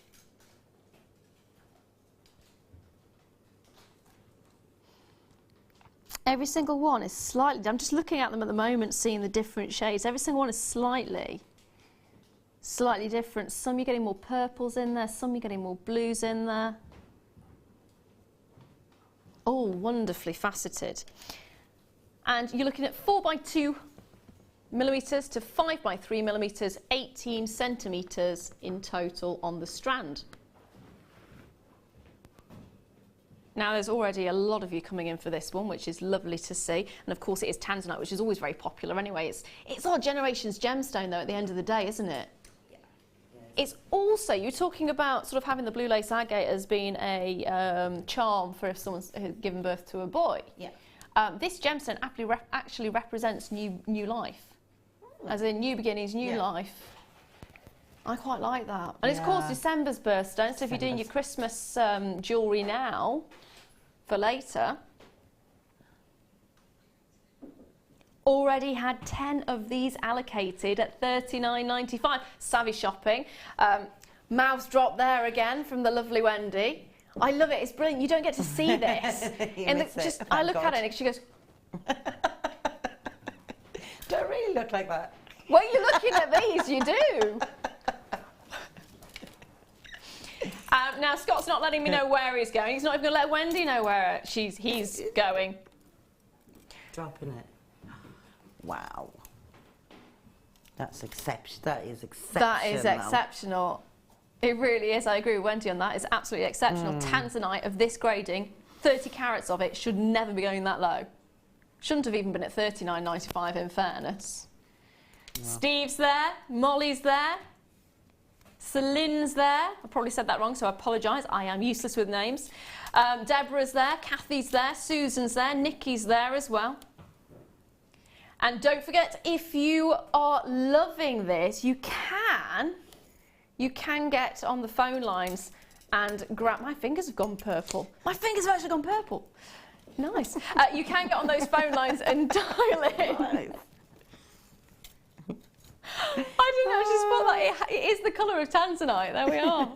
Every single one is slightly, I'm just looking at them at the moment, seeing the different shades. Every single one is slightly different. Some you're getting more purples in there, some you're getting more blues in there. All wonderfully faceted. And you're looking at 4x2 millimetres to 5x3 millimetres, 18 centimetres in total on the strand. Now there's already a lot of you coming in for this one, which is lovely to see. And of course it is Tanzanite, which is always very popular anyway. It's our generation's gemstone though at the end of the day, isn't it? Yeah. It's also, you're talking about sort of having the blue lace agate as being a charm for if someone's given birth to a boy. Yeah. This gemstone actually represents new life. As in new beginnings, new life. I quite like that. And it's of course December's birthstone, so if you're doing your Christmas jewellery now, for later. Already had 10 of these allocated at $39.95. Savvy shopping. Mouths drop there again from the lovely Wendy. I love it, it's brilliant. You don't get to see this. I look at it and she goes... Do I really look like that? Well, you're looking at these, you do. Now Scott's not letting me know where he's going. He's not even going to let Wendy know where he's going. Dropping it. Wow. That's exceptional. That is exceptional. That is exceptional. It really is. I agree with Wendy on that. It's absolutely exceptional. Tanzanite of this grading, 30 carats of it should never be going that low. Shouldn't have even been at $39.95 in fairness. No. Steve's there, Molly's there, Celine's there. I probably said that wrong, so I apologise. I am useless with names. Deborah's there, Kathy's there, Susan's there, Nikki's there as well. And don't forget, if you are loving this, you can get on the phone lines and grab... My fingers have gone purple. My fingers have actually gone purple. Nice. You can get on those phone lines and dial in. Nice. I didn't actually spot that. It is the colour of Tanzanite. There we are.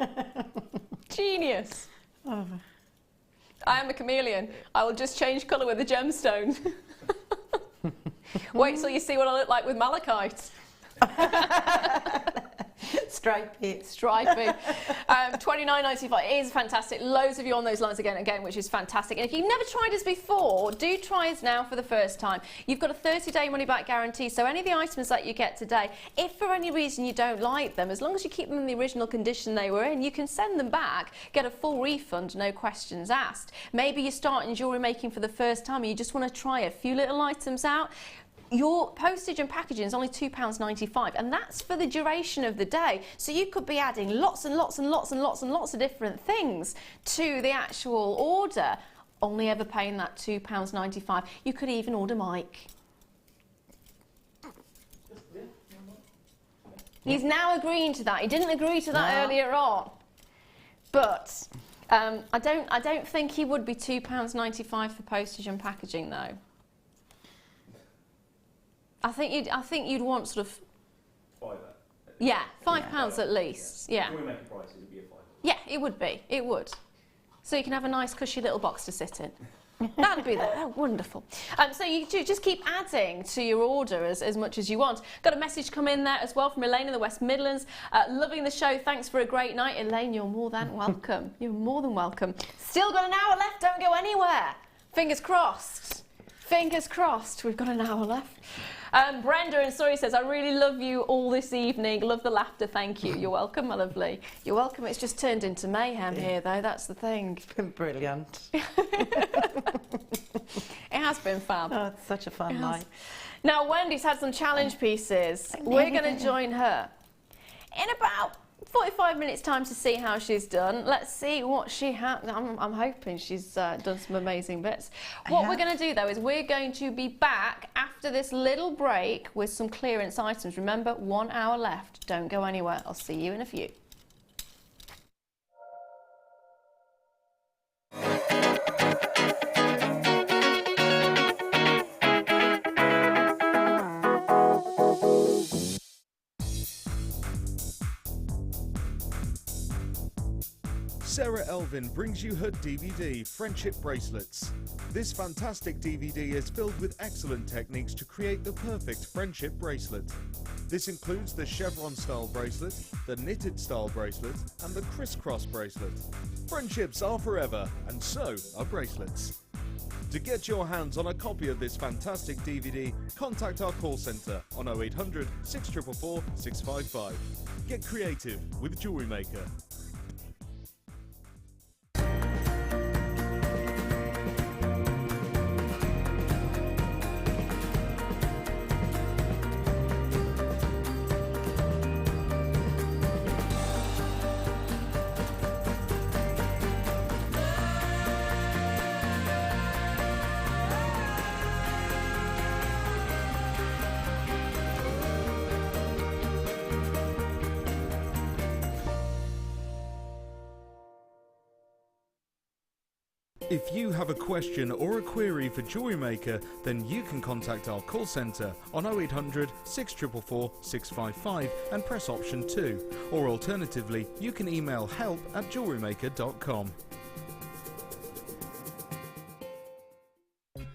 Genius. Oh. I am a chameleon. I will just change colour with the gemstone. Wait till you see what I look like with malachite. Stripy. Stripy. $29.95 is fantastic. Loads of you on those lines again, which is fantastic. And if you've never tried us before, do try us now for the first time. You've got a 30-day money-back guarantee, so any of the items that you get today, if for any reason you don't like them, as long as you keep them in the original condition they were in, you can send them back, get a full refund, no questions asked. Maybe you're starting jewellery making for the first time and you just want to try a few little items out. Your postage and packaging is only £2.95, and that's for the duration of the day. So you could be adding lots and lots and lots and lots and lots of different things to the actual order, only ever paying that £2.95. You could even order Mike. He's now agreeing to that. He didn't agree to that earlier on, but I don't think he would be £2.95 for postage and packaging though. I think you'd want sort of... £5 at least. Yeah. Jewellery Maker price, it would be a £5. Yeah, it would be. It would. So you can have a nice cushy little box to sit in. That'd be that. Oh, wonderful. So you just keep adding to your order as much as you want. Got a message come in there as well from Elaine in the West Midlands. Loving the show. Thanks for a great night. Elaine, you're more than welcome. You're more than welcome. Still got an hour left. Don't go anywhere. Fingers crossed. Fingers crossed. We've got an hour left. Brenda in Surrey says, I really love you all this evening. Love the laughter. Thank you. You're welcome, my lovely. You're welcome. It's just turned into mayhem here, though. That's the thing. It's been brilliant. It has been fab. Oh, it's such a fun night. Now, Wendy's had some challenge pieces. We're going to join her in about 45 minutes time to see how she's done. Let's see what she has. I'm hoping she's done some amazing bits. What we're going to do though is we're going to be back after this little break with some clearance items. Remember, 1 hour left. Don't go anywhere. I'll see you in a few. Sarah Elvin brings you her DVD, Friendship Bracelets. This fantastic DVD is filled with excellent techniques to create the perfect friendship bracelet. This includes the chevron style bracelet, the knitted style bracelet, and the crisscross bracelet. Friendships are forever, and so are bracelets. To get your hands on a copy of this fantastic DVD, contact our call centre on 0800 644 655. Get creative with Jewellery Maker. If you have a question or a query for Jewellery Maker, then you can contact our call centre on 0800 644 655 and press option 2, or alternatively you can email help@jewellerymaker.com.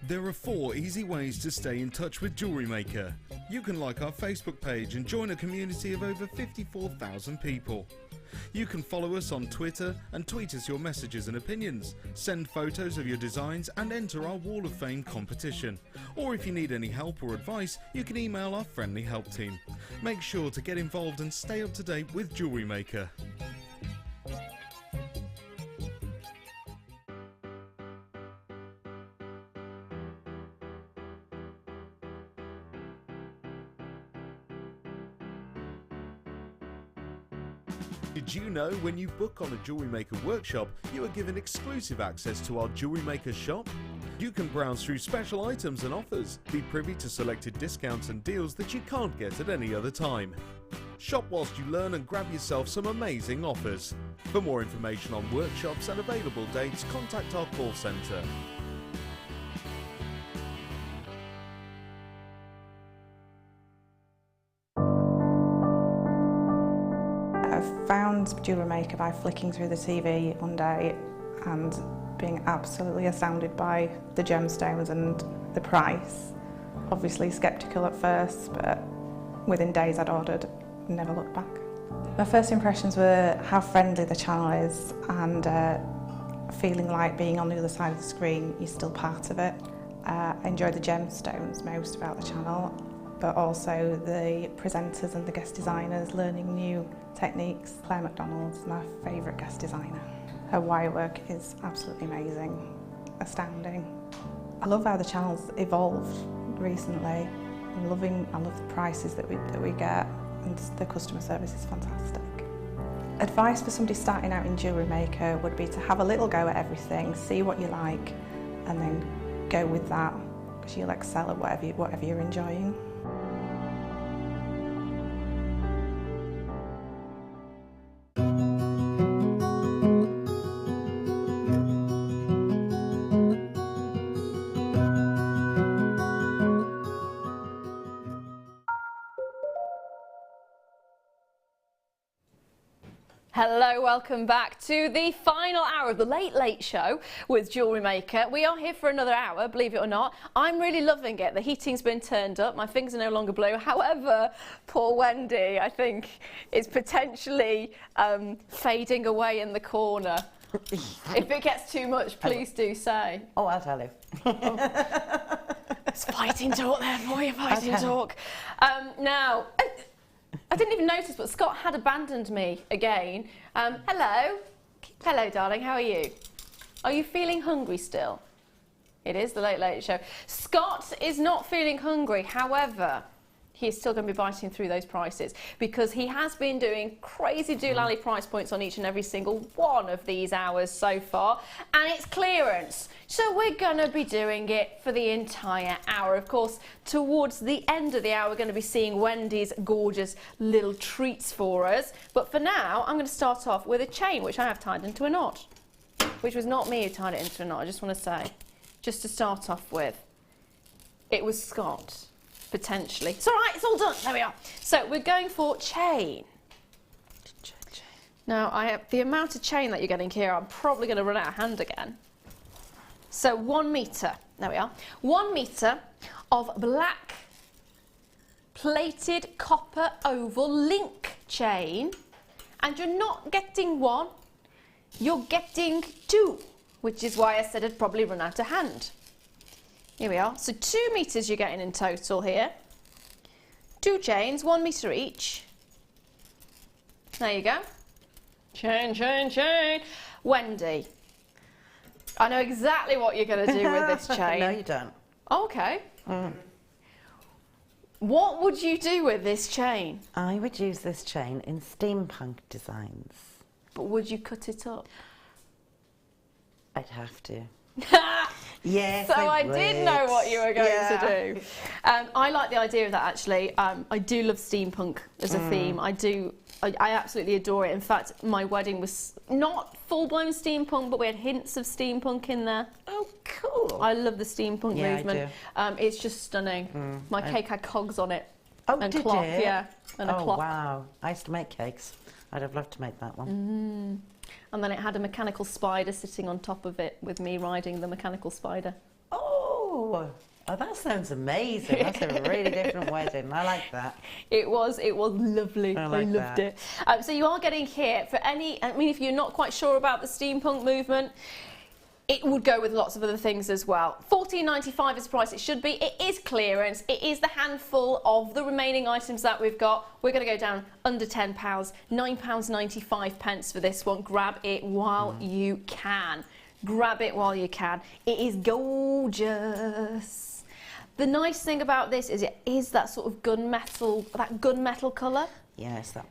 There are 4 easy ways to stay in touch with Jewellery Maker. You can like our Facebook page and join a community of over 54,000 people. You can follow us on Twitter and tweet us your messages and opinions, send photos of your designs and enter our Wall of Fame competition. Or if you need any help or advice, you can email our friendly help team. Make sure to get involved and stay up to date with Jewellery Maker. Did you know when you book on a Jewellery Maker workshop, you are given exclusive access to our Jewellery Maker shop? You can browse through special items and offers, be privy to selected discounts and deals that you can't get at any other time. Shop whilst you learn and grab yourself some amazing offers. For more information on workshops and available dates, contact our call centre. I found Jewellery Maker by flicking through the TV one day and being absolutely astounded by the gemstones and the price. Obviously sceptical at first, but within days I'd ordered, never looked back. My first impressions were how friendly the channel is and feeling like being on the other side of the screen, you're still part of it. I enjoy the gemstones most about the channel, but also the presenters and the guest designers learning new techniques. Claire McDonald's my favourite guest designer. Her wire work is absolutely amazing, astounding. I love how the channel's evolved recently. I love the prices that we get, and the customer service is fantastic. Advice for somebody starting out in Jewellery Maker would be to have a little go at everything, see what you like, and then go with that, because you'll excel at whatever you're enjoying. Hello, welcome back to the final hour of the Late Late Show with Jewellery Maker. We are here for another hour, believe it or not. I'm really loving it. The heating's been turned up. My fingers are no longer blue. However, poor Wendy, I think, is potentially fading away in the corner. If it gets too much, please do say. Oh, I'll tell you. It's fighting talk there for you, fighting talk. Now, I didn't even notice, but Scott had abandoned me again. Hello. Hello, darling. How are you? Are you feeling hungry still? It is the Late Late Show. Scott is not feeling hungry. However, he is still going to be biting through those prices, because he has been doing crazy doolally price points on each and every single one of these hours so far, and it's clearance. So we're going to be doing it for the entire hour. Of course, towards the end of the hour, we're going to be seeing Wendy's gorgeous little treats for us. But for now, I'm going to start off with a chain, which I have tied into a knot, which was not me who tied it into a knot, I just want to say. Just to start off with, it was Scott. Potentially. It's all right, it's all done. There we are. So we're going for chain. Now, the amount of chain that you're getting here, I'm probably going to run out of hand again. So 1 metre. There we are. 1 metre of black plated copper oval link chain. And you're not getting 1, you're getting 2, which is why I said I'd probably run out of hand. Here we are. So 2 metres you're getting in total here. 2 chains, 1 metre each. There you go. Chain, chain, chain. Wendy, I know exactly what you're going to do with this chain. No, you don't. Okay. What would you do with this chain? I would use this chain in steampunk designs. But would you cut it up? I'd have to. Yes, so I did know what you were going to do. I like the idea of that, actually. I do love steampunk as a theme. I absolutely adore it. In fact, my wedding was not full-blown steampunk, but we had hints of steampunk in there. Oh, cool. I love the steampunk movement. I do. It's just stunning. My cake had cogs on it. Oh, and did clock, you? yeah. And a clock. Wow. I used to make cakes. I'd have loved to make that one. And then it had a mechanical spider sitting on top of it with me riding the mechanical spider. Oh, that sounds amazing. That's a really different wedding. I like that. It was lovely. I loved it. So you are getting here for any, I mean, if you're not quite sure about the steampunk movement, it would go with lots of other things as well. $14.95 is the price it should be. It is clearance. It is the handful of the remaining items that we've got. We're going to go down under £10, £9.95 for this one. Grab it while you can. Grab it while you can. It is gorgeous. The nice thing about this is it is that sort of gunmetal colour. Yes, that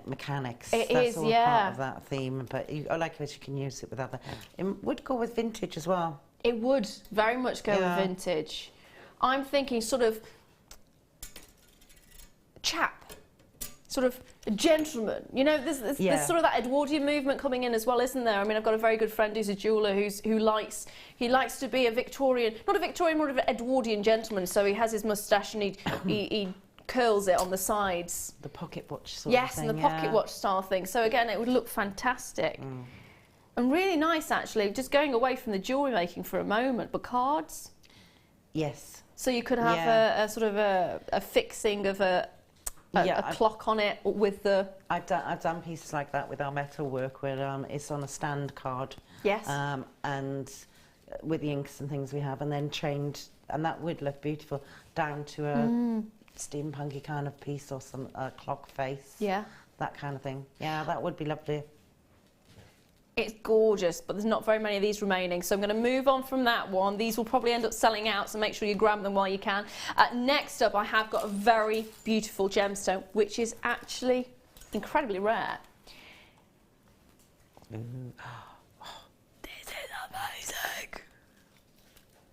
mechanics. That's all part of that theme, but I like it. You can use it with other. It would go with vintage as well. It would very much go with vintage. I'm thinking sort of chap, sort of a gentleman. You know, there's sort of that Edwardian movement coming in as well, isn't there? I mean, I've got a very good friend who's a jeweller who likes to be a Victorian, not a Victorian, more of an Edwardian gentleman. So he has his moustache and he curls it on the sides. The pocket watch sort of thing. Yes, and the pocket watch style thing. So again, it would look fantastic. And really nice, actually, just going away from the jewellery making for a moment, but cards? Yes. So you could have a sort of a fixing of a clock on it with the... I've done pieces like that with our metal work where it's on a stand card. Yes. And with the inks and things we have, and then chained, and that would look beautiful, down to a steampunky kind of piece or some clock face. Yeah. That kind of thing. Yeah, that would be lovely. It's gorgeous, but there's not very many of these remaining, so I'm going to move on from that one. These will probably end up selling out, so make sure you grab them while you can. Next up, I have got a very beautiful gemstone, which is actually incredibly rare. This is amazing.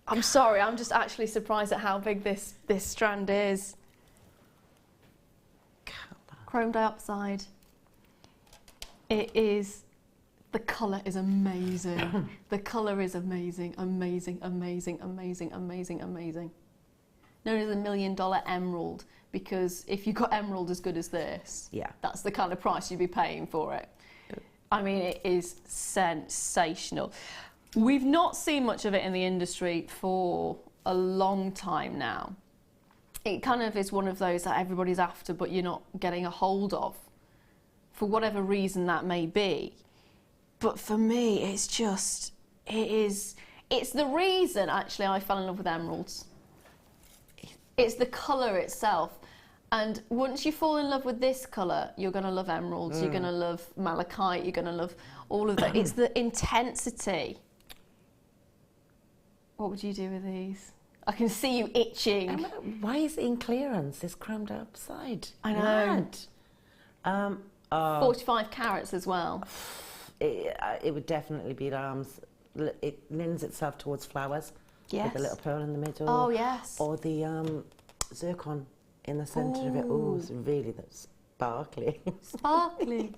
I'm sorry, I'm just actually surprised at how big this strand is. Chrome dioxide. It is... The colour is amazing. The colour is amazing, amazing, amazing, amazing, amazing, amazing. Known as $1 million emerald, because if you got emerald as good as this, that's the kind of price you'd be paying for it. I mean, it is sensational. We've not seen much of it in the industry for a long time now. It kind of is one of those that everybody's after, but you're not getting a hold of, for whatever reason that may be. But for me, it's just, it's the reason, actually, I fell in love with emeralds. It's the colour itself. And once you fall in love with this colour, you're going to love emeralds, you're going to love malachite, you're going to love all of that. It's the intensity. What would you do with these? I can see you itching. Why is it in clearance? It's chromed outside. I know. Mad. 45 carats as well. It would definitely be arms. It lends itself towards flowers. Yes. With a little pearl in the middle. Oh, yes. Or the zircon in the centre of it. Oh, it's really sparkly. Sparkly.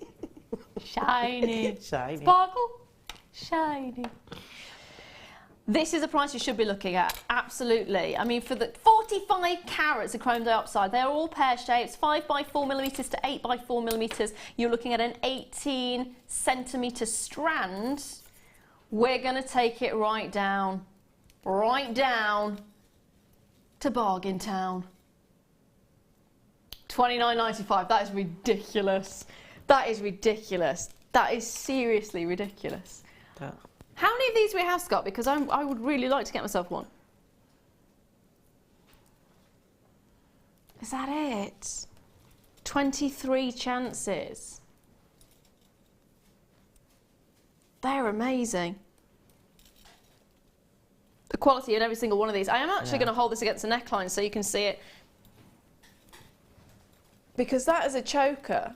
Shiny. Shiny. Sparkle. Shiny. This is a price you should be looking at, absolutely. I mean, for the 45 carats of chrome dioxide, they're all pear shapes, 5 by 4 millimetres to 8 by 4 millimetres. You're looking at an 18 centimetre strand. We're going to take it right down to Bargain Town. $29.95. That is ridiculous. That is ridiculous. That is seriously ridiculous. How many of these do we have, Scott? Because I would really like to get myself one. Is that it? 23 chances. They're amazing. The quality in every single one of these. I am actually going to hold this against the neckline so you can see it. Because that is a choker.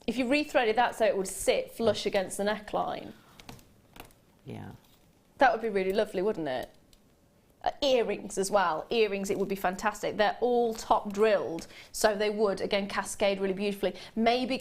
If you rethreaded that so it would sit flush against the neckline. Yeah. That would be really lovely, wouldn't it? Earrings as well. Earrings, it would be fantastic. They're all top drilled, so they would, again, cascade really beautifully. Maybe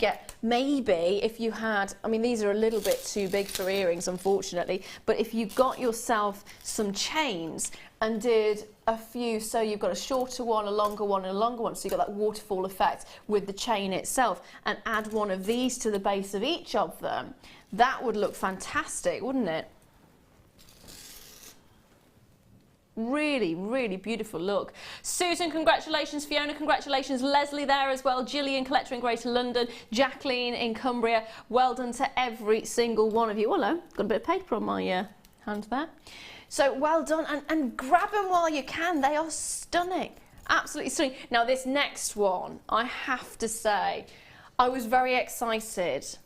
if you had, I mean, these are a little bit too big for earrings, unfortunately, but if you got yourself some chains and did a few, so you've got a shorter one, a longer one, and a longer one, so you've got that waterfall effect with the chain itself, and add one of these to the base of each of them, that would look fantastic, wouldn't it? Really, really beautiful look. Susan, congratulations. Fiona, congratulations. Leslie there as well. Gillian, collector in Greater London. Jacqueline in Cumbria. Well done to every single one of you. Hello, got a bit of paper on my hand there. So well done, and grab them while you can. They are stunning, absolutely stunning. Now this next one, I have to say, I was very excited.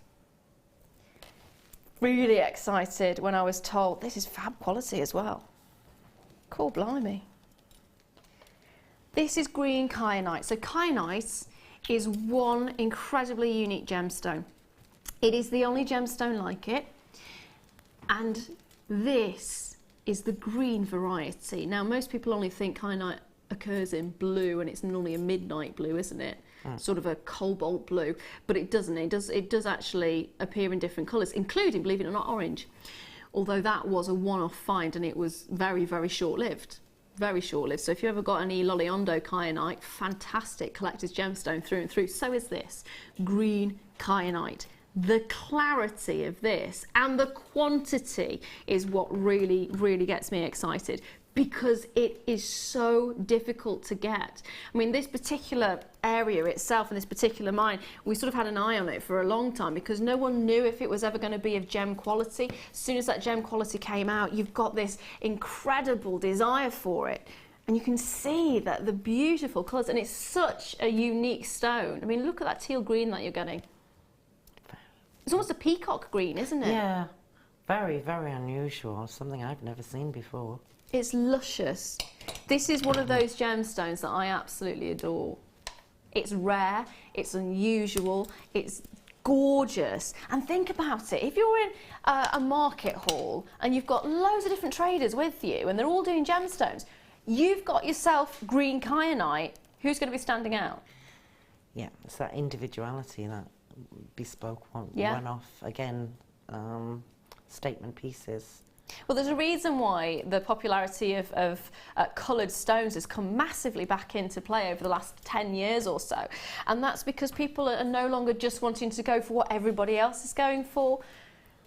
Really excited when I was told this is fab quality as well. Cool, blimey. This is green kyanite. So kyanite is one incredibly unique gemstone. It is the only gemstone like it. And this is the green variety. Now, most people only think kyanite occurs in blue, and it's normally a midnight blue, isn't it? Sort of a cobalt blue, but it doesn't. It does actually appear in different colours, including, believe it or not, orange. Although that was a one-off find and it was very, very short-lived. Very short-lived. So if you ever got any Loliondo kyanite, fantastic collector's gemstone through and through. So is this green kyanite. The clarity of this and the quantity is what really, really gets me excited, because it is so difficult to get. I mean, this particular area itself and this particular mine, we sort of had an eye on it for a long time because no one knew if it was ever going to be of gem quality. As soon as that gem quality came out, you've got this incredible desire for it. And you can see that the beautiful colours, and it's such a unique stone. I mean, look at that teal green that you're getting. It's almost a peacock green, isn't it? Yeah, very, very unusual. Something I've never seen before. It's luscious. This is one of those gemstones that I absolutely adore. It's rare, it's unusual, it's gorgeous. And think about it, if you're in a market hall and you've got loads of different traders with you and they're all doing gemstones, you've got yourself green kyanite, who's going to be standing out? Yeah, it's that individuality, that bespoke one-off, again, statement pieces. Well, there's a reason why the popularity of coloured stones has come massively back into play over the last 10 years or so. And that's because people are no longer just wanting to go for what everybody else is going for.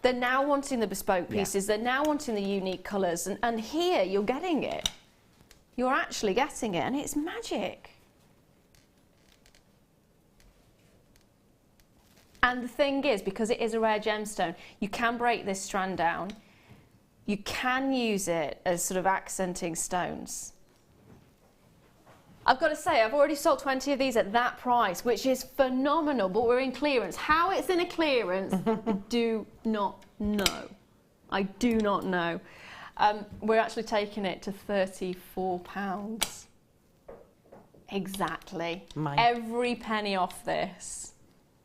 They're now wanting the bespoke pieces. They're now wanting the unique colours. And here you're getting it. You're actually getting it, and it's magic. And the thing is, because it is a rare gemstone, you can break this strand down. You can use it as sort of accenting stones. I've got to say, I've already sold 20 of these at that price, which is phenomenal, but we're in clearance. How it's in a clearance, I do not know. I do not know. We're actually taking it to £34. Exactly. Every penny off this.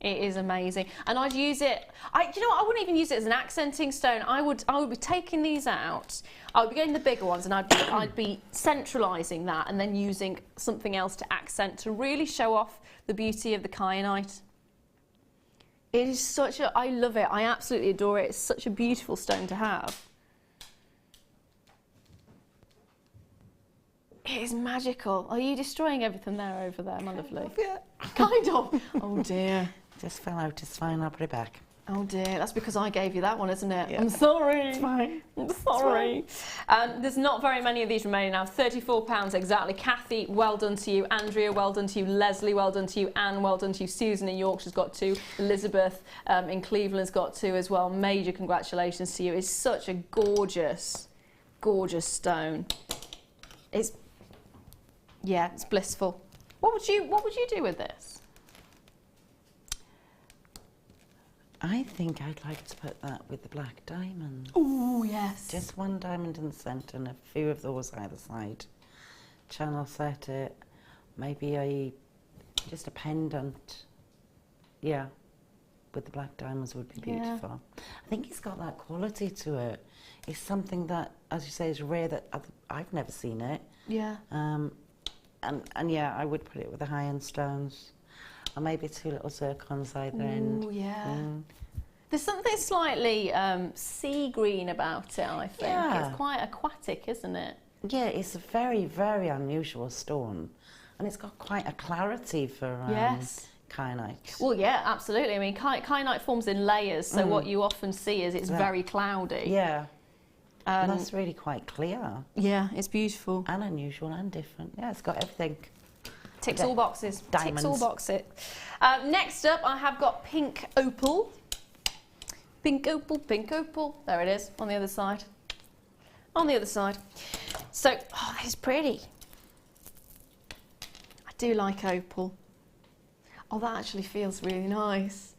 It is amazing. And I'd use it, you know what, I wouldn't even use it as an accenting stone. I would be taking these out, I would be getting the bigger ones and I'd be centralising that and then using something else to accent to really show off the beauty of the kyanite. It is such a, I love it, I absolutely adore it. It's such a beautiful stone to have. It is magical. Are you destroying everything there over there, my lovely? Yeah. Kind of. Oh dear. Just fell out, it's fine, I'll put it back. Oh dear, that's because I gave you that one, isn't it? Yeah. I'm sorry. It's fine. I'm sorry. There's not very many of these remaining now. £34 exactly. Kathy, well done to you. Andrea, well done to you. Leslie, well done to you. Anne, well done to you. Susan in Yorkshire's got 2. Elizabeth in Cleveland's got 2 as well. Major congratulations to you. It's such a gorgeous, gorgeous stone. It's, yeah, it's blissful. What would you do with this? I think I'd like to put that with the black diamonds. Oh, yes. Just one diamond in the centre and a few of those either side. Channel set it. Maybe just a pendant. Yeah, with the black diamonds would be beautiful. Yeah. I think it's got that quality to it. It's something that, as you say, is rare that I've never seen it. Yeah. And yeah, I would put it with the high-end stones. Or maybe 2 little zircons either end. Oh, yeah. There's something slightly sea green about it, I think. Yeah. It's quite aquatic, isn't it? Yeah, it's a very, very unusual stone. And it's got quite a clarity for kyanite. Well, yeah, absolutely. I mean, kyanite forms in layers, so what you often see is it's very cloudy. Yeah. And that's really quite clear. Yeah, it's beautiful. And unusual and different. Yeah, it's got everything. Ticks all boxes. Diamonds. Ticks all boxes. Next up, I have got pink opal. Pink opal, pink opal. There it is, on the other side. On the other side. So, oh, it's pretty. I do like opal. Oh, that actually feels really nice.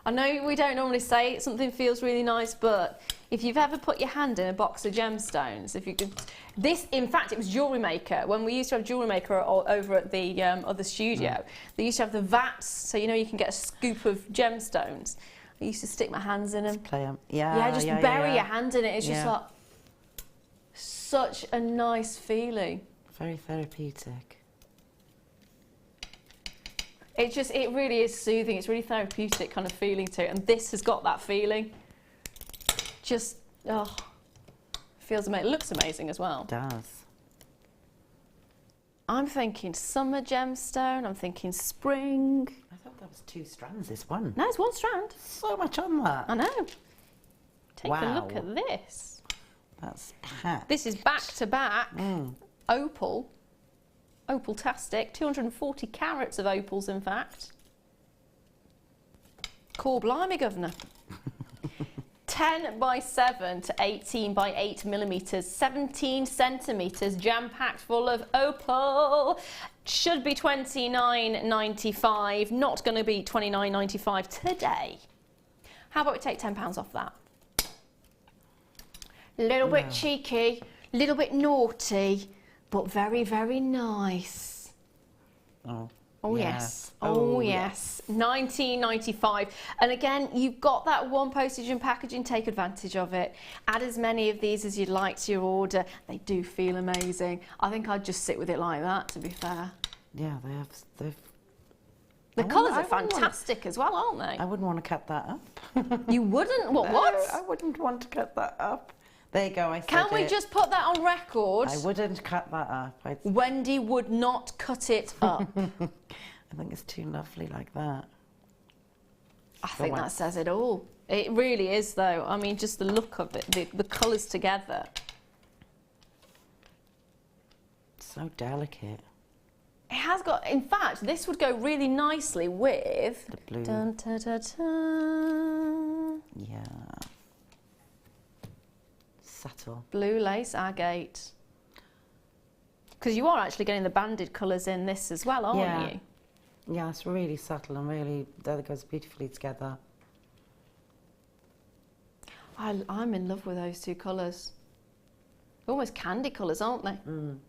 I know we don't normally say something feels really nice, but if you've ever put your hand in a box of gemstones, if you could, this, in fact, it was Jewellery Maker. When we used to have Jewellery Maker over at the other studio, they used to have the vats, so you know you can get a scoop of gemstones. I used to stick my hands in them. Just play them. Yeah, yeah, just bury your hand in it. It's just like such a nice feeling. Very therapeutic. It really is soothing. It's really therapeutic kind of feeling to it, and this has got that feeling. Just, oh, feels amazing. It looks amazing as well. It does. I'm thinking summer gemstone. I'm thinking spring. I thought that was 2 strands, this one. No, it's 1 strand. So much on that. I know. Take a look at this. That's packed. This is back to back opal. Opal-tastic. 240 carats of opals, in fact. Core blimey, governor. 10 by 7 to 18 by 8 millimetres, 17 centimetres, jam-packed full of opal. Should be $29.95, not going to be $29.95 today. How about we take £10 off that? A little bit cheeky, a little bit naughty, but very, very nice. Oh yes. Oh yes. $19.95. And again, you've got that 1 postage and packaging. Take advantage of it. Add as many of these as you'd like to your order. They do feel amazing. I think I'd just sit with it like that, to be fair. Yeah, they've the colours are fantastic as well, aren't they? I wouldn't want to cut that up. You wouldn't? What? I wouldn't want to cut that up. There you go, Can we just put that on record? I wouldn't cut that up. Wendy would not cut it up. I think it's too lovely like that. I think that says it all. It really is, though. I mean, just the look of it, the colours together. So delicate. It has got, in fact, this would go really nicely with... The blue. Dun, da, da, da. Yeah. Subtle. Blue lace agate. Because you are actually getting the banded colours in this as well, aren't you? Yeah, it's really subtle and really, that goes beautifully together. I'm in love with those two colours. Almost candy colours, aren't they? Mm.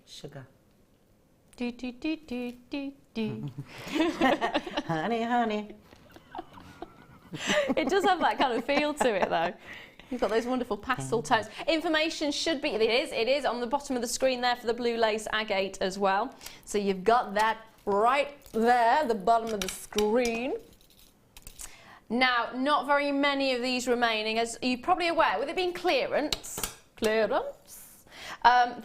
Sugar. Do, do, do, do, do, do. Honey, honey. It does have that kind of feel to it, though. You've got those wonderful pastel tones. Information should be, it is on the bottom of the screen there for the blue lace agate as well. So you've got that right there, the bottom of the screen. Now, not very many of these remaining, as you're probably aware, with it being clearance, they're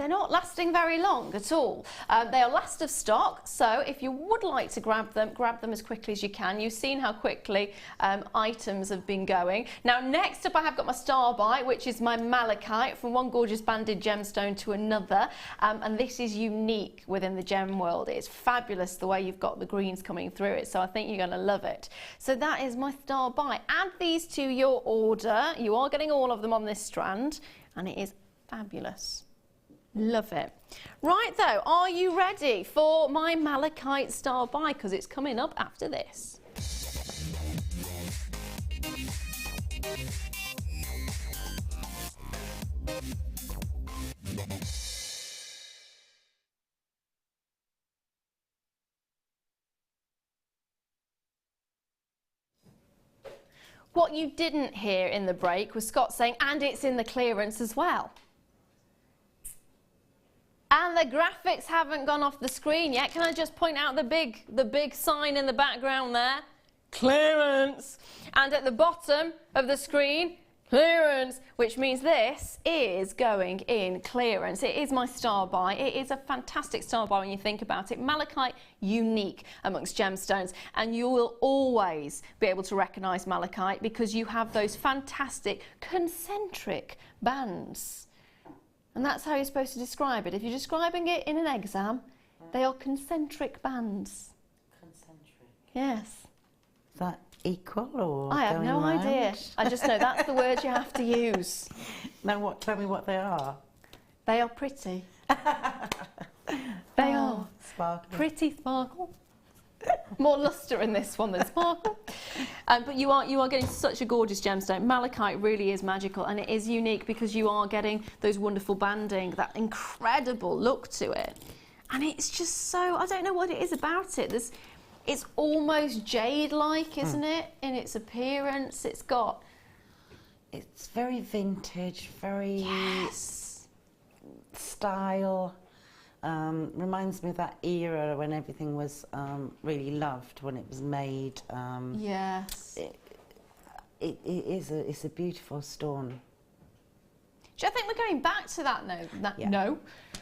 not lasting very long at all. They are last of stock, so if you would like to grab them as quickly as you can. You've seen how quickly items have been going. Now, next up I have got my star buy, which is my malachite, from one gorgeous banded gemstone to another. And this is unique within the gem world. It's fabulous the way you've got the greens coming through it, so I think you're going to love it. So that is my star buy. Add these to your order. You are getting all of them on this strand, and it is fabulous. Love it. Right though, are you ready for my malachite star buy? Because it's coming up after this. What you didn't hear in the break was Scott saying, and it's in the clearance as well. And the graphics haven't gone off the screen yet. Can I just point out the big sign in the background there? Clearance. And at the bottom of the screen, clearance, which means this is going in clearance. It is my star buy. It is a fantastic star buy when you think about it. Malachite, unique amongst gemstones, and you will always be able to recognise malachite because you have those fantastic concentric bands. And that's how you're supposed to describe it. If you're describing it in an exam, they are concentric bands. Concentric? Yes. Is that equal or I have going no round? idea. I just know that's the word you have to use. No, tell me what they are. They are pretty. They are. Sparkly. Pretty sparkle. More lustre in this one than sparkle. But you are getting such a gorgeous gemstone. Malachite really is magical, and it is unique because you are getting those wonderful banding, that incredible look to it. And it's just so, I don't know what it is about it. It's almost jade-like, isn't it, in its appearance? It's very vintage, very style. Reminds me of that era when everything was really loved when it was made. Yes. It's a beautiful stone. Do you think we're going back to that now? No.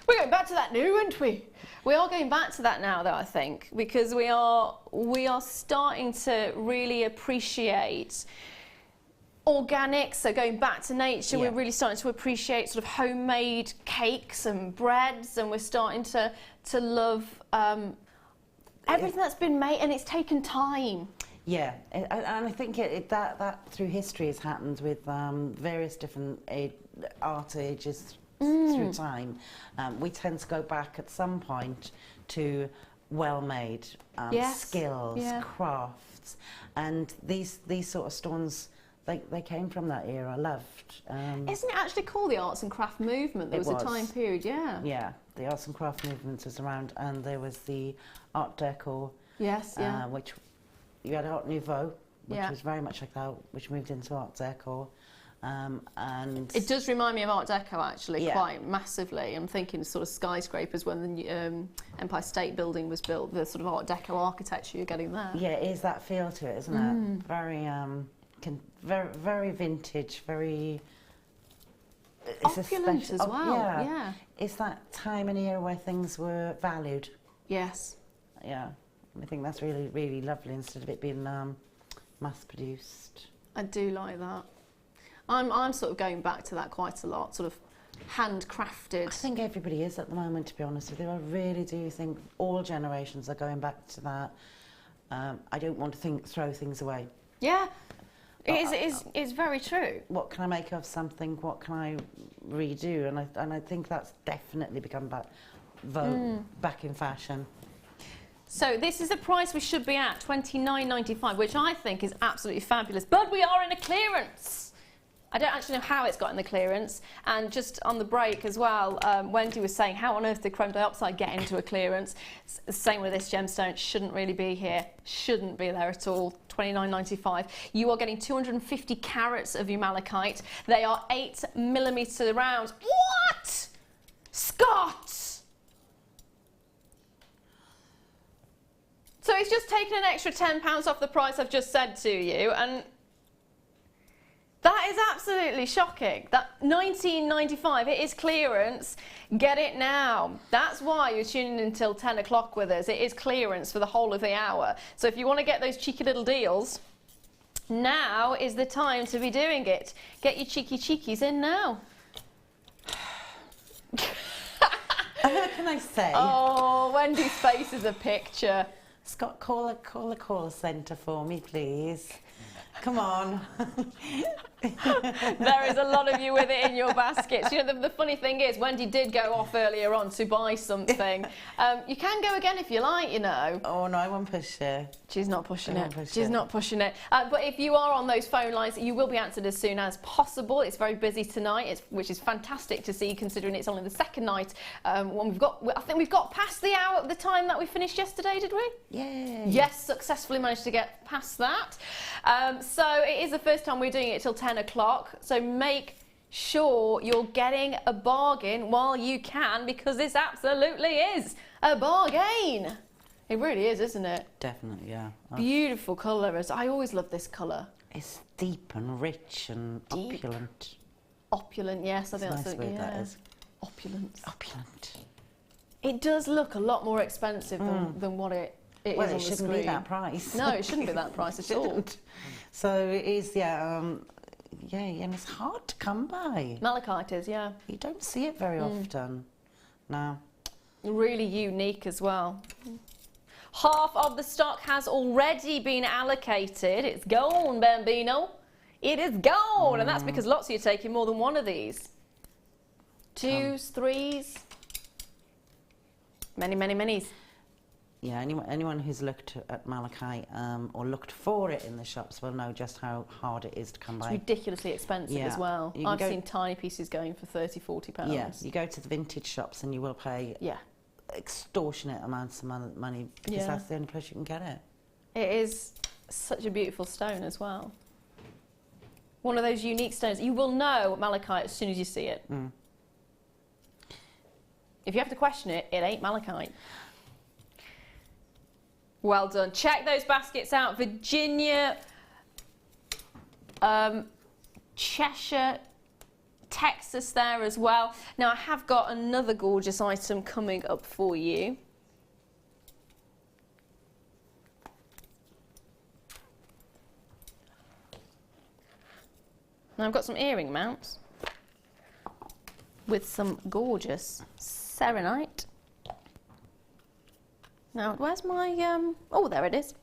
We're going back to that now, aren't we? We are going back to that now, though, I think, because we are starting to really appreciate organic, so going back to nature. We're really starting to appreciate sort of homemade cakes and breads, and we're starting to love everything that's been made, and it's taken time. Yeah, and I think that through history has happened with various different art ages through time. We tend to go back at some point to well-made skills, crafts, and these sort of stones. They came from that era, loved. Isn't it actually called the arts and craft movement? There was a time period, Yeah, the arts and craft movement was around, and there was the Art Deco. Yes, which you had Art Nouveau, which was very much like that, which moved into Art Deco. And it does remind me of Art Deco, actually, quite massively. I'm thinking sort of skyscrapers when the Empire State Building was built, the sort of Art Deco architecture you're getting there. Yeah, it is that feel to it, isn't it? Very... very vintage, very opulent as well. It's that time and era where things were valued. Yes. Yeah, I think that's really, really lovely instead of it being mass-produced. I do like that. I'm sort of going back to that quite a lot, sort of handcrafted. I think everybody is at the moment, to be honest with you. I really do think all generations are going back to that. I don't want to throw things away. Yeah. It's very true. What can I make of something? What can I redo? And I think that's definitely become back in fashion. So this is the price we should be at, $29.95, which I think is absolutely fabulous. But we are in a clearance. I don't actually know how it's got in the clearance. And just on the break as well, Wendy was saying, how on earth did chrome dioxide get into a clearance? Same with this gemstone. It shouldn't really be here. Shouldn't be there at all. $29.95. You are getting 250 carats of your malachite. They are 8mm rounds. What? Scott! So it's just taken an extra £10 off the price I've just said to you, and that is absolutely shocking. That $19.95, it is clearance. Get it now. That's why you're tuning in until 10 o'clock with us. It is clearance for the whole of the hour. So if you want to get those cheeky little deals, now is the time to be doing it. Get your cheeky cheekies in now. What can I say? Oh, Wendy's face is a picture. Scott, call a call centre for me, please. Come on. There is a lot of you with it in your baskets. You know, the funny thing is, Wendy did go off earlier on to buy something. You can go again if you like, you know. Oh, no, I won't push it. She's not pushing it. She's not pushing it. But if you are on those phone lines, you will be answered as soon as possible. It's very busy tonight, which is fantastic to see, considering it's only the second night. When I think we've got past the hour at the time that we finished yesterday, did we? Yeah. Yes, successfully managed to get past that. So it is the first time we're doing it till 10 o'clock. So make sure you're getting a bargain while you can, because this absolutely is a bargain. It really is, isn't it? Definitely, yeah. Beautiful colour. I always love this colour. It's deep and rich and opulent. Opulent, yes. I think It's a that's nice it. word, Yeah. that is. Opulent. Opulent. It does look a lot more expensive than what it is on the screen. Well, it shouldn't be that price. No, it shouldn't be that price at all. So it is, yeah, and it's hard to come by. Malachite is, yeah. You don't see it very often. No. Really unique as well. Half of the stock has already been allocated. It's gone, Bambino. It is gone, and that's because lots of you are taking more than one of these. 2s, 3s. Many, many, minis. Yeah, anyone who's looked at malachite or looked for it in the shops will know just how hard it is to come by. It's ridiculously expensive as well. I've seen tiny pieces going for £30, £40. Yeah, you go to the vintage shops and you will pay extortionate amounts of money because that's the only place you can get it. It is such a beautiful stone as well. One of those unique stones. You will know malachite as soon as you see it. If you have to question it, it ain't malachite. Well done. Check those baskets out. Virginia, Cheshire, Texas there as well. Now, I have got another gorgeous item coming up for you. Now, I've got some earring mounts with some gorgeous serenite. Now, where's my, oh, there it is.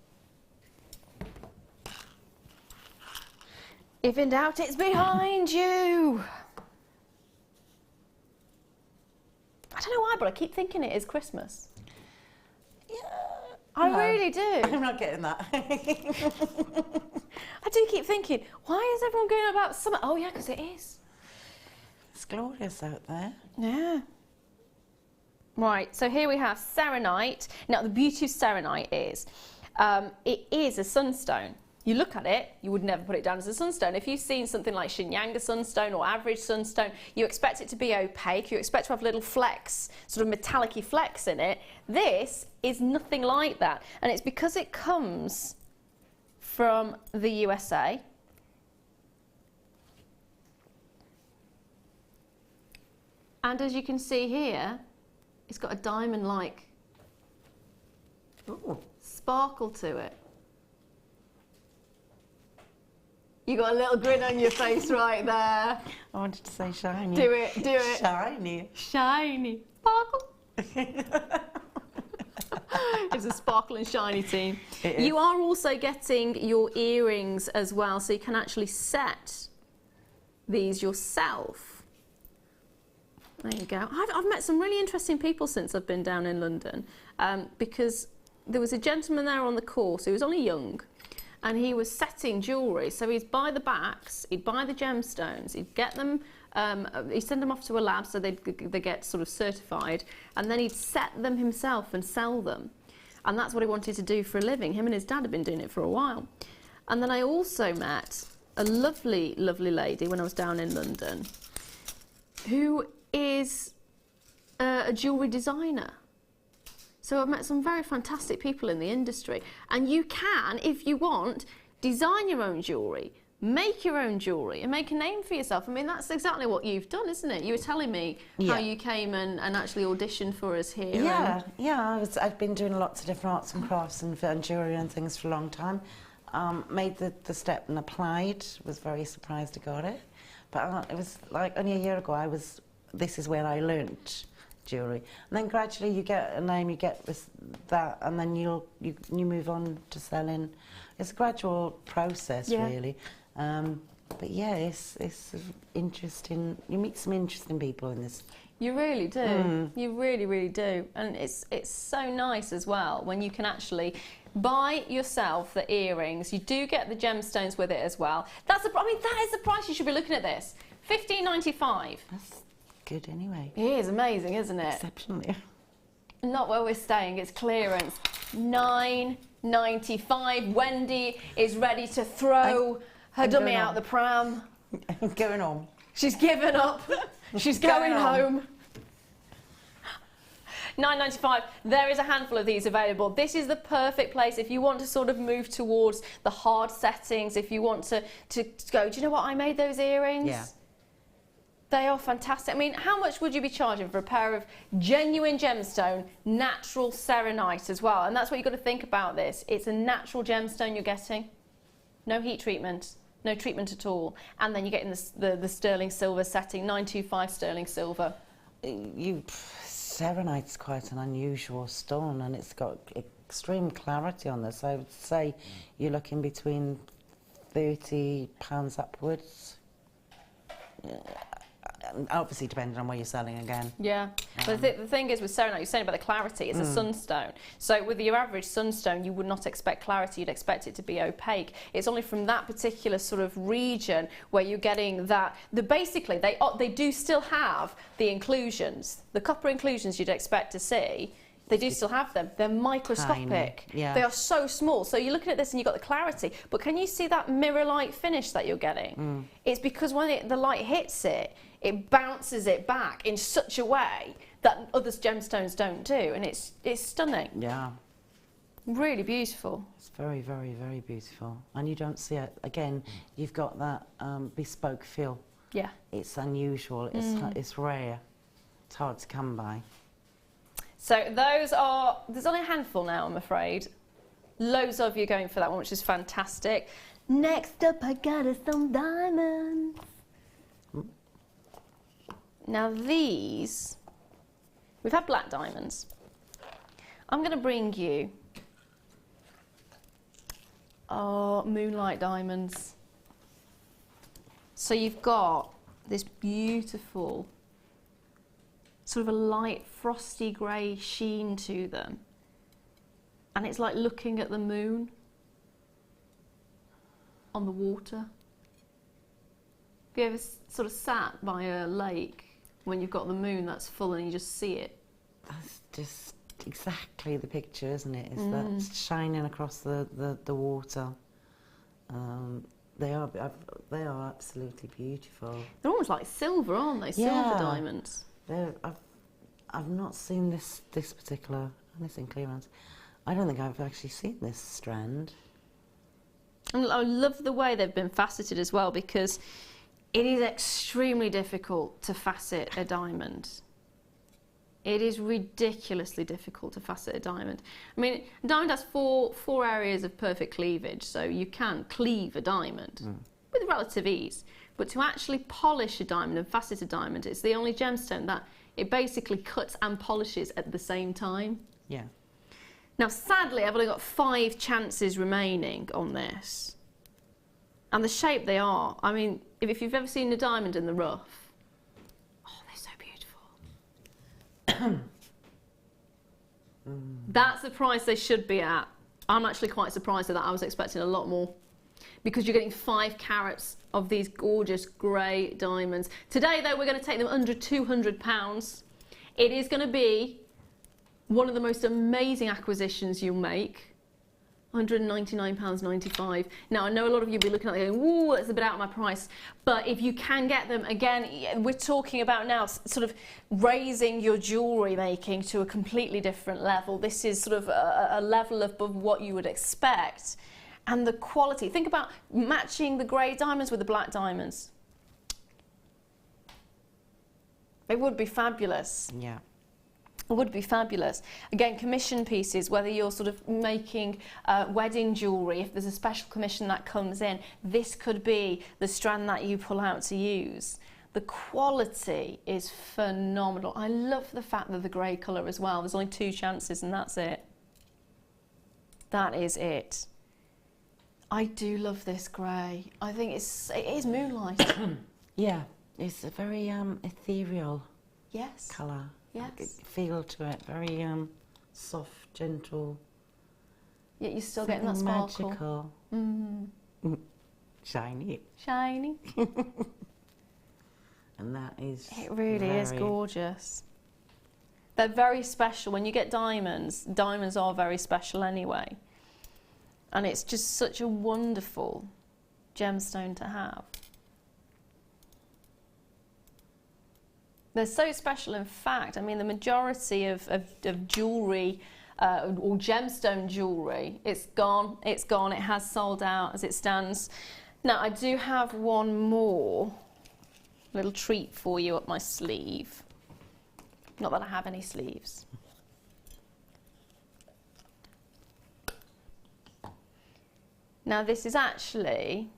If in doubt, it's behind you. I don't know why, but I keep thinking it is Christmas. Yeah. I really do. I'm not getting that. I do keep thinking, why is everyone going about summer? Oh, yeah, because it is. It's glorious out there. Yeah. Right, so here we have serenite. Now, the beauty of serenite is, it is a sunstone. You look at it, you would never put it down as a sunstone. If you've seen something like Shinyanga sunstone or average sunstone, you expect it to be opaque, you expect to have little flecks, sort of metallic-y flecks in it. This is nothing like that, and it's because it comes from the USA. And as you can see here, it's got a diamond-like sparkle to it. You got a little grin on your face right there. I wanted to say shiny. Do it, do it. Shiny. Shiny. Sparkle. It's a sparkle and shiny team. It is. You are also getting your earrings as well, so you can actually set these yourself. There you go. I've met some really interesting people since I've been down in London, because there was a gentleman there on the course who was only young, and he was setting jewellery. So he'd buy the backs, he'd buy the gemstones, he'd get them, he'd send them off to a lab so they get sort of certified, and then he'd set them himself and sell them. And that's what he wanted to do for a living. Him and his dad had been doing it for a while. And then I also met a lovely, lovely lady when I was down in London who is a jewellery designer. So I've met some very fantastic people in the industry. And you can, if you want, design your own jewellery, make your own jewellery and make a name for yourself. I mean, that's exactly what you've done, isn't it? You were telling me how you came and actually auditioned for us here. Yeah, I've been doing lots of different arts and crafts and jewellery and things for a long time. Made the step and applied, was very surprised I got it. But it was like only a year ago, this is where I learnt jewellery. And then gradually you get a name, you get that, and then you move on to selling. It's a gradual process, really. But yeah, it's interesting. You meet some interesting people in this. You really do. You really, really do. And it's so nice as well when you can actually buy yourself the earrings. You do get the gemstones with it as well. That is the price you should be looking at this. $15.95. That's good anyway. It is amazing, isn't it? Exceptionally. Not where we're staying, it's clearance. $9.95. Wendy is ready to throw her dummy out the pram. I'm going home. She's given up. She's going home. $9.95. There is a handful of these available. This is the perfect place if you want to sort of move towards the hard settings, if you want to go, do you know what, I made those earrings? Yeah. They are fantastic. I mean, how much would you be charging for a pair of genuine gemstone, natural serenite as well? And that's what you've got to think about this. It's a natural gemstone you're getting. No heat treatment, no treatment at all. And then you're getting the sterling silver setting, 925 sterling silver. Serenite's quite an unusual stone, and it's got extreme clarity on this. I would say you're looking between £30 upwards. Obviously depending on where you're selling again. Yeah, but the thing is with serenite, you're saying about the clarity, it's a sunstone. So with your average sunstone, you would not expect clarity, you'd expect it to be opaque. It's only from that particular sort of region where you're getting that. Basically, they do still have the inclusions, the copper inclusions you'd expect to see. They do still have them. They're microscopic. Yeah. They are so small. So you're looking at this and you've got the clarity. But can you see that mirror-like finish that you're getting? It's because when the light hits it, it bounces it back in such a way that other gemstones don't do. And it's stunning. Yeah. Really beautiful. It's very, very, very beautiful. And you don't see it. Again, you've got that bespoke feel. Yeah. It's unusual. It's rare. It's hard to come by. So there's only a handful now, I'm afraid. Loads of you going for that one, which is fantastic. Next up, I got us some diamonds. Now these, we've had black diamonds. I'm going to bring you moonlight diamonds. So you've got this beautiful sort of a light frosty grey sheen to them, and it's like looking at the moon on the water. Have you ever sort of sat by a lake when you've got the moon that's full and you just see it? That's just exactly the picture, isn't it? It's that shining across the water. They are absolutely beautiful. They're almost like silver, aren't they? Silver diamonds. I've not seen this particular, this in clearance. I don't think I've actually seen this strand. And I love the way they've been faceted as well, because it is extremely difficult to facet a diamond. It is ridiculously difficult to facet a diamond. I mean, a diamond has four areas of perfect cleavage, so you can cleave a diamond with relative ease. But to actually polish a diamond and facet a diamond, it's the only gemstone that it basically cuts and polishes at the same time. Yeah. Now, sadly, I've only got 5 chances remaining on this. And the shape they are, I mean, if you've ever seen a diamond in the rough, oh, they're so beautiful. That's the price they should be at. I'm actually quite surprised at that. I was expecting a lot more, because you're getting 5 carats of these gorgeous grey diamonds. Today, though, we're going to take them under £200. It is going to be one of the most amazing acquisitions you'll make. £199.95. Now, I know a lot of you will be looking at it going, ooh, that's a bit out of my price. But if you can get them, again, we're talking about now sort of raising your jewellery making to a completely different level. This is sort of a level above what you would expect. And the quality, think about matching the grey diamonds with the black diamonds. It would be fabulous. Yeah. It would be fabulous. Again, commission pieces, whether you're sort of making wedding jewellery, if there's a special commission that comes in, this could be the strand that you pull out to use. The quality is phenomenal. I love the fact that the grey colour as well. There's only 2 chances and that's it. That is it. I do love this grey. I think it is moonlight. Yeah, it's a very ethereal colour. Yes. Feel to it, very soft, gentle. Yet you're still getting that sparkle. Magical. Shiny. Shiny. And that is It really is gorgeous. They're very special. When you get diamonds, diamonds are very special anyway. And it's just such a wonderful gemstone to have. They're so special, in fact. I mean, the majority of jewellery or gemstone jewellery, it's gone, it has sold out as it stands. Now, I do have one more little treat for you up my sleeve. Not that I have any sleeves. Now, this is actually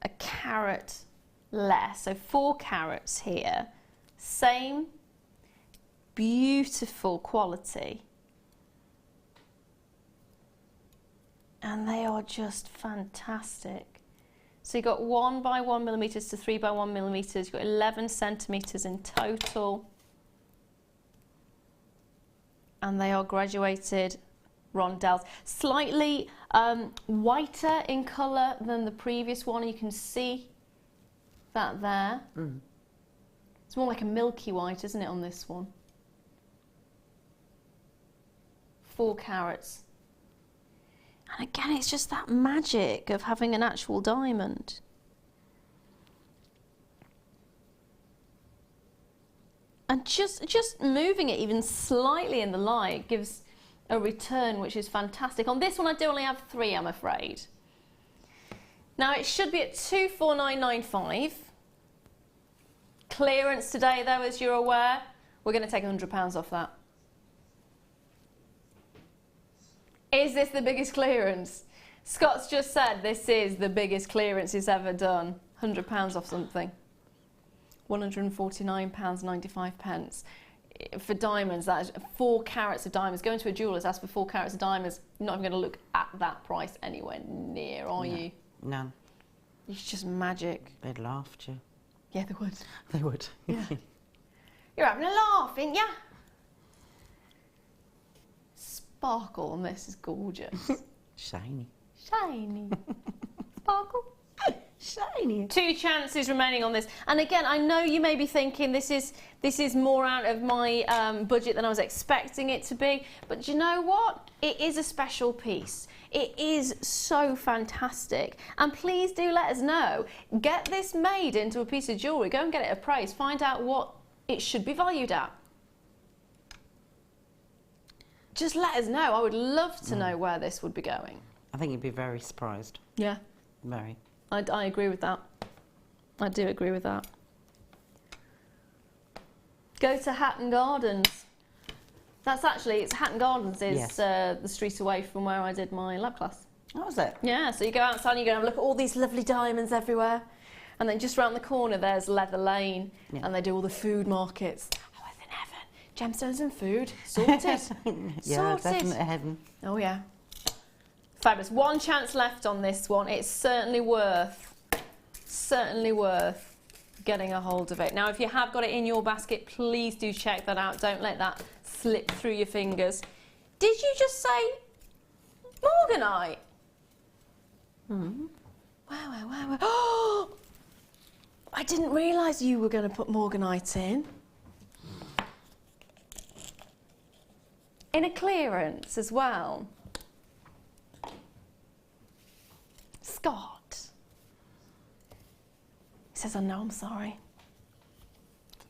a carat less, so 4 carats here, same beautiful quality, and they are just fantastic. So you've got 1 by 1 millimetres to 3 by 1 millimetres, you've got 11 centimetres in total, and they are graduated rondelles, slightly whiter in colour than the previous one. You can see that there. It's more like a milky white, isn't it, on this one? 4 carats. And again, it's just that magic of having an actual diamond. And just moving it even slightly in the light gives a return which is fantastic. On this one I do only have 3, I'm afraid. Now it should be at £249.95. Clearance today though, as you're aware, we're going to take £100 off that. Is this the biggest clearance? Scott's just said this is the biggest clearance he's ever done. £100 off something. £149.95. For diamonds, that is 4 carats of diamonds. Go into a jeweller's, ask for 4 carats of diamonds. You're not even going to look at that price anywhere near, are you? None. It's just magic. They'd laugh at you. Yeah, they would. They would. Yeah. You're having a laugh, ain't ya? Sparkle on this is gorgeous. Shiny. Shiny. Sparkle. Shiny. 2 chances remaining on this, and again, I know you may be thinking this is more out of my budget than I was expecting it to be, but do you know what? It is a special piece. It is so fantastic, and please do let us know. Get this made into a piece of jewellery. Go and get it appraised. Find out what it should be valued at. Just let us know. I would love to know where this would be going. I think you'd be very surprised. Yeah. Very. I agree with that. I do agree with that. Go to Hatton Gardens. That's actually, it's Hatton Gardens is the street away from where I did my lab class. Oh, is it? Yeah, so you go outside and you go and have a look at all these lovely diamonds everywhere. And then just round the corner there's Leather Lane and they do all the food markets. Oh, it's in heaven. Gemstones and food. Sorted. Yeah, Sorted. definitely heaven. Oh yeah. Fabulous. One chance left on this one. It's certainly worth getting a hold of it. Now, if you have got it in your basket, please do check that out. Don't let that slip through your fingers. Did you just say Morganite? Wow, wow, wow, wow. Oh! I didn't realise you were going to put Morganite in. In a clearance as well. Scott. He says, I know, I'm sorry.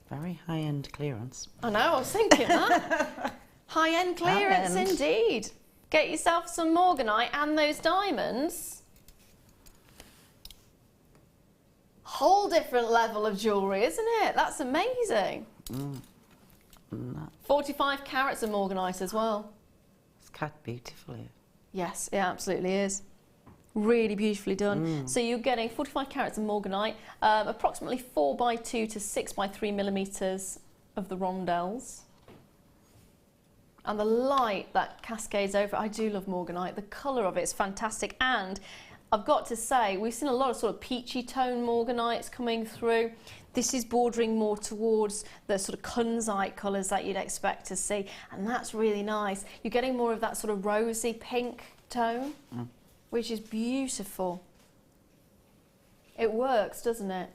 Very high-end clearance. I know, I was thinking that. High-end clearance High-end. indeed. Get yourself some Morganite and those diamonds. Whole different level of jewellery, isn't it? That's amazing. 45 carats of Morganite as well. It's cut beautifully. Yes, it absolutely is. Really beautifully done. So you're getting 45 carats of Morganite, approximately 4x2 to 6x3 millimetres of the rondelles. And the light that cascades over, I do love Morganite. The colour of it is fantastic. And I've got to say, we've seen a lot of sort of peachy tone Morganites coming through. This is bordering more towards the sort of Tanzanite colours that you'd expect to see. And that's really nice. You're getting more of that sort of rosy pink tone, which is beautiful. It works, doesn't it?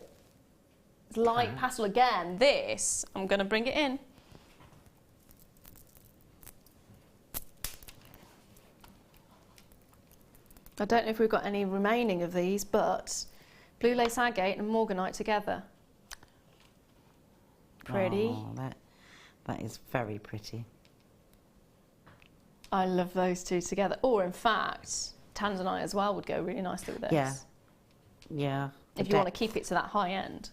It's light pastel again. This, I'm going to bring it in. I don't know if we've got any remaining of these, but blue lace agate and Morganite together. Pretty. Oh, that is very pretty. I love those two together. Or in fact, Tanzanite as well would go really nicely with this. Yeah. Yeah. If you want to keep it to that high end.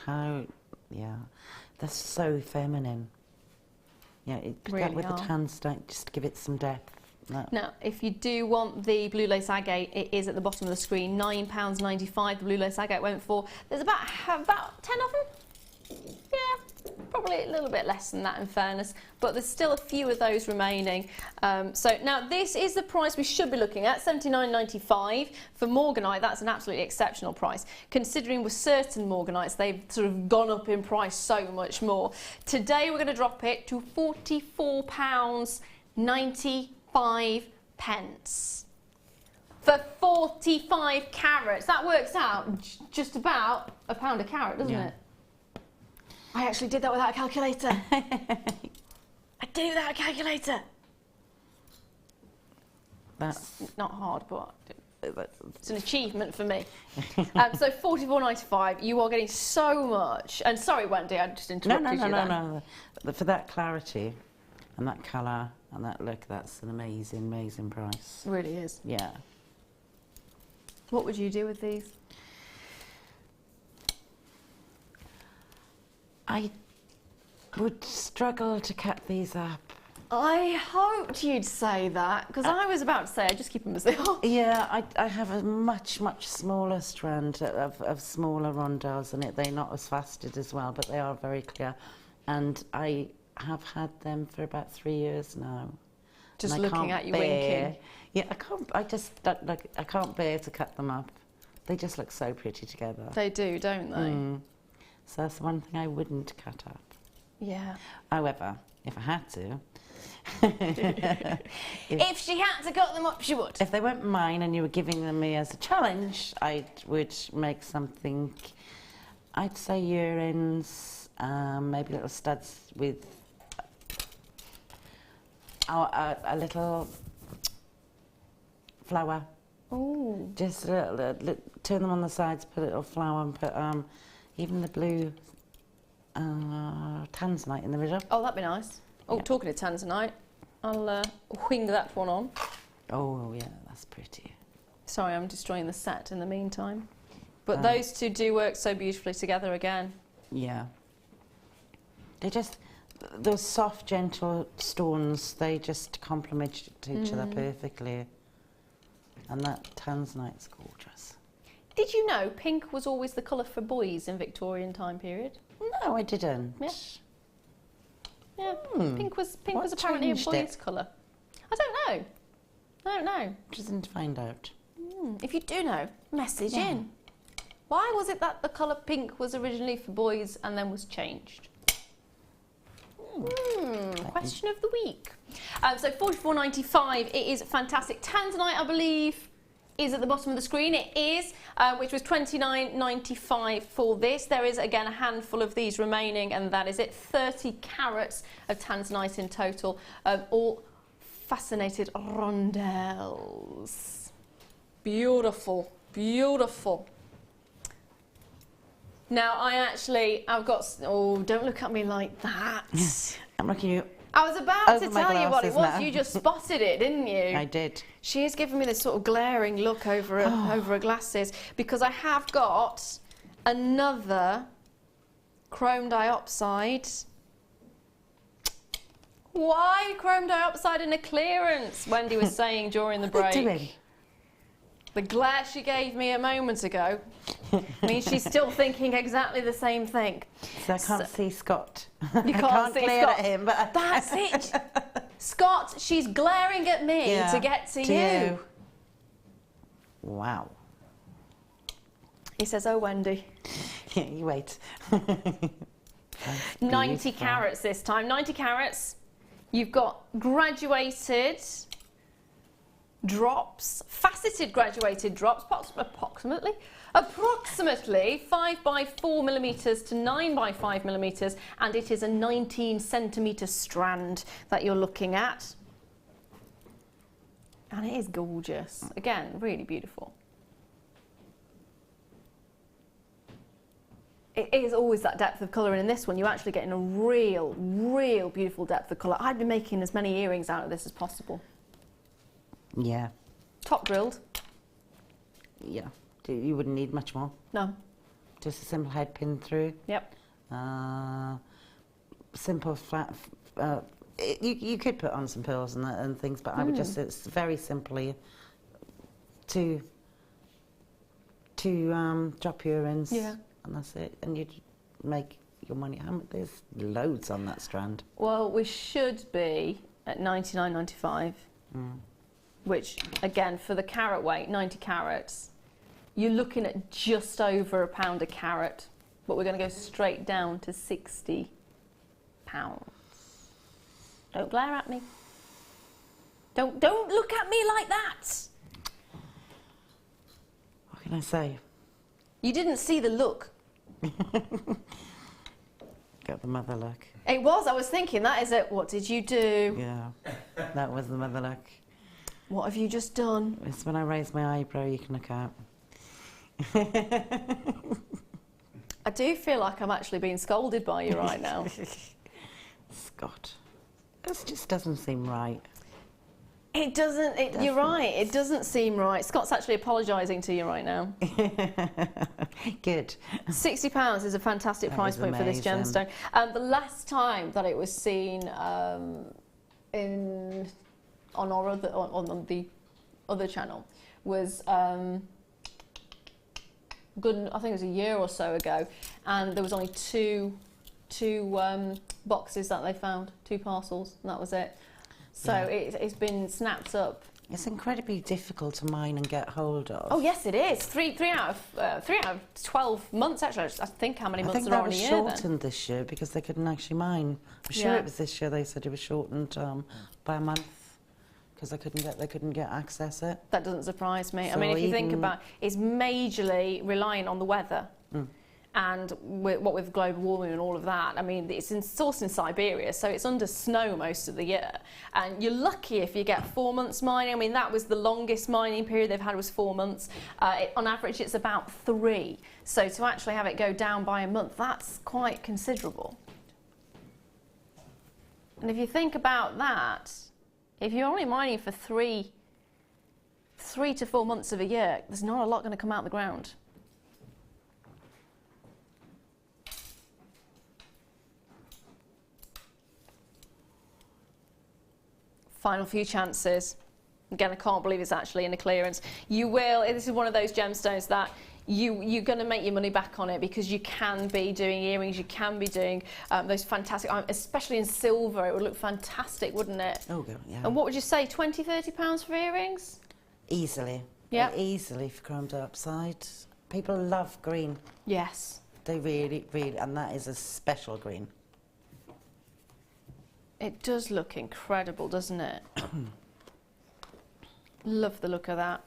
How, yeah. They're so feminine. Yeah, Really with the are. Tanzanite, just to give it some depth. No. Now, if you do want the blue lace agate, it is at the bottom of the screen. £9.95 the blue lace agate went for. There's about 10 of them. Yeah, probably a little bit less than that in fairness, but there's still a few of those remaining. So now this is the price we should be looking at, $79.95 for Morganite. That's an absolutely exceptional price, considering with certain Morganites they've sort of gone up in price so much more. Today we're going to drop it to £44.95 for 45 carats. That works out just about £1 a carat, doesn't it? I actually did that without a calculator. I did it without a calculator. That's not hard, but it's an achievement for me. So £44.95, you are getting so much. And sorry, Wendy, I just interrupted you then. No. For that clarity and that colour and that look, that's an amazing, amazing price. It really is. Yeah. What would you do with these? I would struggle to cut these up. I hoped you'd say that, because I was about to say I just keep them as they are. Yeah, I have a much smaller strand of smaller rondelles in it. They're not as faceted as well, but they are very clear. And I have had them for about 3 years now. Just looking at you winking. Yeah, I can't bear to cut them up. They just look so pretty together. They do, don't they? So that's one thing I wouldn't cut up. Yeah. However, if I had to... if she had to cut them up, she would. If they weren't mine and you were giving them me as a challenge, I would make something, I'd say earrings, maybe little studs with a little flower. Oh. Just a little, turn them on the sides, put a little flower and put even the blue Tanzanite in the middle. Oh, that'd be nice. Oh, yeah. Talking of Tanzanite, I'll wing that one on. Oh, yeah, that's pretty. Sorry, I'm destroying the set in the meantime. But those two do work so beautifully together again. Yeah. They just, those soft, gentle stones, they just complement each other perfectly. And that Tanzanite's gorgeous. Did you know pink was always the colour for boys in Victorian time period? No, I didn't. Yeah. Yeah, pink was apparently a boy's colour. I don't know. Just need to find out. If you do know, message in. Why was it that the colour pink was originally for boys and then was changed? Question of the week. So $44.95, it is fantastic. Tanzanite, I believe, is at the bottom of the screen. It is, which was $29.95 for this. There is, again, a handful of these remaining, and that is it. 30 carats of Tanzanite in total, all fascinated rondelles. Beautiful, beautiful. Now, I've got, don't look at me like that. I'm looking at you. I was about to tell you what it was. Now. You just spotted it, didn't you? I did. She is giving me this sort of glaring look over her glasses, because I have got another chrome dioxide. Why chrome dioxide in a clearance? Wendy was saying during the break. The glare she gave me a moment ago means she's still thinking exactly the same thing. So I can't see Scott. You can't see glare Scott. at him, but That's it. Scott, she's glaring at me to get to you. Wow. He says, oh, Wendy. You wait. 90 carats this time. 90 carats. You've got graduated drops, faceted graduated drops, approximately 5 by 4 millimeters to 9 by 5 millimeters, and it is a 19 centimeter strand that you're looking at. And it is gorgeous. Again, really beautiful. It is always that depth of colour, and in this one you're actually getting a real beautiful depth of colour. I'd be making as many earrings out of this as possible. Yeah. Top drilled. Yeah. You wouldn't need much more. No. Just a simple head pin through. Yep. Simple flat. You could put on some pearls and things, but I would just. It's very simply to drop your earrings. Yeah. And that's it. And you'd make your money. There's loads on that strand. Well, we should be at $99.95. Which, again, for the carat weight, 90 carats, you're looking at just over £1 a carat, but we're going to go straight down to £60. Don't glare at me. Don't look at me like that. What can I say? You didn't see the look. Got the mother look. It was. I was thinking, that is it. What did you do? Yeah, that was the mother look. What have you just done? It's when I raise my eyebrow, you can look out. I do feel like I'm actually being scolded by you right now. Scott, this just doesn't seem right. It doesn't. You're right. It doesn't seem right. Scott's actually apologising to you right now. Good. £60 is a fantastic price point for this gemstone. The last time that it was seen on the other channel was good. I think it was a year or so ago, and there was only two boxes that they found, 2 parcels, and that was it. So it's been snapped up. It's incredibly difficult to mine and get hold of. Oh yes, it is. Three out of 12 months actually. I think how many months there are in a year. I think that was shortened this year because they couldn't actually mine. I'm sure it was this year. They said it was shortened by a month because they couldn't get access it. That doesn't surprise me. So I mean, if you think about it, it's majorly reliant on the weather. And what with global warming and all of that, I mean, it's sourced in Siberia, so it's under snow most of the year. And you're lucky if you get 4 months mining. I mean, that was the longest mining period they've had was 4 months. On average, it's about 3. So to actually have it go down by a month, that's quite considerable. And if you think about that, if you're only mining for 3 to 4 months of a year, there's not a lot going to come out of the ground. Final few chances. Again, I can't believe it's actually in a clearance. You will, this is one of those gemstones that you're going to make your money back on it, because you can be doing earrings, you can be doing those fantastic, especially in silver, it would look fantastic, wouldn't it? Oh, God, yeah. And what would you say, 20, 30 pounds for earrings? Easily. Yeah. Easily for chromed upside. People love green. Yes. They really, really, and that is a special green. It does look incredible, doesn't it? Love the look of that.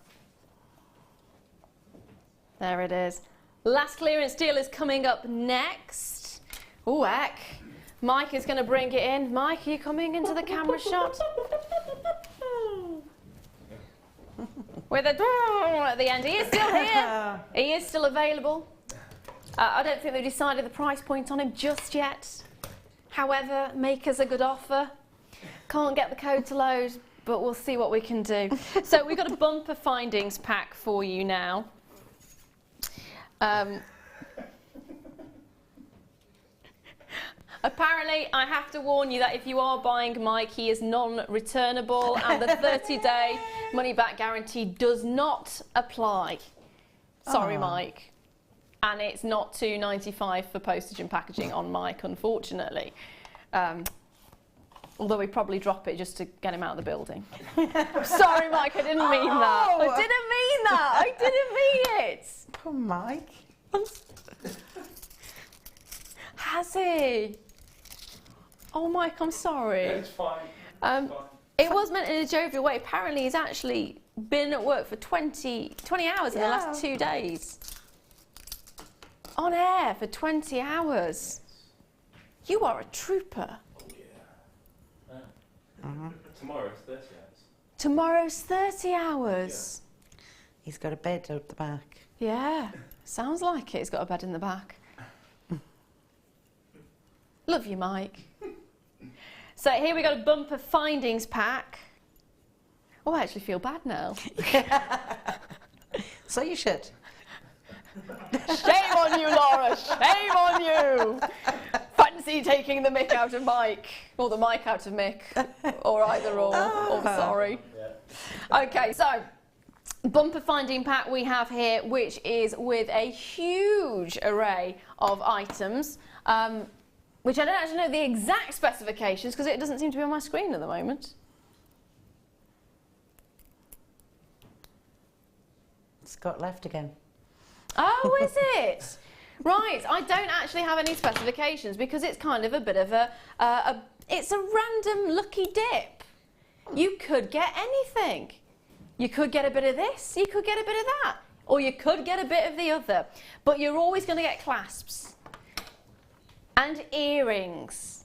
There it is. Last clearance deal is coming up next. Ooh, heck. Mike is going to bring it in. Mike, are you coming into the camera shot? With a at the end. He is still here. He is still available. I don't think they've decided the price point on him just yet. However, Maker's a good offer. Can't get the code to load, but we'll see what we can do. So we've got a bumper findings pack for you now. Apparently, I have to warn you that if you are buying Mike, he is non-returnable, and the 30-day money-back guarantee does not apply. Sorry, Mike. And it's not $2.95 for postage and packaging on Mike, unfortunately. Although we probably drop it just to get him out of the building. Sorry, Mike, I didn't mean that. I didn't mean that. I didn't mean it. Poor Mike. Has he? Oh, Mike, I'm sorry. Yeah, it's fine. It was meant in a jovial way. Apparently, he's actually been at work for 20 hours in the last 2 days. On air for 20 hours. You are a trooper. Oh, yeah. Tomorrow's 30 hours. Tomorrow's 30 hours. Yeah. He's got a bed out the back. Yeah, sounds like it. He's got a bed in the back. Love you, Mike. So here we got a bumper findings pack. Oh, I actually feel bad now. So you should. Shame on you, Laura. Shame on you. Fancy taking the mick out of Mike, or the mic out of Mick, or either or. Oh, sorry. Yeah. Okay, so bumper finding pack we have here, which is with a huge array of items, which I don't actually know the exact specifications because it doesn't seem to be on my screen at the moment. It's got left again. Oh, is it? Right, I don't actually have any specifications because it's kind of a bit of it's a random lucky dip. You could get anything. You could get a bit of this, you could get a bit of that, or you could get a bit of the other. But you're always going to get clasps and earrings.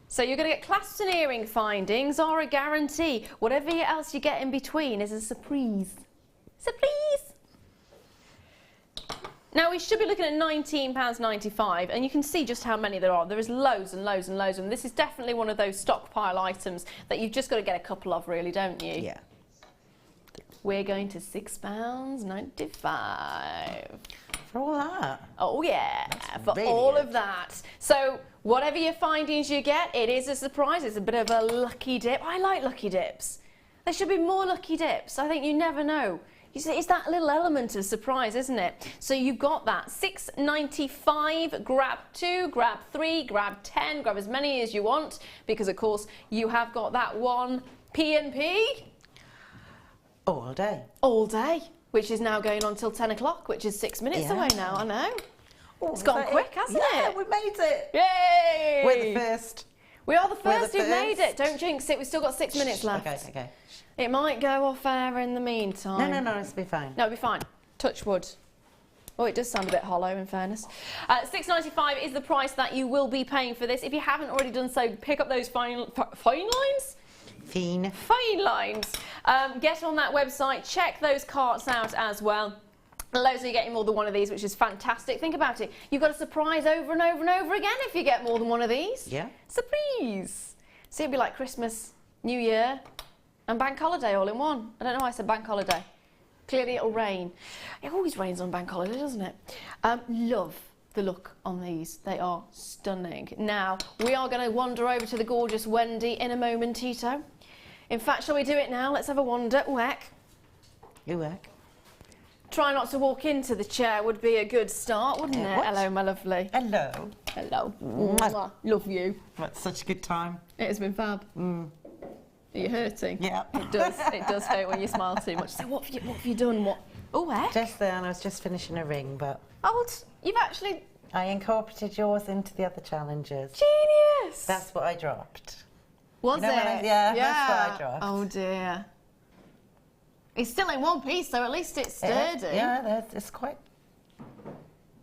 So you're going to get clasps and earring findings are a guarantee. Whatever else you get in between is a surprise. Surprise! Now we should be looking at £19.95, and you can see just how many there are. There is loads and loads and loads of them. This is definitely one of those stockpile items that you've just got to get a couple of, really, don't you? Yeah. We're going to £6.95. For all that? Oh yeah, that's for really all good. of that. So whatever your findings you get, it is a surprise. It's a bit of a lucky dip. I like lucky dips. There should be more lucky dips. I think you never know. You see, it's that little element of surprise, isn't it? So you've got that. £6.95, grab 2, grab 3, grab 10, grab as many as you want, because of course you have got that one P&P. All day. All day, which is now going on till 10 o'clock, which is 6 minutes away now, I know. Oh, it's gone quick, hasn't it? Yeah, we made it. Yay! We're the first. We are the first We're the who've made it. first. Don't jinx it, we've still got 6 minutes left. Okay, okay. It might go off air in the meantime. No, it'll be fine. No, it'll be fine. Touch wood. Oh, it does sound a bit hollow, in fairness. £6.95 is the price that you will be paying for this. If you haven't already done so, pick up those fine lines. Fine lines. Get on that website, check those carts out as well. Loads of you getting more than one of these, which is fantastic. Think about it. You've got a surprise over and over and over again if you get more than one of these. Yeah. Surprise. See, it'd be like Christmas, New Year, and bank holiday all in one. I don't know why I said bank holiday. Clearly it'll rain. It always rains on bank holiday, doesn't it? Love the look on these. They are stunning. Now, we are going to wander over to the gorgeous Wendy in a momentito. In fact, shall we do it now? Let's have a wander. Whack. You whack. Try not to walk into the chair would be a good start, wouldn't it? Would. Hello, my lovely. Hello. Hello. Mwah. Love you. That's such a good time. It has been fab. Are you hurting? Yeah. It does. It does hurt when you smile too much. So what have you done? What? Oh, where? Just then, I was just finishing a ring, but Oh, you've actually... I incorporated yours into the other challenges. Genius! That's what I dropped. Was You know it? when yeah, that's what I dropped. Oh dear. It's still in one piece, so at least it's sturdy. Yeah, it's quite...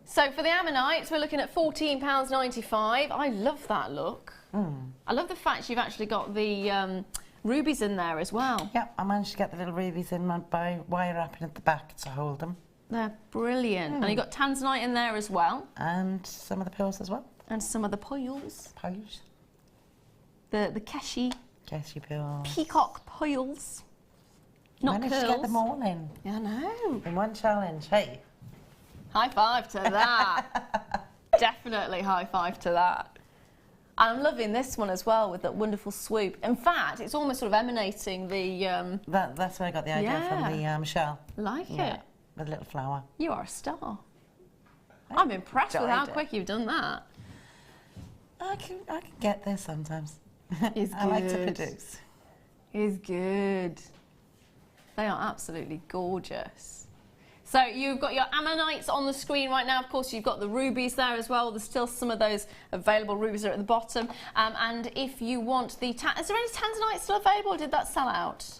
So for the ammonites, we're looking at £14.95. I love that look. I love the fact you've actually got the rubies in there as well. Yeah, I managed to get the little rubies in by wire wrapping at the back to hold them. They're brilliant. And you've got Tanzanite in there as well. And some of the pearls as well. And some of the pearls. Pearls. The Keshi pearls. peacock pearls. Not managed curls. to get them all in. Yeah, I know. In one challenge. Hey. High five to that. Definitely high five to that. And I'm loving this one as well with that wonderful swoop. In fact, it's almost sort of emanating the... That's where I got the idea from the shell. Like Yeah, it. with a little flower. You are a star. I'm impressed with how enjoyed it. quick you've done that. I can get there sometimes. It's I like to good. produce. It's good. They are absolutely gorgeous. So you've got your ammonites on the screen right now. Of course, you've got the rubies there as well. There's still some of those available. Rubies are at the bottom. And if you want the... is there any Tanzanite still available, or did that sell out?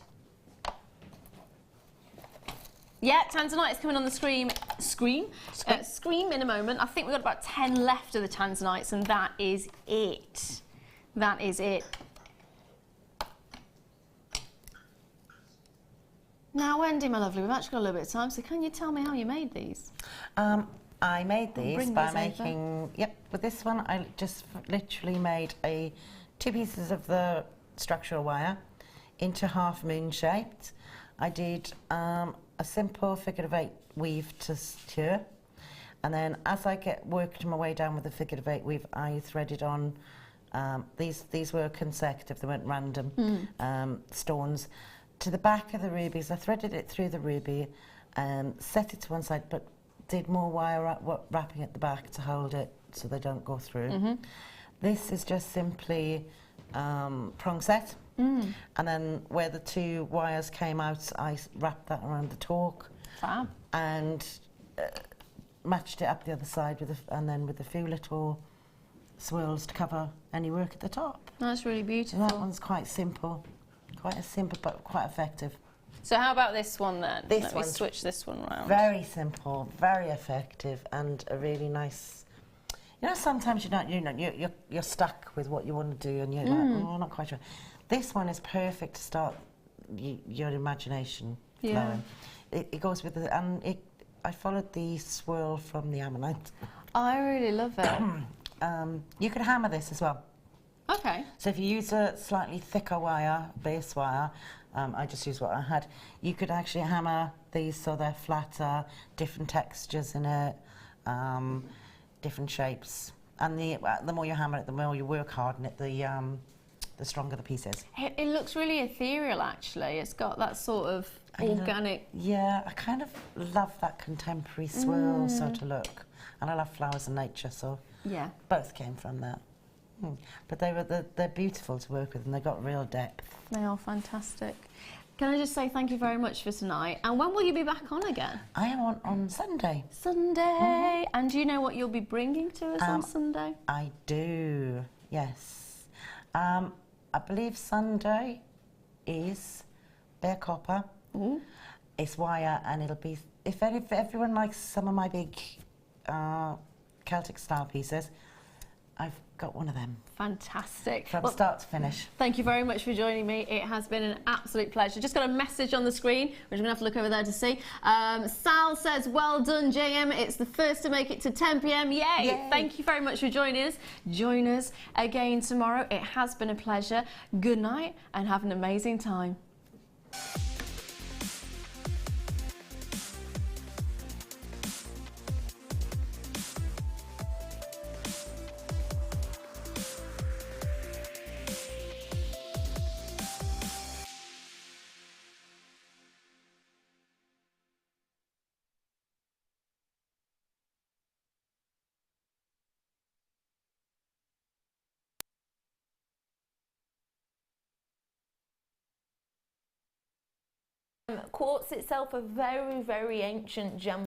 Yeah, Tanzanite is coming on the screen in a moment. I think we've got about 10 left of the Tanzanites, and that is it. That is it. Now, Wendy, my lovely, we've actually got a little bit of time, so can you tell me how you made these? I made these bring by these making... Yep, with this one, I just literally made two pieces of the structural wire into half moon shaped. I did a simple figure of 8 weave to secure, and then as I worked my way down with the figure of 8 weave, I threaded on these were consecutive, they weren't random stones to the back of the rubies. I threaded it through the ruby and set it to one side, but did more wire wrapping at the back to hold it so they don't go through. This is just simply prong set. And then where the two wires came out, I wrapped that around the torque. Fab. And matched it up the other side and then with a few little swirls to cover any work at the top. That's really beautiful. And that one's quite simple. Quite simple, but quite effective. So how about this one then? Let me switch this one round. Very simple, very effective, and a really nice. You know, sometimes you're stuck with what you want to do, and you're like, oh, I'm not quite sure. This one is perfect to start your imagination flowing. It goes with the, and I followed the swirl from the ammonite. I really love it. You could hammer this as well. Okay. So if you use a slightly thicker wire, base wire, I just used what I had, you could actually hammer these so they're flatter, different textures in it, different shapes. And the more you hammer it, the more you work hard on it, the stronger the piece is. It looks really ethereal, actually. It's got that sort of organic... Yeah, I kind of love that contemporary swirl sort of look. And I love flowers and nature, so yeah, both came from that. But they're beautiful to work with, and they've got real depth. They are fantastic. Can I just say thank you very much for tonight? And when will you be back on again? I am on Sunday. Sunday. And do you know what you'll be bringing to us on Sunday? I do, yes. I believe Sunday is bare copper. It's wire, and it'll be, if everyone likes some of my big Celtic style pieces, I've got one of them. Fantastic. From start to finish. Thank you very much for joining me. It has been an absolute pleasure. Just got a message on the screen, which I'm going to have to look over there to see. Sal says, well done, JM. It's the first to make it to 10 p.m. Yay! Yay. Thank you very much for joining us. Join us again tomorrow. It has been a pleasure. Good night and have an amazing time. Quartz itself, a very, very ancient gem